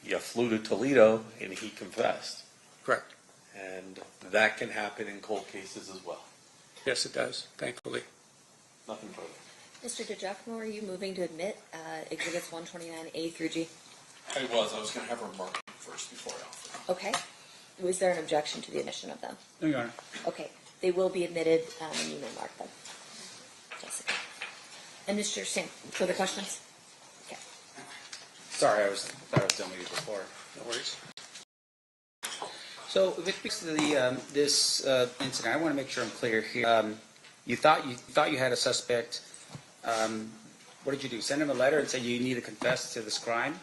Speaker 6: You flew to Toledo, and he confessed.
Speaker 19: Correct.
Speaker 6: And that can happen in cold cases as well.
Speaker 19: Yes, it does, thankfully.
Speaker 6: Nothing further.
Speaker 5: Mr. DiGiacomo, are you moving to admit Exhibits 129A through G?
Speaker 6: I was going to have her mark first before I offer.
Speaker 5: Okay. Was there an objection to the admission of them?
Speaker 14: No, Your Honor.
Speaker 5: Okay. They will be admitted, and you may mark them. Jessica. And Mr. Singh, further questions? Okay.
Speaker 14: Sorry, I thought I was done with you before.
Speaker 19: No worries.
Speaker 14: So with respect to the this incident, I want to make sure I'm clear here. You thought you had a suspect. What did you do? Send him a letter and say you need to confess to this crime?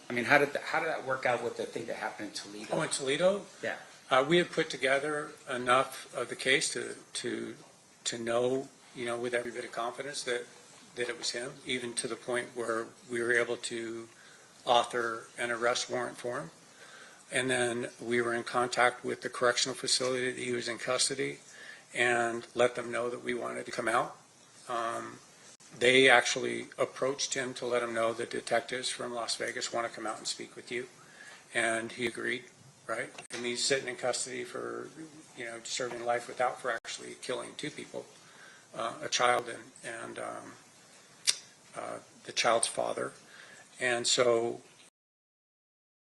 Speaker 14: I mean, how did that work out with the thing that happened in Toledo?
Speaker 19: Oh, in Toledo?
Speaker 14: Yeah.
Speaker 19: We had put together enough of the case to know, with every bit of confidence that it was him, even to the point where we were able to author an arrest warrant for him. And then we were in contact with the correctional facility that he was in custody and let them know that we wanted to come out. They actually approached him to let him know that detectives from Las Vegas want to come out and speak with you. And he agreed, right? And he's sitting in custody for, serving life without for actually killing two people, a child and the child's father. And so,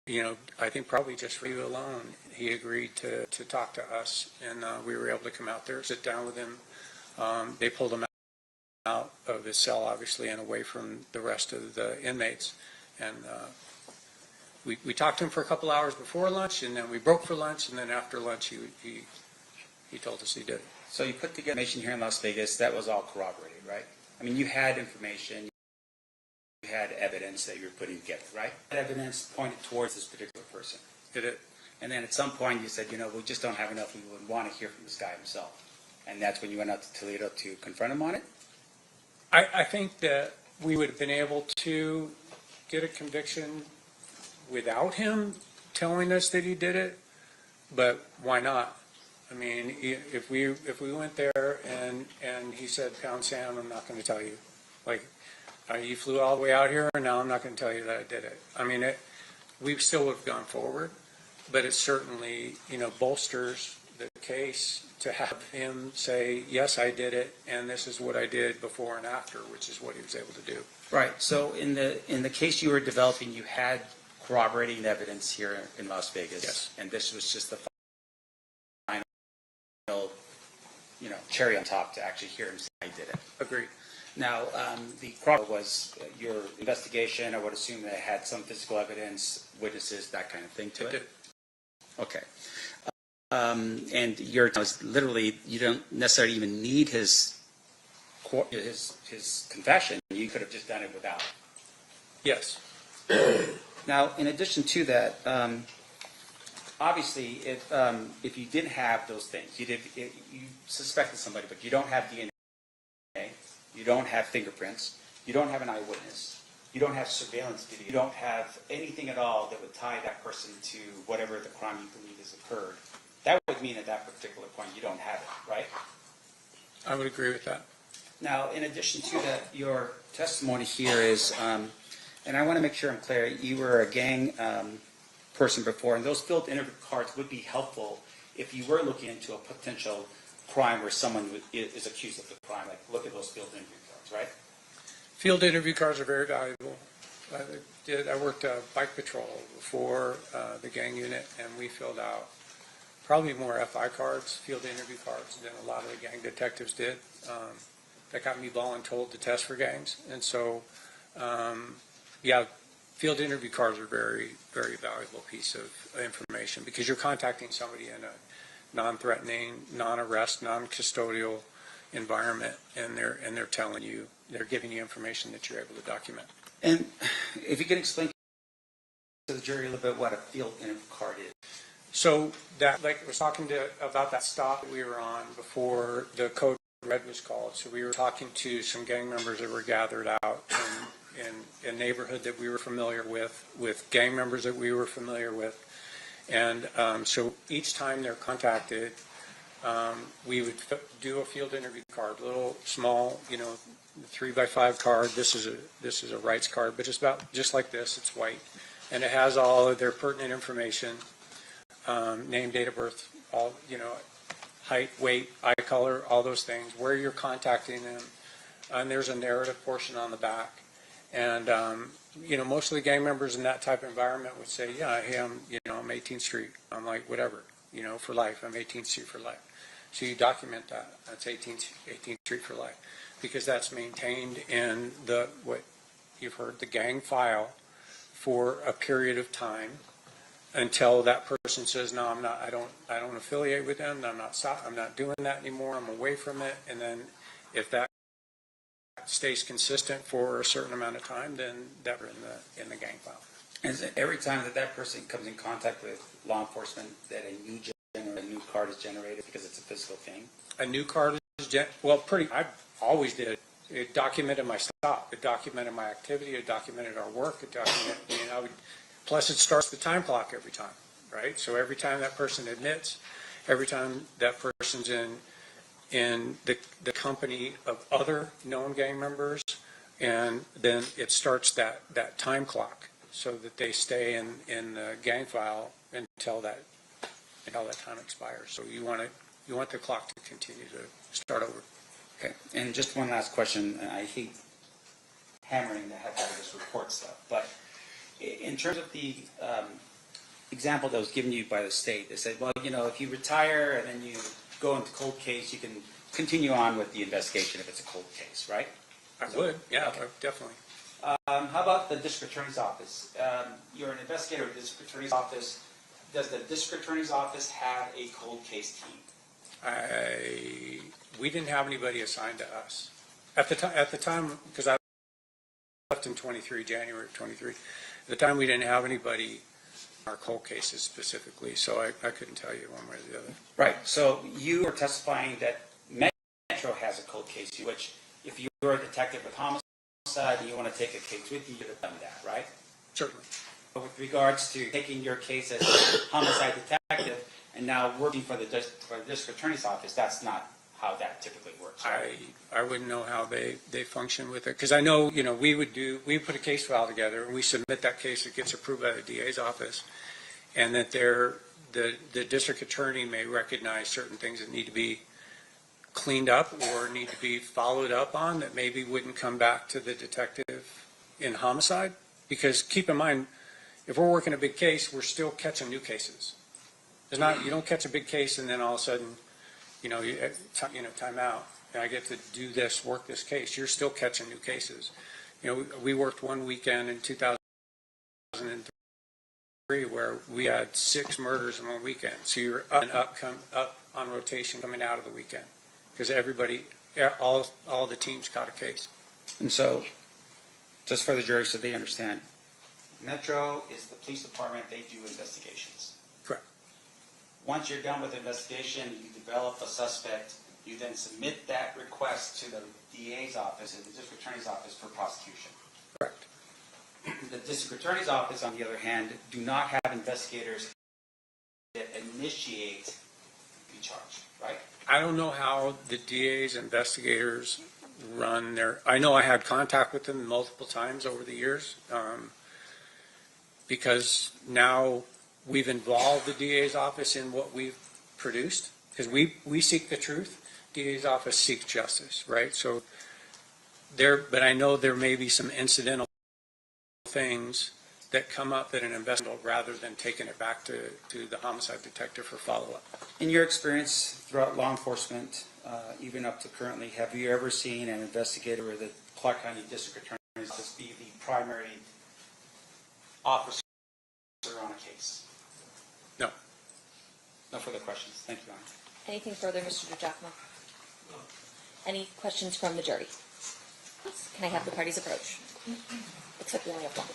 Speaker 19: I think probably just for you alone, he agreed to talk to us, and we were able to come out there, sit down with him. They pulled him out of his cell, obviously, and away from the rest of the inmates. And we talked to him for a couple hours before lunch, and then we broke for lunch, and then after lunch he told us he did it.
Speaker 14: So you put together information here in Las Vegas. That was all corroborated, right? I mean, you had information. You had evidence that you were putting together, right? That evidence pointed towards this particular person.
Speaker 19: Did it?
Speaker 14: And then at some point you said, we just don't have enough. We would want to hear from this guy himself. And that's when you went out to Toledo to confront him on it?
Speaker 19: I think that we would have been able to get a conviction without him telling us that he did it, but why not? I mean, if we went there and he said, pound sand, I'm not going to tell you. Like, you flew all the way out here, and now I'm not going to tell you that I did it. I mean, we still would have gone forward, but it certainly, bolsters the case to have him say, yes, I did it, and this is what I did before and after, which is what he was able to do.
Speaker 14: Right. So in the case you were developing, you had corroborating evidence here in Las Vegas.
Speaker 19: Yes.
Speaker 14: And this was just the final, cherry on top to actually hear him say I did it.
Speaker 19: Agreed.
Speaker 14: Now, the corroboration was your investigation. I would assume that it had some physical evidence, witnesses, that kind of thing to it. Okay. And literally, you don't necessarily even need his confession. You could have just done it without.
Speaker 19: Yes.
Speaker 14: Now, in addition to that, obviously, if you didn't have those things, you suspected somebody, but you don't have DNA, you don't have fingerprints, you don't have an eyewitness, you don't have surveillance video, you don't have anything at all that would tie that person to whatever the crime you believe has occurred, that would mean at that particular point you don't have it, right?
Speaker 19: I would agree with that.
Speaker 14: Now, in addition to that, your testimony here is, and I want to make sure I'm clear, you were a gang person before, and those filled interview cards would be helpful if you were looking into a potential crime where someone is accused of the crime. Like, look at those filled interview cards, right?
Speaker 19: Field interview cards are very valuable. I worked bike patrol for the gang unit, and we filled out probably more FI cards, field interview cards, than a lot of the gang detectives did. That got me voluntold to test for gangs. And so, yeah, field interview cards are very, very valuable piece of information because you're contacting somebody in a non-threatening, non-arrest, non-custodial environment, and they're telling you, they're giving you information that you're able to document.
Speaker 14: And if you can explain to the jury a little bit what a field interview card is.
Speaker 19: So that, like, I was talking about that stop that we were on before the code red was called. So we were talking to some gang members that were gathered out in a neighborhood that we were familiar with gang members that we were familiar with. And so each time they're contacted, we would do a field interview card, little small, 3x5 card. This is a rights card, but it's about just like this. It's white, and it has all of their pertinent information, name, date of birth, all height, weight, eye color, all those things, where you're contacting them, and there's a narrative portion on the back. And most of the gang members in that type of environment would say, yeah, hey, I'm 18th Street. I'm like, whatever, for life. I'm 18th Street for life. So you document that. That's 18th Street for life, because that's maintained in what you've heard, the gang file, for a period of time until that person says, no, I'm not. I don't affiliate with them. I'm not doing that anymore. I'm away from it. And then if that stays consistent for a certain amount of time, then that we're in the gang file.
Speaker 14: And every time that person comes in contact with law enforcement, that a new card is generated because it's a physical thing?
Speaker 19: A new card is I always did. It documented my stop. It documented my activity. It documented our work. It documented, plus it starts the time clock every time, right? So every time that person admits, every time that person's in the company of other known gang members, and then it starts that time clock so that they stay in the gang file until that time expires. So you want the clock to continue to start over.
Speaker 14: Okay, and just one last question. I hate hammering the heck out of this report stuff, but in terms of the example that was given you by the state, they said, well, if you retire and then you go into cold case, you can continue on with the investigation if it's a cold case, right?
Speaker 19: I would, yeah, okay. Definitely.
Speaker 14: How about the district attorney's office? You're an investigator at the district attorney's office. Does the district attorney's office have a cold case team?
Speaker 19: We didn't have anybody assigned to us at the time, because I left in January of 23. At the time, we didn't have anybody in our cold cases specifically, so I couldn't tell you one way or the other.
Speaker 14: Right. So you are testifying that Metro has a cold case, which if you were a detective with homicide and you want to take a case with you, you'd have done that, right?
Speaker 19: Certainly.
Speaker 14: But with regards to taking your case as a homicide detective and now working for the district attorney's office, that's not how that typically works. Right?
Speaker 19: I wouldn't know how they function with it, because I know, we put a case file together and we submit that case. It gets approved by the DA's office, and that the district attorney may recognize certain things that need to be cleaned up or need to be followed up on that maybe wouldn't come back to the detective in homicide. Because keep in mind, if we're working a big case, we're still catching new cases. You don't catch a big case and then all of a sudden, time out, and I get to do this, work this case. You're still catching new cases. We worked one weekend in 2003 where we had 6 murders in one weekend. So you're up on rotation coming out of the weekend, because all the teams caught a case.
Speaker 14: And so just for the jury so they understand. Metro is the police department, they do investigations.
Speaker 19: Correct.
Speaker 14: Once you're done with the investigation, you develop a suspect, you then submit that request to the DA's office and the district attorney's office for prosecution.
Speaker 19: Correct.
Speaker 14: The district attorney's office, on the other hand, do not have investigators that initiate the charge, right?
Speaker 19: I don't know how the DA's investigators run their, I know I had contact with them multiple times over the years, because now we've involved the DA's office in what we've produced, because we seek the truth, DA's office seeks justice, right? So but I know there may be some incidental things that come up that an investigator, rather than taking it back to the homicide detective for follow-up.
Speaker 14: In your experience throughout law enforcement, even up to currently, have you ever seen an investigator or the Clark County District Attorney's Office be the primary officer on a case?
Speaker 19: No.
Speaker 14: No further questions. Thank you, Your Honor.
Speaker 5: Anything further, Mr. DiGiacomo? Any questions from the jury? Can I have the parties approach? Except we only have one.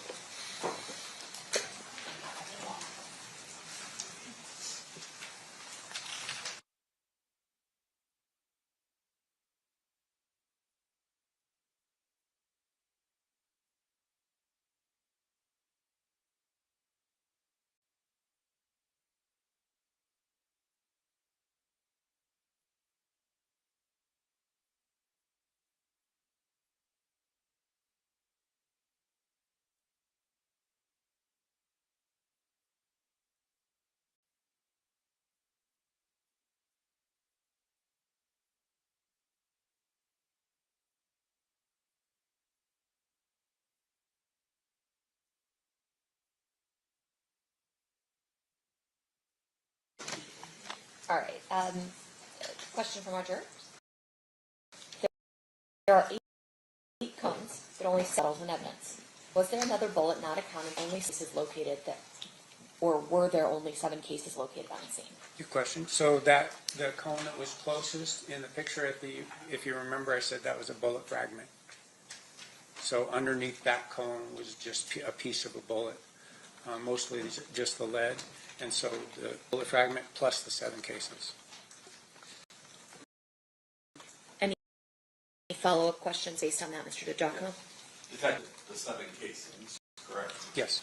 Speaker 5: All right. Question from our jurors. There are 8 cones, but only settles in evidence. Was there another bullet not accounted only cases located that, or were there only 7 cases located on the scene?
Speaker 19: Good question. So the cone that was closest in the picture if you remember, I said that was a bullet fragment. So underneath that cone was just a piece of a bullet, mostly just the lead. And so the bullet fragment plus the 7 cases.
Speaker 5: Any follow-up questions based on that, Mr. DiGiacomo?
Speaker 6: The 7 casings, correct?
Speaker 19: Yes.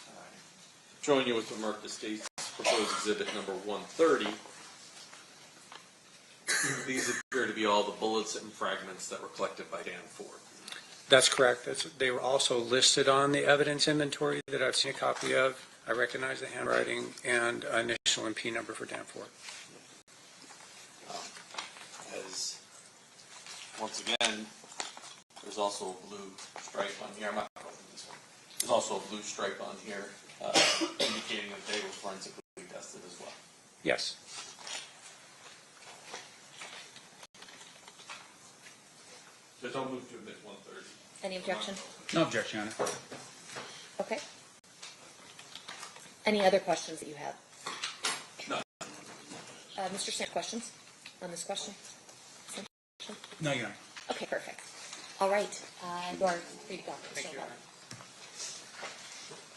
Speaker 6: Showing you with the Merck Estates proposed exhibit number 130. These appear to be all the bullets and fragments that were collected by Dan Ford.
Speaker 19: That's correct. They were also listed on the evidence inventory that I've seen a copy of. I recognize the handwriting and initial MP number for Dan Ford.
Speaker 6: As once again, there's also a blue stripe on here. I'm not going to this one. There's also a blue stripe on here indicating that they were forensically tested as well.
Speaker 19: Yes.
Speaker 6: So don't move to admit 130.
Speaker 5: Any objection?
Speaker 14: No objection, Your Honor.
Speaker 5: Okay. Any other questions that you have?
Speaker 6: No.
Speaker 5: Mr. Sand, questions on this question?
Speaker 14: No, Your Honor.
Speaker 5: Okay, perfect. All right. You are free to go.
Speaker 19: Thank you, Your Honor.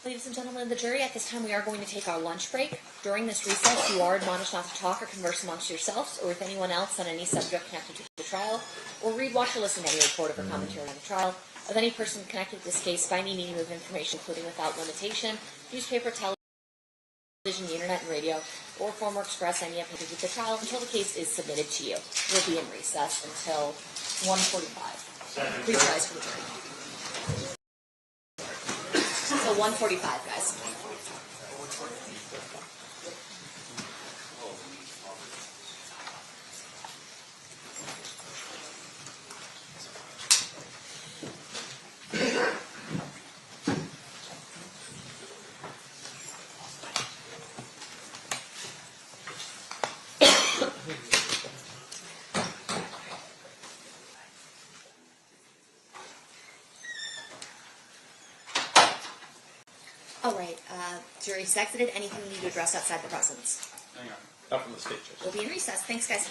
Speaker 5: Ladies and gentlemen of the jury, at this time we are going to take our lunch break. During this recess, you are admonished not to talk or converse amongst yourselves or with anyone else on any subject connected to the trial, or read, watch, or listen to any report or commentary on the trial of any person connected to this case by any medium of information, including without limitation, newspaper, television, the internet, and radio, or form or express any opinion with the trial until the case is submitted to you. We'll be in recess until 1:45. Please rise for the jury. So 1:45, guys. All right, jury's exited. Anything you need to address outside the presence?
Speaker 6: Hang on. Not from the stage.
Speaker 5: We'll be in recess. Thanks, guys.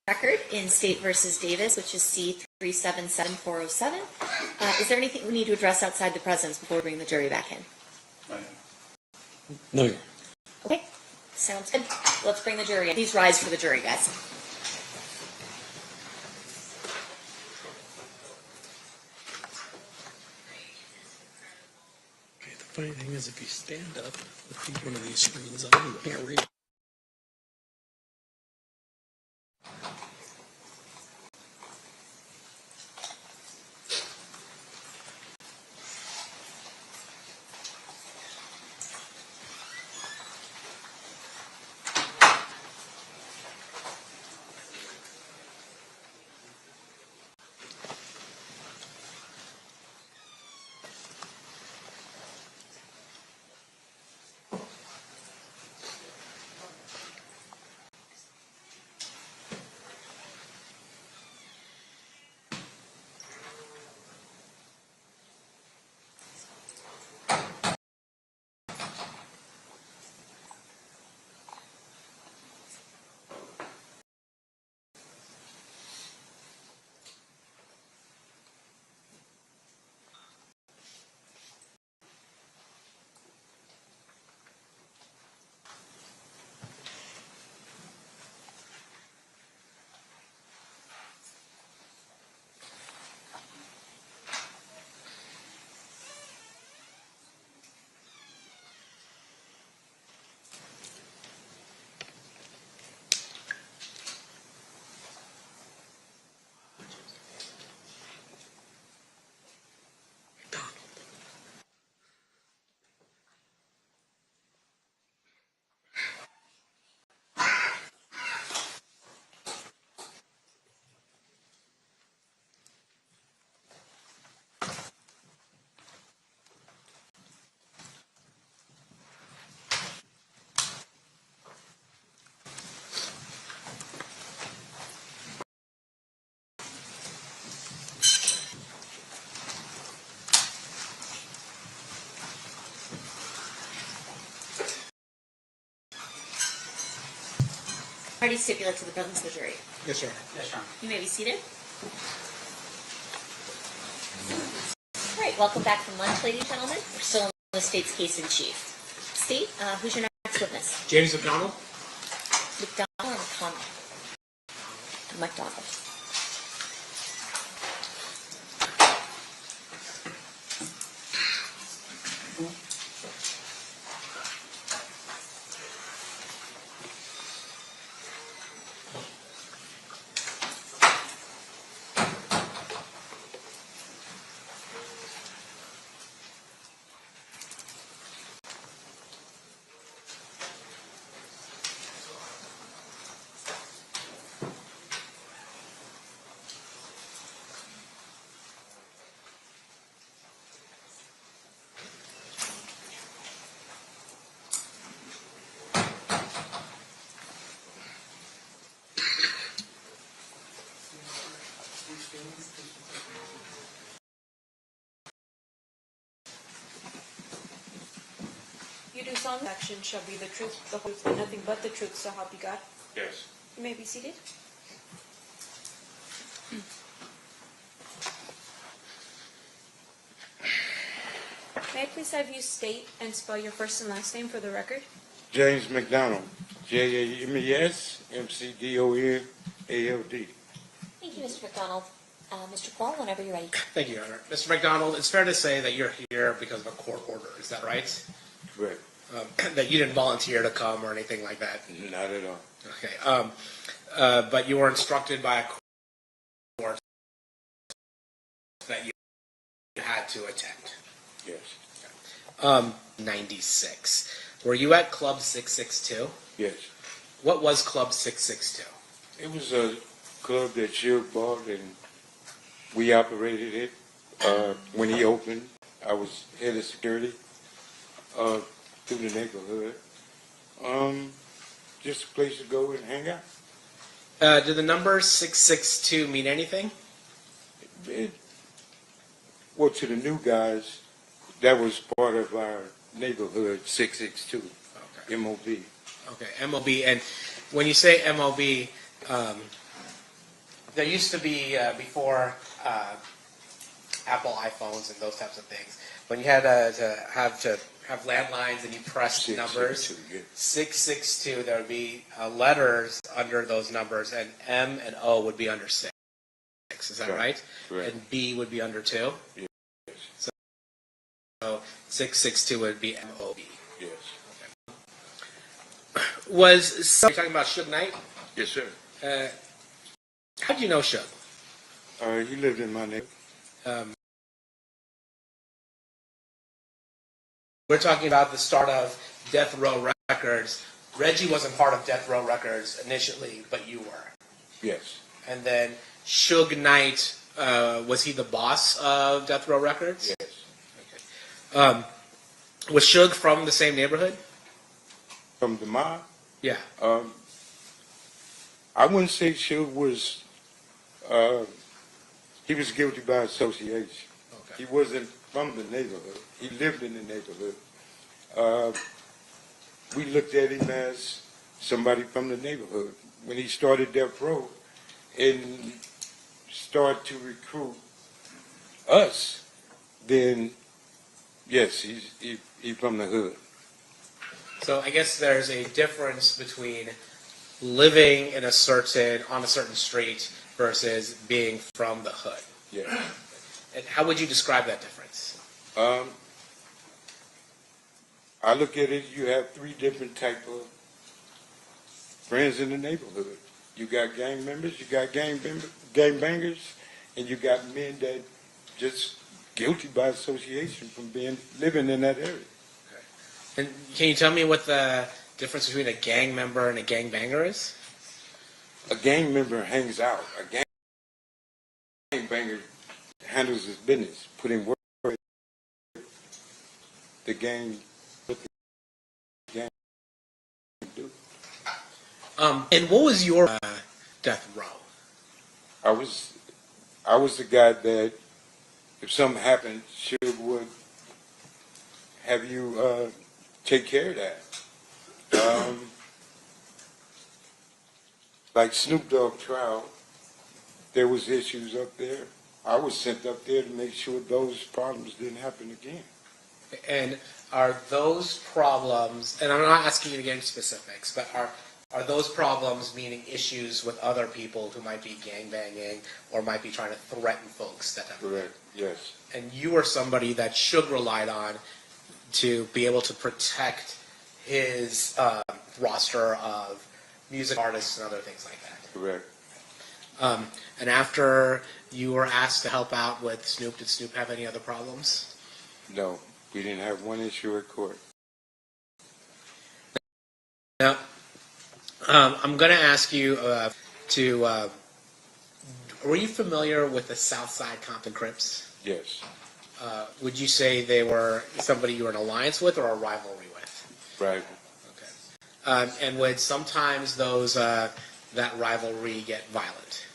Speaker 5: record in State versus Davis, which is C377407. Is there anything we need to address outside the presence before we bring the jury back in?
Speaker 6: No.
Speaker 5: Okay, sounds good. Let's bring the jury in. Please rise for the jury, guys.
Speaker 6: Okay, the funny thing is, if you stand up with one of these screens on, you can't read.
Speaker 5: Party stipulate to the presence of the jury.
Speaker 19: Yes, sir.
Speaker 2: Yes, Your Honor.
Speaker 5: You may be seated. All right, welcome back from lunch, ladies and gentlemen. We're still on the state's case in chief. State, who's your next witness?
Speaker 19: James McDonald.
Speaker 5: McDonald or McConnell? McDonald.
Speaker 11: You do solemnly action shall be the truth, the whole truth, and nothing but the truth, so help you God.
Speaker 19: Yes.
Speaker 11: You may be seated. May I please have you state and spell your first and last name for the record?
Speaker 20: James McDonald, JAMES-McDonald.
Speaker 5: Thank you, Mr. McDonald. Mr. Paul, whenever you're ready.
Speaker 21: Thank you, Your Honor. Mr. McDonald, it's fair to say that you're here because of a court order. Is that right?
Speaker 20: Correct.
Speaker 21: That you didn't volunteer to come or anything like that?
Speaker 20: Not at all.
Speaker 21: Okay. But you were instructed by a court that you had to attend?
Speaker 20: Yes.
Speaker 21: 96. Were you at Club 662?
Speaker 20: Yes.
Speaker 21: What was Club 662?
Speaker 20: It was a club that Shield bought, and we operated it. When he opened, I was head of security through the neighborhood. Just a place to go and hang out.
Speaker 21: Did the number 662 mean anything?
Speaker 20: Well, to the new guys, that was part of our neighborhood, 662,
Speaker 21: okay.
Speaker 20: MOB.
Speaker 21: Okay, MOB. And when you say MOB, there used to be before Apple iPhones and those types of things, when you had to have landlines and you pressed numbers, 662, there would be letters under those numbers, and M and O would be under 6. Is that right?
Speaker 20: Right.
Speaker 21: And B would be under 2?
Speaker 20: Yes.
Speaker 21: So 662 would be MOB.
Speaker 20: Yes.
Speaker 21: You're talking about Suge Knight?
Speaker 20: Yes, sir.
Speaker 21: How did you know Suge?
Speaker 20: He lived in my neighborhood.
Speaker 21: We're talking about the start of Death Row Records. Reggie wasn't part of Death Row Records initially, but you were.
Speaker 20: Yes.
Speaker 21: And then Suge Knight, was he the boss of Death Row Records?
Speaker 20: Yes.
Speaker 21: Was Suge from the same neighborhood?
Speaker 20: From the mob?
Speaker 21: Yeah.
Speaker 20: I wouldn't say Suge was, he was guilty by association. Okay. He wasn't from the neighborhood. He lived in the neighborhood. We looked at him as somebody from the neighborhood. When he started Death Row and started to recruit us, then yes, he's from the hood.
Speaker 21: So I guess there's a difference between living on a certain street versus being from the hood.
Speaker 20: Yeah.
Speaker 21: And how would you describe that difference?
Speaker 20: I look at it, you have 3 different type of friends in the neighborhood. You got gang members, you got gang bangers, and you got men that just guilty by association from living in that area.
Speaker 21: And can you tell me what the difference between a gang member and a gang banger is?
Speaker 20: A gang member hangs out. A gang banger handles his business, putting work. The gang, what the gang do.
Speaker 21: And what was your death row?
Speaker 20: I was the guy that if something happened, Suge would have you take care of that. Like Snoop Dogg trial, there was issues up there. I was sent up there to make sure those problems didn't happen again.
Speaker 21: And are those problems, and I'm not asking you to get into specifics, but are those problems meaning issues with other people who might be gangbanging or might be trying to threaten folks that have...
Speaker 20: Correct, yes.
Speaker 21: And you are somebody that Suge relied on to be able to protect his roster of music artists and other things like that.
Speaker 20: Correct.
Speaker 21: And after you were asked to help out with Snoop, did Snoop have any other problems?
Speaker 20: No, we didn't have one issue at court.
Speaker 21: Now, I'm going to ask you were you familiar with the Southside Compton Crips?
Speaker 20: Yes.
Speaker 21: Would you say they were somebody you were in alliance with or a rivalry with?
Speaker 20: Right.
Speaker 21: Okay. And would sometimes that rivalry get violent?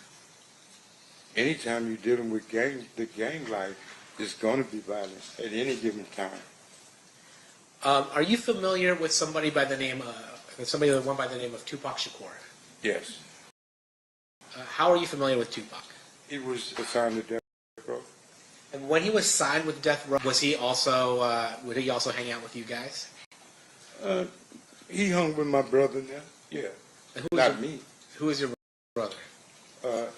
Speaker 20: Anytime you're dealing with the gang life, it's going to be violent at any given time.
Speaker 21: Are you familiar with somebody that went by the name of Tupac Shakur?
Speaker 20: Yes.
Speaker 21: How are you familiar with Tupac?
Speaker 20: He was assigned to Death Row.
Speaker 21: And when he was signed with Death Row, would he also hang out with you guys?
Speaker 20: He hung with my brother now. Yeah. Not me.
Speaker 21: Who is your brother?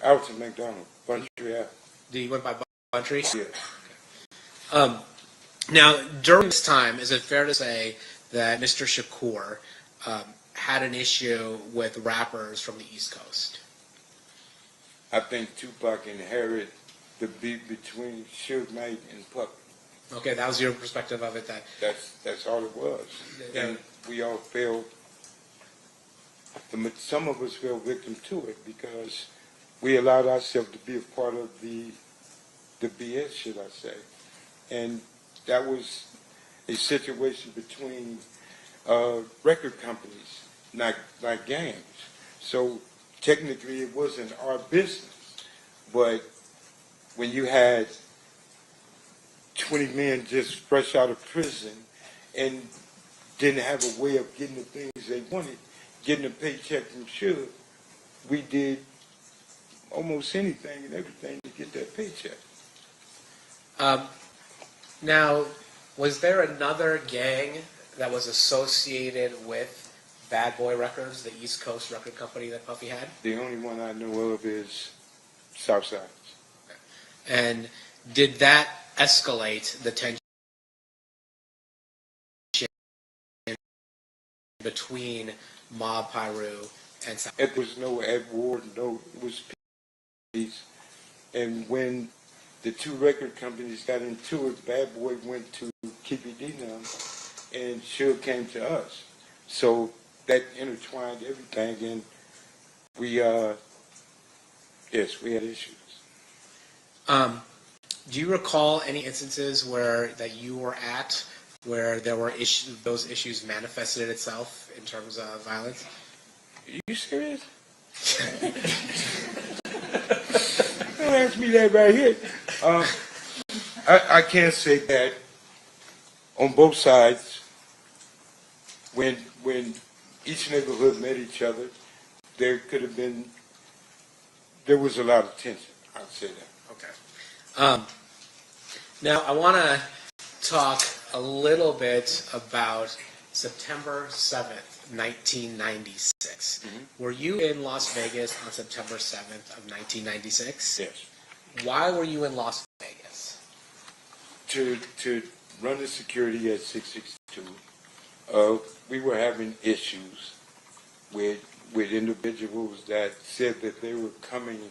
Speaker 20: Alton McDonald, Buntry Ave.
Speaker 21: Did he went by Buntry?
Speaker 20: Yeah.
Speaker 21: Okay. Now, during this time, is it fair to say that Mr. Shakur had an issue with rappers from the East Coast?
Speaker 20: I think Tupac inherited the beef between Suge Knight and Puck.
Speaker 21: Okay, that was your perspective of it.
Speaker 20: That's all it was. And we all fell, some of us fell victim to it because we allowed ourselves to be a part of the BS, should I say. And that was a situation between record companies, not gangs. So technically it wasn't our business. But when you had 20 men just fresh out of prison and didn't have a way of getting the things they wanted, getting a paycheck from Suge, we did almost anything and everything to get that paycheck.
Speaker 21: Now, was there another gang that was associated with Bad Boy Records, the East Coast record company that Puffy had?
Speaker 20: The only one I know of is Southside.
Speaker 21: And did that escalate the tension between Mob Piru and South?
Speaker 20: It was no at war, no, it was peace. And when the two record companies got into it, Bad Boy went to Keffe D now, and Suge came to us. So that intertwined everything, and we, yes, we had issues.
Speaker 21: Do you recall any instances where that you were at where there were issues, those issues manifested itself in terms of violence?
Speaker 20: Are you serious? Don't ask me that right here. I can't say that on both sides. When each neighborhood met each other, there was a lot of tension. I'd say that.
Speaker 21: Okay. Now I want to talk a little bit about September 7th, 1996. Were you in Las Vegas on September 7th of 1996?
Speaker 20: Yes.
Speaker 21: Why were you in Las Vegas?
Speaker 20: To run the security at 662, we were having issues with individuals that said that they were coming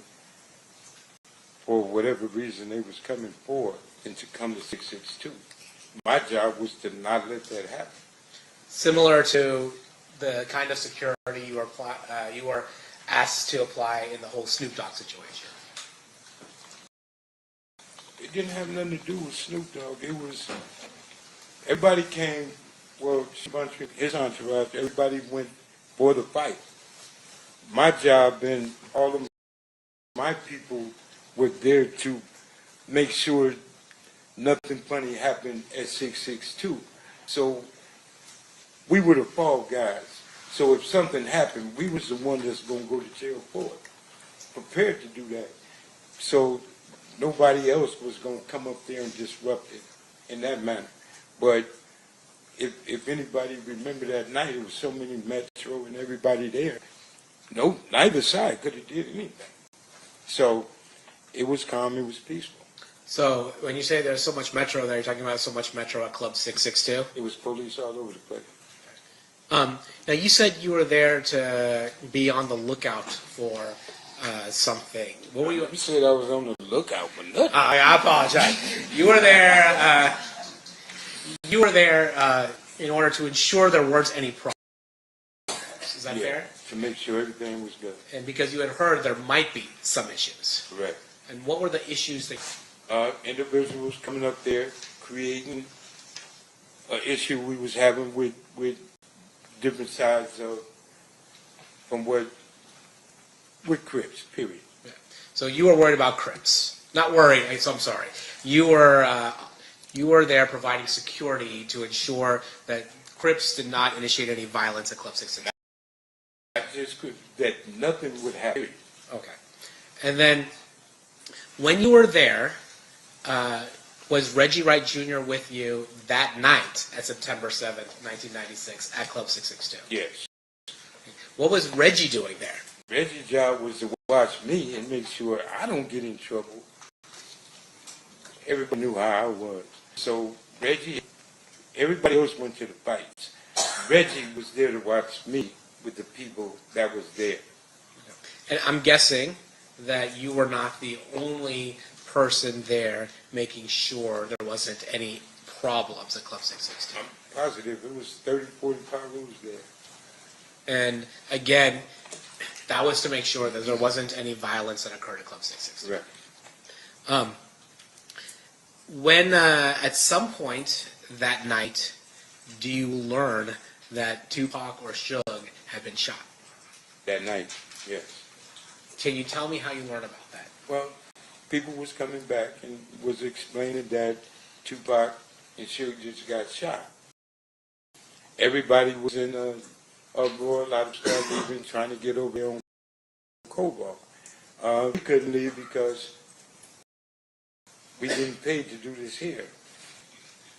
Speaker 20: for whatever reason they was coming for, and to come to 662. My job was to not let that happen.
Speaker 21: Similar to the kind of security you were asked to apply in the whole Snoop Dogg situation.
Speaker 20: It didn't have nothing to do with Snoop Dogg. It was, everybody came, well, his entourage, everybody went for the fight. My job and all of my people were there to make sure nothing funny happened at 662. So we were the fall guys. So if something happened, we was the one that's going to go to jail for it. Prepared to do that. So nobody else was going to come up there and disrupt it in that manner. But if anybody remember that night, it was so many Metro and everybody there. No, neither side could have did anything. So it was calm, it was peaceful.
Speaker 21: So when you say there's so much Metro there, you're talking about so much Metro at Club 662?
Speaker 20: It was police all over the place.
Speaker 21: Now you said you were there to be on the lookout for something. What were you?
Speaker 20: You said I was on the lookout for nothing.
Speaker 21: I apologize. You were there. You were there in order to ensure there weren't any problems. Is that fair?
Speaker 20: To make sure everything was good.
Speaker 21: And because you had heard there might be some issues.
Speaker 20: Correct.
Speaker 21: And what were the issues that?
Speaker 20: Individuals coming up there creating an issue we was having with different sides of from with Crips. Period.
Speaker 21: Yeah. So you were worried about Crips. Not worried. So I'm sorry. You were there providing security to ensure that Crips did not initiate any violence at Club 662.
Speaker 20: That nothing would happen.
Speaker 21: Okay. And then when you were there, was Reggie Wright Jr. with you that night at September 7th, 1996 at Club 662?
Speaker 20: Yes.
Speaker 21: What was Reggie doing there?
Speaker 20: Reggie's job was to watch me and make sure I don't get in trouble. Everybody knew how I was. So Reggie, everybody else went to the fights. Reggie was there to watch me with the people that was there.
Speaker 21: And I'm guessing that you were not the only person there making sure there wasn't any problems at Club 662.
Speaker 20: I'm positive it was 30, 40 Pyrus there.
Speaker 21: And again, that was to make sure that there wasn't any violence that occurred at Club 662.
Speaker 20: Right.
Speaker 21: When at some point that night, do you learn that Tupac or Suge had been shot?
Speaker 20: That night, yes.
Speaker 21: Can you tell me how you learned about that?
Speaker 20: Well, people was coming back and was explaining that Tupac and Suge just got shot. Everybody was in a uproar, a lot of stuff, even trying to get over there on Cobalt. We couldn't leave because we didn't pay to do this here.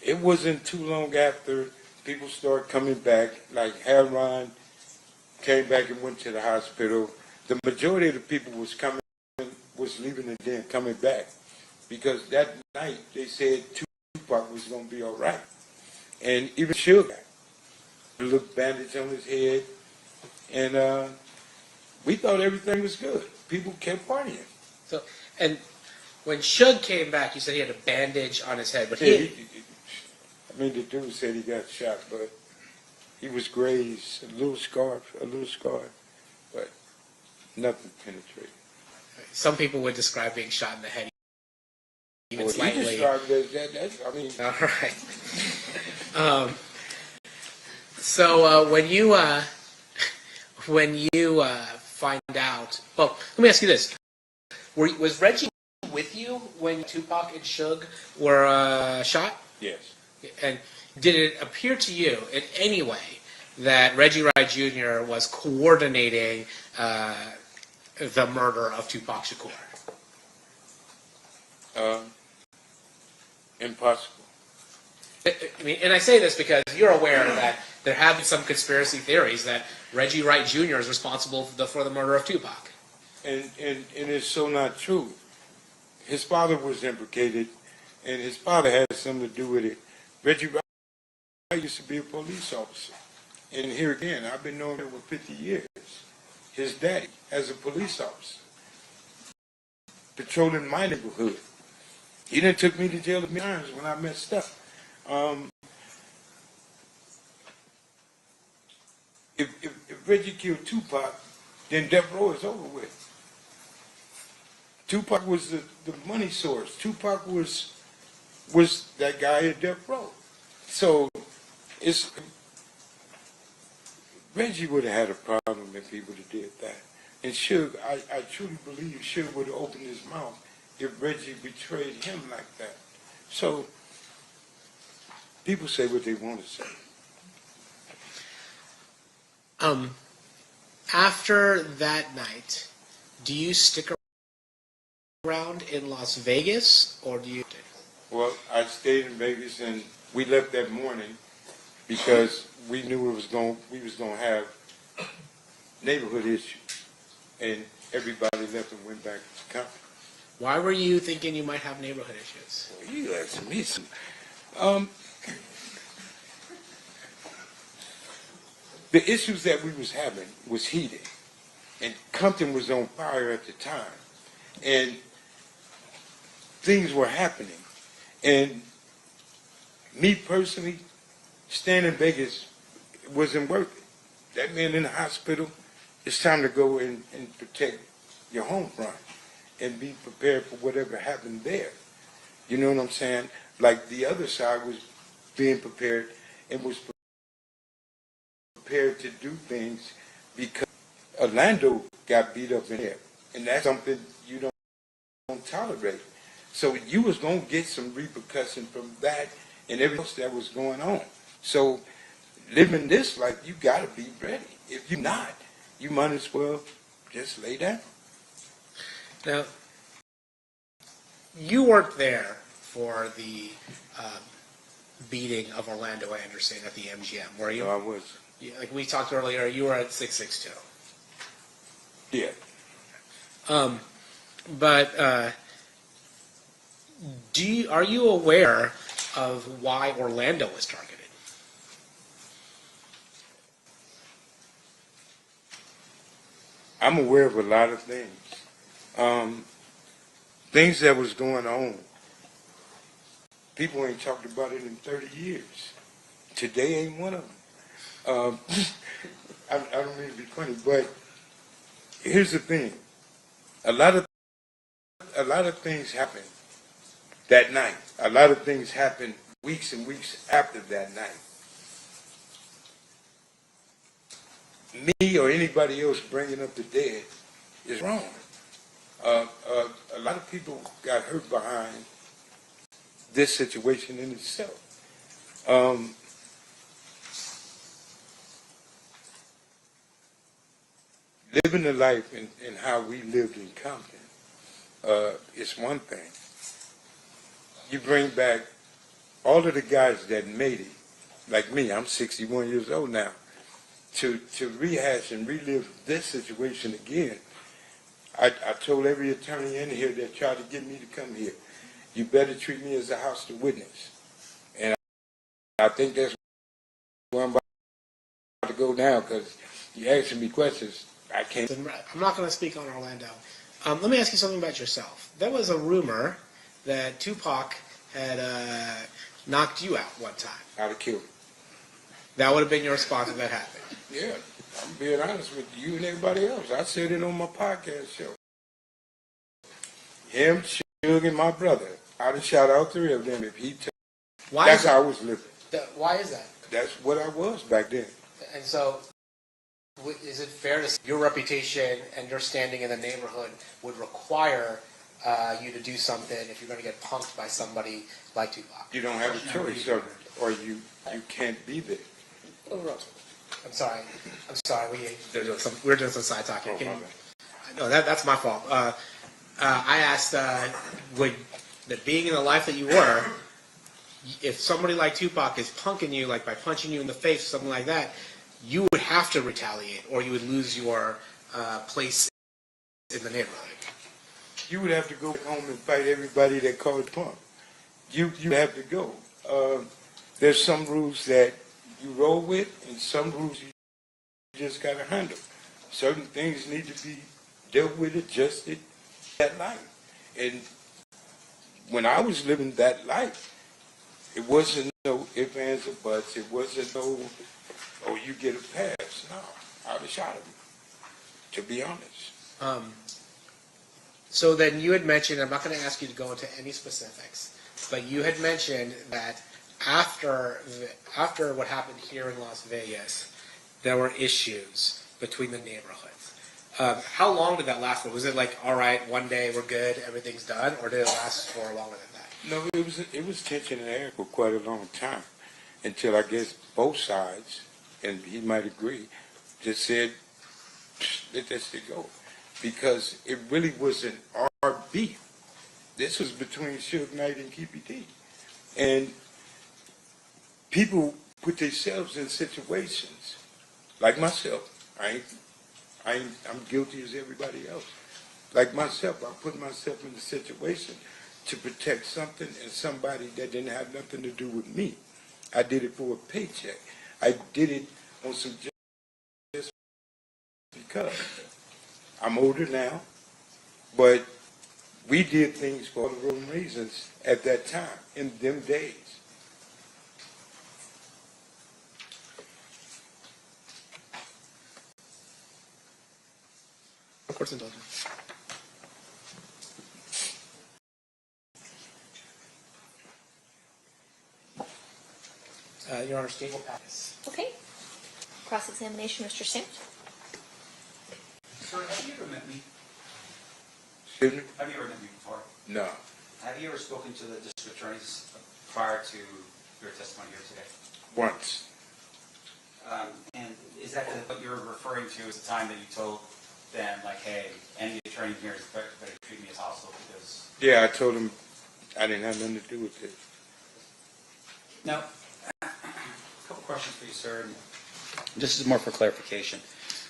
Speaker 20: It wasn't too long after people started coming back, like Haron came back and went to the hospital. The majority of the people was leaving and then coming back because that night they said Tupac was going to be all right. And even Suge, a little bandage on his head, and we thought everything was good. People kept partying.
Speaker 21: So, and when Suge came back, you said he had a bandage on his head, but
Speaker 20: Yeah, the dude said he got shot, but he was grazed, a little scar, but nothing penetrated.
Speaker 21: some people would describe being shot in the head even
Speaker 20: Well,
Speaker 21: slightly.
Speaker 20: he described it as that, I mean...
Speaker 21: All right. So when you find out, well, let me ask you this: was Reggie with you when Tupac and Suge were shot?
Speaker 20: Yes.
Speaker 21: And did it appear to you in any way that Reggie Wright Jr. was coordinating the murder of Tupac Shakur?
Speaker 20: Impossible.
Speaker 21: I mean, and I say this because you're aware that there have been some conspiracy theories that Reggie Wright Jr. is responsible for the murder of Tupac.
Speaker 20: And it's so not true. His father was implicated, and his father had something to do with it. Reggie Wright used to be a police officer. And here again, I've been knowing him for 50 years. His daddy, as a police officer, patrolling my neighborhood. He done took me to jail many times when I messed up. If Reggie killed Tupac, then death row is over with. Tupac was the money source. Tupac was that guy at death row. So Reggie would have had a problem if he would have did that. And Suge, I truly believe Suge would have opened his mouth if Reggie betrayed him like that. So people say what they want to say.
Speaker 21: After that night, do you stick around in Las Vegas, or do you?
Speaker 20: Well, I stayed in Vegas, and we left that morning because we knew we was going to have neighborhood issues, and everybody left and went back to the country.
Speaker 21: Why were you thinking you might have neighborhood issues?
Speaker 20: Well, you asking me some. The issues that we was having was heated, and Compton was on fire at the time, and things were happening. And me personally, staying in Vegas wasn't worth it. That man in the hospital, it's time to go and protect your home front and be prepared for whatever happened there. You know what I'm saying? Like the other side was being prepared and was prepared to do things because Orlando got beat up in there. And that's something you don't tolerate. So you was going to get some repercussion from that and everything else that was going on. So living this life, you got to be ready. If you're not, you might as well just lay down.
Speaker 21: Now, you weren't there for the beating of Orlando Anderson at the MGM, were you?
Speaker 20: No, I wasn't.
Speaker 21: Yeah, like we talked earlier, you were at 662.
Speaker 20: Yeah.
Speaker 21: But are you aware of why Orlando was targeted?
Speaker 20: I'm aware of a lot of things. Things that was going on. People ain't talked about it in 30 years. Today ain't one of them. I don't mean to be funny, but here's the thing. A lot of things happened that night. A lot of things happened weeks and weeks after that night. Me or anybody else bringing up the dead is wrong. A lot of people got hurt behind this situation in itself. living the life and how we lived in Compton is one thing. You bring back all of the guys that made it, like me, I'm 61 years old now, to rehash and relive this situation again. I told every attorney in here that tried to get me to come here, you better treat me as a hostile witness. And I think that's where I'm about to go now, because you're asking me questions. I can't.
Speaker 16: I'm not going to speak on Orlando. Let me ask you something about yourself. There was a rumor that Tupac had knocked you out one time.
Speaker 20: I'd have killed him.
Speaker 16: That would have been your response if that happened.
Speaker 20: Yeah, I'm being honest with you and everybody else. I said it on my podcast show. Him, Suge, and my brother. I'd have shot all three of them if he took. That's how I was living.
Speaker 16: Why is that?
Speaker 20: That's what I was back then.
Speaker 16: And so, is it fair to say your reputation and your standing in the neighborhood would require you to do something if you're going to get punked by somebody like Tupac?
Speaker 20: You don't have a choice, or you can't be there.
Speaker 16: I'm sorry. We're doing some side talking. No, that's my fault. I asked, that being in the life that you were, if somebody like Tupac is punking you, like by punching you in the face or something like that, you would have to retaliate, or you would lose your place in the neighborhood.
Speaker 20: You would have to go home and fight everybody that called punk. You have to go. There's some rules that you roll with, and some rules you just got to handle. Certain things need to be dealt with, adjusted, that life. And when I was living that life, it wasn't no ifs, ands, or buts. It wasn't no, oh, you get a pass. No, I would have shot him, to be honest.
Speaker 16: So then you had mentioned, I'm not going to ask you to go into any specifics, but you had mentioned that after what happened here in Las Vegas, there were issues between the neighborhoods. How long did that last for? Was it like, all right, one day we're good, everything's done, or did it last for longer than that?
Speaker 20: No, it was tension in the air for quite a long time, until I guess both sides, and he might agree, just said, let that shit go. Because it really wasn't our beef. This was between Suge Knight and Keffe D. And people put themselves in situations, like myself. I'm guilty as everybody else. Like myself, I put myself in a situation to protect something and somebody that didn't have nothing to do with me. I did it for a paycheck. I did it on some just because. I'm older now, but we did things for the wrong reasons at that time, in them days.
Speaker 16: Of course, indulgence. Your Honor, Steve will pass.
Speaker 5: Okay. Cross-examination, Mr. Stamp.
Speaker 14: Sir, have you ever met me?
Speaker 20: Excuse me?
Speaker 14: Have you ever met me before?
Speaker 20: No.
Speaker 14: Have you ever spoken to the district attorneys prior to your testimony here today?
Speaker 20: Once.
Speaker 14: And is that what you're referring to as the time that you told them, like, hey, any attorney here is better treat me as hostile because...
Speaker 20: Yeah, I told them I didn't have nothing to do with it.
Speaker 14: Now, a couple questions for you, sir. This is more for clarification.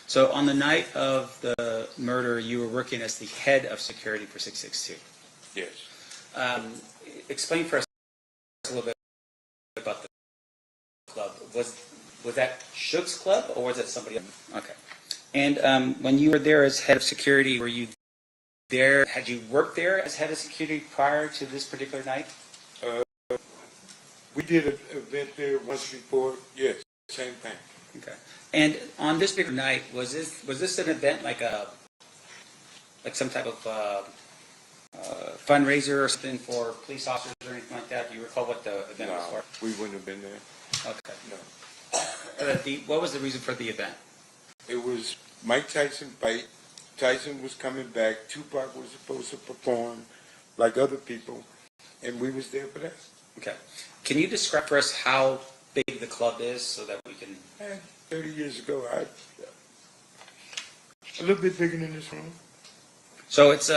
Speaker 14: So on the night of the murder, you were working as the head of security for 662.
Speaker 20: Yes.
Speaker 14: Explain for us a little bit about the club. Was that Suge's club, or was it somebody else? Okay. And when you were there as head of security, were you there? Had you worked there as head of security prior to this particular night?
Speaker 20: We did an event there once before. Yes, same thing.
Speaker 14: Okay. And on this particular night, was this an event like some type of fundraiser or something for police officers or anything like that? Do you recall what the event was for?
Speaker 20: We wouldn't have been there.
Speaker 14: Okay.
Speaker 20: No.
Speaker 14: What was the reason for the event?
Speaker 20: It was Mike Tyson fight. Tyson was coming back. Tupac was supposed to perform like other people, and we was there for that.
Speaker 14: Okay. Can you describe for us how big the club is so that we can...
Speaker 20: 30 years ago, A little bit bigger than this room.
Speaker 14: So it's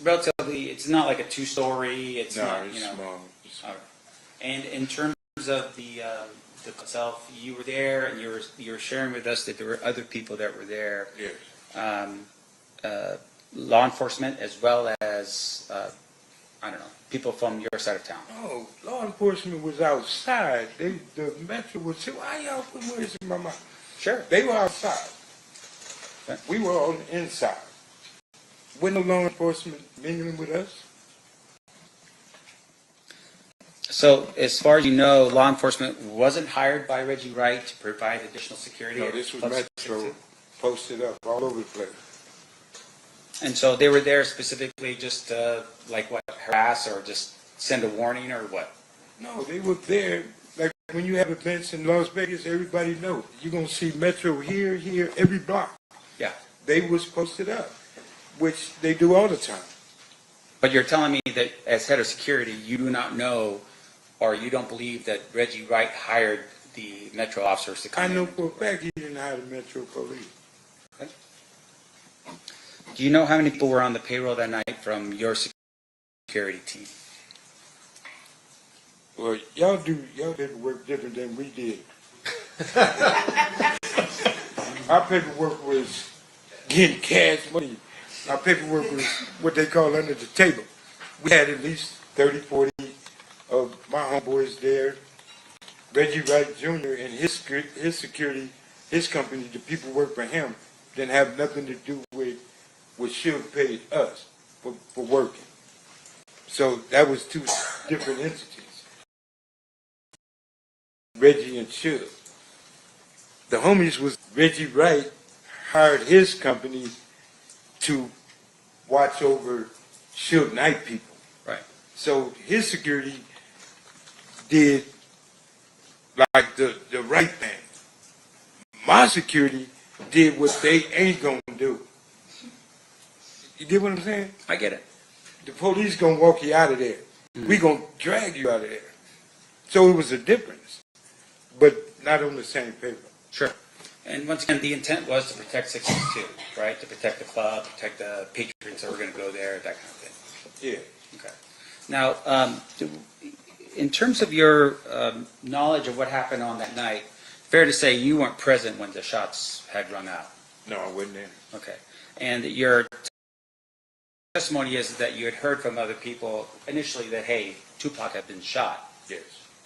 Speaker 14: relatively, it's not like a two-story, it's
Speaker 20: No,
Speaker 14: not,
Speaker 20: it's
Speaker 14: you know.
Speaker 20: small.
Speaker 14: All right. And in terms of the itself, you were there and you were sharing with us that there were other people that were there.
Speaker 20: Yes.
Speaker 14: Law enforcement as well as, I don't know, people from your side of town.
Speaker 20: Oh, law enforcement was outside. The metro was, why y'all put words in my mouth?
Speaker 14: Sure.
Speaker 20: They were outside.
Speaker 14: Okay.
Speaker 20: We were on the inside. Wasn't no law enforcement mingling with us?
Speaker 14: So as far as you know, law enforcement wasn't hired by Reggie Wright to provide additional security?
Speaker 20: No, this was Metro posted up all over the place.
Speaker 14: And so they were there specifically just like what, harass or just send a warning or what?
Speaker 20: No, they were there. Like when you have events in Las Vegas, everybody knows. You're going to see Metro here, every block.
Speaker 14: Yeah.
Speaker 20: They was posted up, which they do all the time.
Speaker 14: But you're telling me that as head of security, you do not know or you don't believe that Reggie Wright hired the Metro officers to come in?
Speaker 20: I know for a fact he didn't hire the Metro police.
Speaker 14: Okay. Do you know how many people were on the payroll that night from your security team?
Speaker 20: Well, y'all paperwork different than we did. Our paperwork was getting cash money. Our paperwork was what they call under the table. We had at least 30, 40 of my homeboys there. Reggie Wright Jr. and his security, his company, the people work for him, didn't have nothing to do with what Suge paid us for working. So that was two different entities. Reggie and Suge. The homies was Reggie Wright hired his company to watch over Suge Knight people.
Speaker 14: Right.
Speaker 20: So his security did like the right thing. My security did what they ain't gonna do. You get what I'm saying?
Speaker 14: I get it.
Speaker 20: The police gonna walk you out of there. We gonna drag you out of there. So it was a difference, but not on the same paper.
Speaker 14: Sure. And once again, the intent was to protect 662, right? To protect the club, protect the patrons that were going to go there, that kind of thing.
Speaker 20: Yeah.
Speaker 14: Okay. Now, in terms of your knowledge of what happened on that night, fair to say you weren't present when the shots had rung out?
Speaker 20: No, I wasn't there.
Speaker 14: Okay. And your testimony is that you had heard from other people initially that, hey, Tupac had been shot.
Speaker 20: Yes.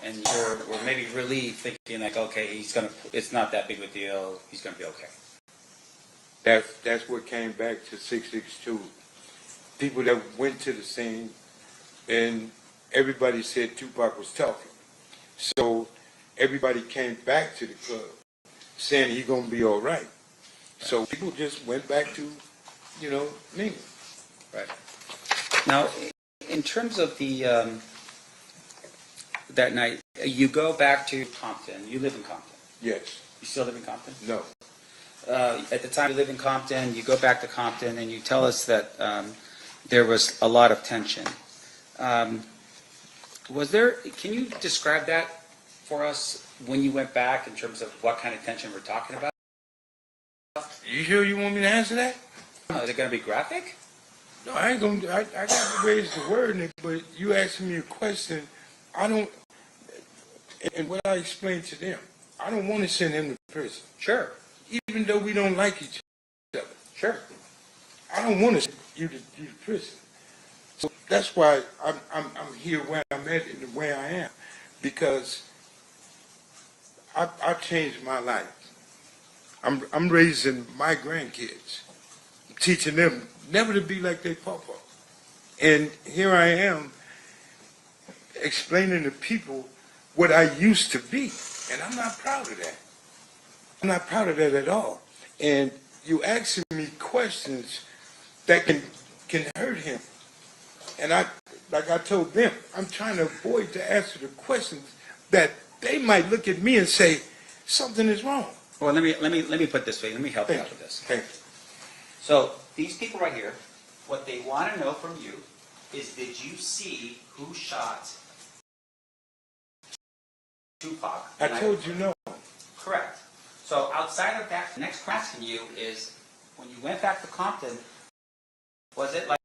Speaker 14: And you were maybe relieved, thinking like, okay, it's not that big of a deal, he's gonna be okay.
Speaker 20: That's what came back to 662. People that went to the scene, and everybody said Tupac was talking. So everybody came back to the club saying he's gonna be all right. So people just went back to, me.
Speaker 14: Right. Now, in terms of the that night, you go back to Compton. You live in Compton.
Speaker 20: Yes.
Speaker 14: You still live in Compton?
Speaker 20: No.
Speaker 14: At the time you live in Compton, you go back to Compton, and you tell us that there was a lot of tension. Can you describe that for us when you went back in terms of what kind of tension we're talking about?
Speaker 20: You sure you want me to answer that?
Speaker 14: Is it going to be graphic?
Speaker 20: No, I ain't gonna. I got to raise the word in it, but you asking me a question. I don't. And what I explained to them, I don't want to send him to prison.
Speaker 14: Sure.
Speaker 20: Even though we don't like each other.
Speaker 14: Sure.
Speaker 20: I don't want to send you to prison. So that's why I'm here where I'm at and where I am, because I changed my life. I'm raising my grandkids, teaching them never to be like their papa. And here I am explaining to people what I used to be. And I'm not proud of that. I'm not proud of that at all. And you asking me questions that can hurt him. And like I told them, I'm trying to avoid to answer the questions that they might look at me and say, something is wrong.
Speaker 14: Well, let me put it this way. Let me help you out with this.
Speaker 20: Thank you.
Speaker 14: So these people right here, what they want to know from you is, did you see who shot Tupac?
Speaker 20: I told you no.
Speaker 14: Correct. So outside of that, the next question you is, when you went back to Compton, was it like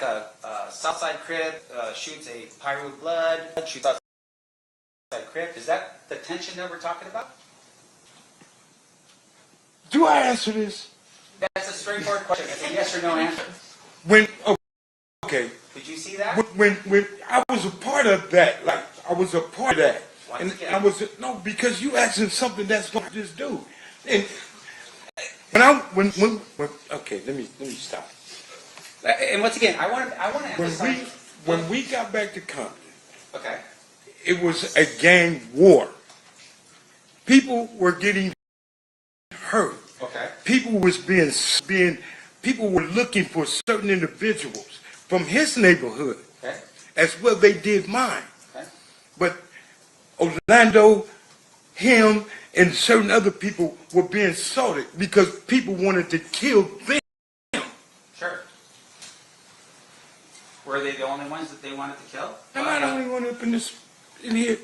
Speaker 14: a Southside Crip shoots a pyro blood, shoots Southside Crip? Is that the tension that we're talking about?
Speaker 20: Do I answer this?
Speaker 14: That's a straightforward question. It's a yes or no answer.
Speaker 20: Okay.
Speaker 14: Did you see that?
Speaker 20: When I was a part of that, like I was a part of that,
Speaker 14: Once
Speaker 20: and
Speaker 14: again.
Speaker 20: I was no, because you asking something that's going to just do. And when okay, let me stop.
Speaker 14: And once again, I want to emphasize.
Speaker 20: When we got back to Compton,
Speaker 14: Okay.
Speaker 20: it was a gang war. People were getting hurt.
Speaker 14: Okay.
Speaker 20: People were looking for certain individuals from his neighborhood,
Speaker 14: Okay.
Speaker 20: as well they did mine.
Speaker 14: Okay.
Speaker 20: But Orlando, him, and certain other people were being assaulted because people wanted to kill them.
Speaker 14: Sure. Were they the only ones that they wanted to kill?
Speaker 20: I'm not the only one up in here.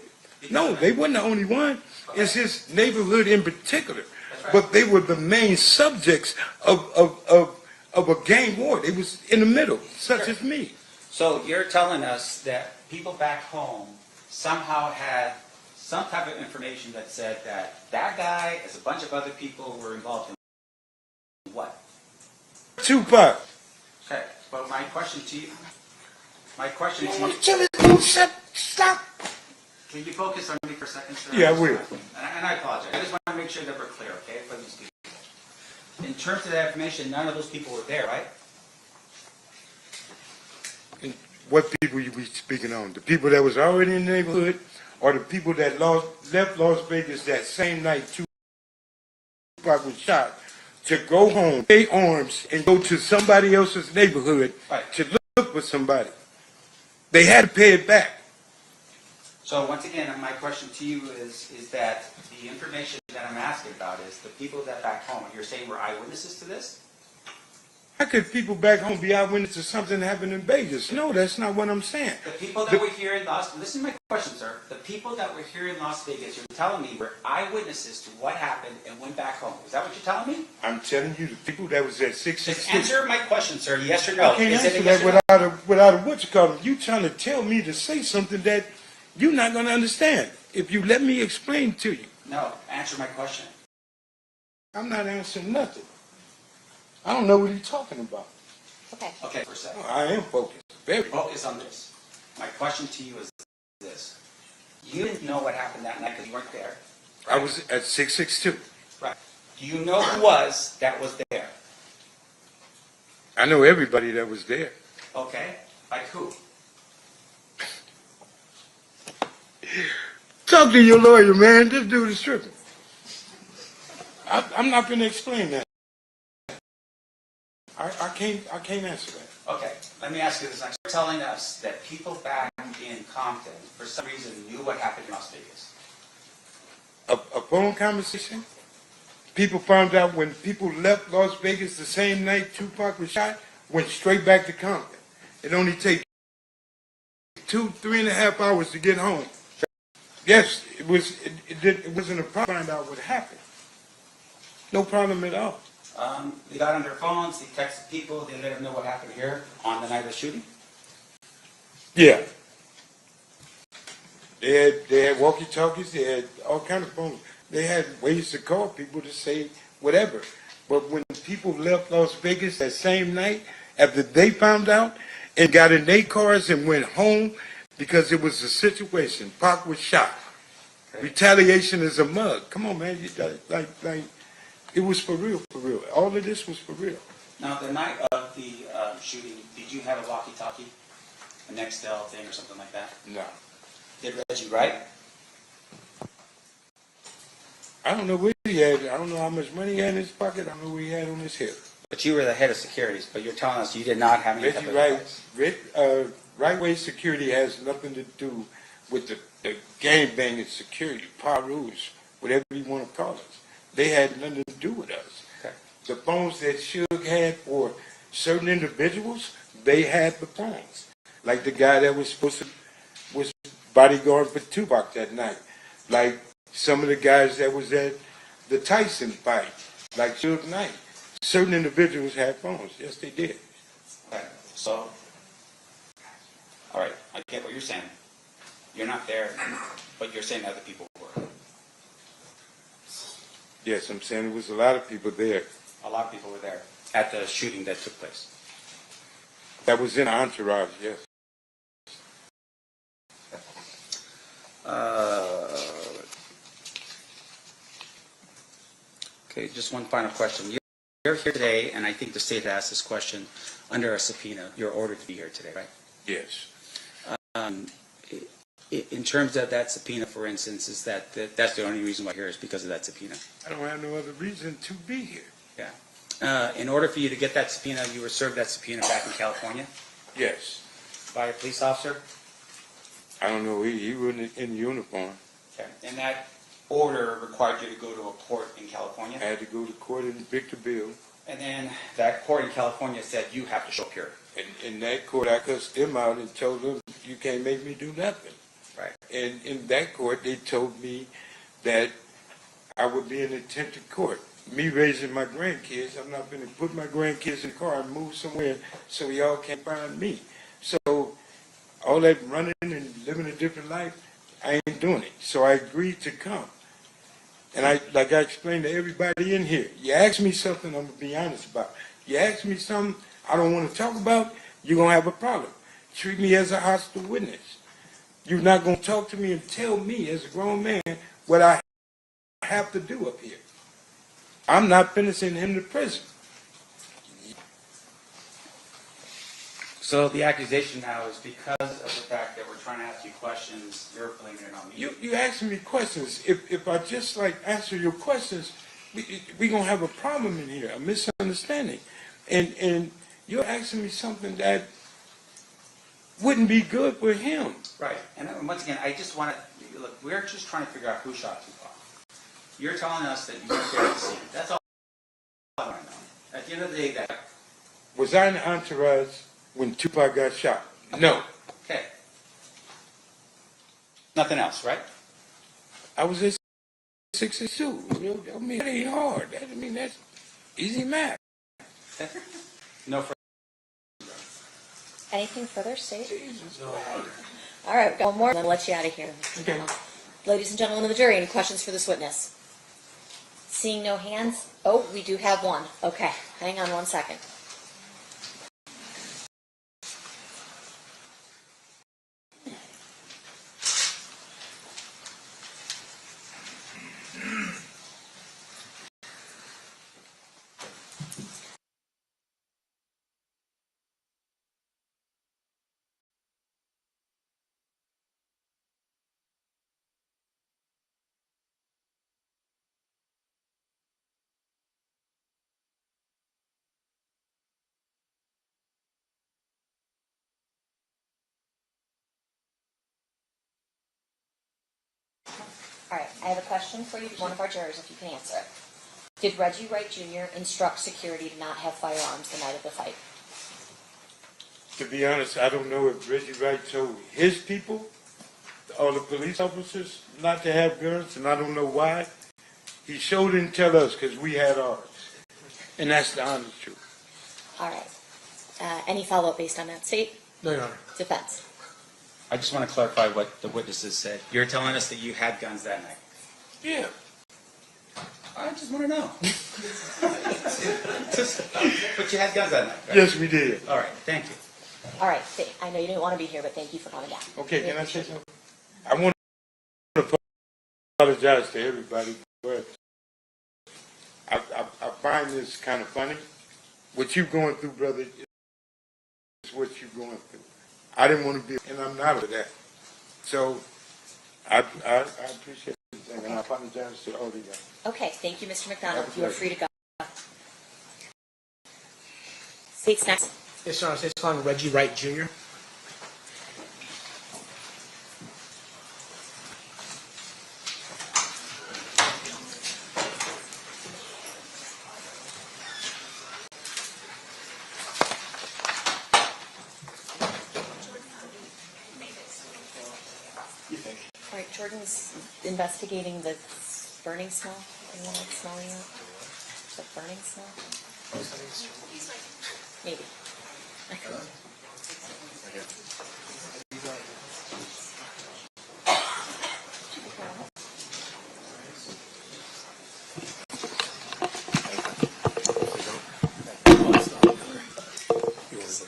Speaker 20: No, they weren't the only one.
Speaker 14: Okay.
Speaker 20: It's his neighborhood in particular.
Speaker 14: That's right.
Speaker 20: But they were the main subjects of a gang war. They was in the middle, such
Speaker 14: Sure.
Speaker 20: as me.
Speaker 14: So you're telling us that people back home somehow had some type of information that said that that guy, as a bunch of other people, were involved in what?
Speaker 20: Tupac.
Speaker 14: Okay, but my question to you,
Speaker 20: Stop.
Speaker 14: Can you focus on me for a second, sir?
Speaker 20: Yeah, I will.
Speaker 14: And I apologize. I just want to make sure that we're clear, okay, for these people. In terms of that information, none of those people were there, right?
Speaker 20: And what people you be speaking on? The people that was already in the neighborhood, or the people that left Las Vegas that same night Tupac was shot to go home, take arms, and go to somebody else's neighborhood to look for somebody? They had to pay it back.
Speaker 14: So once again, my question to you is that the information that I'm asking about is the people that back home, you're saying were eyewitnesses to this?
Speaker 20: How could people back home be eyewitnesses to something that happened in Vegas? No, that's not what I'm saying.
Speaker 14: The people that were here in listen to my question, sir. The people that were here in Las Vegas, you're telling me were eyewitnesses to what happened and went back home. Is that what you're telling me?
Speaker 20: I'm telling you, the people that was at 666.
Speaker 14: Just answer my question, sir. Yes or no?
Speaker 20: I can't
Speaker 14: Is it
Speaker 20: answer
Speaker 14: a yes
Speaker 20: that
Speaker 14: or no?
Speaker 20: without a what you call it. You trying to tell me to say something that you're not going to understand. If you let me explain to you.
Speaker 14: No, answer my question.
Speaker 20: I'm not answering nothing. I don't know what he's talking about.
Speaker 5: Okay.
Speaker 14: Okay, for a second.
Speaker 20: I am focused. Very
Speaker 14: focused on this. My question to you is this. You didn't know what happened that night because you weren't there.
Speaker 20: I was at 662.
Speaker 14: Right. Do you know who that was there?
Speaker 20: I know everybody that was there.
Speaker 14: Okay. Like who?
Speaker 20: Talk to your lawyer, man. This dude is tripping. I'm not going to explain that. I can't answer that.
Speaker 14: Okay, let me ask you this next. You're telling us that people back in Compton, for some reason, knew what happened in Las Vegas.
Speaker 20: A phone conversation? People found out when people left Las Vegas the same night Tupac was shot, went straight back to Compton. It only takes 3.5 hours to get home. Yes, it wasn't a problem to find out what happened. No problem at all.
Speaker 14: They got on their phones, they texted people, they let them know what happened here on the night of the shooting?
Speaker 20: Yeah. They had walkie-talkies, they had all kinds of phones. They had ways to call people to say whatever. But when people left Las Vegas that same night, after they found out and got in their cars and went home because it was a situation, Pac was shot. Okay. Retaliation is a mug. Come on, man. It was for real, for real. All of this was for real.
Speaker 14: Now, the night of the shooting, did you have a walkie-talkie, a Nextel thing or something like that?
Speaker 20: No.
Speaker 14: Did Reggie, right?
Speaker 20: I don't know what he had. I don't know how much money he had in his pocket. I don't know what he had on his hip.
Speaker 14: But you were the head of securities, but you're telling us you did not have any type of advice.
Speaker 20: Right-way security has nothing to do with the gang-banging security, PARUs, whatever you want to call it. They had nothing to do with us.
Speaker 14: Okay.
Speaker 20: The phones that Suge had for certain individuals, they had the phones. Like the guy that was bodyguard for Tupac that night. Like some of the guys that was at the Tyson fight, like Suge Knight. certain individuals had phones. Yes, they did.
Speaker 14: Okay, so, all right, I get what you're saying. You're not there, but you're saying other people were.
Speaker 20: Yes, I'm saying there was a lot of people there.
Speaker 14: A lot of people were there at the shooting that took place.
Speaker 20: That was in entourage, yes.
Speaker 14: Okay, just one final question. You're here today, and I think the state asked this question under a subpoena. You're ordered to be here today, right?
Speaker 20: Yes.
Speaker 14: In terms of that subpoena, for instance, is that's the only reason why you're here is because of that subpoena?
Speaker 20: I don't have no other reason to be here.
Speaker 14: Yeah. In order for you to get that subpoena, you were served that subpoena back in California?
Speaker 20: Yes.
Speaker 14: By a police officer?
Speaker 20: I don't know. He wasn't in uniform.
Speaker 14: Okay. And that order required you to go to a court in California?
Speaker 20: I had to go to court in Victorville.
Speaker 14: And then that court in California said you have to show up here.
Speaker 20: And in that court, I cussed them out and told them, you can't make me do nothing.
Speaker 14: Right.
Speaker 20: And in that court, they told me that I would be in attempted court. Me raising my grandkids, I'm not going to put my grandkids in the car and move somewhere so y'all can't find me. So all that running and living a different life, I ain't doing it. So I agreed to come. And like I explained to everybody in here, you ask me something, I'm going to be honest about. You ask me something I don't want to talk about, you're going to have a problem. Treat me as a hostile witness. You're not going to talk to me and tell me as a grown man what I have to do up here. I'm not finna send him to prison.
Speaker 14: So the accusation now is because of the fact that we're trying to ask you questions, you're blaming it on me.
Speaker 20: You asking me questions. If I just answer your questions, we're going to have a problem in here, a misunderstanding. And you're asking me something that wouldn't be good for him.
Speaker 14: Right. And once again, I just want to, look, we're just trying to figure out who shot Tupac. You're telling us that you weren't there at the scene. That's all I want to know. At the end of the day, that...
Speaker 20: Was I in the entourage when Tupac got shot? No.
Speaker 14: Okay. Nothing else, right?
Speaker 20: I was at 62. I mean, that ain't hard. That's easy math.
Speaker 14: No further.
Speaker 5: Anything further, State?
Speaker 20: Jesus.
Speaker 5: All right, we've got one more, and then I'll let you out of here.
Speaker 20: Okay.
Speaker 5: Ladies and gentlemen of the jury, any questions for this witness? Seeing no hands? Oh, we do have one. Okay, hang on one second. All right, I have a question for you, one of our jurors, if you can answer it. Did Reggie Wright Jr. instruct security to not have firearms the night of the fight?
Speaker 20: To be honest, I don't know if Reggie Wright told his people, or the police officers, not to have guns, and I don't know why. He sure didn't tell us because we had ours. And that's the honest truth.
Speaker 5: All right. Any follow-up based on that, State?
Speaker 16: No, Your Honor.
Speaker 5: Defense.
Speaker 14: I just want to clarify what the witnesses said. You're telling us that you had guns that night?
Speaker 20: Yeah.
Speaker 14: I just want to know. But you had guns that night, right?
Speaker 20: Yes, we did.
Speaker 14: All right, thank you.
Speaker 5: All right, State. I know you didn't want to be here, but thank you for coming down.
Speaker 20: Okay, can I say something? I want to apologize to everybody, but I find this kind of funny. What you're going through, brother, is what you're going through. I didn't want to be, and I'm not of that. So I appreciate it, and I apologize to all of you guys.
Speaker 5: Okay, thank you, Mr. McDonald. You are free to go. State's next.
Speaker 16: Yes, Your Honor. State's calling Reggie Wright Jr.
Speaker 5: All right, Jordan's investigating the burning smell. Anyone like smelling it? The burning smell? Maybe.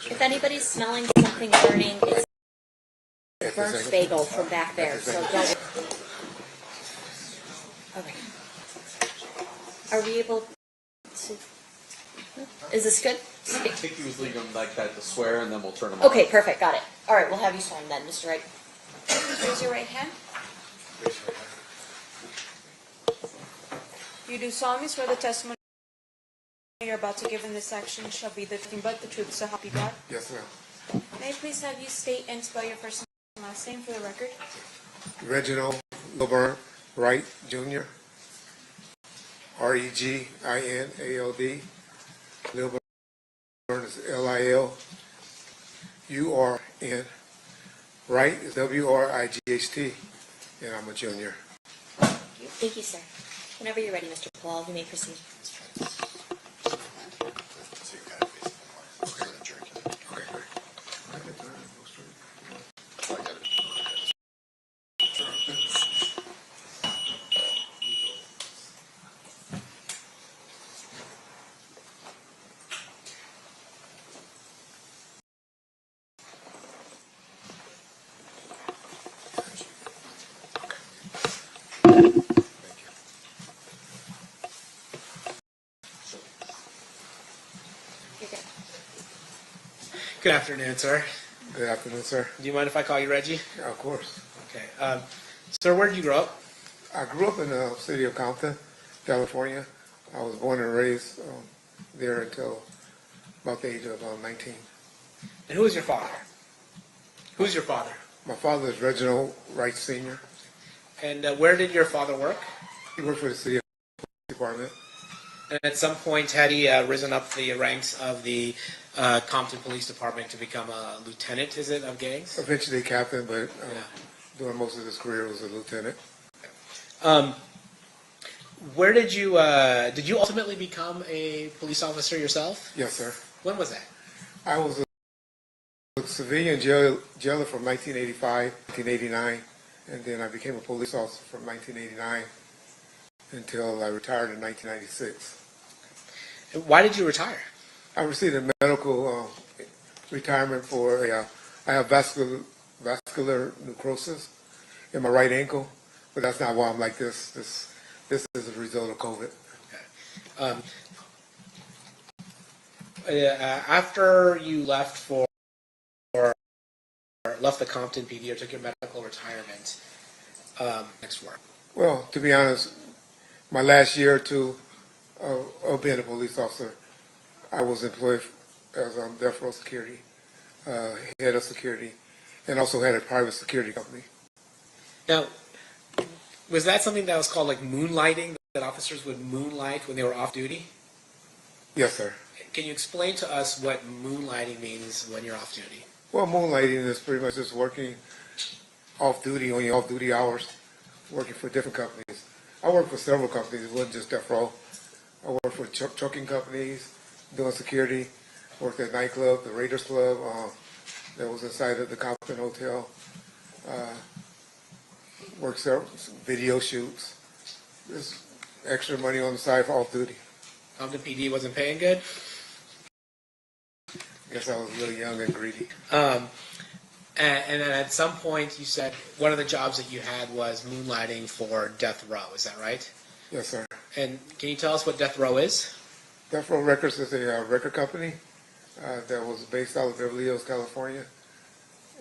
Speaker 5: If anybody's smelling something burning, it's burnt bagel from back there, so don't. Okay. Are we able to? Is this good?
Speaker 6: I think he was leaving them like that to swear, and then we'll turn them
Speaker 5: Okay,
Speaker 6: on.
Speaker 5: perfect, got it. All right, we'll have you sworn then, Mr. Wright.
Speaker 11: Please raise your right hand. You do solemnly swear the testimony you're about to give in this action shall be the truth but the truth, so help you God?
Speaker 3: Yes, ma'am.
Speaker 11: May I please have you state and spell your first and last name for the record?
Speaker 3: Reginald Lilburn Wright Jr. Reginald. Lilburn is Lilurn. Wright is Wright, and I'm a junior.
Speaker 5: Thank you, sir. Whenever you're ready, Mr. Paul, you may proceed.
Speaker 16: Good afternoon, sir.
Speaker 3: Good afternoon, sir.
Speaker 16: Do you mind if I call you Reggie?
Speaker 3: Yeah, of course.
Speaker 16: Okay. Sir, where did you grow up?
Speaker 3: I grew up in the city of Compton, California. I was born and raised there until about the age of 19.
Speaker 16: And who is your father? Who's your father?
Speaker 3: My father is Reginald Wright Sr.
Speaker 16: And where did your father work?
Speaker 3: He worked for the city department.
Speaker 16: And at some point, had he risen up the ranks of the Compton Police Department to become a lieutenant, is it, of gangs?
Speaker 3: Eventually captain, but during most of his career was a lieutenant.
Speaker 16: Where did you ultimately become a police officer yourself?
Speaker 3: Yes, sir.
Speaker 16: When was that?
Speaker 3: I was a civilian jailer from 1985, 1989, and then I became a police officer from 1989 until I retired in 1996.
Speaker 16: And why did you retire?
Speaker 3: I received a medical retirement for I have vascular necrosis in my right ankle, but that's not why I'm like this. This is a result of COVID.
Speaker 16: After you left left the Compton PD or took your medical retirement, next work?
Speaker 3: Well, to be honest, my last year or two of being a police officer, I was employed as death row security, head of security, and also had a private security company.
Speaker 16: Now, was that something that was called like moonlighting, that officers would moonlight when they were off duty?
Speaker 3: Yes, sir.
Speaker 16: Can you explain to us what moonlighting means when you're off duty?
Speaker 3: Well, moonlighting is pretty much just working off duty on your off duty hours, working for different companies. I worked for several companies. It wasn't just death row. I worked for trucking companies, doing security. Worked at a nightclub, the Raiders Club, that was inside of the Compton Hotel. Worked several video shoots. Just extra money on the side for off duty.
Speaker 16: Compton PD wasn't paying good?
Speaker 3: Guess I was really young and greedy.
Speaker 16: And then at some point you said one of the jobs that you had was moonlighting for Death Row. Is that right?
Speaker 3: Yes, sir.
Speaker 16: And can you tell us what Death Row is?
Speaker 3: Death Row Records is a record company that was based out of Beverly Hills, California.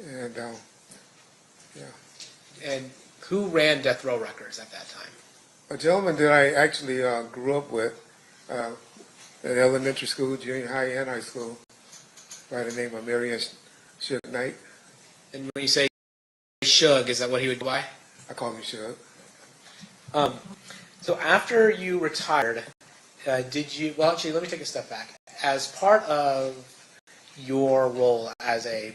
Speaker 3: And, yeah.
Speaker 16: And who ran Death Row Records at that time?
Speaker 3: A gentleman that I actually grew up with at elementary school, junior high, and high school by the name of Marion Suge Knight.
Speaker 16: And when you say Suge, is that what he would go by?
Speaker 3: I call him Suge.
Speaker 16: So after you retired, did you, well actually let me take a step back. As part of your role as a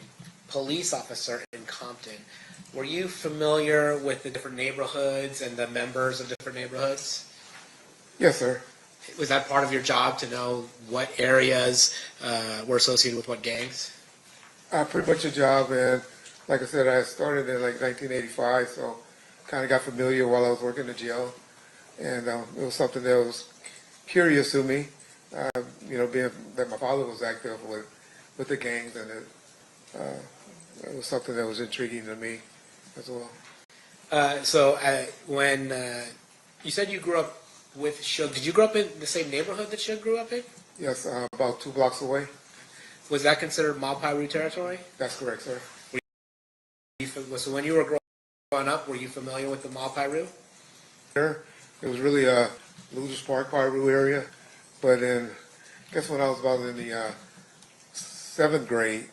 Speaker 16: police officer in Compton, were you familiar with the different neighborhoods and the members of different neighborhoods?
Speaker 3: Yes, sir.
Speaker 21: Was that part of your job to know what areas were associated with what gangs?
Speaker 3: Pretty much a job, and like I said, I started in like 1985, so kind of got familiar while I was working in jail, and it was something that was curious to me, being that my father was active with the gangs, and it was something that was intriguing to me as well.
Speaker 21: When you said you grew up with Suge, did you grow up in the same neighborhood that Suge grew up in?
Speaker 3: Yes, about 2 blocks away.
Speaker 21: Was that considered Mob Piru territory?
Speaker 3: That's correct, sir.
Speaker 21: So when you were growing up, were you familiar with the Mob Piru?
Speaker 3: It was really a Losers Park, Piru area, but I guess when I was about in the 7th grade,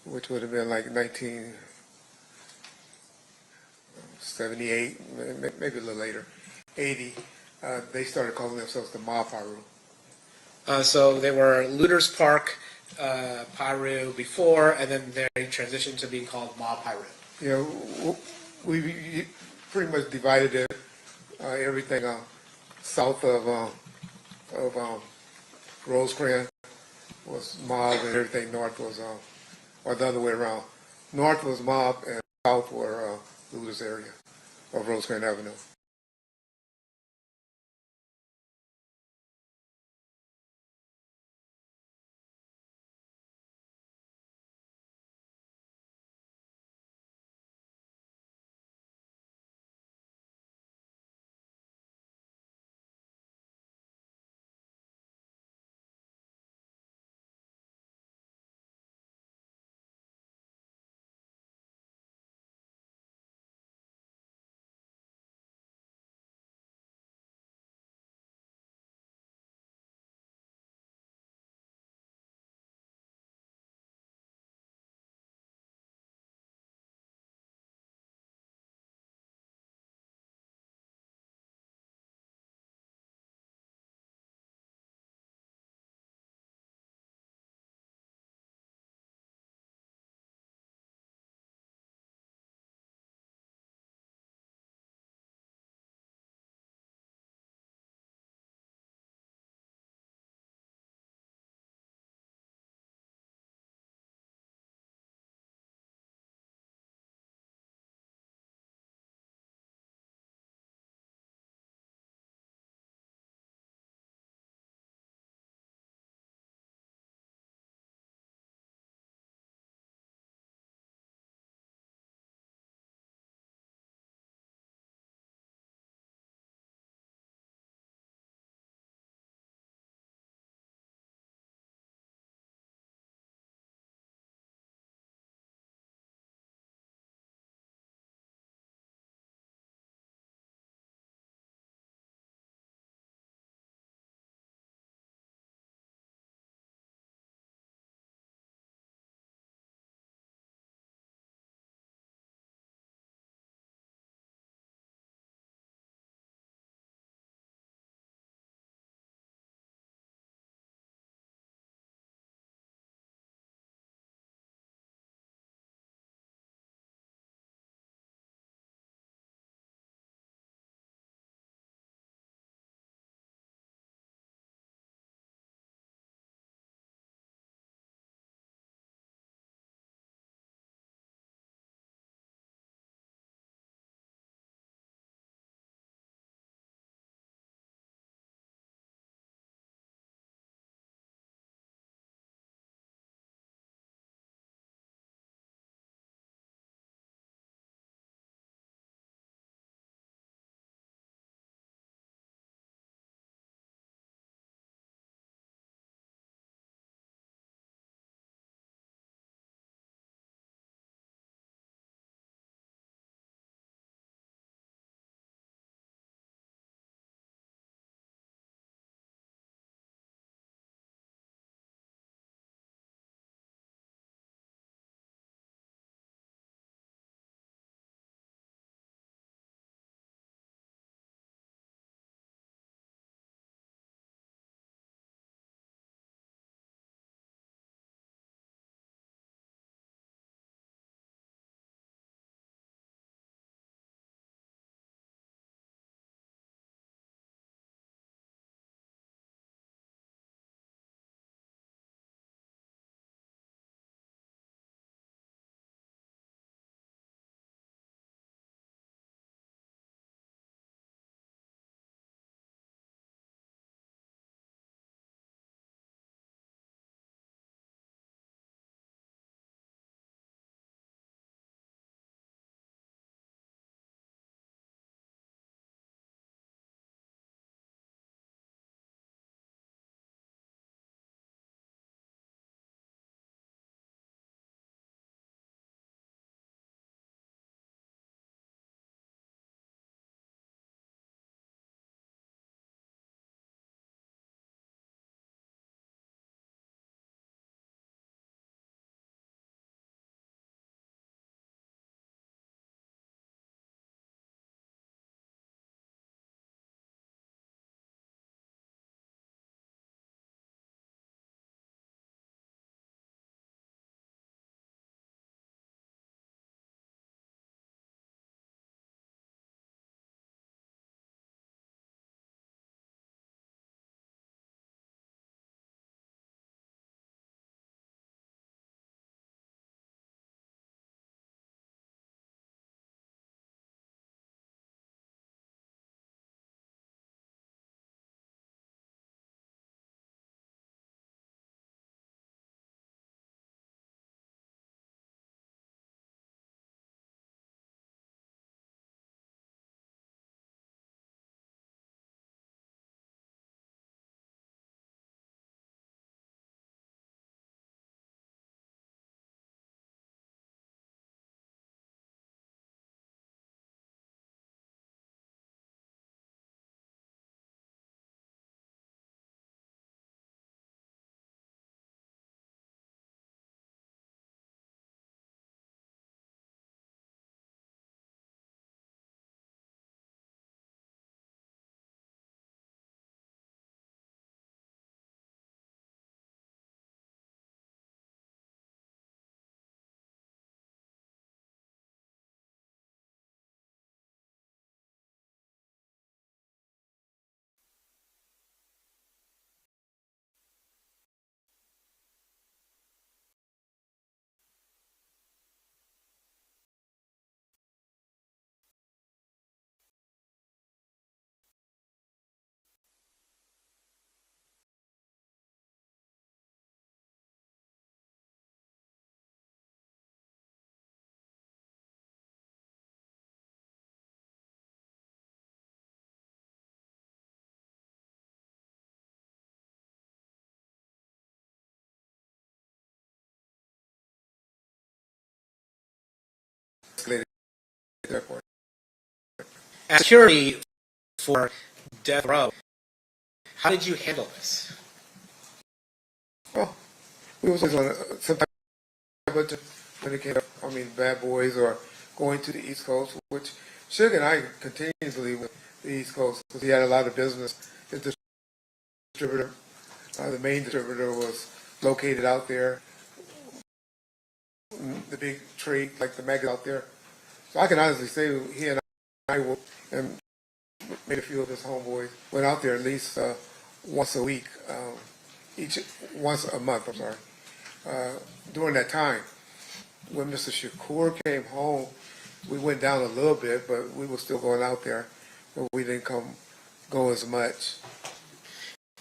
Speaker 3: which would have been like 1978, maybe a little later, 80, they started calling themselves the Mob Piru.
Speaker 21: So they were Looters Park Piru before, and then they transitioned to being called Mob Piru.
Speaker 3: Yeah, we pretty much divided it, everything south of Rosecrans was mob, and everything north was, or the other way around. North was mob, and south were Looters area of Rosecrans Avenue.
Speaker 16: as security for death row, how did you handle this?
Speaker 3: Well, we was on some type of, when it came up, bad boys or going to the East Coast, which Suge and I continuously with the East Coast because he had a lot of business. His distributor, the main distributor, was located out there. The big trade, like the mega out there. So I can honestly say he and I and maybe a few of his homeboys went out there at least once a week, once a month, I'm sorry, during that time. When Mr. Shakur came home, we went down a little bit, but we were still going out there, but we didn't go as much.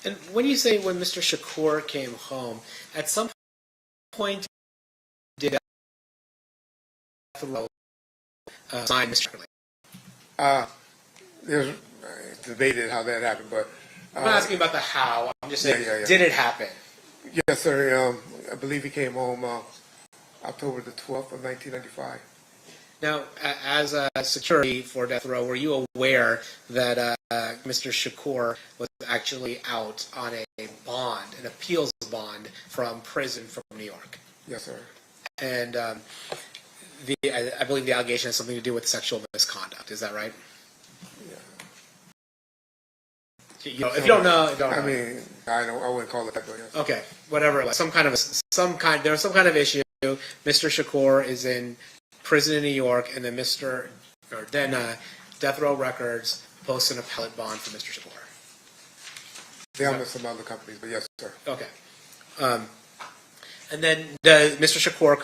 Speaker 16: And when you say when Mr. Shakur came home, at some point did sign Mr. Shakur?
Speaker 3: There's debated how that happened, but
Speaker 16: I'm not asking about the how. I'm just saying,
Speaker 3: yeah.
Speaker 16: did it happen?
Speaker 3: Yes, sir. I believe he came home October the 12th of 1995.
Speaker 16: Now, as a security for death row, were you aware that Mr. Shakur was actually out on a bond, an appeals bond from prison from New York?
Speaker 3: Yes, sir.
Speaker 16: And I believe the allegation has something to do with sexual misconduct. Is that right? If you don't know, don't know.
Speaker 3: I wouldn't call it that, but yes.
Speaker 16: Okay, whatever it was, there was some kind of issue. Mr. Shakur is in prison in New York, and then Death Row Records posts an appellate bond for Mr. Shakur.
Speaker 3: They are with some other companies, but yes, sir.
Speaker 16: Okay. And then Mr. Shakur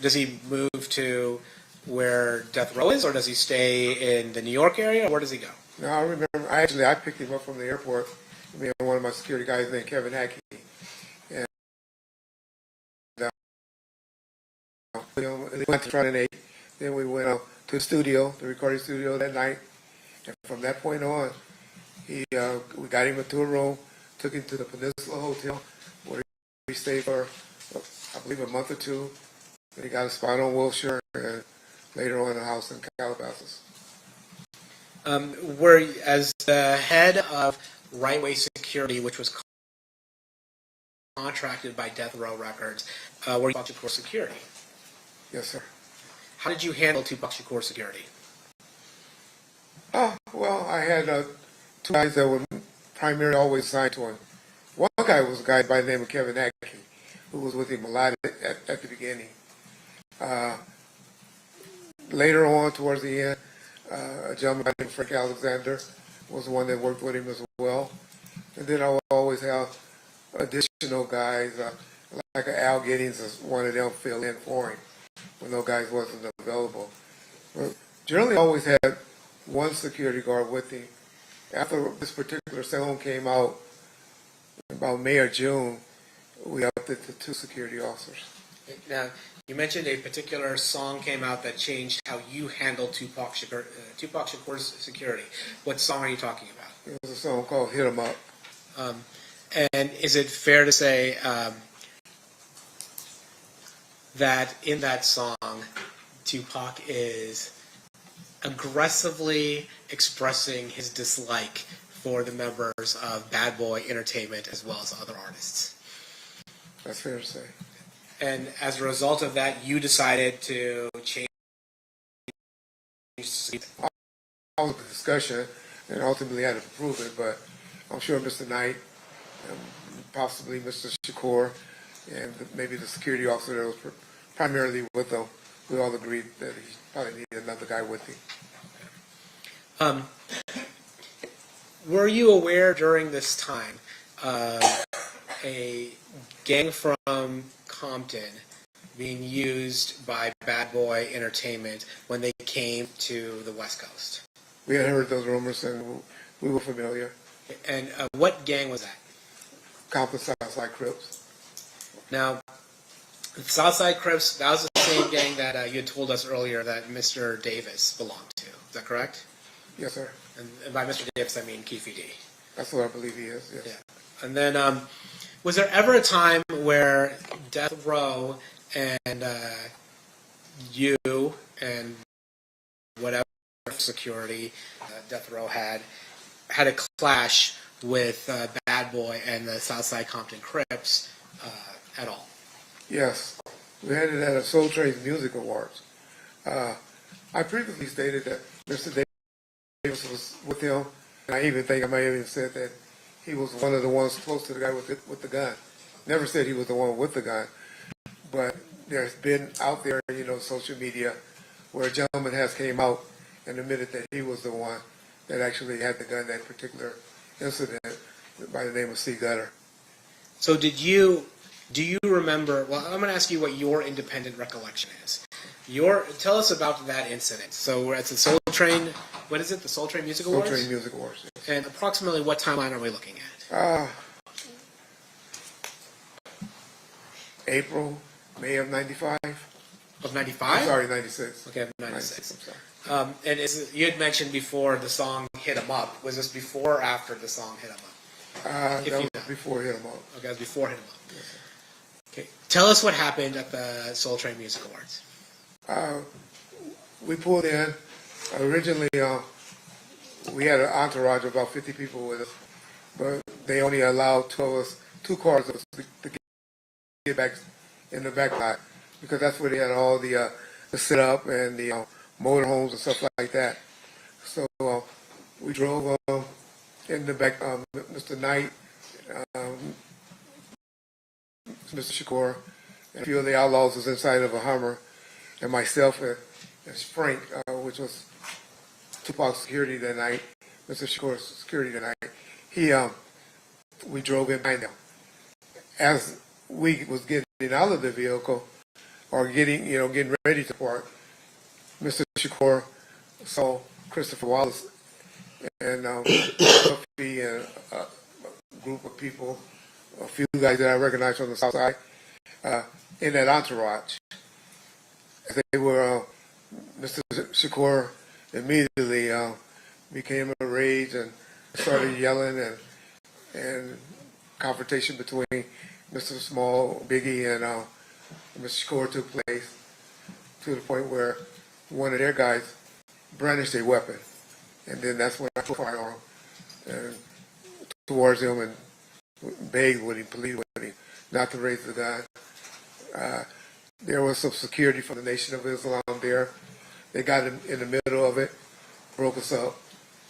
Speaker 16: does he move to where Death Row is, or does he stay in the New York area, or where does he go?
Speaker 3: No, I remember, I picked him up from the airport. One of my security guys named Keffe D. And we went to Friday night. Then we went to the studio, the recording studio that night. And from that point on, we got him into a room, took him to the Peninsula Hotel, where he stayed for, I believe, a month or two. Then he got a spot on Wilshire, and later on a house in Calabasas.
Speaker 16: As the head of Right Way Security, which was contracted by Death Row Records, were you Tupac Shakur security?
Speaker 3: Yes, sir.
Speaker 16: How did you handle Tupac Shakur security?
Speaker 3: Well, I had two guys that were primarily always assigned to him. One guy was a guy by the name of Kevin Hackey, who was with him a lot at the beginning. Later on, towards the end, a gentleman by the name of Frank Alexander was the one that worked with him as well. And then I would always have additional guys, like Al Giddings, as one of them fill in for him when those guys wasn't available. But generally, I always had one security guard with him. After this particular song came out, about May or June, we upped it to 2 security officers.
Speaker 16: Now, you mentioned a particular song came out that changed how you handled Tupac Shakur's security. What song are you talking about?
Speaker 3: It was a song called Hit 'Em Up.
Speaker 16: And is it fair to say that in that song, Tupac is aggressively expressing his dislike for the members of Bad Boy Entertainment as well as other artists?
Speaker 3: That's fair to say.
Speaker 16: And as a result of that, you decided to change.
Speaker 3: All of the discussion, and ultimately had to prove it, but I'm sure Mr. Knight, possibly Mr. Shakur, and maybe the security officer that was primarily with him, we all agreed that he probably needed another guy with him.
Speaker 16: Were you aware during this time of a gang from Compton being used by Bad Boy Entertainment when they came to the West Coast?
Speaker 3: We had heard those rumors and we were familiar.
Speaker 16: And what gang was that?
Speaker 3: Compton Southside Crips.
Speaker 16: Now, Southside Crips, that was the same gang that you had told us earlier that Mr. Davis belonged to. Is that correct?
Speaker 3: Yes, sir.
Speaker 16: And by Mr. Davis, I mean Keffe D.
Speaker 3: That's what I believe he is, yes.
Speaker 16: Yeah. And then, was there ever a time where Death Row and you and whatever
Speaker 21: security Death Row had a clash with Bad Boy and the Southside Compton Crips at all?
Speaker 1: Yes, we had it at a Soul Train's Music Awards. I previously stated that Mr. Davis was with him, and I even think I may have even said that he was one of the ones close to the guy with the gun. Never said he was the one with the gun, but there's been out there, social media, where a gentleman has came out and admitted that he was the one that actually had the gun that particular incident by the name of C. Gutter.
Speaker 21: So do you remember, well, I'm going to ask you what your independent recollection is. Tell us about that incident. So we're at the Soul Train, what is it, the Soul Train Music Awards?
Speaker 1: Soul Train Music Awards, yes.
Speaker 21: And approximately what timeline are we looking at?
Speaker 1: April, May of 95.
Speaker 21: Of 95?
Speaker 1: Sorry, 96.
Speaker 21: Okay, 96.
Speaker 1: I'm sorry.
Speaker 21: And you had mentioned before the song Hit 'Em Up. Was this before or after the song Hit 'Em Up?
Speaker 1: That was before Hit 'Em Up.
Speaker 21: Okay, that was before Hit 'Em Up. Yes, okay, tell us what happened at the Soul Train Music Awards.
Speaker 1: We pulled in. Originally, we had an entourage of about 50 people with us, but they only allowed two cars to get back in the back lot, because that's where they had all the setup and the motorhomes and stuff like that. So we drove in the back. Mr. Knight, Mr. Shakur, and a few of the outlaws was inside of a Hummer, and myself and Frank, which was Tupac's security that night, Mr. Shakur's security that night. We drove in behind them. As we was getting out of the vehicle, or getting ready to park, Mr. Shakur saw Christopher Wallace and Keffe and a group of people, a few guys that I recognized from the south side, in that entourage. They were, Mr. Shakur immediately became enraged and started yelling, and confrontation between Mr. Small, Biggie, and Mr. Shakur took place, to the point where one of their guys brandished a weapon, and then that's when I put fire on him and towards him and begged with him, pleaded with him not to raise the gun. There was some security from the Nation of Islam there. They got in the middle of it, broke us up.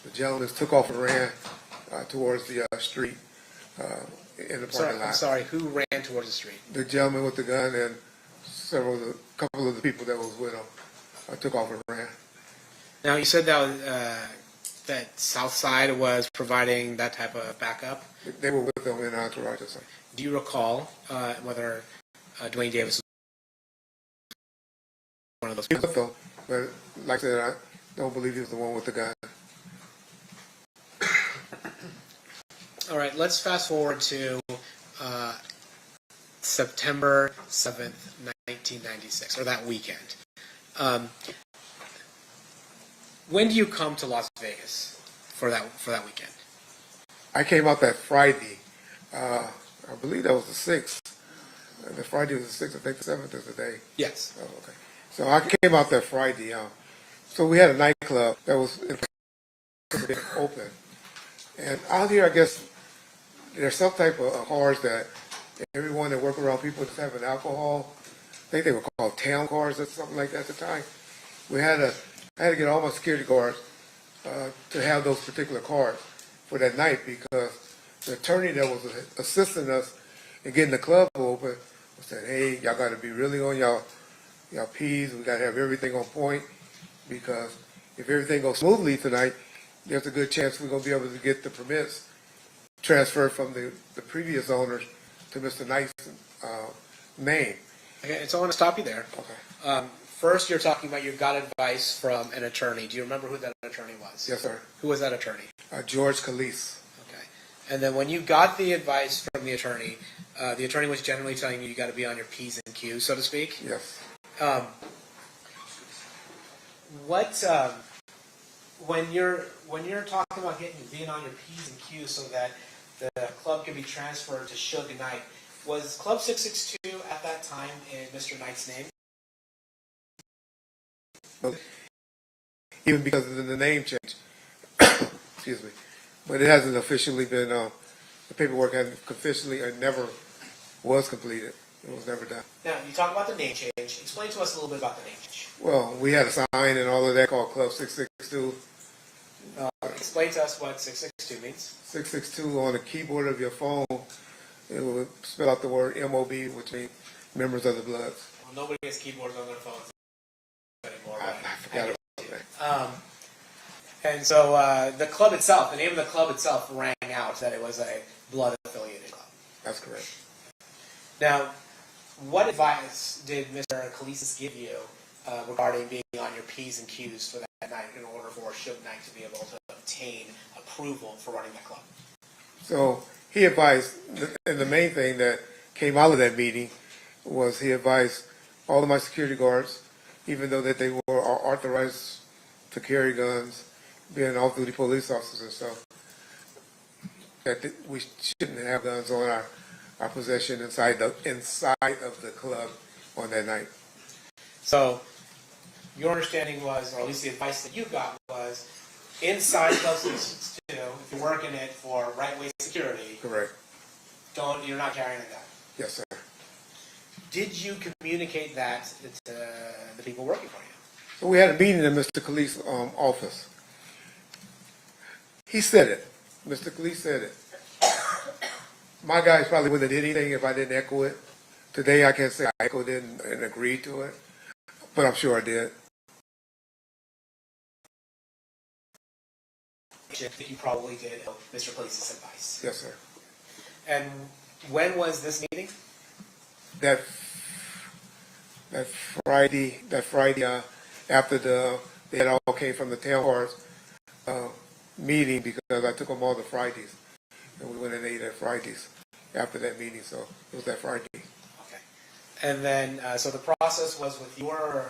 Speaker 1: The gentlemen took off and ran towards the street in the parking lot.
Speaker 21: I'm sorry, who ran towards the street?
Speaker 1: The gentleman with the gun and a couple of the people that was with him took off and ran.
Speaker 21: Now, you said that Southside was providing that type of backup?
Speaker 1: They were with them in entourage.
Speaker 21: Do you recall whether Duane Davis was one of those people?
Speaker 1: With them, but like I said, I don't believe he was the one with the gun.
Speaker 21: All right, let's fast forward to September 7th, 1996, or that weekend. When do you come to Las Vegas for that weekend?
Speaker 1: I came out that Friday. I believe that was the 6th. The Friday was the 6th. I think the 7th is the day.
Speaker 21: Yes.
Speaker 1: Oh, okay. So I came out that Friday. So we had a nightclub that was open. And out here, I guess, there's some type of cars that everyone that work around people just having alcohol. I think they were called town cars or something like that at the time. I had to get all my security guards to have those particular cars for that night, because the attorney that was assisting us in getting the club open said, "Hey, y'all got to be really on y'all P's. We got to have everything on point, because if everything goes smoothly tonight, there's a good chance we're going to be able to get the permits transferred from the previous owners to Mr. Knight's name."
Speaker 21: Okay, and so I want to stop you there.
Speaker 1: Okay.
Speaker 21: First, you're talking about you got advice from an attorney. Do you remember who that attorney was?
Speaker 1: Yes, sir.
Speaker 21: Who was that attorney?
Speaker 1: George Calise.
Speaker 21: Okay. And then when you got the advice from the attorney was generally telling you got to be on your P's and Q's, so to speak?
Speaker 1: Yes.
Speaker 21: When you're talking about being on your P's and Q's so that the club can be transferred to Suge Knight, was Club 662 at that time in Mr. Knight's name?
Speaker 1: even because of the name change. Excuse me. But it hasn't officially been, the paperwork hasn't officially, it never was completed. It was never done.
Speaker 21: Now, you talk about the name change. Explain to us a little bit about the name change.
Speaker 1: Well, we had a sign and all of that called Club 662.
Speaker 21: Explain to us what 662 means.
Speaker 1: 662 on the keyboard of your phone, it will spell out the word MOB, which means members of the Bloods.
Speaker 21: Well, nobody has keyboards on their phones anymore.
Speaker 1: I forgot about that.
Speaker 21: And so the club itself, the name of the club itself rang out that it was a blood-affiliated club.
Speaker 1: That's correct.
Speaker 21: Now, what advice did Mr. Kalisis give you regarding being on your P's and Q's for that night in order for Suge Knight to be able to obtain approval for running that club?
Speaker 1: So he advised, and the main thing that came out of that meeting was he advised all of my security guards, even though that they were authorized to carry guns, being off-duty police officers and stuff, that we shouldn't have guns on our possession inside of the club on that night.
Speaker 21: So your understanding was, or at least the advice that you got was, inside Club 662, if you're working it for right-way security,
Speaker 1: correct,
Speaker 21: you're not carrying a gun.
Speaker 1: Yes, sir.
Speaker 21: Did you communicate that to the people working for you?
Speaker 1: So we had a meeting in Mr. Khalif's office. He said it. Mr. Khalif said it. My guys probably wouldn't have did anything if I didn't echo it. Today I can't say I echoed it and agreed to it, but I'm sure I did.
Speaker 21: I think you probably did Mr. Khalif's advice.
Speaker 1: Yes, sir.
Speaker 21: And when was this meeting?
Speaker 1: That Friday after they had all came from the town hall meeting, because I took them all to Fridays, and we went and ate at Fridays after that meeting. So it was that Friday.
Speaker 21: Okay. And then so the process was with your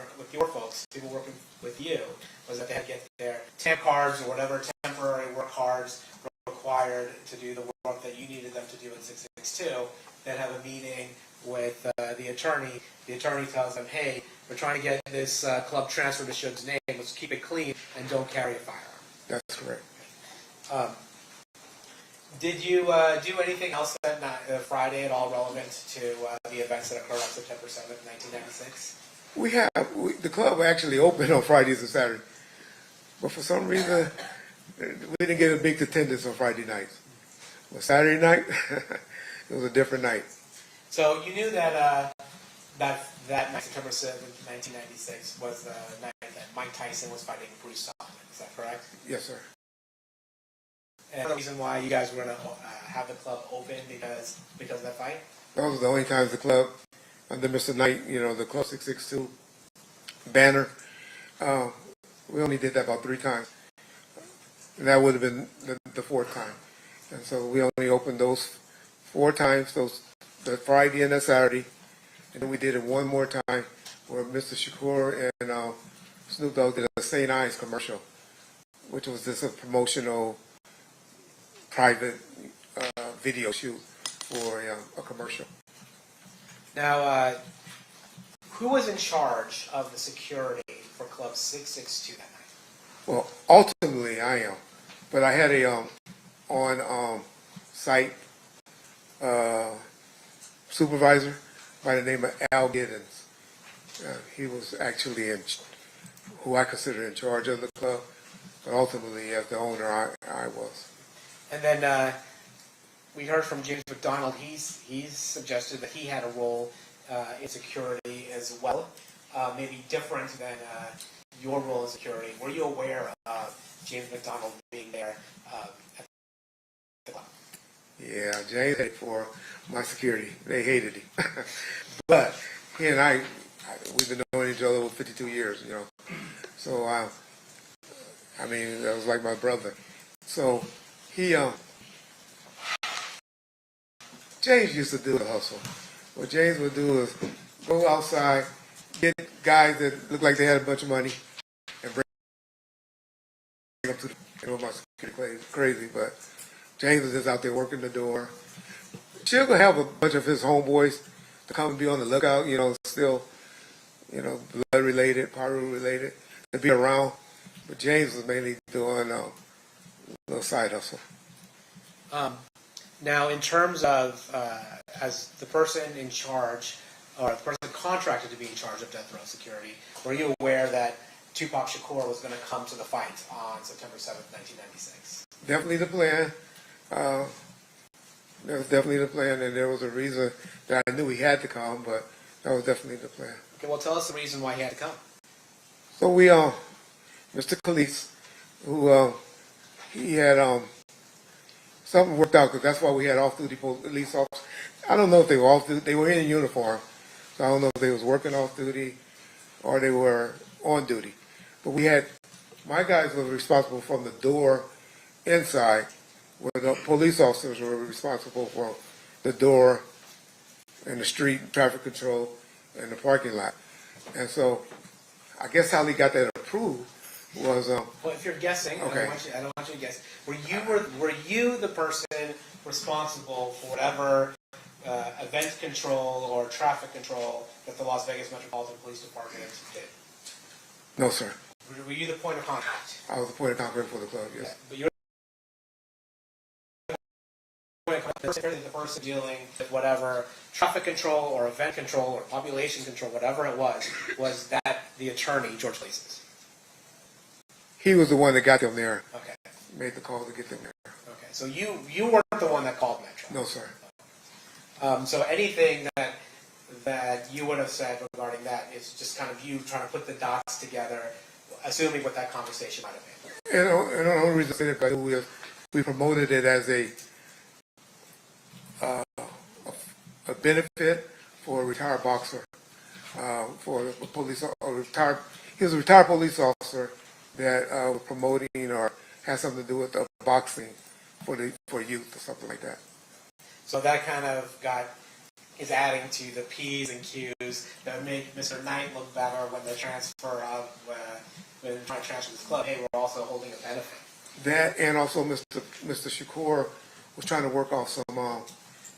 Speaker 21: folks, people working with you, was that they had to get their temp cards or whatever temporary work cards required to do the work that you needed them to do in 662. Then have a meeting with the attorney. The attorney tells them, hey, we're trying to get this club transferred to Suge's name. Let's keep it clean and don't carry a firearm.
Speaker 1: That's correct.
Speaker 21: Did you do anything else that Friday at all relevant to the events that occurred on September 7th, 1996?
Speaker 1: The club actually opened on Fridays and Saturdays, but for some reason we didn't get a big attendance on Friday nights. But Saturday night, it was a different night.
Speaker 21: So you knew that that night, September 7th, 1996, was the night that Mike Tyson was fighting Bruce Sullivan. Is that correct?
Speaker 1: Yes, sir.
Speaker 21: And the reason why you guys were going to have the club open because of that fight?
Speaker 1: Those were the only times the club, under Mr. Knight, the Club 662 banner, we only did that about 3 times. And that would have been the 4th time. And so we only opened those 4 times, the Friday and the Saturday. And then we did it one more time where Mr. Shakur and Snoop Dogg did a St. Ives commercial, which was just a promotional private video shoot for a commercial.
Speaker 21: Now, who was in charge of the security for Club 662 that night?
Speaker 1: Well, ultimately I am, but I had a on-site supervisor by the name of Al Giddens. He was actually who I consider in charge of the club, but ultimately as the owner I was.
Speaker 21: And then we heard from James McDonald. He's suggested that he had a role in security as well, maybe different than your role in security. Were you aware of James McDonald being there at the club?
Speaker 1: Yeah, James hated for my security. They hated him. But he and I, we've been knowing each other for 52 years, So, I mean, that was like my brother. So, James used to do the hustle. What James would do is go outside, get guys that looked like they had a bunch of money, and bring them to my security crazy, but James was just out there working the door. She'll go have a bunch of his homeboys to come and be on the lookout, still, blood related, Paru related, to be around. But James was mainly doing a little side hustle.
Speaker 21: Now, in terms of as the person in charge, or the person contracted to be in charge of death row security, were you aware that Tupac Shakur was going to come to the fight on September 7th, 1996?
Speaker 1: Definitely the plan. That was definitely the plan, and there was a reason that I knew he had to come, but that was definitely the plan.
Speaker 21: Okay, well, tell us the reason why he had to come.
Speaker 1: So we, Mr. Khalees, who, he had, something worked out, because that's why we had off-duty police officers. I don't know if they were off-duty, they were in uniform, so I don't know if they was working off-duty or they were on duty. But we had, my guys were responsible from the door inside, where the police officers were responsible for the door and the street, traffic control, and the parking lot. And so I guess how he got that approved was...
Speaker 21: well, if you're guessing,
Speaker 1: okay.
Speaker 21: I don't want you to guess. Were you the person responsible for whatever event control or traffic control that the Las Vegas Metropolitan Police Department did?
Speaker 1: No, sir.
Speaker 21: Were you the point of contact?
Speaker 1: I was the point of contact for the club, yes.
Speaker 21: Yeah, but you're the person dealing with whatever traffic control or event control or population control, whatever it was that the attorney, George Laces?
Speaker 1: He was the one that got them there.
Speaker 21: Okay.
Speaker 1: Made the call to get them there.
Speaker 21: Okay, so you weren't the one that called Metro?
Speaker 1: No, sir.
Speaker 21: So anything that you would have said regarding that is just kind of you trying to put the dots together, assuming what that conversation might have been.
Speaker 1: And the only reason I say that is we promoted it as a benefit for a retired boxer, for a police, he was a retired police officer that was promoting or had something to do with boxing for youth or something like that.
Speaker 21: So that kind of is adding to the P's and Q's that make Mr. Knight look better when the transfer of when trying to transfer this club. Hey, we're also holding a benefit.
Speaker 1: That and also Mr. Shakur was trying to work off some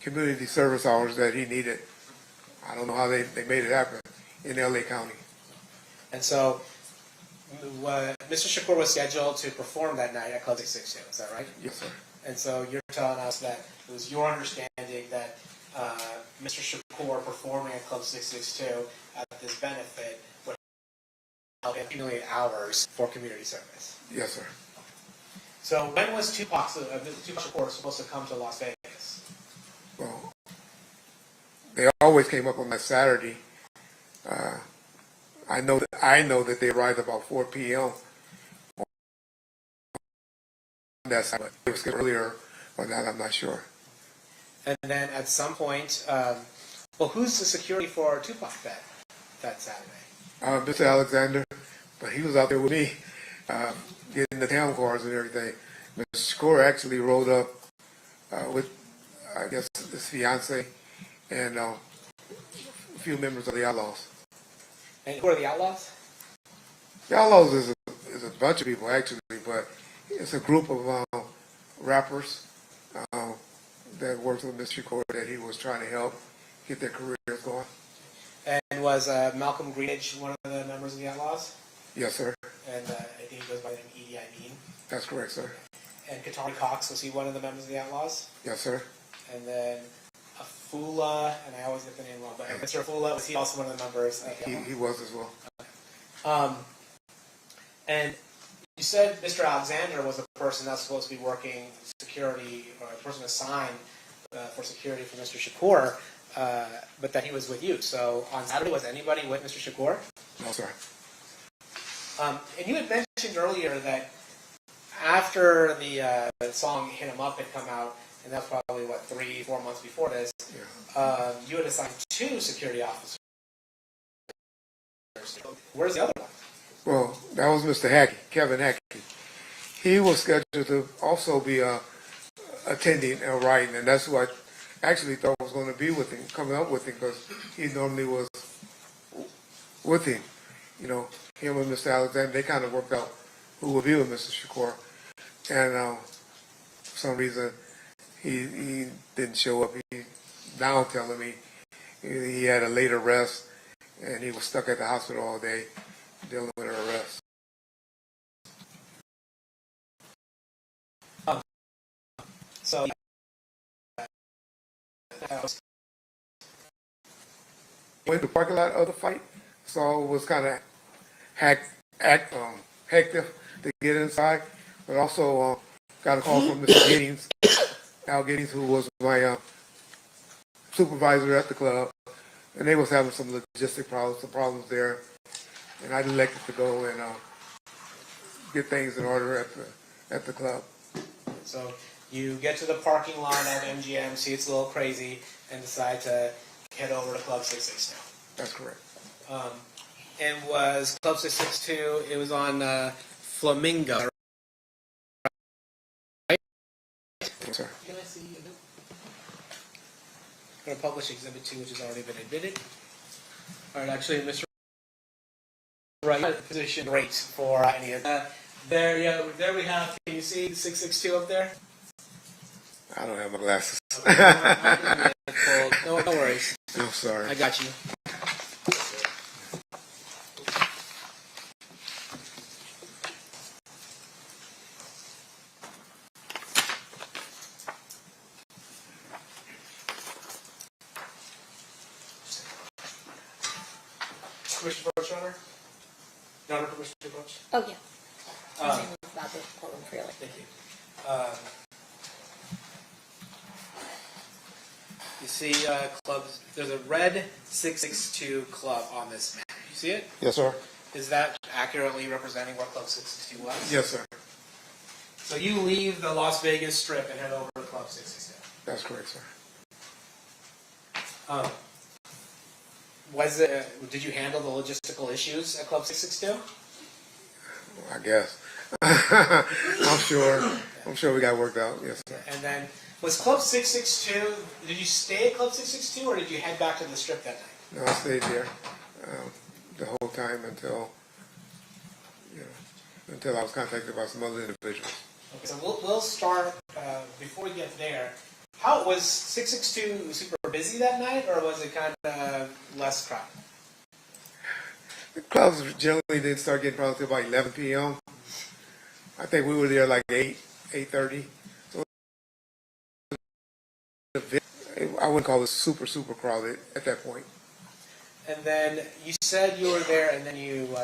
Speaker 1: community service hours that he needed. I don't know how they made it happen in LA County.
Speaker 21: And so Mr. Shakur was scheduled to perform that night at Club 662, is that right?
Speaker 1: Yes, sir.
Speaker 21: And so you're telling us that it was your understanding that Mr. Shakur performing at Club 662 at this benefit would help accumulate hours for community service.
Speaker 1: Yes, sir.
Speaker 21: So when was Tupac Shakur supposed to come to Las Vegas?
Speaker 1: Well, they always came up on that Saturday. I know that they arrived about 4 p.m. on that side, but it was earlier or not, I'm not sure.
Speaker 21: And then at some point, well, who's the security for Tupac that Saturday?
Speaker 1: Mr. Alexander, but he was out there with me, getting the town cars and everything. Mr. Shakur actually rode up with, I guess, his fiance and a few members of the Outlaws.
Speaker 21: And who are the Outlaws?
Speaker 1: The Outlaws is a bunch of people, actually, but it's a group of rappers that worked with Mr. Shakur that he was trying to help get their careers going.
Speaker 21: And was Malcolm Greenidge one of the members of the Outlaws?
Speaker 1: Yes, sir.
Speaker 21: And I think he goes by the name Edie Amin.
Speaker 1: That's correct, sir.
Speaker 21: And Katari Cox, was he one of the members of the Outlaws?
Speaker 1: Yes, sir.
Speaker 21: And then Afula, and I always get the name wrong, but Mr. Afula, was he also one of the members?
Speaker 1: He was as well.
Speaker 21: And you said Mr. Alexander was the person that's supposed to be working security, or the person assigned for security for Mr. Shakur, but that he was with you. So on Saturday, was anybody with Mr. Shakur?
Speaker 1: No, sir.
Speaker 21: And you had mentioned earlier that after the song "Hit 'Em Up" had come out, and that's probably, 3-4 months before this, you had assigned 2 security officers. Where's the other one?
Speaker 1: Well, that was Mr. Hackey, Kevin Hackey. He was scheduled to also be attending and writing, and that's who I actually thought was going to be with him, coming up with him, because he normally was with him. You know, him and Mr. Alexander, they kind of worked out who would be with Mr. Shakur. And for some reason, he didn't show up. He now telling me he had a late arrest, and he was stuck at the hospital all day dealing with an arrest.
Speaker 21: So
Speaker 1: went to the parking lot of the fight, so it was kind of hectic to get inside, but also got a call from Mr. Giddings, Al Giddings, who was my supervisor at the club, and they was having some logistic problems, some problems there, and I elected to go and get things in order at the club.
Speaker 21: So you get to the parking lot at MGM, see it's a little crazy, and decide to head over to Club 662.
Speaker 1: That's correct.
Speaker 21: And was Club 662, it was on Flamingo, right?
Speaker 1: Yes, sir.
Speaker 21: Can I see you? I'm going to publish Exhibit 2, which has already been admitted. All right, actually, Mr. Right, position great for any of that. There we have, can you see 662 up there?
Speaker 1: I don't have my glasses.
Speaker 21: No worries.
Speaker 1: I'm sorry.
Speaker 21: I got you. Permission to approach, Your Honor? Your Honor, permission to approach?
Speaker 5: Oh, yeah. I was saying about the courtroom freely.
Speaker 21: Thank you. You see clubs, there's a red 662 club on this map. You see it?
Speaker 1: Yes, sir.
Speaker 21: Is that accurately representing what Club 662 was?
Speaker 1: Yes, sir.
Speaker 21: So you leave the Las Vegas Strip and head over to Club 662?
Speaker 1: That's correct, sir.
Speaker 21: Did you handle the logistical issues at Club 662?
Speaker 1: I guess. I'm sure we got worked out. Yes, sir.
Speaker 21: And then, was Club 662, did you stay at Club 662 or did you head back to the Strip that night?
Speaker 1: No, I stayed there the whole time until I was contacted by some other individuals.
Speaker 21: Okay, so we'll start, before we get there, how was 662 super busy that night, or was it kind of less crowded?
Speaker 1: The clubs generally didn't start getting crowded until about 11 p.m. I think we were there like 8:30. So I wouldn't call it super crowded at that point.
Speaker 21: And then you said you were there, and then you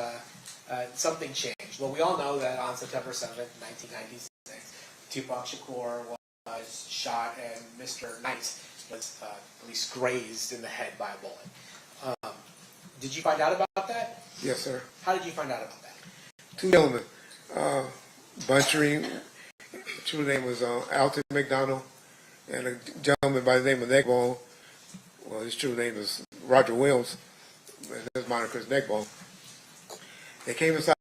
Speaker 21: something changed. Well, we all know that on September 7th, 1996, Tupac Shakur was shot, and Mr. Knight was at least grazed in the head by a bullet. Did you find out about that?
Speaker 1: Yes, sir.
Speaker 21: How did you find out about that?
Speaker 1: Two gentlemen, Buntry, true name was Alton McDonald, and a gentleman by the name of Neckbone. Well, his true name is Roger Williams, and his moniker is Neckbone. They came inside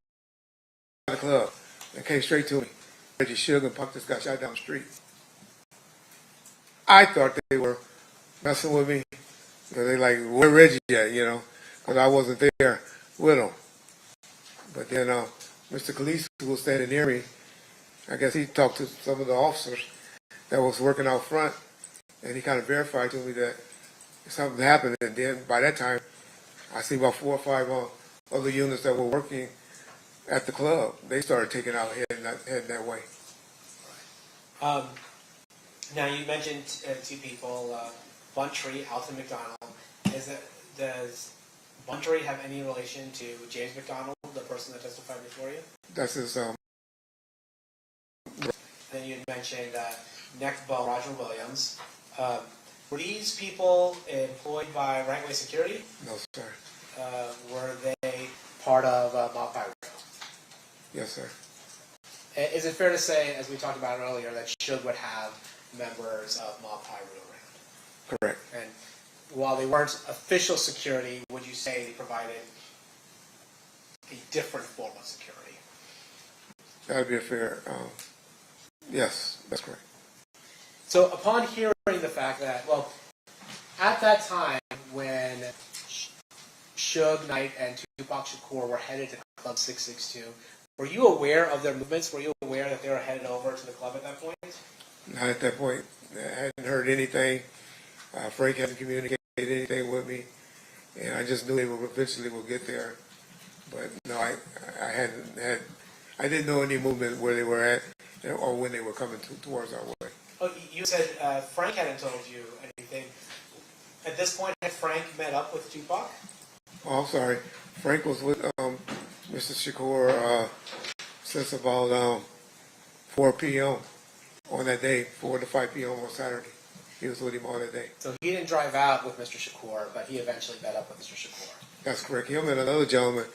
Speaker 1: the club and came straight to me. Reggie Sugar and Punk just got shot down the street. I thought they were messing with me because they like, where Reggie at, because I wasn't there with him. But then Mr. Khalees, who was standing near me, I guess he talked to some of the officers that was working out front, and he kind of verified to me that something happened. And then by that time, I see about 4 or 5 other units that were working at the club. They started taking out heading that way.
Speaker 21: Now you mentioned two people, Buntry, Alton McDonald. Does Buntry have any relation to James McDonald, the person that testified before you?
Speaker 1: That's his.
Speaker 21: Then you mentioned Neckbone, Roger Williams. Were these people employed by Right-Way Security?
Speaker 1: No, sir.
Speaker 21: Were they part of Mob Pyro?
Speaker 1: Yes, sir.
Speaker 21: Is it fair to say, as we talked about earlier, that Suge would have members of Mob Pyro around?
Speaker 1: Correct.
Speaker 21: And while they weren't official security, would you say they provided a different form of security?
Speaker 1: That would be a fair. Yes, that's correct.
Speaker 21: So upon hearing the fact that, well, at that time when Suge Knight and Tupac Shakur were headed to Club 662, were you aware of their movements? Were you aware that they were headed over to the club at that point?
Speaker 1: Not at that point. I hadn't heard anything. Frank hadn't communicated anything with me, and I just knew they would eventually get there. But no, I didn't know any movement where they were at or when they were coming towards our way.
Speaker 21: Oh, you said Frank hadn't told you anything. At this point, had Frank met up with Tupac?
Speaker 1: Oh, I'm sorry. Frank was with Mr. Shakur since about 4 p.m. on that day, 4 to 5 p.m. on Saturday. He was with him all that day.
Speaker 21: So he didn't drive out with Mr. Shakur, but he eventually met up with Mr. Shakur.
Speaker 1: That's correct. Him and another gentleman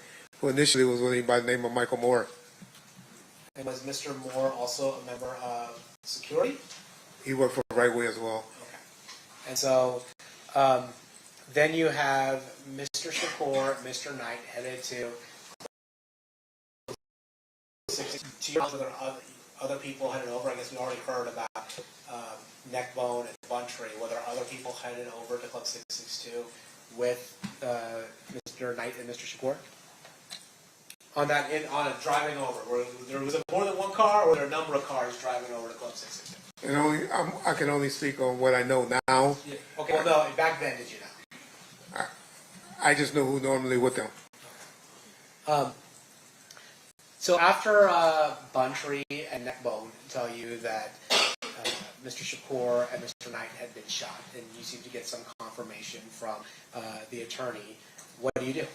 Speaker 1: who initially was with him by the name of Michael Moore.
Speaker 21: And was Mr. Moore also a member of security?
Speaker 1: He worked for Right Way as well.
Speaker 21: Okay. And so then you have Mr. Shakur, Mr. Knight headed to whether other people headed over. I guess we already heard about Neckbone and Buntree. Were there other people headed over to Club 662 with Mr. Knight and Mr. Shakur? On a driving over, was it more than one car, or were there a number of cars driving over to Club 662?
Speaker 1: And I can only speak on what I know now.
Speaker 21: Yeah. Okay, well, no, back then, did you know?
Speaker 1: I just know who normally with them.
Speaker 21: So after Buntree and Neckbone tell you that Mr. Shakur and Mr. Knight had been shot, and you seem to get some confirmation from the attorney, what do you do?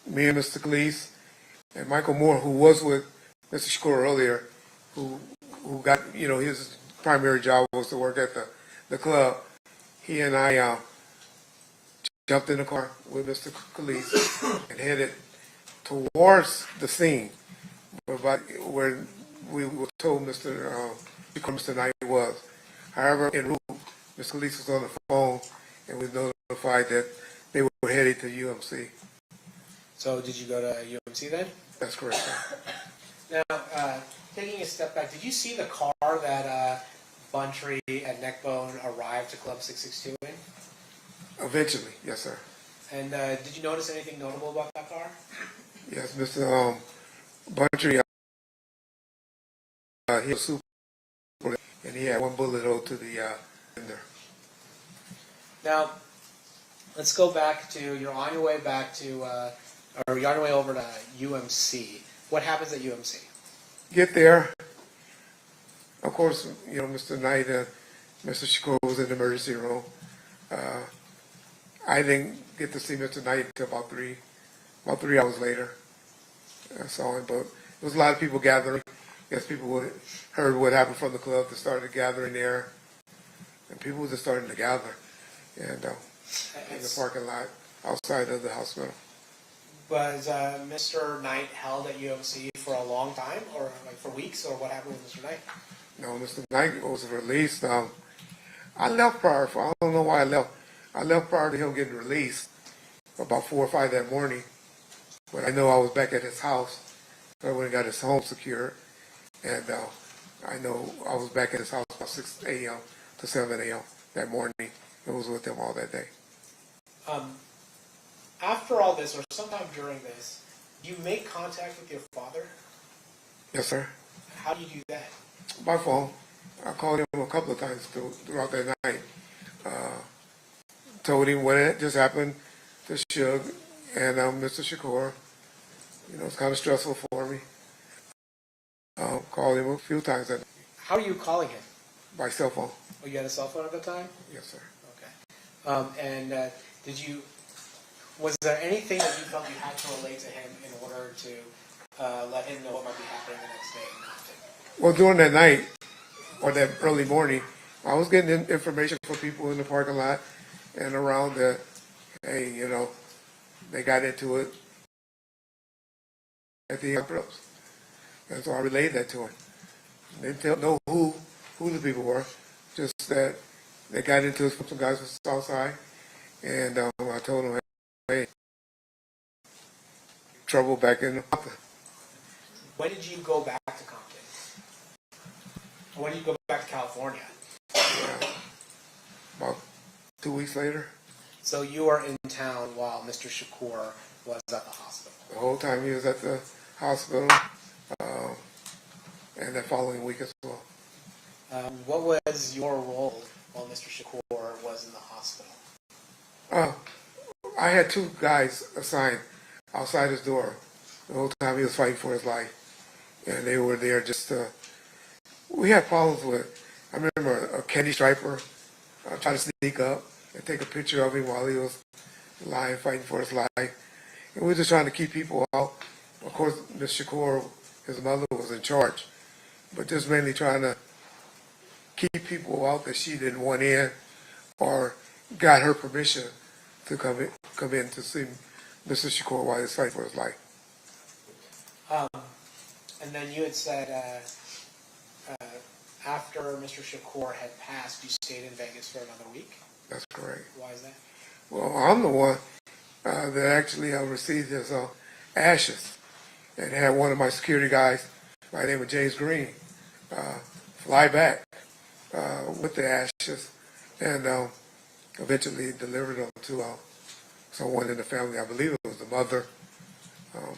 Speaker 1: Me and Mr. Cleese and Michael Moore, who was with Mr. Shakur earlier, who got, his primary job was to work at the club. He and I jumped in the car with Mr. Cleese and headed towards the scene where we were told Mr. Knight was. However, en route, Mr. Cleese was on the phone and we notified that they were headed to UMC.
Speaker 21: So did you go to UMC then?
Speaker 1: That's correct.
Speaker 21: Now, taking a step back, did you see the car that Buntree and Neckbone arrived to Club 662 in?
Speaker 1: Eventually, yes, sir.
Speaker 21: And did you notice anything notable about that car?
Speaker 1: Yes, Mr. Buntree, he was super, and he had one bullet hole to the fender.
Speaker 21: Now, let's go back to, you're on your way back to, or you're on your way over to UMC. What happens at UMC?
Speaker 1: Get there. Of course, Mr. Knight and Mr. Shakur was in the emergency room. I didn't get to see Mr. Knight until about 3 hours later. I saw him, but there was a lot of people gathering. Yes, people heard what happened from the club. They started gathering there, and people were just starting to gather, and in the parking lot outside of the hospital.
Speaker 21: Was Mr. Knight held at UMC for a long time, or like for weeks, or what happened with Mr. Knight?
Speaker 1: No, Mr. Knight was released. I left prior. I don't know why I left. I left prior to him getting released, about 4 or 5 that morning. But I know I was back at his house. So I went and got his home secured, and I know I was back at his house about 6 a.m. to 7 a.m. that morning. I was with him all that day.
Speaker 21: After all this, or sometime during this, you make contact with your father?
Speaker 1: Yes, sir.
Speaker 21: How do you do that?
Speaker 1: By phone. I called him a couple of times throughout that night. Told him what had just happened to Suge and Mr. Shakur. It's kind of stressful for me. Called him a few times.
Speaker 21: How are you calling him?
Speaker 1: By cell phone.
Speaker 21: Oh, you had a cell phone at the time?
Speaker 1: Yes, sir.
Speaker 21: Okay. And was there anything that you felt you had to relate to him in order to let him know what might be happening the next day in Compton?
Speaker 1: Well, during that night, or that early morning, I was getting information from people in the parking lot and around that, hey, they got into it at the clubs. And so I relayed that to him. They didn't know who the people were, just that they got into it with some guys from the south side, and I told them, hey, trouble back in Compton.
Speaker 21: When did you go back to Compton? When did you go back to California?
Speaker 1: About 2 weeks later.
Speaker 21: So you were in town while Mr. Shakur was at the hospital?
Speaker 1: The whole time he was at the hospital, and that following week as well.
Speaker 21: What was your role while Mr. Shakur was in the hospital?
Speaker 1: I had 2 guys assigned outside his door the whole time he was fighting for his life. And they were there just we had problems with, I remember a candy striper trying to sneak up and take a picture of him while he was lying, fighting for his life. And we were just trying to keep people out. Of course, Ms. Shakur, his mother, was in charge, but just mainly trying to keep people out that she didn't want in or got her permission to come in to see Mr. Shakur while he was fighting for his life.
Speaker 21: And then you had said after Mr. Shakur had passed, you stayed in Vegas for another week?
Speaker 1: That's correct.
Speaker 21: Why is that?
Speaker 1: Well, I'm the one that actually received his ashes and had one of my security guys by the name of James Green fly back with the ashes and eventually delivered them to someone in the family. I believe it was the mother,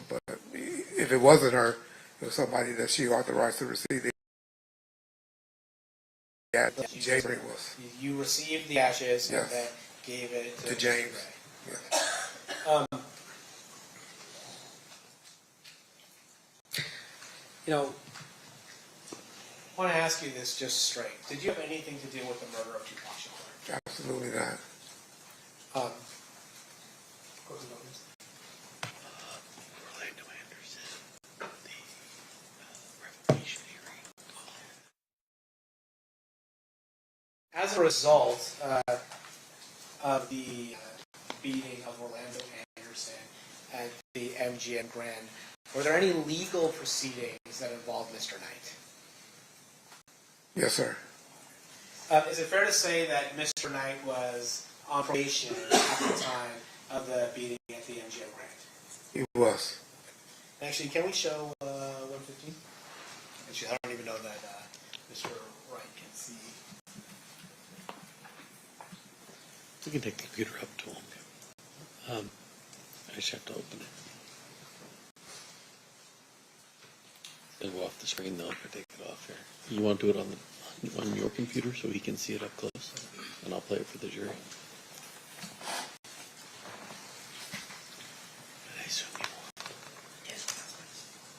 Speaker 1: but if it wasn't her, it was somebody that she authorized to receive the ashes. James Green was.
Speaker 21: You received the ashes
Speaker 1: Yes.
Speaker 21: and then gave it
Speaker 1: To James.
Speaker 21: Yeah. You know, I want to ask you this just straight. Did you have anything to do with the murder of Tupac Shakur?
Speaker 1: Absolutely not.
Speaker 21: As a result of the beating of Orlando Anderson at the MGM Grand, were there any legal proceedings that involved Mr. Knight?
Speaker 1: Yes, sir.
Speaker 21: Is it fair to say that Mr. Knight was on probation at the time of the beating at the MGM Grand?
Speaker 1: He was.
Speaker 21: Actually, can we show 115? Actually, I don't even know that Mr. Wright can see.
Speaker 6: We can take the computer up to him. I just have to open it. It'll go off the screen though if I take it off here. You want to do it on your computer so he can see it up close, and I'll play it for the jury. I assume you want. Yes.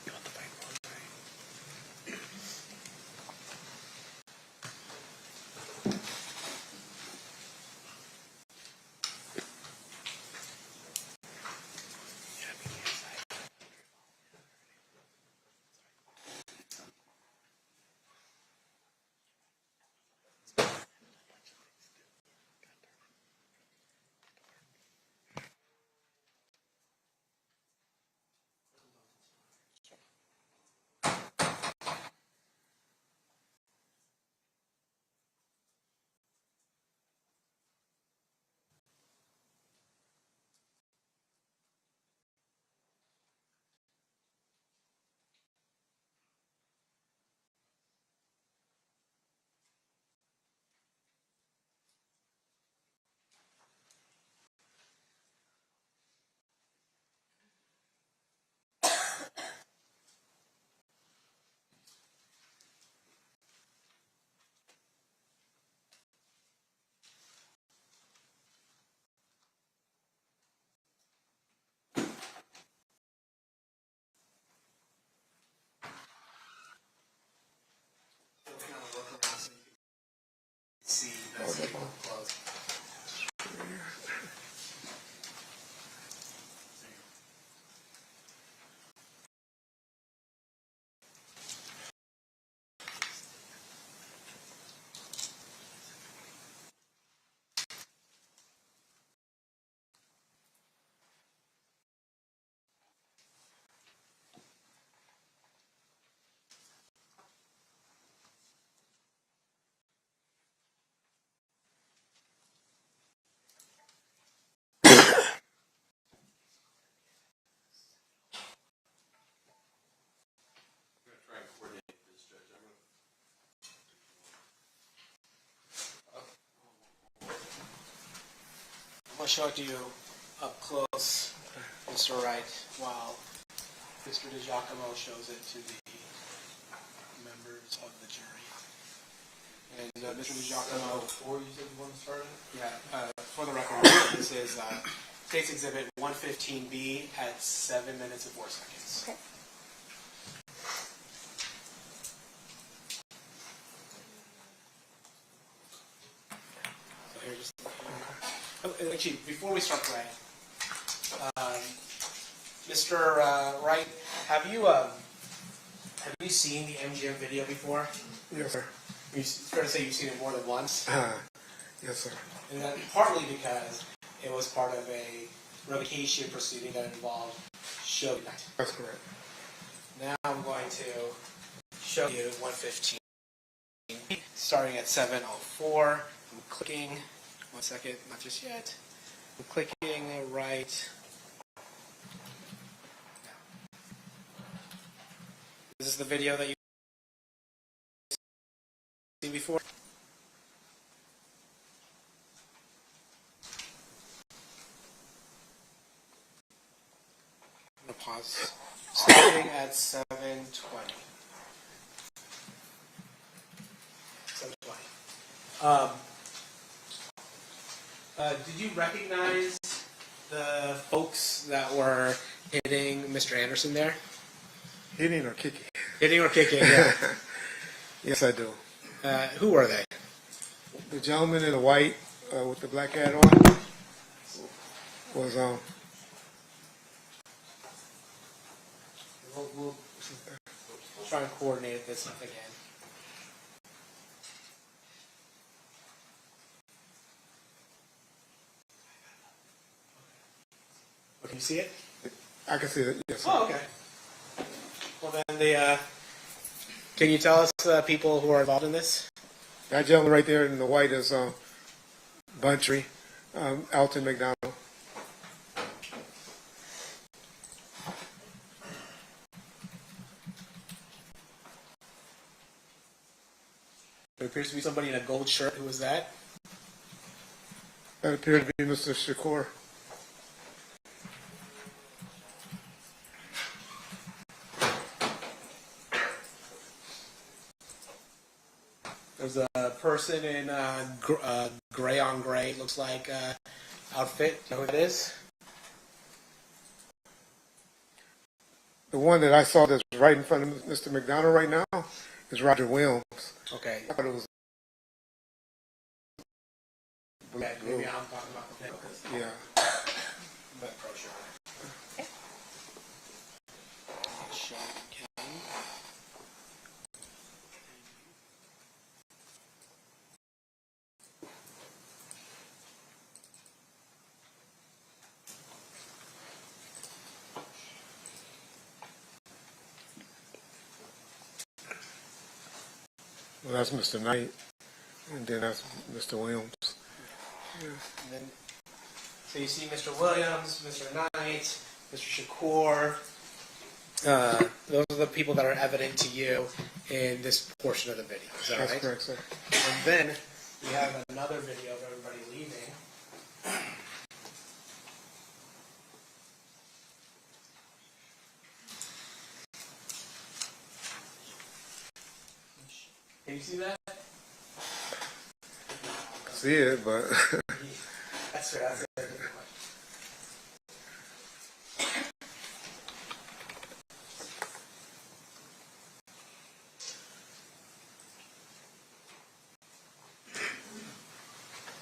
Speaker 6: You want the fight one, right?
Speaker 21: See, that's close. I'm going to show it to you up close, Mr. Wright, while Mr. DiGiacomo shows it to the members of the jury. And Mr. DiGiacomo,
Speaker 6: Before you said you want to start it?
Speaker 21: yeah, for the record, this is Case Exhibit 115B at 7 minutes and 4 seconds.
Speaker 5: Okay.
Speaker 21: just. Actually, before we start playing, Mr. Wright, have you seen the MGM video before?
Speaker 1: Yes, sir.
Speaker 21: It's fair to say you've seen it more than once.
Speaker 1: Yes, sir.
Speaker 21: And that partly because it was part of a revocation proceeding that involved show night.
Speaker 1: That's correct.
Speaker 21: Now I'm going to show you 115, starting at 7:04. I'm clicking. 1 second, not just yet. I'm clicking right. This is the video that you've seen before. I'm going to pause. Starting at 7:20. 7:20. Did you recognize the folks that were hitting Mr. Anderson there?
Speaker 1: Hitting or kicking?
Speaker 21: Hitting or kicking, yeah.
Speaker 1: Yes, I do.
Speaker 21: Who were they?
Speaker 1: The gentleman in the white with the black hat on was
Speaker 21: We'll try and coordinate this up again. Can you see it?
Speaker 1: I can see it. Yes. Sir.
Speaker 21: Oh, okay. Well, then can you tell us people who are involved in this?
Speaker 1: That gentleman right there in the white is Buntry, Alton McDonald.
Speaker 21: There appears to be somebody in a gold shirt. Who was that?
Speaker 1: That appeared to be Mr. Shakur.
Speaker 21: There's a person in gray on gray, looks like outfit. You know who it is?
Speaker 1: The one that I saw that's right in front of Mr. McDonald right now is Roger Williams.
Speaker 21: Okay.
Speaker 1: I thought it was.
Speaker 21: Okay, maybe I'm talking about the thing.
Speaker 1: Yeah.
Speaker 21: But pro sure.
Speaker 1: Well, that's Mr. Knight, and then that's Mr. Williams. Yeah.
Speaker 21: And then, so you see Mr. Williams, Mr. Knight, Mr. Shakur. Those are the people that are evident to you in this portion of the video. Is that
Speaker 1: That's
Speaker 21: right?
Speaker 1: correct, sir.
Speaker 21: And then we have another video of everybody leaving. Can you see that?
Speaker 1: See it, but
Speaker 21: That's right. That's it.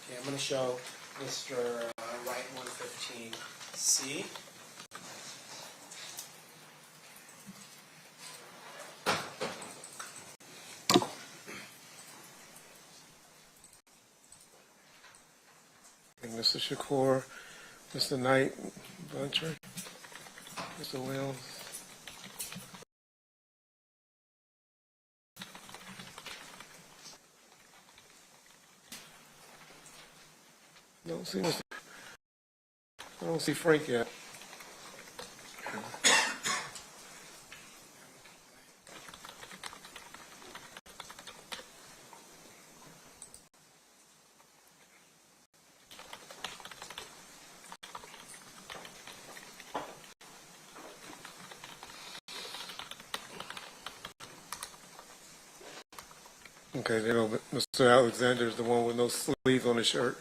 Speaker 21: Okay, I'm going to show Mr. Wright 115C.
Speaker 1: and Mr. Shakur, Mr. Knight, Buntry, Mr. Williams. I don't see Frank yet. Okay, there go. Mr. Alexander is the one with no sleeves on his shirt.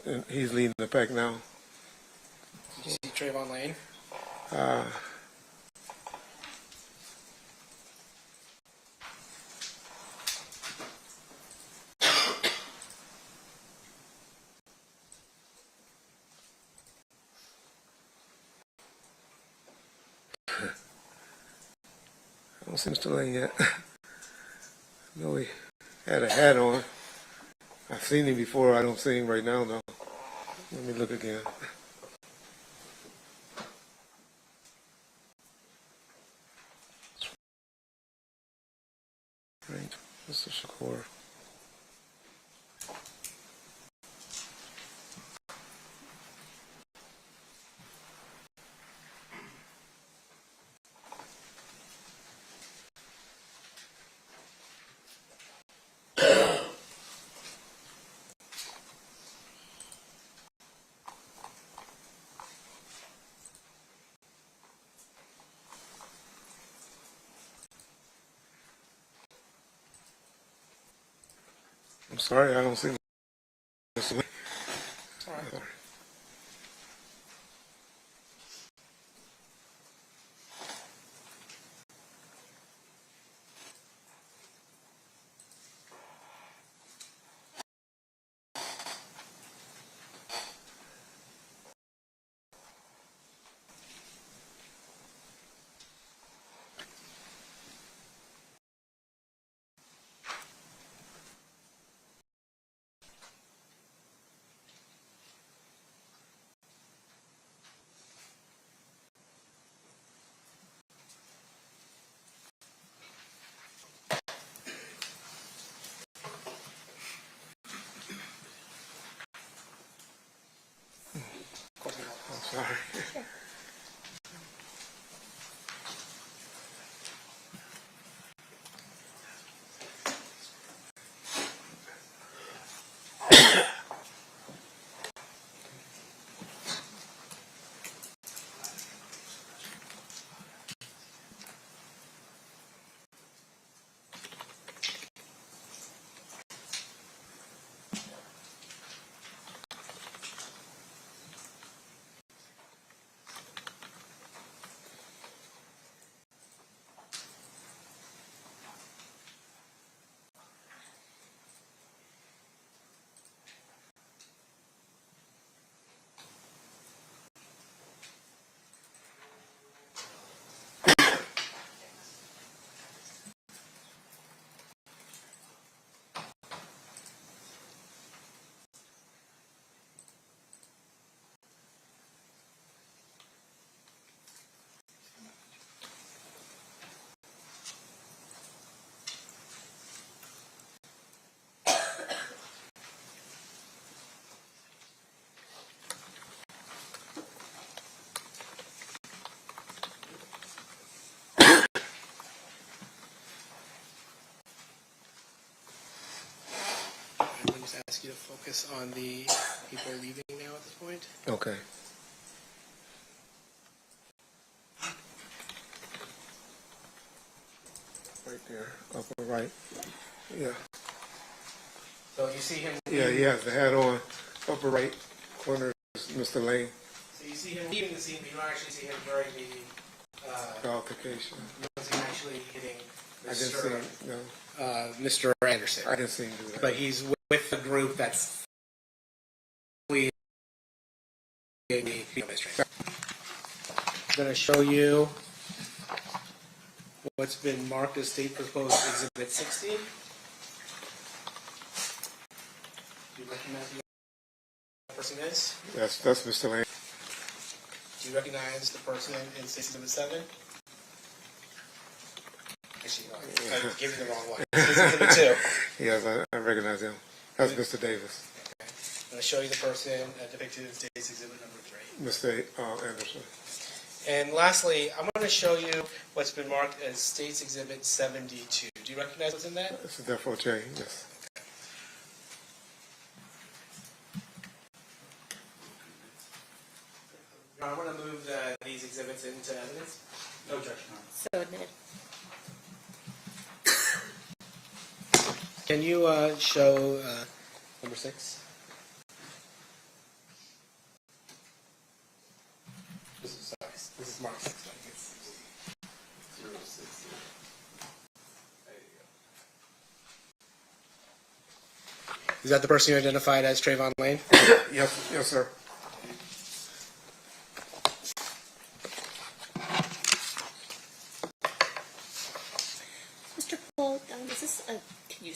Speaker 1: And he's leading the pack now.
Speaker 21: Did you see Trayvon Lane?
Speaker 1: don't see Mr. Lane yet. I know he had a hat on. I've seen him before. I don't see him right now, though. Let me look again. Right, Mr. Shakur. I'm sorry, I don't see Mr. Lane. Sorry. I'm sorry.
Speaker 21: I'm going to ask you to focus on the people leaving now at this point.
Speaker 1: Okay. Right there, upper right. Yeah.
Speaker 21: So you see him.
Speaker 1: Yeah, he has the hat on. Upper right corner is Mr. Lane.
Speaker 21: So you see him leaving the scene, but you don't actually see him wearing the
Speaker 1: Altercation.
Speaker 21: You don't see him actually hitting
Speaker 1: I didn't see him, no.
Speaker 21: Mr. Anderson.
Speaker 1: I didn't see him do that.
Speaker 21: But he's with the group that's I'm going to show you what's been marked as state proposed exhibit 16. Do you recognize who that person is?
Speaker 1: That's Mr. Lane.
Speaker 21: Do you recognize the person in state exhibit 7? Actually, no, I gave you the wrong one. State exhibit 2.
Speaker 1: Yes, I recognize him. That's Mr. Davis.
Speaker 21: Okay. I'm going to show you the person depicted in state exhibit number 3.
Speaker 1: Mr. Anderson.
Speaker 21: And lastly, I'm going to show you what's been marked as States Exhibit 72. Do you recognize what's in that?
Speaker 1: It's a Defo J, yes.
Speaker 21: I'm going to move these exhibits into evidence.
Speaker 12: No objection.
Speaker 5: So admitted.
Speaker 21: Can you show number 6? This is Mark 6. Is that the person you identified as Trayvon Lane?
Speaker 1: Yes, yes, sir.
Speaker 5: is this a, could you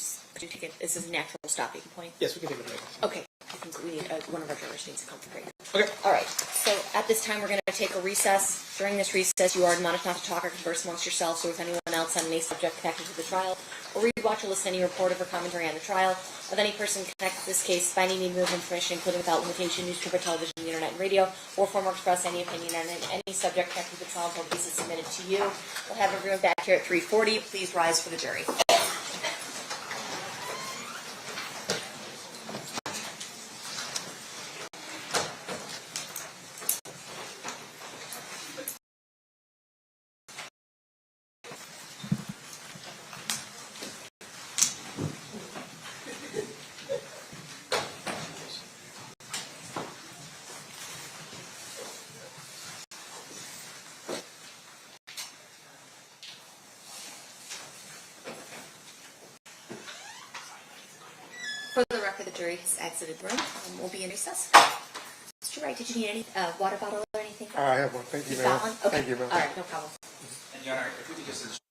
Speaker 5: take it, this is a natural stopping point?
Speaker 16: Yes, we can take a break.
Speaker 5: Okay, I think we need, one of our jurors needs to come to break.
Speaker 16: Okay.
Speaker 5: All right, so at this time, we're going to take a recess. During this recess, you are admonished not to talk or converse amongst yourselves or with anyone else on any subject connected to the trial, or read, watch, or listen to any report or commentary on the trial of any person connected to this case, by any means of information, including without limitation, newspaper, television, the internet, and radio, or form or express any opinion on any subject connected to the trial until this is submitted to you. We'll have everyone back here at 3:40. Please rise for the jury. For the record, the jury has exited the room and will be in recess. Mr. Wright, did you need any water bottle or anything?
Speaker 1: I have one. Thank you,
Speaker 5: You've
Speaker 1: ma'am.
Speaker 5: got one? Okay.
Speaker 1: Thank you, ma'am.
Speaker 5: All right, no problem.
Speaker 14: And Your Honor, if we could just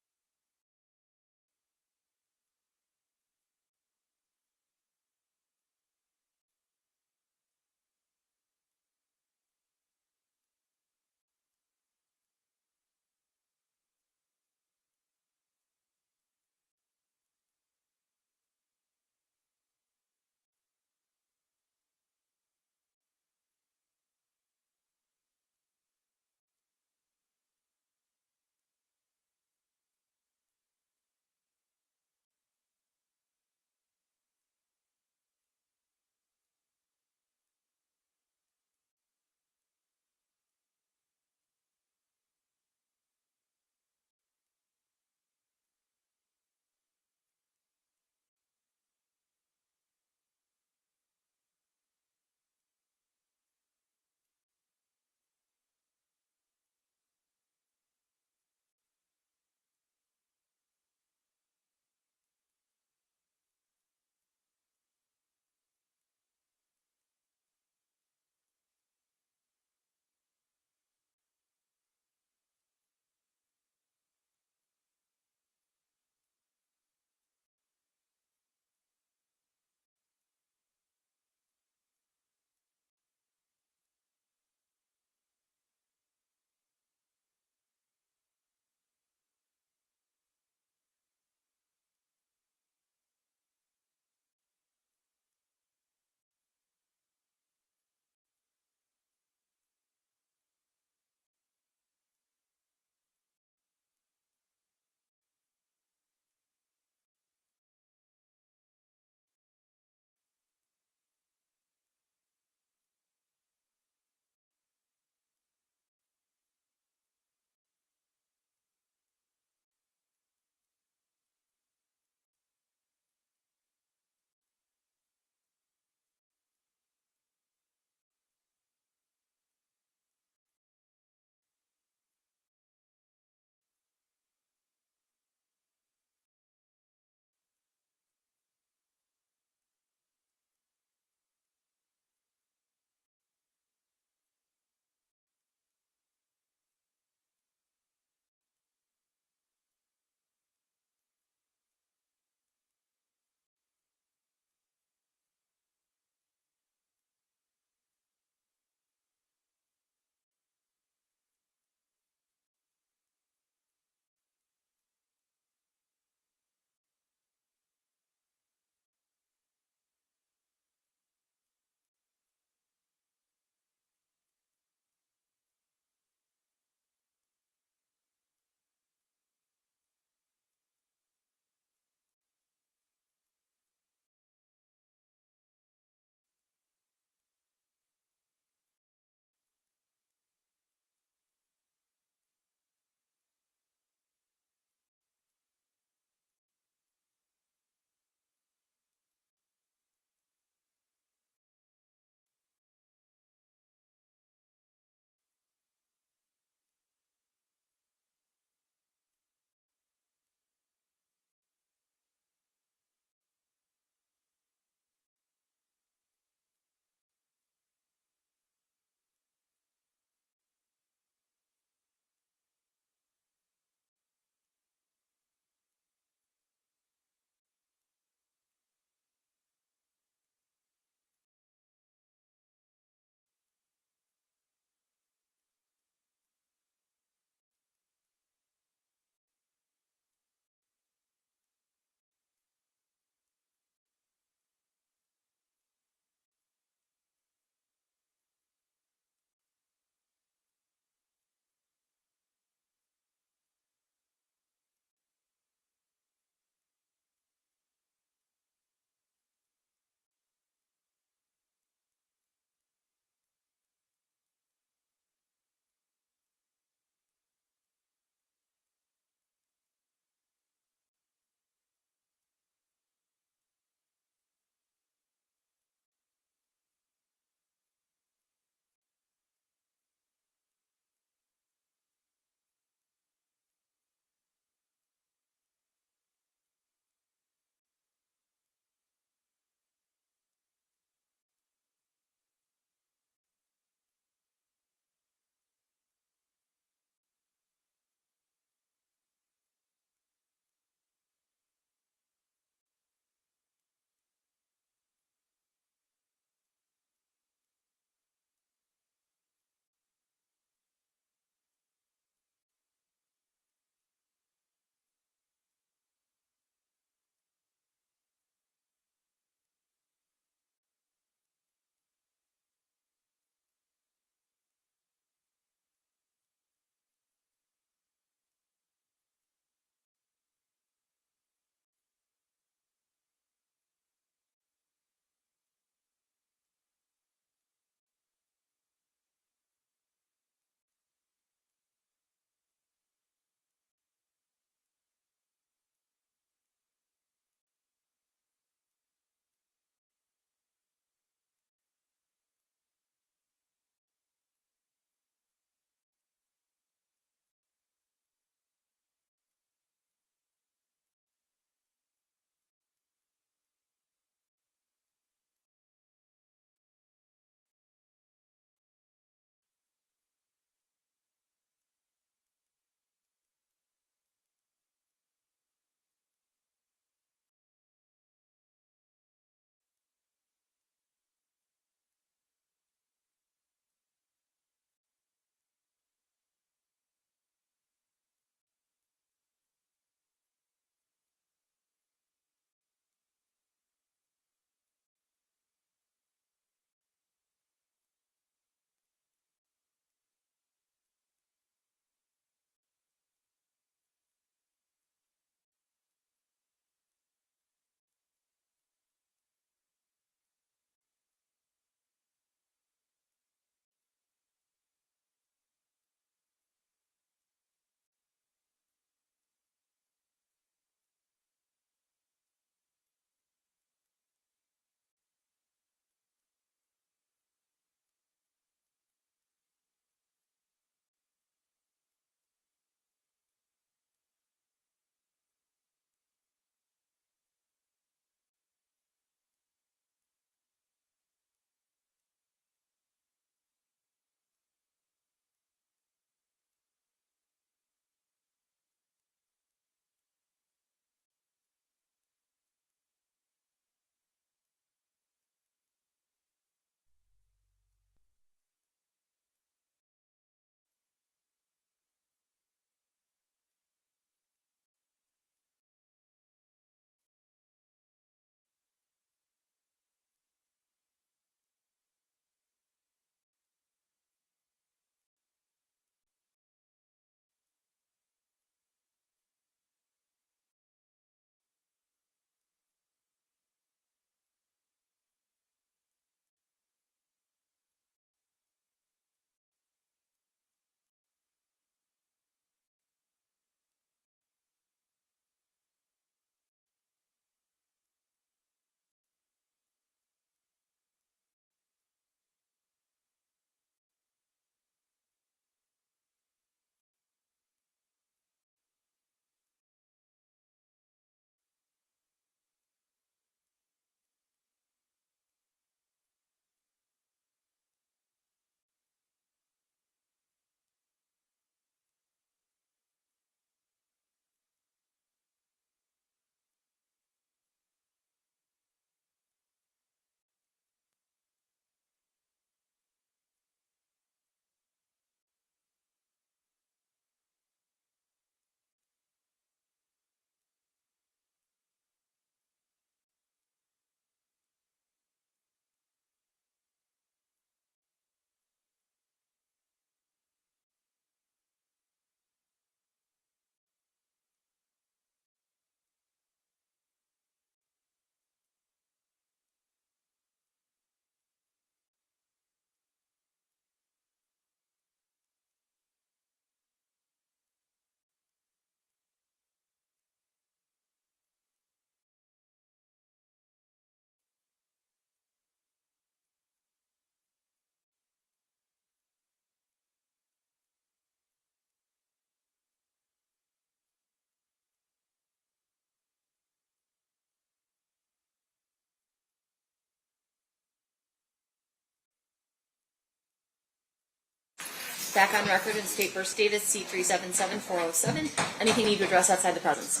Speaker 5: Back on record in State v. Davis, C377407. Anything you need to address outside the presence?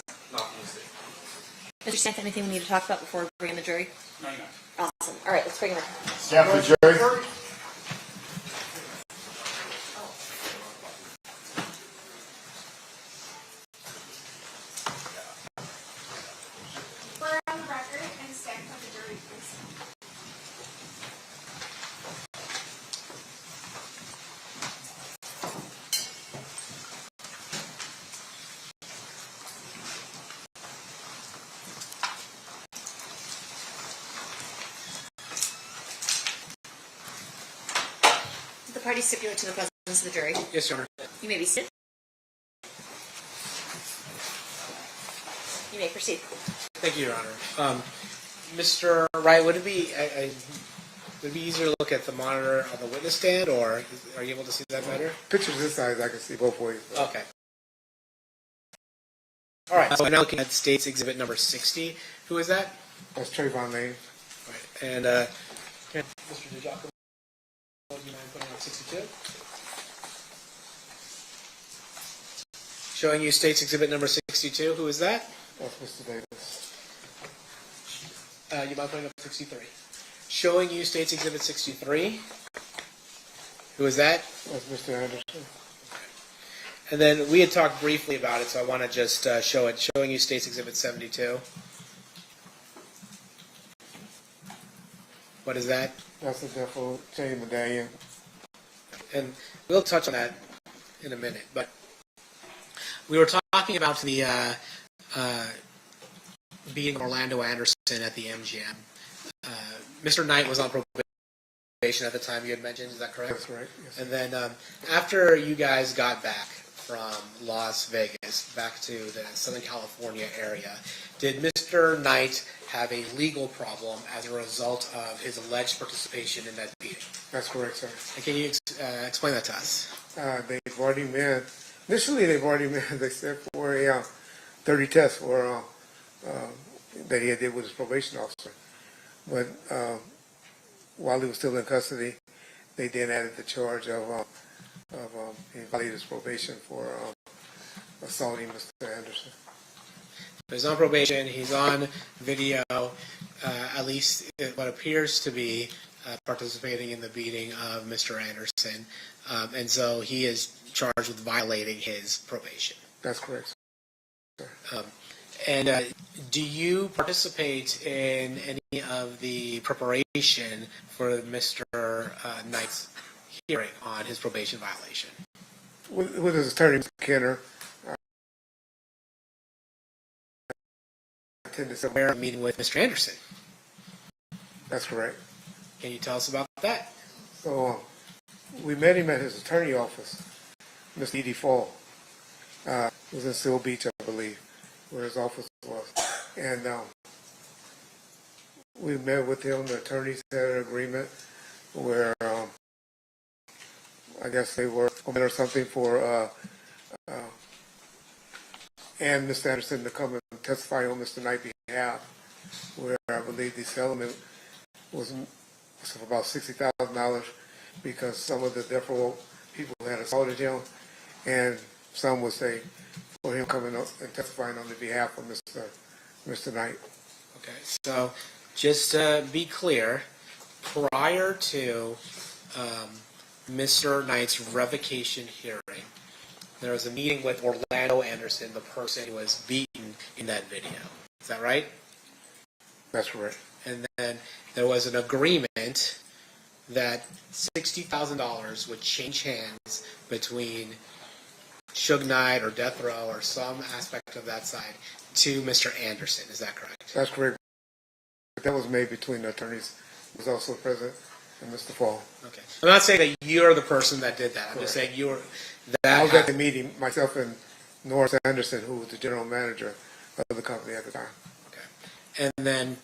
Speaker 5: Mr. Smith, anything we need to talk about before we bring in the jury?
Speaker 12: No, you're not.
Speaker 5: Awesome. All right, let's bring him in.
Speaker 1: Staff the jury.
Speaker 11: For on the record and stand for the jury, please.
Speaker 5: The parties stipulate to the presence of the jury.
Speaker 16: Yes, Your Honor.
Speaker 5: You may be seated. You may proceed.
Speaker 16: Thank you, Your Honor. Mr. Wright, would it be easier to look at the monitor on the witness stand, or are you able to see that better?
Speaker 1: Pictures this size, I can see both ways.
Speaker 16: Okay. All right. So I'm now looking at State's Exhibit number 60. Who is that?
Speaker 1: That's Trayvon Lane.
Speaker 16: Right. And Mr. DiGiacomo, would you mind putting on 62? Showing you State's Exhibit number 62. Who is that?
Speaker 1: That's Mr. Davis.
Speaker 16: You mind putting up 63? Showing you State's Exhibit 63. Who is that?
Speaker 1: That's Mr. Anderson.
Speaker 16: And then we had talked briefly about it, so I want to just show it. Showing you State's Exhibit 72. What is that?
Speaker 1: That's the Defo chain medallion.
Speaker 16: And we'll touch on that in a minute. But we were talking about the beating of Orlando Anderson at the MGM. Mr. Knight was on probation at the time you had mentioned, is that correct?
Speaker 1: That's right. Yes.
Speaker 16: And then after you guys got back from Las Vegas back to the Southern California area, did Mr. Knight have a legal problem as a result of his alleged participation in that beating?
Speaker 1: That's correct, sir.
Speaker 16: And can you explain that to us?
Speaker 1: They brought him in. Initially, they brought him in, they said, for a 30 test for that he did with his probation officer. But while he was still in custody, they then added the charge of he violated his probation for assaulting Mr. Anderson.
Speaker 16: He's on probation. He's on video, at least what appears to be participating in the beating of Mr. Anderson. And so he is charged with violating his probation.
Speaker 1: That's correct, sir.
Speaker 16: And do you participate in any of the preparation for Mr. Knight's hearing on his probation violation?
Speaker 1: With his attorney, Mr. Kenner, I attended some
Speaker 16: meeting with Mr. Anderson.
Speaker 1: That's correct.
Speaker 16: Can you tell us about that?
Speaker 1: So we met him at his attorney office, Mr. E.D. Fall. It was in Seal Beach, I believe, where his office was. And we met with him. The attorneys had an agreement where I guess they were going or something for and Mr. Anderson to come and testify on Mr. Knight's behalf, where I believe the settlement was for about $60,000 because some of the death row people had assaulted him, and some would say for him coming up and testifying on the behalf of Mr. Knight.
Speaker 16: Okay, so just to be clear, prior to Mr. Knight's revocation hearing, there was a meeting with Orlando Anderson, the person who was beaten in that video. Is that right?
Speaker 1: That's correct.
Speaker 16: And then there was an agreement that $60,000 would change hands between Suge Knight or Death Row or some aspect of that side to Mr. Anderson. Is that correct?
Speaker 1: That's correct. That was made between the attorneys. He was also present, and Mr. Fall.
Speaker 16: Okay. I'm not saying that you're the person that did that. I'm just saying you were.
Speaker 1: I was at the meeting, myself and Norris Anderson, who was the general manager of the company at the time.
Speaker 16: Okay. And then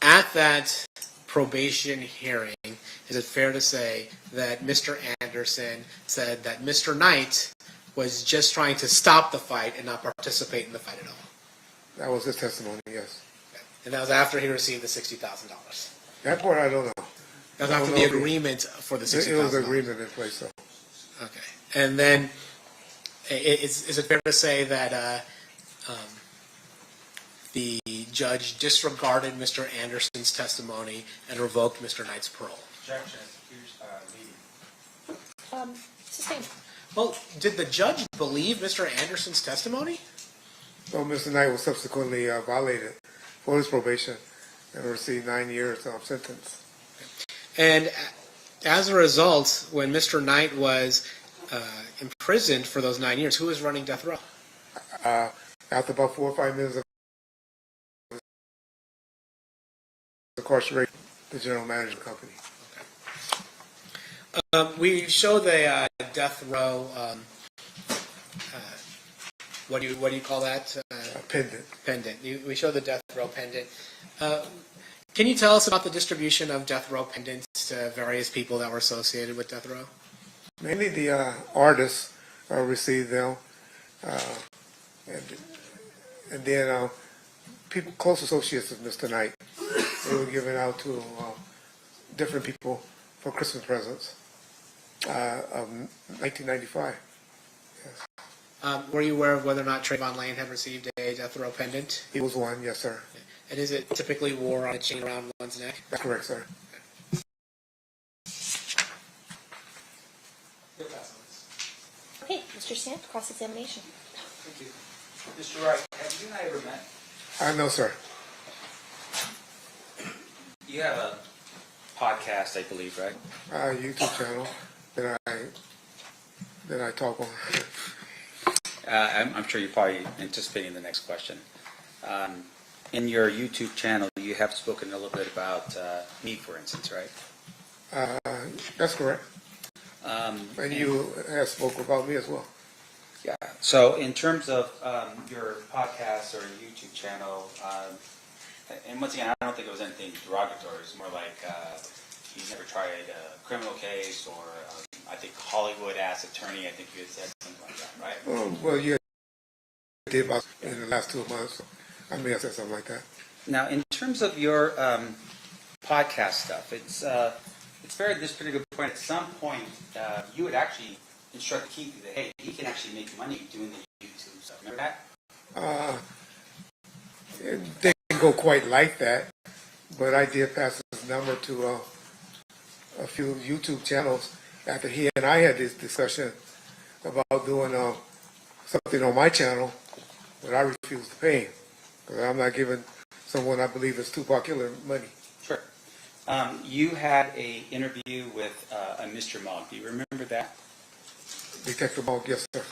Speaker 16: at that probation hearing, is it fair to say that Mr. Anderson said that Mr. Knight was just trying to stop the fight and not participate in the fight at all?
Speaker 1: That was his testimony, yes.
Speaker 16: Okay. And that was after he received the $60,000?
Speaker 1: That part I don't know.
Speaker 21: That was after the agreement for the $60,000.
Speaker 1: It was an agreement in place, so.
Speaker 21: Okay. And then, is it fair to say that the judge disregarded Mr. Anderson's testimony and revoked Mr. Knight's parole?
Speaker 14: Objection.
Speaker 11: Sustained.
Speaker 21: Well, did the judge believe Mr. Anderson's testimony?
Speaker 1: So Mr. Knight was subsequently violated for his probation and received 9 years sentence. And
Speaker 21: as a result, when Mr. Knight was imprisoned for those 9 years, who was running death row?
Speaker 1: After about 4 or 5 minutes of incarceration, the general manager of the company.
Speaker 21: We show the death row. What do you call that?
Speaker 1: Pendant.
Speaker 21: Pendant. We show the death row pendant. Can you tell us about the distribution of death row pendants to various people that were associated with death row?
Speaker 1: Mainly the artists received them, and then people close associates of Mr. Knight. They were given out to different people for Christmas presents of 1995. Yes.
Speaker 21: Were you aware of whether or not Trayvon Lane had received a death row pendant?
Speaker 1: He was one, yes, sir.
Speaker 21: And is it typically wore on a chain around one's neck?
Speaker 1: That's correct, sir.
Speaker 5: Okay, Mr. Stamp, cross-examination.
Speaker 14: Thank you. Mr. Wright, have you and I ever met?
Speaker 1: No, sir.
Speaker 14: You have a podcast, I believe, right?
Speaker 1: YouTube channel that I talk on.
Speaker 14: I'm sure you're probably anticipating the next question. In your YouTube channel, you have spoken a little bit about me, for instance, right?
Speaker 1: That's correct. And you have spoken about me as well.
Speaker 14: Yeah. So in terms of your podcast or YouTube channel, and once again, I don't think it was anything derogatory. It's more like he's never tried a criminal case, or I think Hollywood-ass attorney. I think you had said something like that, right?
Speaker 1: Well, you did about in the last 2 months. So I may have said something like that.
Speaker 14: Now, in terms of your podcast stuff, it's fair at this particular point. At some point, you would actually instruct Keffe that, hey, he can actually make money doing the YouTube stuff. Remember that?
Speaker 1: It didn't go quite like that, but I did pass his number to a few YouTube channels after he and I had this discussion about doing something on my channel, but I refused to pay him because I'm not giving someone I believe is Tupac Killer money.
Speaker 14: Sure. You had an interview with a Mr. Mogg. Do you remember that?
Speaker 1: Detective Mogg, yes, sir.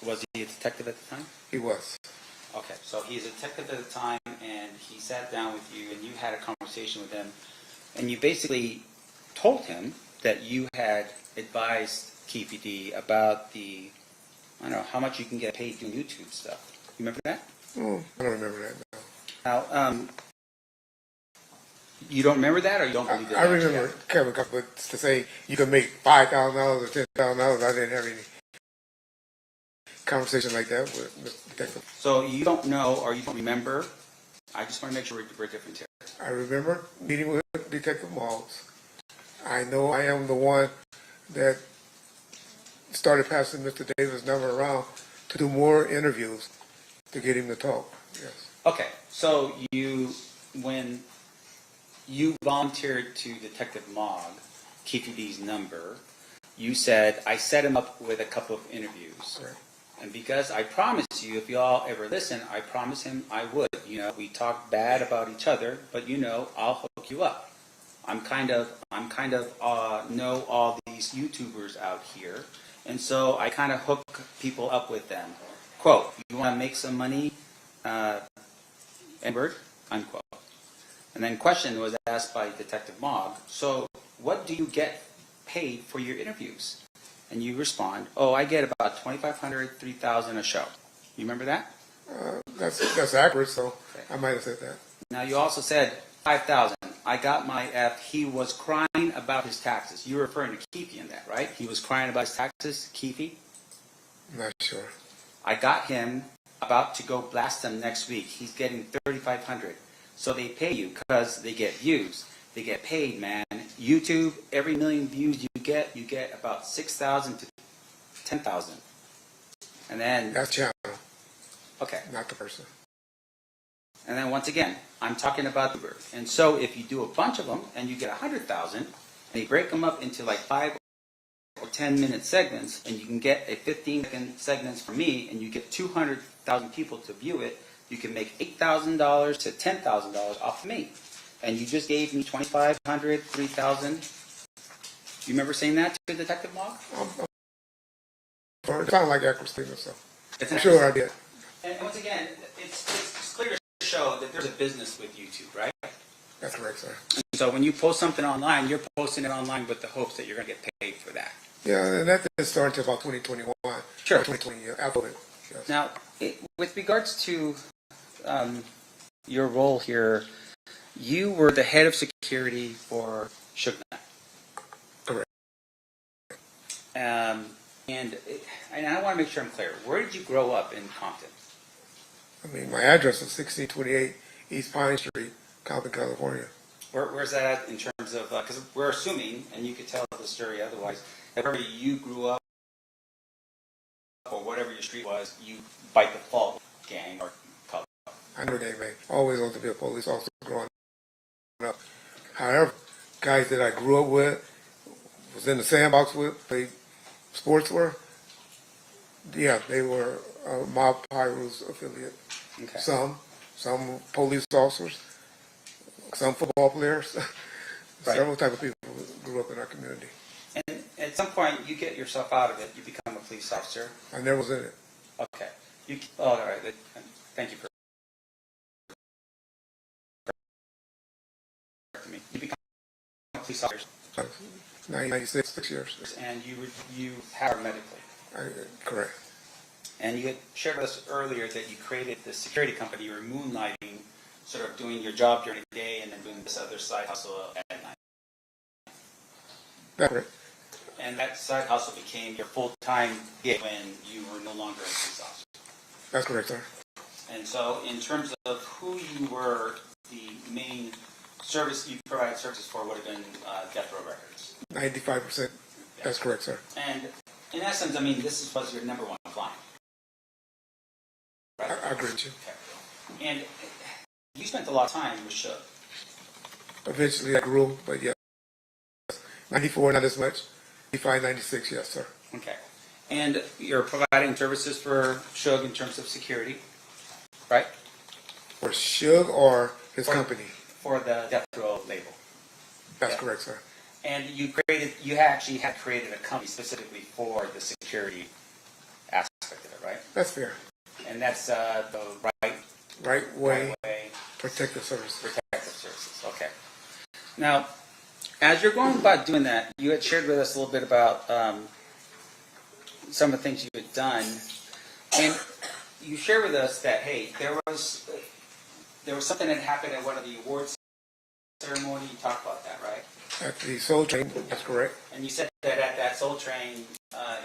Speaker 14: Was he a detective at the time?
Speaker 1: He was.
Speaker 14: Okay, so he's a detective at the time, and he sat down with you, and you had a conversation with him, and you basically told him that you had advised Keffe D about the, I don't know, how much you can get paid doing YouTube stuff. You remember that?
Speaker 1: Oh, I don't remember that now.
Speaker 14: Now, you don't remember that, or you don't believe that?
Speaker 1: I remember Kevin but to say you can make $5,000 or $10,000. I didn't have any conversation like that with Mr. Detective.
Speaker 14: So you don't know, or you don't remember? I just want to make sure we're different here.
Speaker 1: I remember meeting with Detective Moggs. I know I am the one that started passing Mr. Davis' number around to do more interviews to get him to talk. Yes.
Speaker 14: Okay, so when you volunteered to Detective Mogg, Keffe D's number, you said, I set him up with a couple of interviews.
Speaker 1: Right.
Speaker 14: And because I promised you, if y'all ever listen, I promised him I would. You know, we talk bad about each other, but you know, I'll hook you up. I'm kind of know all these YouTubers out here, and so I kind of hook people up with them. Quote, you want to make some money, N-word, unquote. And then question was asked by Detective Mogg, so what do you get paid for your interviews? And you respond, oh, I get about $2,500, $3,000 a show. You remember that?
Speaker 1: That's accurate, so okay. I might have said that.
Speaker 14: Now you also said $5,000. I got my F. He was crying about his taxes. You're referring to Keffe in that, right? He was crying about his taxes, Keffe?
Speaker 1: I'm not sure.
Speaker 14: I got him about to go blast them next week. He's getting $3,500. So they pay you because they get views. They get paid, man. YouTube, every million views you get about 6,000 to 10,000. And then
Speaker 1: That's channel.
Speaker 14: Okay.
Speaker 1: Not the person.
Speaker 14: And then once again, I'm talking about Uber. And so if you do a bunch of them and you get 100,000, and you break them up into like 5 or 10-minute segments, and you can get a 15-second segments from me, and you get 200,000 people to view it, you can make $8,000 to $10,000 off of me. And you just gave me $2,500, $3,000. You remember saying that to Detective Log?
Speaker 1: It sounded like accurate statement, so
Speaker 14: It's
Speaker 1: I'm sure I did.
Speaker 14: And once again, it's clear to show that there's a business with YouTube, right?
Speaker 1: That's correct, sir.
Speaker 14: And so when you post something online, you're posting it online with the hopes that you're going to get paid for that.
Speaker 1: Yeah, and that didn't start until about 2021.
Speaker 14: Sure.
Speaker 1: 2020, yeah, absolutely. Yes.
Speaker 14: Now, with regards to your role here, you were the head of security for SugarNet.
Speaker 1: Correct.
Speaker 14: And I want to make sure I'm clear. Where did you grow up in Compton?
Speaker 1: I mean, my address is 1628 East Pine Street, Compton, California.
Speaker 14: Where's that at in terms of, because we're assuming, and you could tell the story otherwise, that wherever you grew up, or whatever your street was, you by default gang or color.
Speaker 1: I never gang bang. Always wanted to be a police officer growing up. However, guys that I grew up with, was in the sandbox with, played sports were, yeah, they were Mob Pyro's affiliate.
Speaker 14: Okay.
Speaker 1: Some police officers, some football players,
Speaker 14: Right.
Speaker 1: several type of people grew up in our community.
Speaker 14: And at some point, you get yourself out of it. You become a police officer.
Speaker 1: I never was in it.
Speaker 14: Okay. All right. Thank you for me. You become a police officer.
Speaker 1: 1996, 6 years.
Speaker 14: And you paramedically.
Speaker 1: Correct.
Speaker 14: And you had shared with us earlier that you created this security company. You were moonlighting, sort of doing your job during the day and then doing this other side hustle at night.
Speaker 1: That's correct.
Speaker 14: And that side hustle became your full-time gig when you were no longer a police officer.
Speaker 1: That's correct, sir.
Speaker 14: And so in terms of who you were, the main service you provided services for would have been death row records.
Speaker 1: 95%. That's correct, sir.
Speaker 14: And in essence, I mean, this was your number one client. Right?
Speaker 1: I agree with you.
Speaker 14: Okay. And you spent a lot of time with Shug.
Speaker 1: Eventually I grew, but yeah. 94, not as much. 95, 96, yes, sir.
Speaker 14: Okay. And you're providing services for Shug in terms of security, right?
Speaker 1: For Shug or his company?
Speaker 14: For the death row label.
Speaker 1: That's correct, sir.
Speaker 14: And you actually had created a company specifically for the security aspect of it, right?
Speaker 1: That's fair.
Speaker 14: And that's the
Speaker 1: Right way protective services.
Speaker 14: Protective services, okay. Now, as you're going about doing that, you had shared with us a little bit about some of the things you had done, and you shared with us that, hey, there was something that happened at one of the awards ceremony. You talked about that, right?
Speaker 1: At the Soul Train, that's correct.
Speaker 14: And you said that at that Soul Train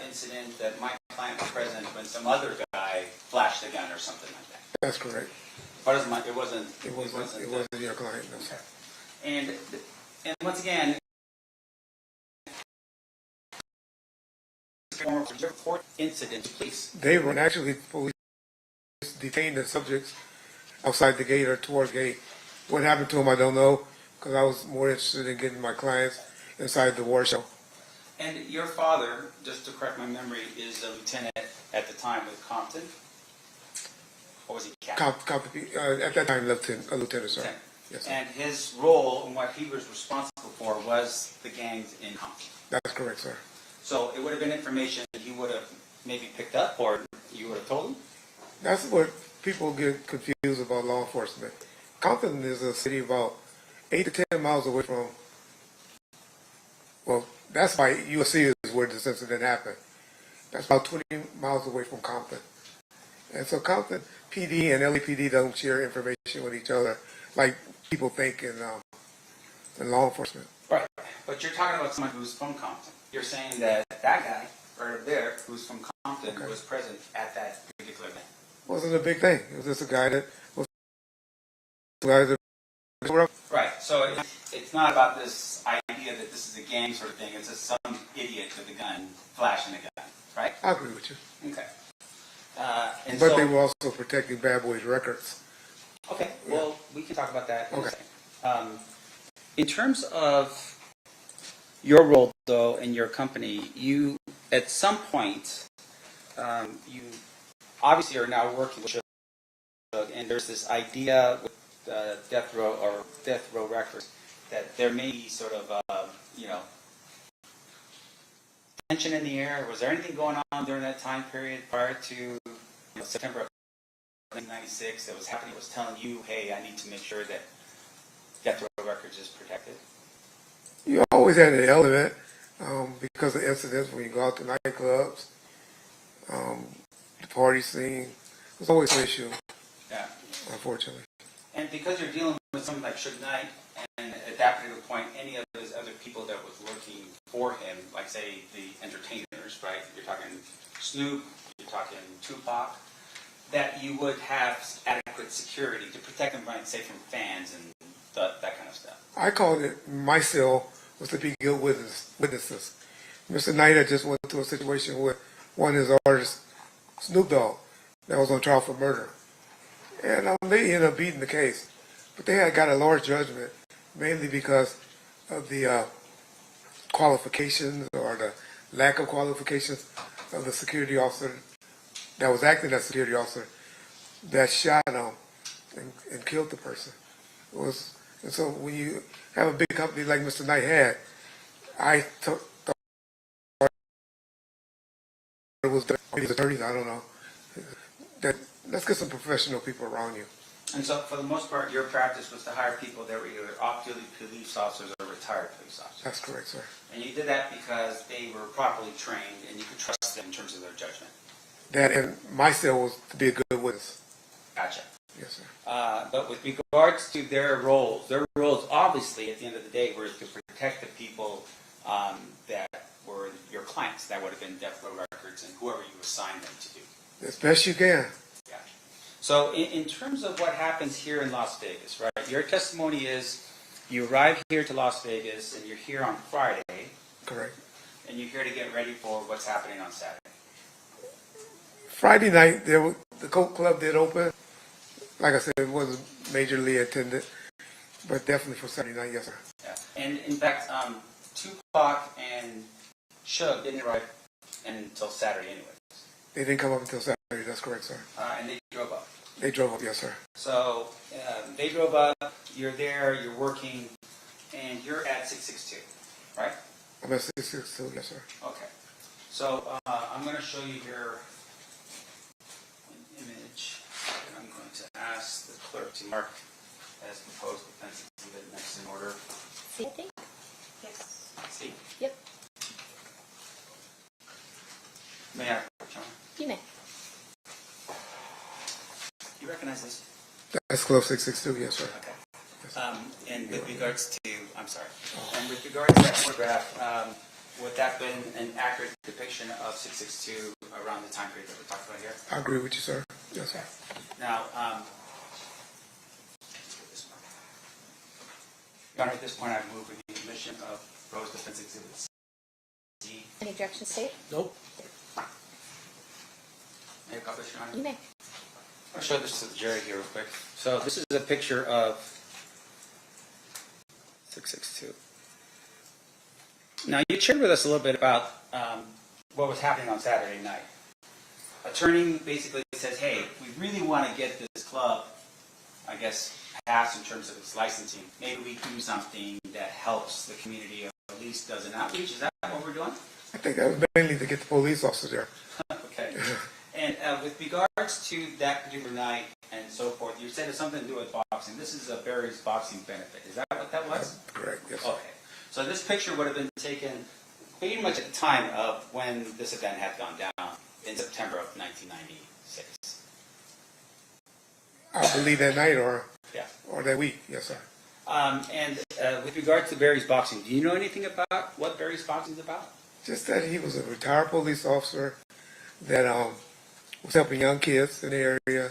Speaker 14: incident that my client was present when some other guy flashed a gun or something like that.
Speaker 1: That's correct.
Speaker 14: It wasn't
Speaker 1: your client, no.
Speaker 14: Okay. And once again, report incident, please.
Speaker 1: They were actually police detained the subjects outside the gate or towards the gate. What happened to them, I don't know, because I was more interested in getting my clients inside the war show.
Speaker 14: And your father, just to correct my memory, is a lieutenant at the time with Compton? Or was he captain?
Speaker 1: At that time, lieutenant, sir. Yes, sir.
Speaker 14: And his role and what he was responsible for was the gangs in Compton.
Speaker 1: That's correct, sir.
Speaker 14: So it would have been information that he would have maybe picked up or you would have told him?
Speaker 1: That's what people get confused about law enforcement. Compton is a city about 8 to 10 miles away from, well, that's by USC is where this incident happened. That's about 20 miles away from Compton. And so Compton PD and LAPD don't share information with each other like people think in law enforcement.
Speaker 14: Right. But you're talking about someone who's from Compton. You're saying that that guy right over there who's from Compton was present at that particular event.
Speaker 1: Wasn't a big thing. It was just a guy that was
Speaker 14: Right. So it's not about this idea that this is a gang sort of thing. It's just some idiot with a gun flashing a gun, right?
Speaker 1: I agree with you.
Speaker 14: Okay.
Speaker 1: But they were also protecting Bad Boys Records.
Speaker 14: Okay, well, we can talk about that in a
Speaker 1: Okay.
Speaker 14: second. In terms of your role, though, in your company, you, at some point, you obviously are now working with Shug, and there's this idea with Death Row Records that there may be sort of, tension in the air. Was there anything going on during that time period prior to September of 1996 that was happening, was telling you, hey, I need to make sure that Death Row Records is protected?
Speaker 1: You always had an element because of incidents when you go out to nightclubs, the party scene. There's always an issue,
Speaker 14: Yeah.
Speaker 1: unfortunately.
Speaker 14: And because you're dealing with something like Suge Knight, and at that particular point, any of those other people that was working for him, like say the entertainers, right? You're talking Snoop, you're talking Tupac, that you would have adequate security to protect them, right, say, from fans and that kind of stuff.
Speaker 1: I called it, my cell was to be good witnesses. Mr. Knight had just went through a situation with one of his artists, Snoop Dogg, that was on trial for murder. And they ended up beating the case. But they had got a large judgment, mainly because of the qualifications or the lack of qualifications of the security officer that was acting as security officer that shot him and killed the person. And so when you have a big company like Mr. Knight had, I thought it was his attorneys, I don't know, that let's get some professional people around you.
Speaker 14: And so, for the most part, your practice was to hire people that were either off-duty police officers or retired police officers.
Speaker 1: That's correct, sir.
Speaker 14: And you did that because they were properly trained and you could trust them in terms of their judgment.
Speaker 1: That and my cell was to be a good witness.
Speaker 14: Gotcha.
Speaker 1: Yes, sir.
Speaker 14: But with regards to their roles obviously at the end of the day were to protect the people that were your clients. That would have been Death Row Records and whoever you assigned them to do.
Speaker 1: As best you can.
Speaker 14: Yeah. So in terms of what happens here in Las Vegas, right? Your testimony is you arrive here to Las Vegas and you're here on Friday.
Speaker 1: Correct.
Speaker 14: And you're here to get ready for what's happening on Saturday.
Speaker 1: Friday night, the Coke Club did open. Like I said, it wasn't majorly attended, but definitely for Saturday night, yes, sir.
Speaker 14: Yeah. And in fact, Tupac and Suge didn't arrive until Saturday anyway.
Speaker 1: They didn't come up until Saturday, that's correct, sir.
Speaker 14: And they drove up.
Speaker 1: They drove up, yes, sir.
Speaker 14: So they drove up, you're there, you're working, and you're at 662, right?
Speaker 1: I'm at 662, yes, sir.
Speaker 14: Okay. So I'm going to show you here an image. I'm going to ask the clerk to mark as proposed defense exhibit next in order.
Speaker 5: See, I think?
Speaker 11: Yes.
Speaker 14: See?
Speaker 5: Yep.
Speaker 14: May I, John?
Speaker 5: You may.
Speaker 14: You recognize this?
Speaker 1: That's Club 662, yes, sir.
Speaker 14: Okay. And with regards to, I'm sorry, and with regards to that photograph, would that been an accurate depiction of 662 around the time period that we're talking about here?
Speaker 1: I agree with you, sir. Yes, sir.
Speaker 14: Now, Your Honor, at this point, I move with the admission of Rose Defense Exhibit C.
Speaker 5: Any objection, state?
Speaker 14: Nope. May I publish, Your Honor?
Speaker 5: You may.
Speaker 14: I'll show this to the jury here real quick. So this is a picture of 662. Now, you shared with us a little bit about what was happening on Saturday night. Attorney basically says, hey, we really want to get this club, I guess, passed in terms of its licensing. Maybe we do something that helps the community or at least does an outreach. Is that what we're doing?
Speaker 1: I think that was mainly to get the police officers there.
Speaker 14: Okay. And with regards to that particular night and so forth, you said it's something to do with boxing. This is a Barry's boxing benefit. Is that what that was?
Speaker 1: Correct, yes.
Speaker 14: Okay. So this picture would have been taken pretty much at the time of when this event had gone down in September of 1996.
Speaker 1: I believe that night or
Speaker 14: Yeah.
Speaker 1: or that week, yes, sir.
Speaker 14: And with regard to Barry's boxing, do you know anything about what Barry's boxing is about?
Speaker 1: Just that he was a retired police officer that was helping young kids in the area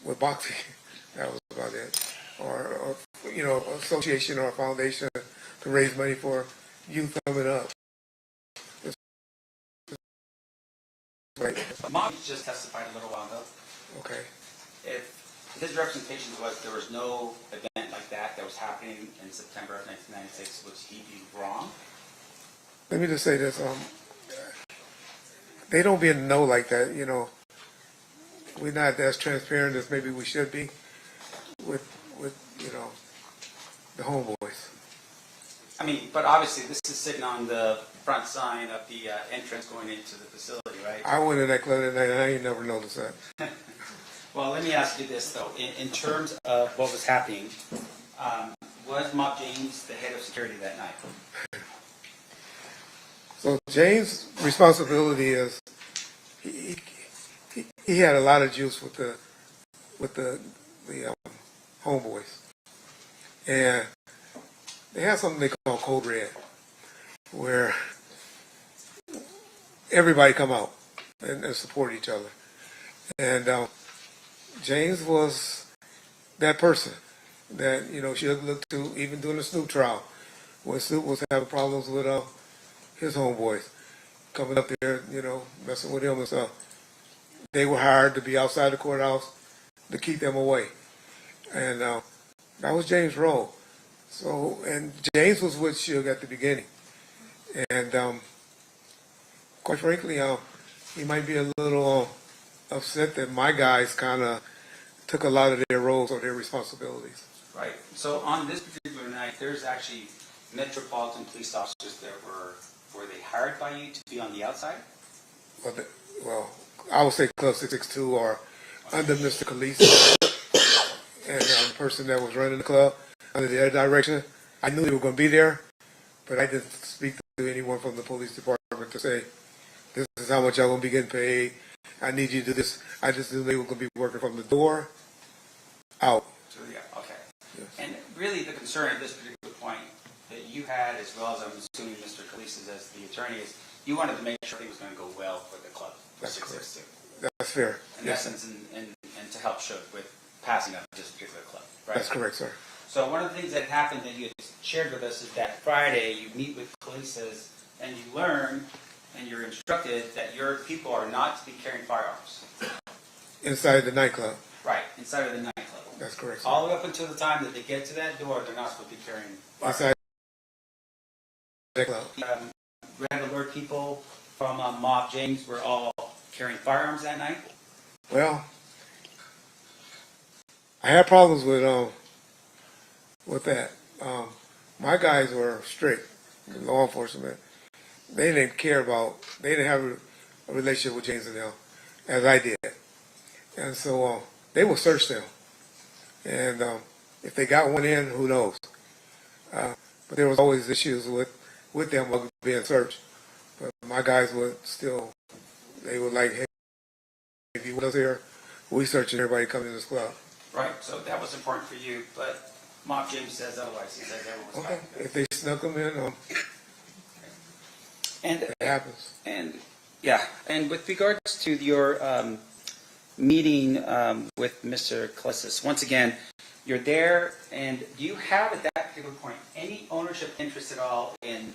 Speaker 1: with boxing. That was about it. or you know, association or a foundation to raise money for youth coming up. Right.
Speaker 14: Mob just testified a little while ago.
Speaker 1: Okay.
Speaker 14: If his representation was there was no event like that was happening in September of 1996, would he be wrong?
Speaker 1: Let me just say this: they don't be in the know like that. You know, we're not as transparent as maybe we should be with you know, the homeboys.
Speaker 14: I mean, but obviously this is sitting on the front sign of the entrance going into the facility, right?
Speaker 1: I went in that club that night and I ain't never noticed that.
Speaker 14: Well, let me ask you this though: in terms of what was happening, was Mob James the head of security that night?
Speaker 1: So James' responsibility is he had a lot of juice with the homeboys, and they have something they call Code Red, where everybody come out and support each other. And James was that person that, you know, she looked to even during the Snoop trial, when Snoop was having problems with his homeboys coming up there, you know, messing with him and stuff. They were hired to be outside the courthouse to keep them away. And that was James' role. So, and James was with Suge at the beginning. And quite frankly, he might be a little upset that my guys kind of took a lot of their roles or their responsibilities.
Speaker 14: Right. So on this particular night, there's actually Metropolitan police officers that were they hired by you to be on the outside?
Speaker 1: Well, I would say Club 662 or under Mr. Khalees and the person that was running the club under their direction. I knew they were going to be there, but I didn't speak to anyone from the police department to say, this is how much y'all going to be getting paid. I need you to do this. I just knew they were going to be working from the door out.
Speaker 14: So, yeah, okay. Yes. And really the concern at this particular point that you had, as well as I'm assuming Mr. Khalees as the attorney, is you wanted to make sure things was going to go well for the club.
Speaker 1: That's correct. That's fair.
Speaker 14: In essence, and to help Suge with passing up this particular club, right?
Speaker 1: That's correct, sir.
Speaker 14: So one of the things that happened that you had shared with us is that Friday you meet with Khalees and you learn and you're instructed that your people are not to be carrying firearms.
Speaker 1: Inside the nightclub.
Speaker 14: Right, inside of the nightclub.
Speaker 1: That's correct, sir.
Speaker 14: All the way up until the time that they get to that door, they're not supposed to be carrying firearms.
Speaker 1: Inside the club.
Speaker 14: Red Alert people from Mob James were all carrying firearms that night?
Speaker 1: Well, I had problems with that. My guys were strict, law enforcement. They didn't care about, they didn't have a relationship with James and them as I did. And so they will search them. And if they got one in, who knows? But there was always issues with them being searched. But my guys would still, they were like, hey, if you want us here, we searching everybody coming in this club.
Speaker 14: Right, so that was important for you, but Mob James says otherwise. He says everyone was fine.
Speaker 1: If they snuck them in,
Speaker 14: and
Speaker 1: it happens.
Speaker 14: And yeah, and with regards to your meeting with Mr. Khalees, once again, you're there, and do you have at that particular point any ownership interest at all in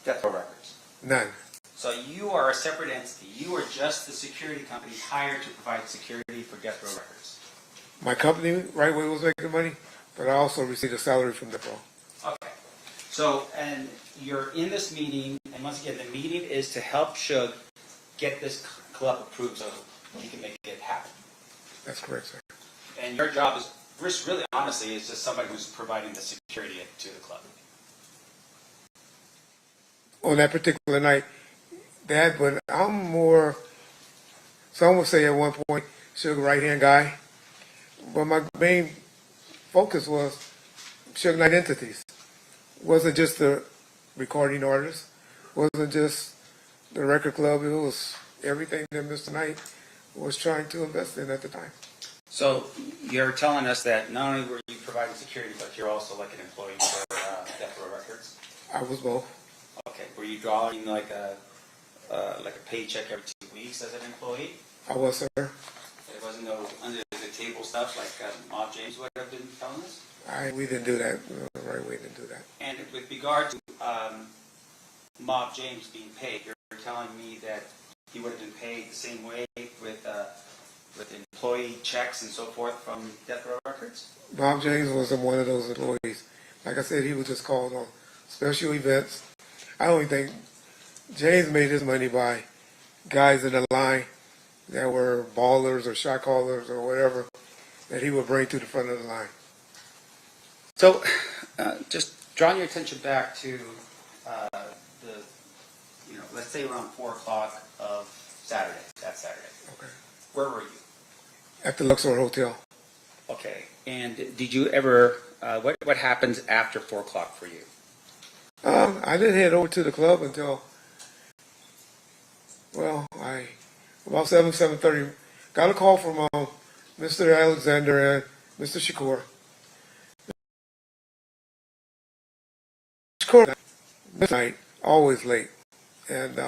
Speaker 14: Death Row Records?
Speaker 1: None.
Speaker 14: So you are a separate entity. You are just the security company hired to provide security for Death Row Records.
Speaker 1: My company, right where it was making money, but I also received a salary from Death Row.
Speaker 14: Okay. So, and you're in this meeting, and once again, the meeting is to help Suge get this club approved so he can make it happen.
Speaker 1: That's correct, sir.
Speaker 14: And your job is, really honestly, is just somebody who's providing the security to the club.
Speaker 1: On that particular night, but I'm more, some would say at one point, Suge right-hand guy, but my main focus was Suge Knight entities. Wasn't just the recording artist, wasn't just the record club, it was everything that Mr. Knight was trying to invest in at the time.
Speaker 14: So you're telling us that not only were you providing security, but you're also like an employee for Death Row Records?
Speaker 1: I was both.
Speaker 14: Okay. Were you drawing like a paycheck every 2 weeks as an employee?
Speaker 1: I was, sir.
Speaker 14: It wasn't no under the table stuff like Mob James would have been telling us?
Speaker 1: We didn't do that. Right, we didn't do that.
Speaker 14: And with regard to Mob James being paid, you're telling me that he would have been paid the same way with employee checks and so forth from Death Row Records?
Speaker 1: Bob James wasn't one of those employees. Like I said, he was just called on special events. I don't think James made his money by guys in the line that were ballers or shot callers or whatever that he would bring to the front of the line.
Speaker 14: So, just drawing your attention back to let's say around 4 o'clock of Saturday, that Saturday.
Speaker 1: Okay.
Speaker 14: Where were you?
Speaker 1: At the Luxor Hotel.
Speaker 14: Okay. And did you ever, what happens after 4 o'clock for you?
Speaker 1: I didn't head over to the club until, about 7:30. Got a call from Mr. Alexander and Mr. Shakur. Shakur, midnight, always late. And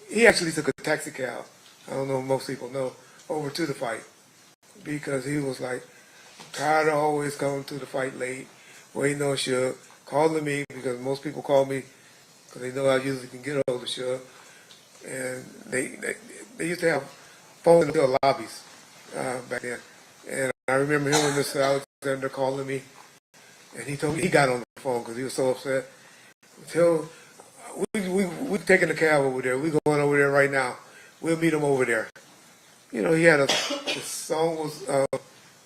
Speaker 1: he actually took a taxi cab, I don't know if most people know, over to the fight. Because he was like, tired of always coming to the fight late, waiting on Suge, calling me, because most people call me because they know I usually can get a hold of Suge. And they used to have phones in the lobbies back then. And I remember him and Mr. Alexander calling me, and he told me he got on the phone because he was so upset. We taking the cab over there. We going over there right now. We'll meet him over there. You know, he had the song was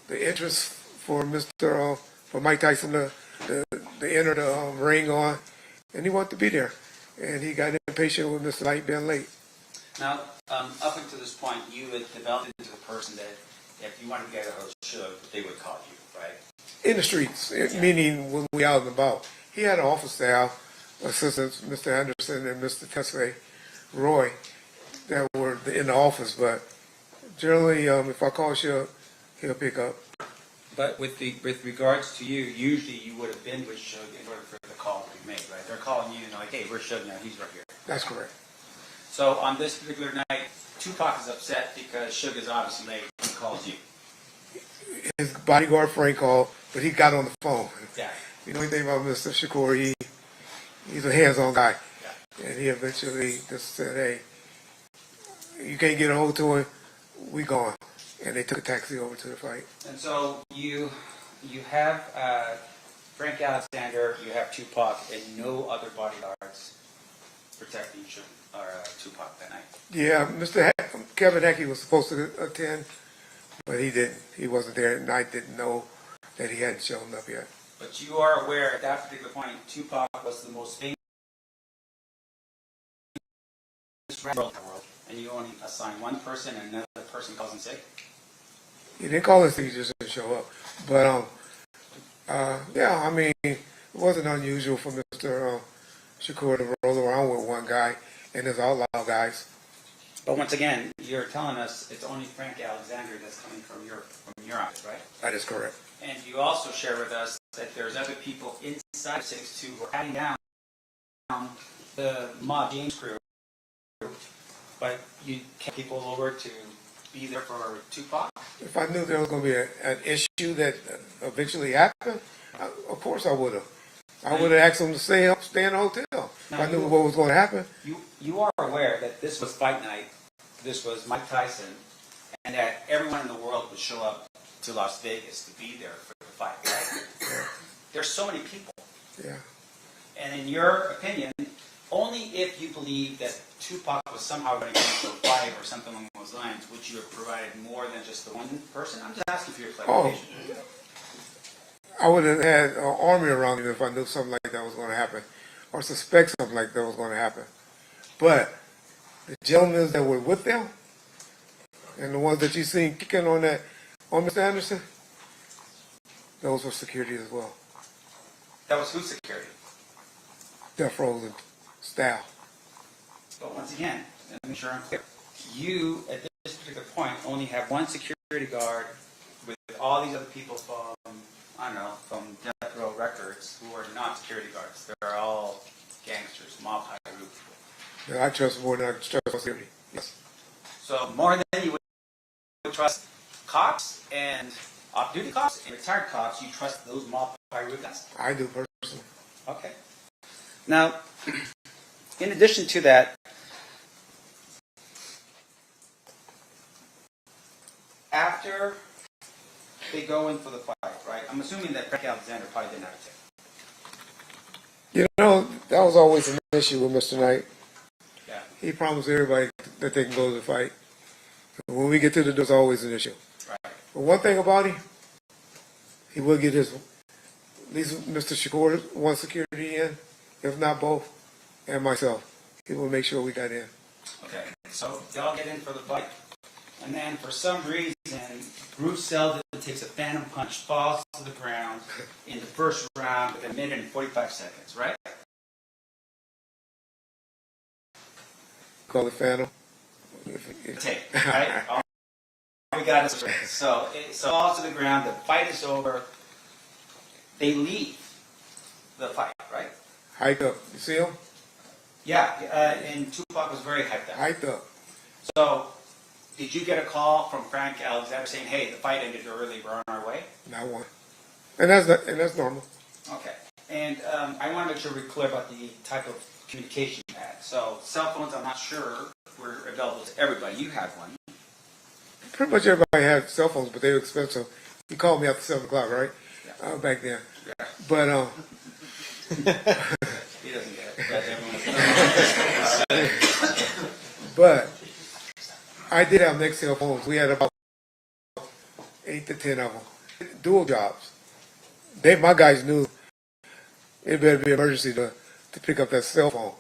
Speaker 1: the entrance for for Mike Tyson to enter the ring on, and he wanted to be there. And he got impatient with Mr. Light being late.
Speaker 14: Now, up until this point, you had developed into the person that if you wanted to get a hold of Suge, they would call you, right?
Speaker 1: In the streets, meaning when we out and about. He had an office staff, assistants, Mr. Anderson and Mr. Tesfaye Roy, that were in the office, but generally, if I call Suge, he'll pick up.
Speaker 14: But with regards to you, usually you would have been with Suge in order for the call to be made, right? They're calling you and they're like, hey, where's Suge now? He's right here.
Speaker 1: That's correct.
Speaker 14: So on this particular night, Tupac is upset because Suge is obviously late. He calls you.
Speaker 1: His bodyguard Frank called, but he got on the phone.
Speaker 14: Yeah.
Speaker 1: You know anything about Mr. Shakur, he's a hands-on guy. Yeah. And he eventually just said, hey, you can't get a hold to him, we gone. And they took a taxi over to the fight. And
Speaker 14: so you have Frank Alexander, you have Tupac, and no other bodyguards protecting Tupac that night.
Speaker 1: Yeah, Mr. Keffe D was supposed to attend, but he didn't. He wasn't there, and I didn't know that he hadn't shown up yet.
Speaker 14: But you are aware at that particular point, Tupac was the most famous rapper in the world, and you only assign one person and another person calls in sick?
Speaker 1: He didn't call in sick, he just didn't show up. But, yeah, I mean, it wasn't unusual for Mr. Shakur to roll around with one guy and his outlaw guys.
Speaker 14: But once again, you're telling us it's only Frank Alexander that's coming from your office, right?
Speaker 1: That is correct.
Speaker 14: And you also share with us that there's other people inside 6-2 who are adding down the Mob James crew, but you kept people over to be there for Tupac?
Speaker 1: If I knew there was going to be an issue that eventually happened, of course I would have. I would have asked them to stay in the hotel. If I knew what was going to happen.
Speaker 14: You are aware that this was fight night, this was Mike Tyson, and that everyone in the world would show up to Las Vegas to be there for the fight, right? Yeah. There's so many people.
Speaker 1: Yeah.
Speaker 14: And in your opinion, only if you believe that Tupac was somehow going to get into a fight or something along those lines would you have provided more than just the one person? I'm just asking for your clarification.
Speaker 1: I would have had an army around me if I knew something like that was going to happen, or suspect something like that was going to happen. But the gentlemen that were with them, and the ones that you seen kicking on Mr. Anderson, those were security as well.
Speaker 14: That was whose security?
Speaker 1: Death Row's staff.
Speaker 14: But once again, let me make sure I'm clear. You, at this particular point, only have one security guard with all these other people from, I don't know, from Death Row Records who are not security guards. They're all gangsters, mob type group.
Speaker 1: Yeah, I trust more than I trust security. Yes.
Speaker 14: So more than you would trust cops and off-duty cops and retired cops, you trust those multi-root guys?
Speaker 1: I do personally.
Speaker 14: Okay. Now, in addition to that, after they go in for the fight, right? I'm assuming that Frank Alexander probably didn't have a ticket.
Speaker 1: You know, that was always an issue with Mr. Knight.
Speaker 14: Yeah.
Speaker 1: He promised everybody that they can go to the fight. When we get to the door, it's always an issue.
Speaker 14: Right.
Speaker 1: But one thing about him, he will get his, at least Mr. Shakur, one security in, if not both, and myself. He will make sure we got in.
Speaker 14: Okay, so y'all get in for the fight. And then for some reason, Bruce Seldon takes a phantom punch, falls to the ground in the first round with 1 minute and 45 seconds, right?
Speaker 1: Call it Phantom.
Speaker 14: Tape, right? All we got is so falls to the ground, the fight is over, they leave the fight, right?
Speaker 1: Hyped up. You see him?
Speaker 14: Yeah, and Tupac was very hyped up.
Speaker 1: Hyped up.
Speaker 14: So, did you get a call from Frank Alexander saying, hey, the fight ended early, we're on our way?
Speaker 1: Not one. And that's normal.
Speaker 14: Okay. And I want to make sure we're clear about the type of communication you had. So, cell phones, I'm not sure were available to everybody. You had one.
Speaker 1: Pretty much everybody had cell phones, but they were expensive. He called me after 7 o'clock, right?
Speaker 14: Yeah.
Speaker 1: Back then.
Speaker 14: Yeah.
Speaker 1: But
Speaker 14: He doesn't get it.
Speaker 1: but I did have next cell phones. We had about 8 to 10 of them. Dual jobs. My guys knew it better be an emergency to pick up that cell phone.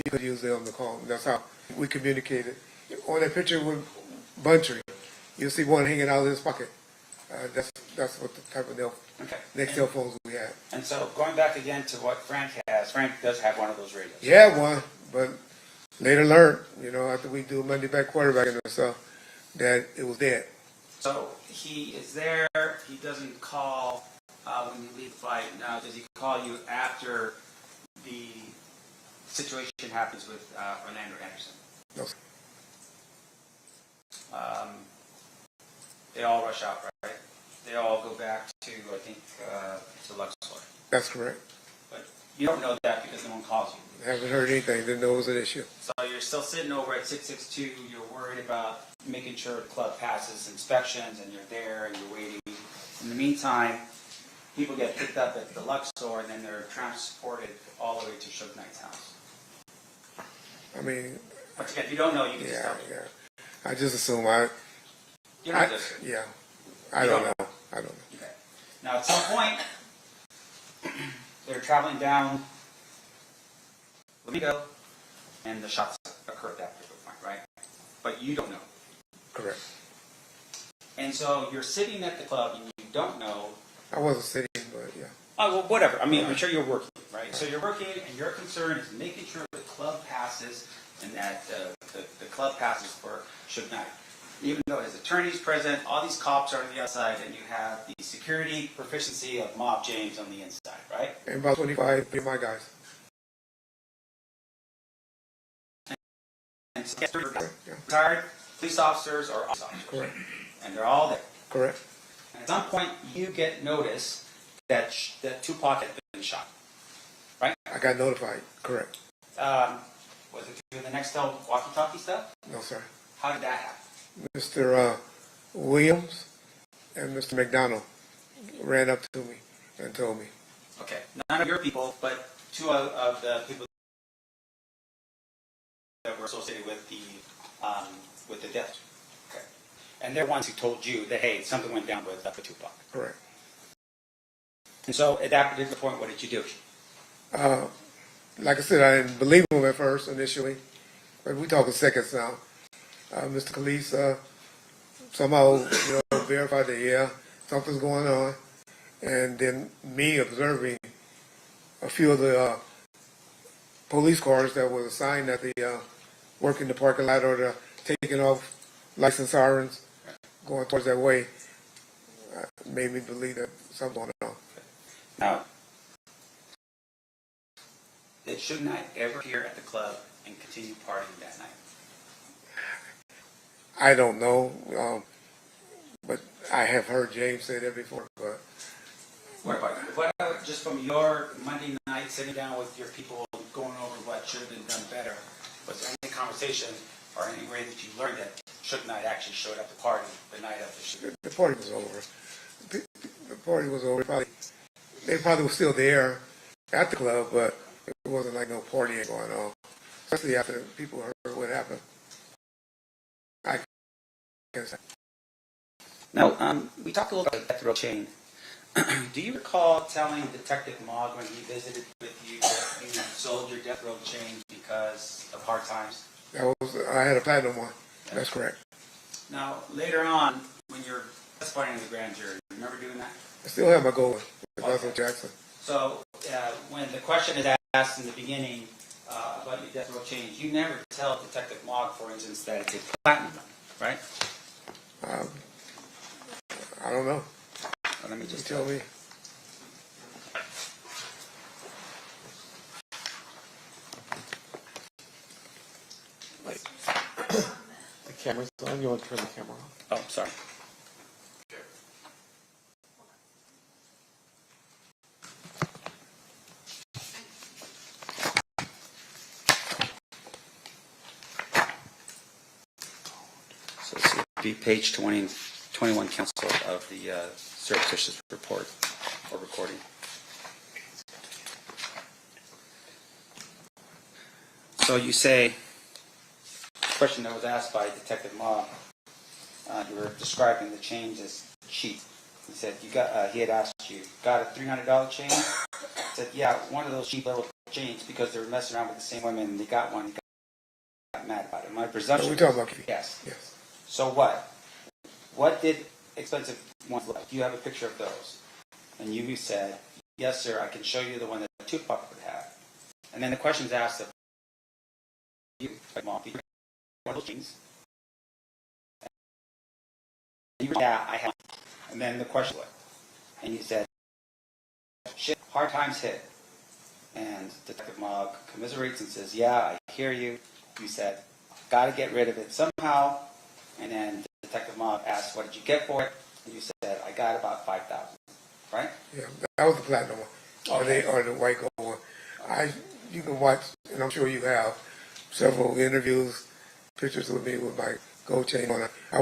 Speaker 1: You could use them to call. That's how we communicated. On that picture with Buntry, you'll see one hanging out of his pocket. That's what the type of next cell phones we had.
Speaker 14: And so, going back again to what Frank has, Frank does have one of those radios.
Speaker 1: He had one, but later learned, after we do Monday back quarterbacking and stuff, that it was dead.
Speaker 14: So, he is there, he doesn't call when you leave the fight. Now, does he call you after the situation happens with Orlando Anderson?
Speaker 1: No.
Speaker 14: They all rush out, right? They all go back to, I think, to Luxor.
Speaker 1: That's correct.
Speaker 14: But you don't know that because no one calls you.
Speaker 1: Haven't heard anything. Didn't know it was an issue.
Speaker 14: So you're still sitting over at 662. You're worried about making sure the club passes inspections, and you're there and you're waiting. In the meantime, people get picked up at the Luxor, and then they're transported all the way to Suge Knight's house.
Speaker 1: I mean,
Speaker 14: Once again, if you don't know, you can just tell me.
Speaker 1: Yeah. I just assume
Speaker 14: You're not just
Speaker 1: yeah. I don't know. Okay.
Speaker 14: Now, at some point, they're traveling down Flamingo, and the shots occur at that particular point, right? But you don't know.
Speaker 1: Correct.
Speaker 14: And so you're sitting at the club, and you don't know.
Speaker 1: I wasn't sitting, but yeah.
Speaker 14: Oh, well, whatever. I mean, I'm sure you're working, right? So you're working, and your concern is making sure the club passes, and that the club passes for Suge Knight. Even though his attorney's present, all these cops are on the outside, and you have the security proficiency of Mob James on the inside, right?
Speaker 1: And about 25 of my guys.
Speaker 14: And so retired police officers or officers.
Speaker 1: Correct.
Speaker 14: And they're all there.
Speaker 1: Correct.
Speaker 14: And at some point, you get notice that Tupac had been shot, right?
Speaker 1: I got notified. Correct.
Speaker 14: Was it through the Nextel walkie-talkie stuff?
Speaker 1: No, sir.
Speaker 14: How did that happen?
Speaker 1: Mr. Williams and Mr. McDonald ran up to me and told me.
Speaker 14: Okay, none of your people, but two of the people that were associated with the death. Okay, and they're ones who told you that hey, something went down with Tupac.
Speaker 1: Correct.
Speaker 14: And so, at that particular point, what did you do?
Speaker 1: Like I said, I didn't believe him at first initially, but we talking seconds now. Mr. Khalees somehow verified that something's going on, and then me observing a few of the police cars that were assigned at the working the parking lot or the taking off license sirens going towards that way made me believe that something going on.
Speaker 14: Now, did shouldn't I ever appear at the club and continue partying that night?
Speaker 1: I don't know, but I have heard James say that before. But
Speaker 14: What about just from your Monday night sitting down with your people going over what should have been done better? Was there any conversation or any way that you learned that Shook Knight actually showed up to party the night of the shoot?
Speaker 1: the party was over. The party was over. They probably were still there at the club, but it wasn't like no partying going on. Especially after people heard what happened. I can say.
Speaker 14: Now, we talked a little about the death row chain. Do you recall telling Detective Mogg when he visited with you that you sold your death row chain because of hard times?
Speaker 1: I had a platinum one. That's correct.
Speaker 14: Now, later on, when you're testifying in the grand jury, remember doing that?
Speaker 1: I still have my gold with Russell Jackson.
Speaker 14: So, when the question is asked in the beginning about your death row chain, you never tell Detective Mogg, for instance, that it's a platinum, right?
Speaker 1: I don't know.
Speaker 14: Well, let me just
Speaker 1: tell me.
Speaker 16: The camera's on. You want to turn the camera off?
Speaker 14: Oh, sorry. So this would be page 21, counsel, of the surreptitious report or recording. So you say, the question that was asked by Detective Mogg, you were describing the chains as cheap. He said, he had asked you, got a $300 chain? He said, yeah, one of those cheap little chains because they were messing around with the same women and they got one and got mad about it. My presumption.
Speaker 1: We're talking about
Speaker 14: Yes.
Speaker 1: Yes.
Speaker 14: So what? What did expensive ones look like? Do you have a picture of those? And you said, yes, sir, I can show you the one that Tupac would have. And then the question's asked of you, like, Mom, one of those jeans. And you were, yeah, I have. And then the question was, and you said, shit, hard times hit. And Detective Mogg commiserates and says, yeah, I hear you. You said, got to get rid of it somehow. And then Detective Mogg asked, what did you get for it? And you said, I got about $5,000. Right?
Speaker 1: Yeah, that was the platinum one.
Speaker 14: Okay.
Speaker 1: Or the white gold one. You can watch, and I'm sure you have, several interviews, pictures with me with my gold chain on. I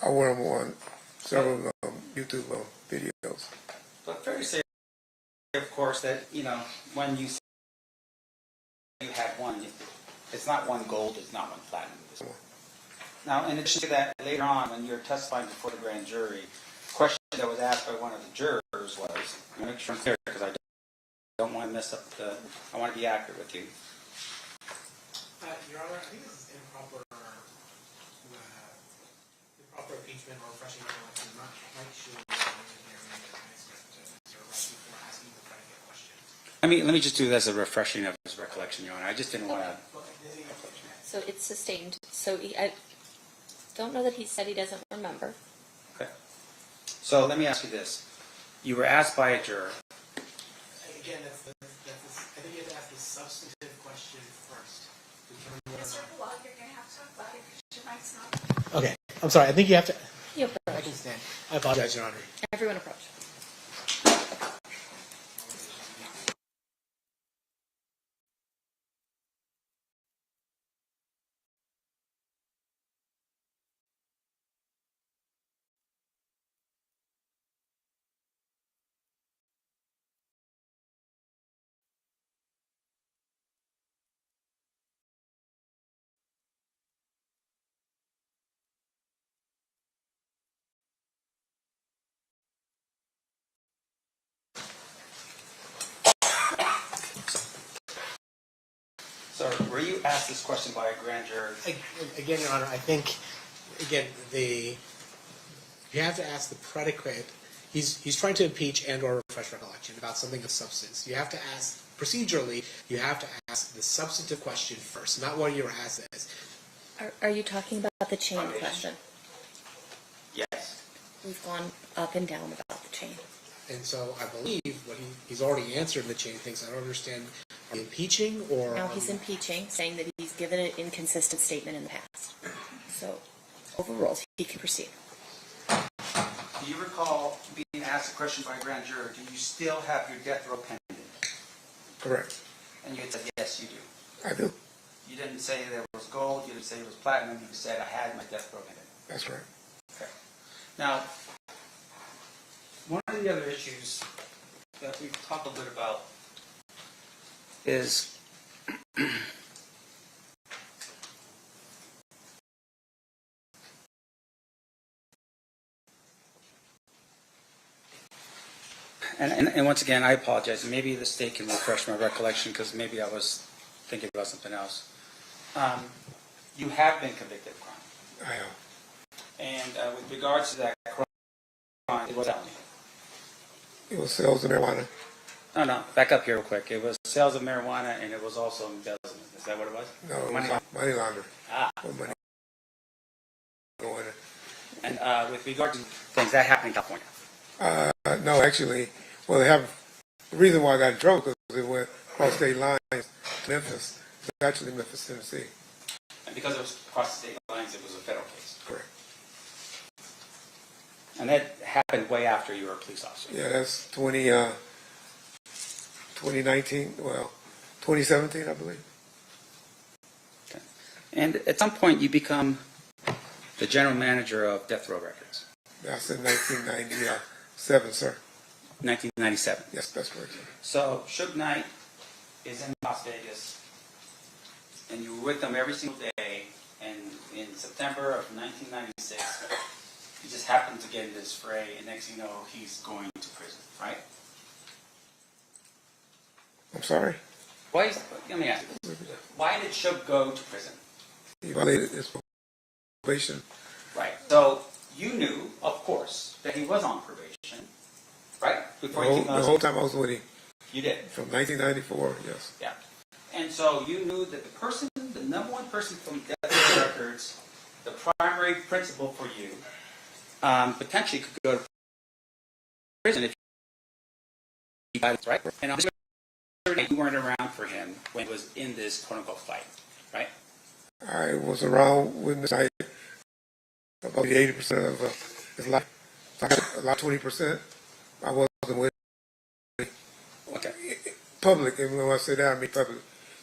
Speaker 1: wear them on several YouTube videos.
Speaker 14: But fair to say, of course, that, when you say you had one, it's not one gold, it's not one platinum. Now, in addition to that, later on, when you're testifying before the grand jury, the question that was asked by one of the jurors was, make sure I'm clear, because I don't want to mess up I want to be accurate with you.
Speaker 21: Your Honor, I think this is improper impeachment or refreshing recollection. I'm not quite sure
Speaker 14: Let me just do this as a refreshing of his recollection, Your Honor. I just didn't want to.
Speaker 5: So it's sustained. So I don't know that he said he doesn't remember.
Speaker 14: Okay. So let me ask you this. You were asked by a juror.
Speaker 21: Again, I think you have to ask the substantive question first.
Speaker 11: Mr. Blog, you're going to have to talk about it because your mic's not.
Speaker 21: Okay. I'm sorry. I think you have to.
Speaker 5: You approach.
Speaker 21: I can stand. I apologize, Your Honor.
Speaker 5: Everyone approach.
Speaker 14: So were you asked this question by a grand juror?
Speaker 21: Again, Your Honor, I think, again, you have to ask the predicate. He's trying to impeach and or refresh recollection about something of substance. You have to ask, procedurally, you have to ask the substantive question first, not what you were asked as.
Speaker 5: Are you talking about the chain question?
Speaker 14: Yes.
Speaker 5: We've gone up and down about the chain.
Speaker 21: And so I believe what he's already answered the chain things. I don't understand Impeaching or?
Speaker 5: Now he's impeaching, saying that he's given an inconsistent statement in the past. So, overruled. He can proceed.
Speaker 14: Do you recall being asked a question by a grand juror, do you still have your death row pending?
Speaker 1: Correct.
Speaker 14: And you had said, yes, you do.
Speaker 1: I do.
Speaker 14: You didn't say there was gold, you didn't say it was platinum, you said I had my death row pending.
Speaker 1: That's right.
Speaker 14: Okay. Now, one of the other issues that we've talked a bit about is and once again, I apologize. Maybe the state can refresh my recollection because maybe I was thinking about something else. You have been convicted of crime.
Speaker 1: I am.
Speaker 14: And with regards to that crime, it was felony.
Speaker 1: It was sales of marijuana.
Speaker 14: No, back up here real quick. It was sales of marijuana and it was also embezzlement. Is that what it was?
Speaker 1: No, it
Speaker 14: money
Speaker 1: was money laundering.
Speaker 14: Ah.
Speaker 1: What money going in.
Speaker 14: And with regard to things that happened in California.
Speaker 1: No, actually, well, they have the reason why I got in trouble because it went across state lines to Memphis. It's actually Memphis, Tennessee.
Speaker 14: And because it was across the state lines, it was a federal case.
Speaker 1: Correct.
Speaker 14: And that happened way after you were a police officer.
Speaker 1: Yeah, that's 2019, well, 2017, I believe.
Speaker 14: Okay. And at some point, you become the general manager of Death Row Records.
Speaker 1: That's in 1997, sir.
Speaker 14: 1997.
Speaker 1: Yes, that's correct, sir.
Speaker 14: So Suge Knight is in Las Vegas, and you were with them every single day, and in September of 1996, he just happened to get in this fray, and next thing you know, he's going to prison, right?
Speaker 1: I'm sorry?
Speaker 14: Let me ask you this. Why did Suge go to prison?
Speaker 1: He violated his probation.
Speaker 14: Right. So you knew, of course, that he was on probation, right? Before
Speaker 1: The whole time I was with him.
Speaker 14: You did?
Speaker 1: From 1994, yes.
Speaker 14: Yeah. And so you knew that the number one person from Death Row Records, the primary principal for you, potentially could go to prison if he got it right. And I'm sure you weren't around for him when he was in this quote-unquote fight, right?
Speaker 1: I was around with Mr. Knight about 80% of his life. So I got about 20%. I wasn't with him.
Speaker 14: Okay.
Speaker 1: Public, and when I say that, I mean public.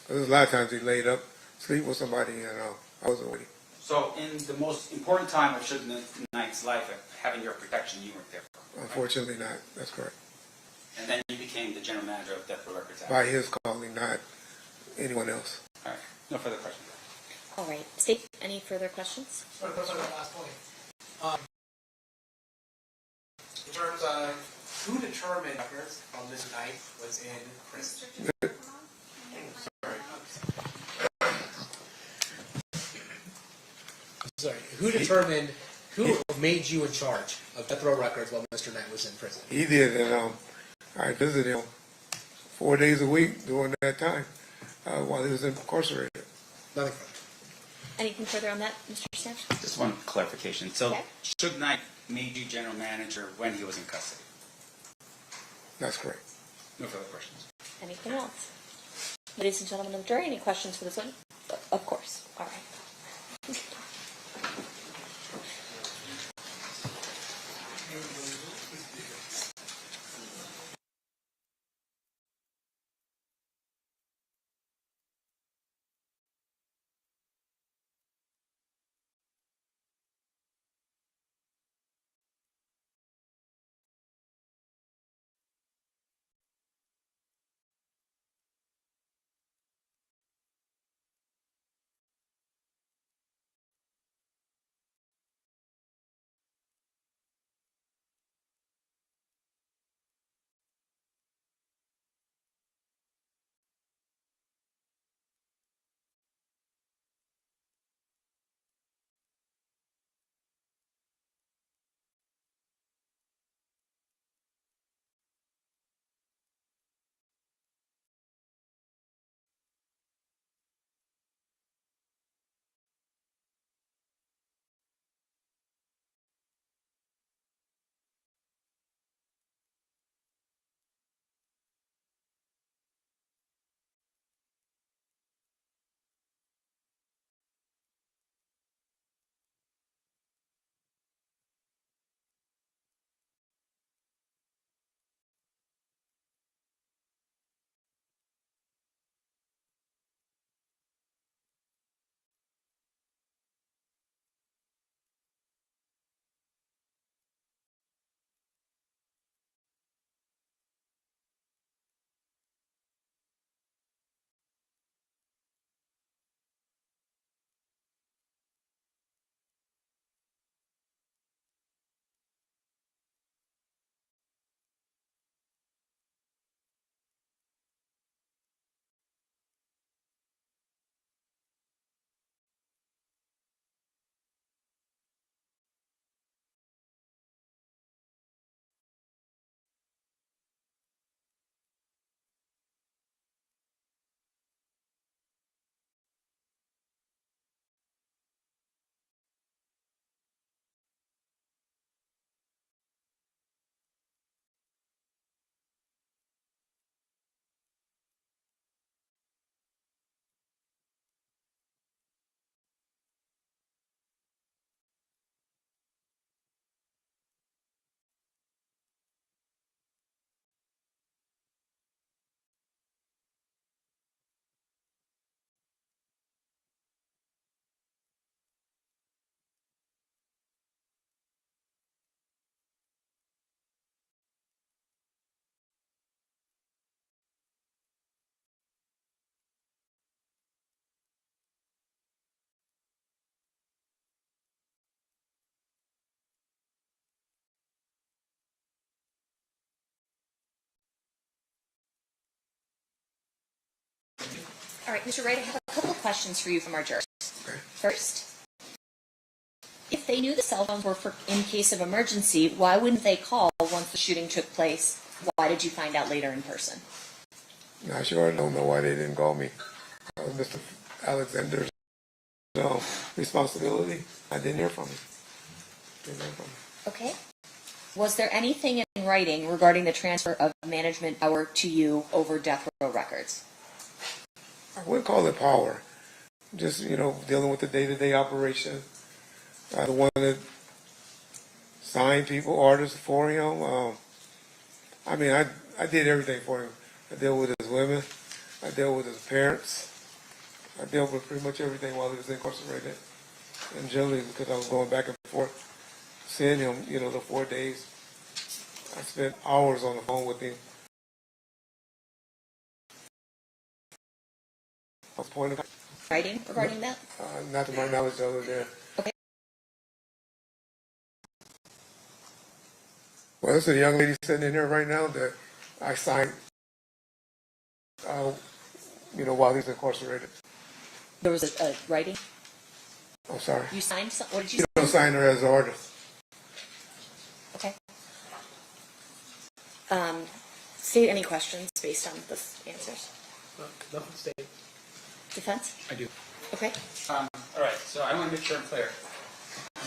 Speaker 1: Because a lot of times he laid up, sleep with somebody, I wasn't with him.
Speaker 14: So in the most important time of Suge Knight's life, of having your protection, you weren't there for him, right?
Speaker 1: Unfortunately not. That's correct.
Speaker 14: And then you became the general manager of Death Row Records.
Speaker 1: By his calling, not anyone else.
Speaker 14: All right. No further questions.
Speaker 5: All right. State, any further questions?
Speaker 21: One question on that last point. In terms of who determined records while Mr. Knight was in prison? Sorry, who made you in charge of Death Row Records while Mr. Knight was in prison?
Speaker 1: He did, and I visited him 4 days a week during that time while he was incarcerated.
Speaker 21: Nothing further.
Speaker 5: Anything further on that, Mr. Stamp?
Speaker 14: Just one clarification. So
Speaker 5: Okay.
Speaker 14: Suge Knight made you general manager when he was in custody?
Speaker 1: That's correct.
Speaker 14: No further questions.
Speaker 5: Anything else? Ladies and gentlemen of the jury, any questions for this one? Of course. All right. All right, Mr. Wright, I have a couple of questions for you from our jurors.
Speaker 1: Okay.
Speaker 5: First, if they knew the cell phones were for in case of emergency, why wouldn't they call once the shooting took place? Why did you find out later in person?
Speaker 1: Not sure. I don't know why they didn't call me. Mr. Alexander's responsibility. I didn't hear from him.
Speaker 5: Okay. Was there anything in writing regarding the transfer of management power to you over death row records?
Speaker 1: I wouldn't call it power. Just, dealing with the day-to-day operation. The one that signed people, artists for him. I did everything for him. I dealt with his women. I dealt with his parents. I dealt with pretty much everything while he was incarcerated. And generally, because I was going back and forth, seeing him, the 4 days, I spent hours on the phone with him. I was pointing
Speaker 5: Writing regarding that?
Speaker 1: Not to my knowledge, other than.
Speaker 5: Okay.
Speaker 1: Well, there's a young lady sitting in here right now that I signed, while he's incarcerated.
Speaker 5: There was a writing?
Speaker 1: I'm sorry.
Speaker 5: You signed some? What did you
Speaker 1: You don't sign her as an artist.
Speaker 5: Okay. State any questions based on the answers?
Speaker 16: Nothing state.
Speaker 5: Defense?
Speaker 14: I do.
Speaker 5: Okay.
Speaker 14: All right, so I want to make sure I'm clear.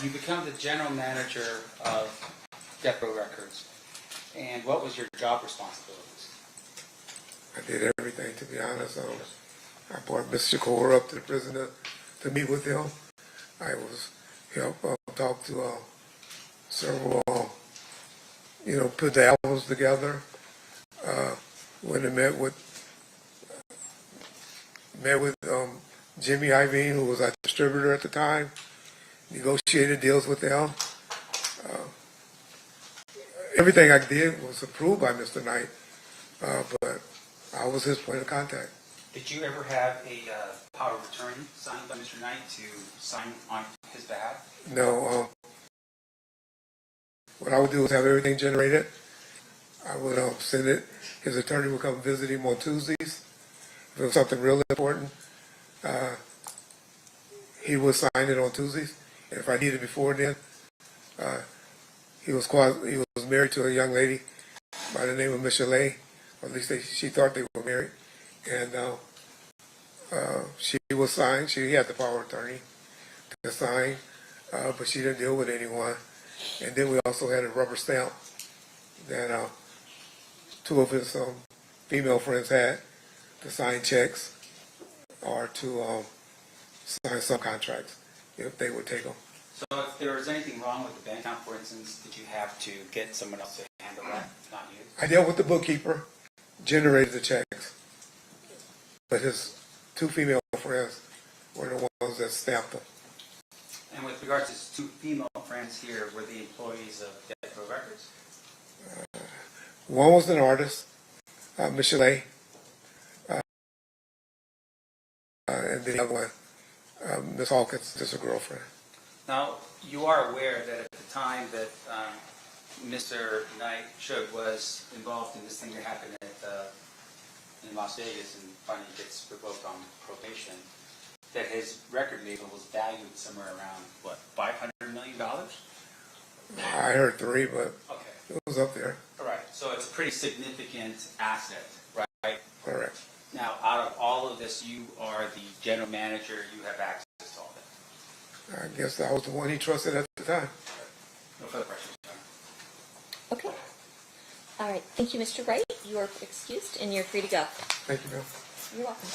Speaker 14: You become the general manager of death row records, and what was your job responsibilities?
Speaker 1: I did everything, to be honest. I brought Mr. Shakur up to the prison to meet with him. I was talk to several, put the albums together. When I met with Jimmy Iovine, who was our distributor at the time, negotiated deals with them. Everything I did was approved by Mr. Knight, but I was his point of contact.
Speaker 14: Did you ever have a power of attorney signed by Mr. Knight to sign on his behalf?
Speaker 1: No. What I would do is have everything generated. I would send it. His attorney would come visit him on Tuesdays. If it was something really important, he would sign it on Tuesdays. And if I needed it before then, he was married to a young lady by the name of Michelle, or at least she thought they were married. And she was signed. She had the power of attorney to sign, but she didn't deal with anyone. And then we also had a rubber stamp that two of his female friends had to sign checks or to sign some contracts if they would take them.
Speaker 14: So if there was anything wrong with the bank account, for instance, did you have to get someone else to handle that, not you?
Speaker 1: I dealt with the bookkeeper, generated the checks, but his two female friends were the ones that stamped them.
Speaker 14: And with regards to his two female friends here, were the employees of Death Row Records?
Speaker 1: One was an artist, Michelle, and the other one, Miss Hawkins, just a girlfriend.
Speaker 14: Now, you are aware that at the time that Mr. Knight was involved in this thing that happened in Las Vegas and finally gets revoked on probation, that his record label was valued somewhere around, what, $500 million?
Speaker 1: I heard 3, but
Speaker 14: okay,
Speaker 1: it was up there.
Speaker 14: All right, so it's a pretty significant asset, right?
Speaker 1: Correct.
Speaker 14: Now, out of all of this, you are the general manager, you have access to all that.
Speaker 1: I guess I was the one he trusted at the time.
Speaker 14: No further questions.
Speaker 5: Okay. All right. Thank you, Mr. Wright. You are excused and you're free to go.
Speaker 1: Thank you, ma'am.
Speaker 5: You're welcome.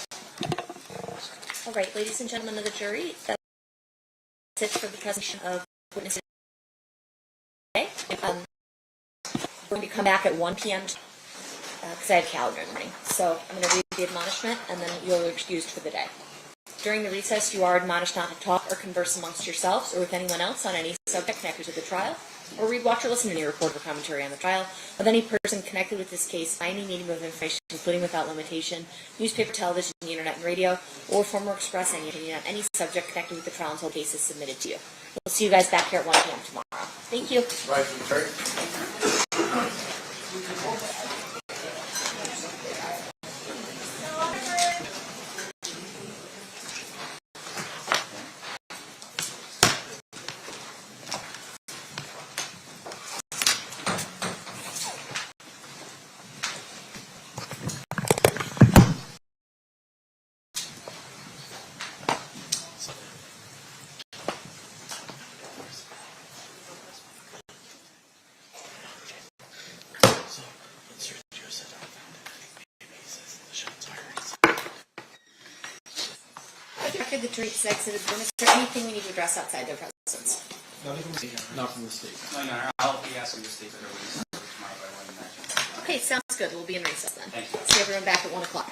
Speaker 5: All right, ladies and gentlemen of the jury, that's it for the presentation of witnesses today. We're going to come back at 1 p.m. Because I had calendar in the morning. So I'm going to read the admonishment and then you're excused for the day. During the recess, you are admonished not to talk or converse amongst yourselves or with anyone else on any subject connected to the trial, or read, watch, or listen to any report or commentary on the trial of any person connected with this case by any medium of information, including without limitation, newspaper, television, the internet, and radio, or form or express any opinion on any subject connected with the trial until the case is submitted to you. We'll see you guys back here at 1 p.m. tomorrow. Thank you. record, the jury decided, is there anything we need to address outside their presence?
Speaker 16: Not from the state.
Speaker 14: No, Your Honor, I'll be asking the state for their release tomorrow, but I wouldn't imagine.
Speaker 5: Okay, sounds good. We'll be in recess then.
Speaker 14: Thank you.
Speaker 5: See everyone back at 1 o'clock.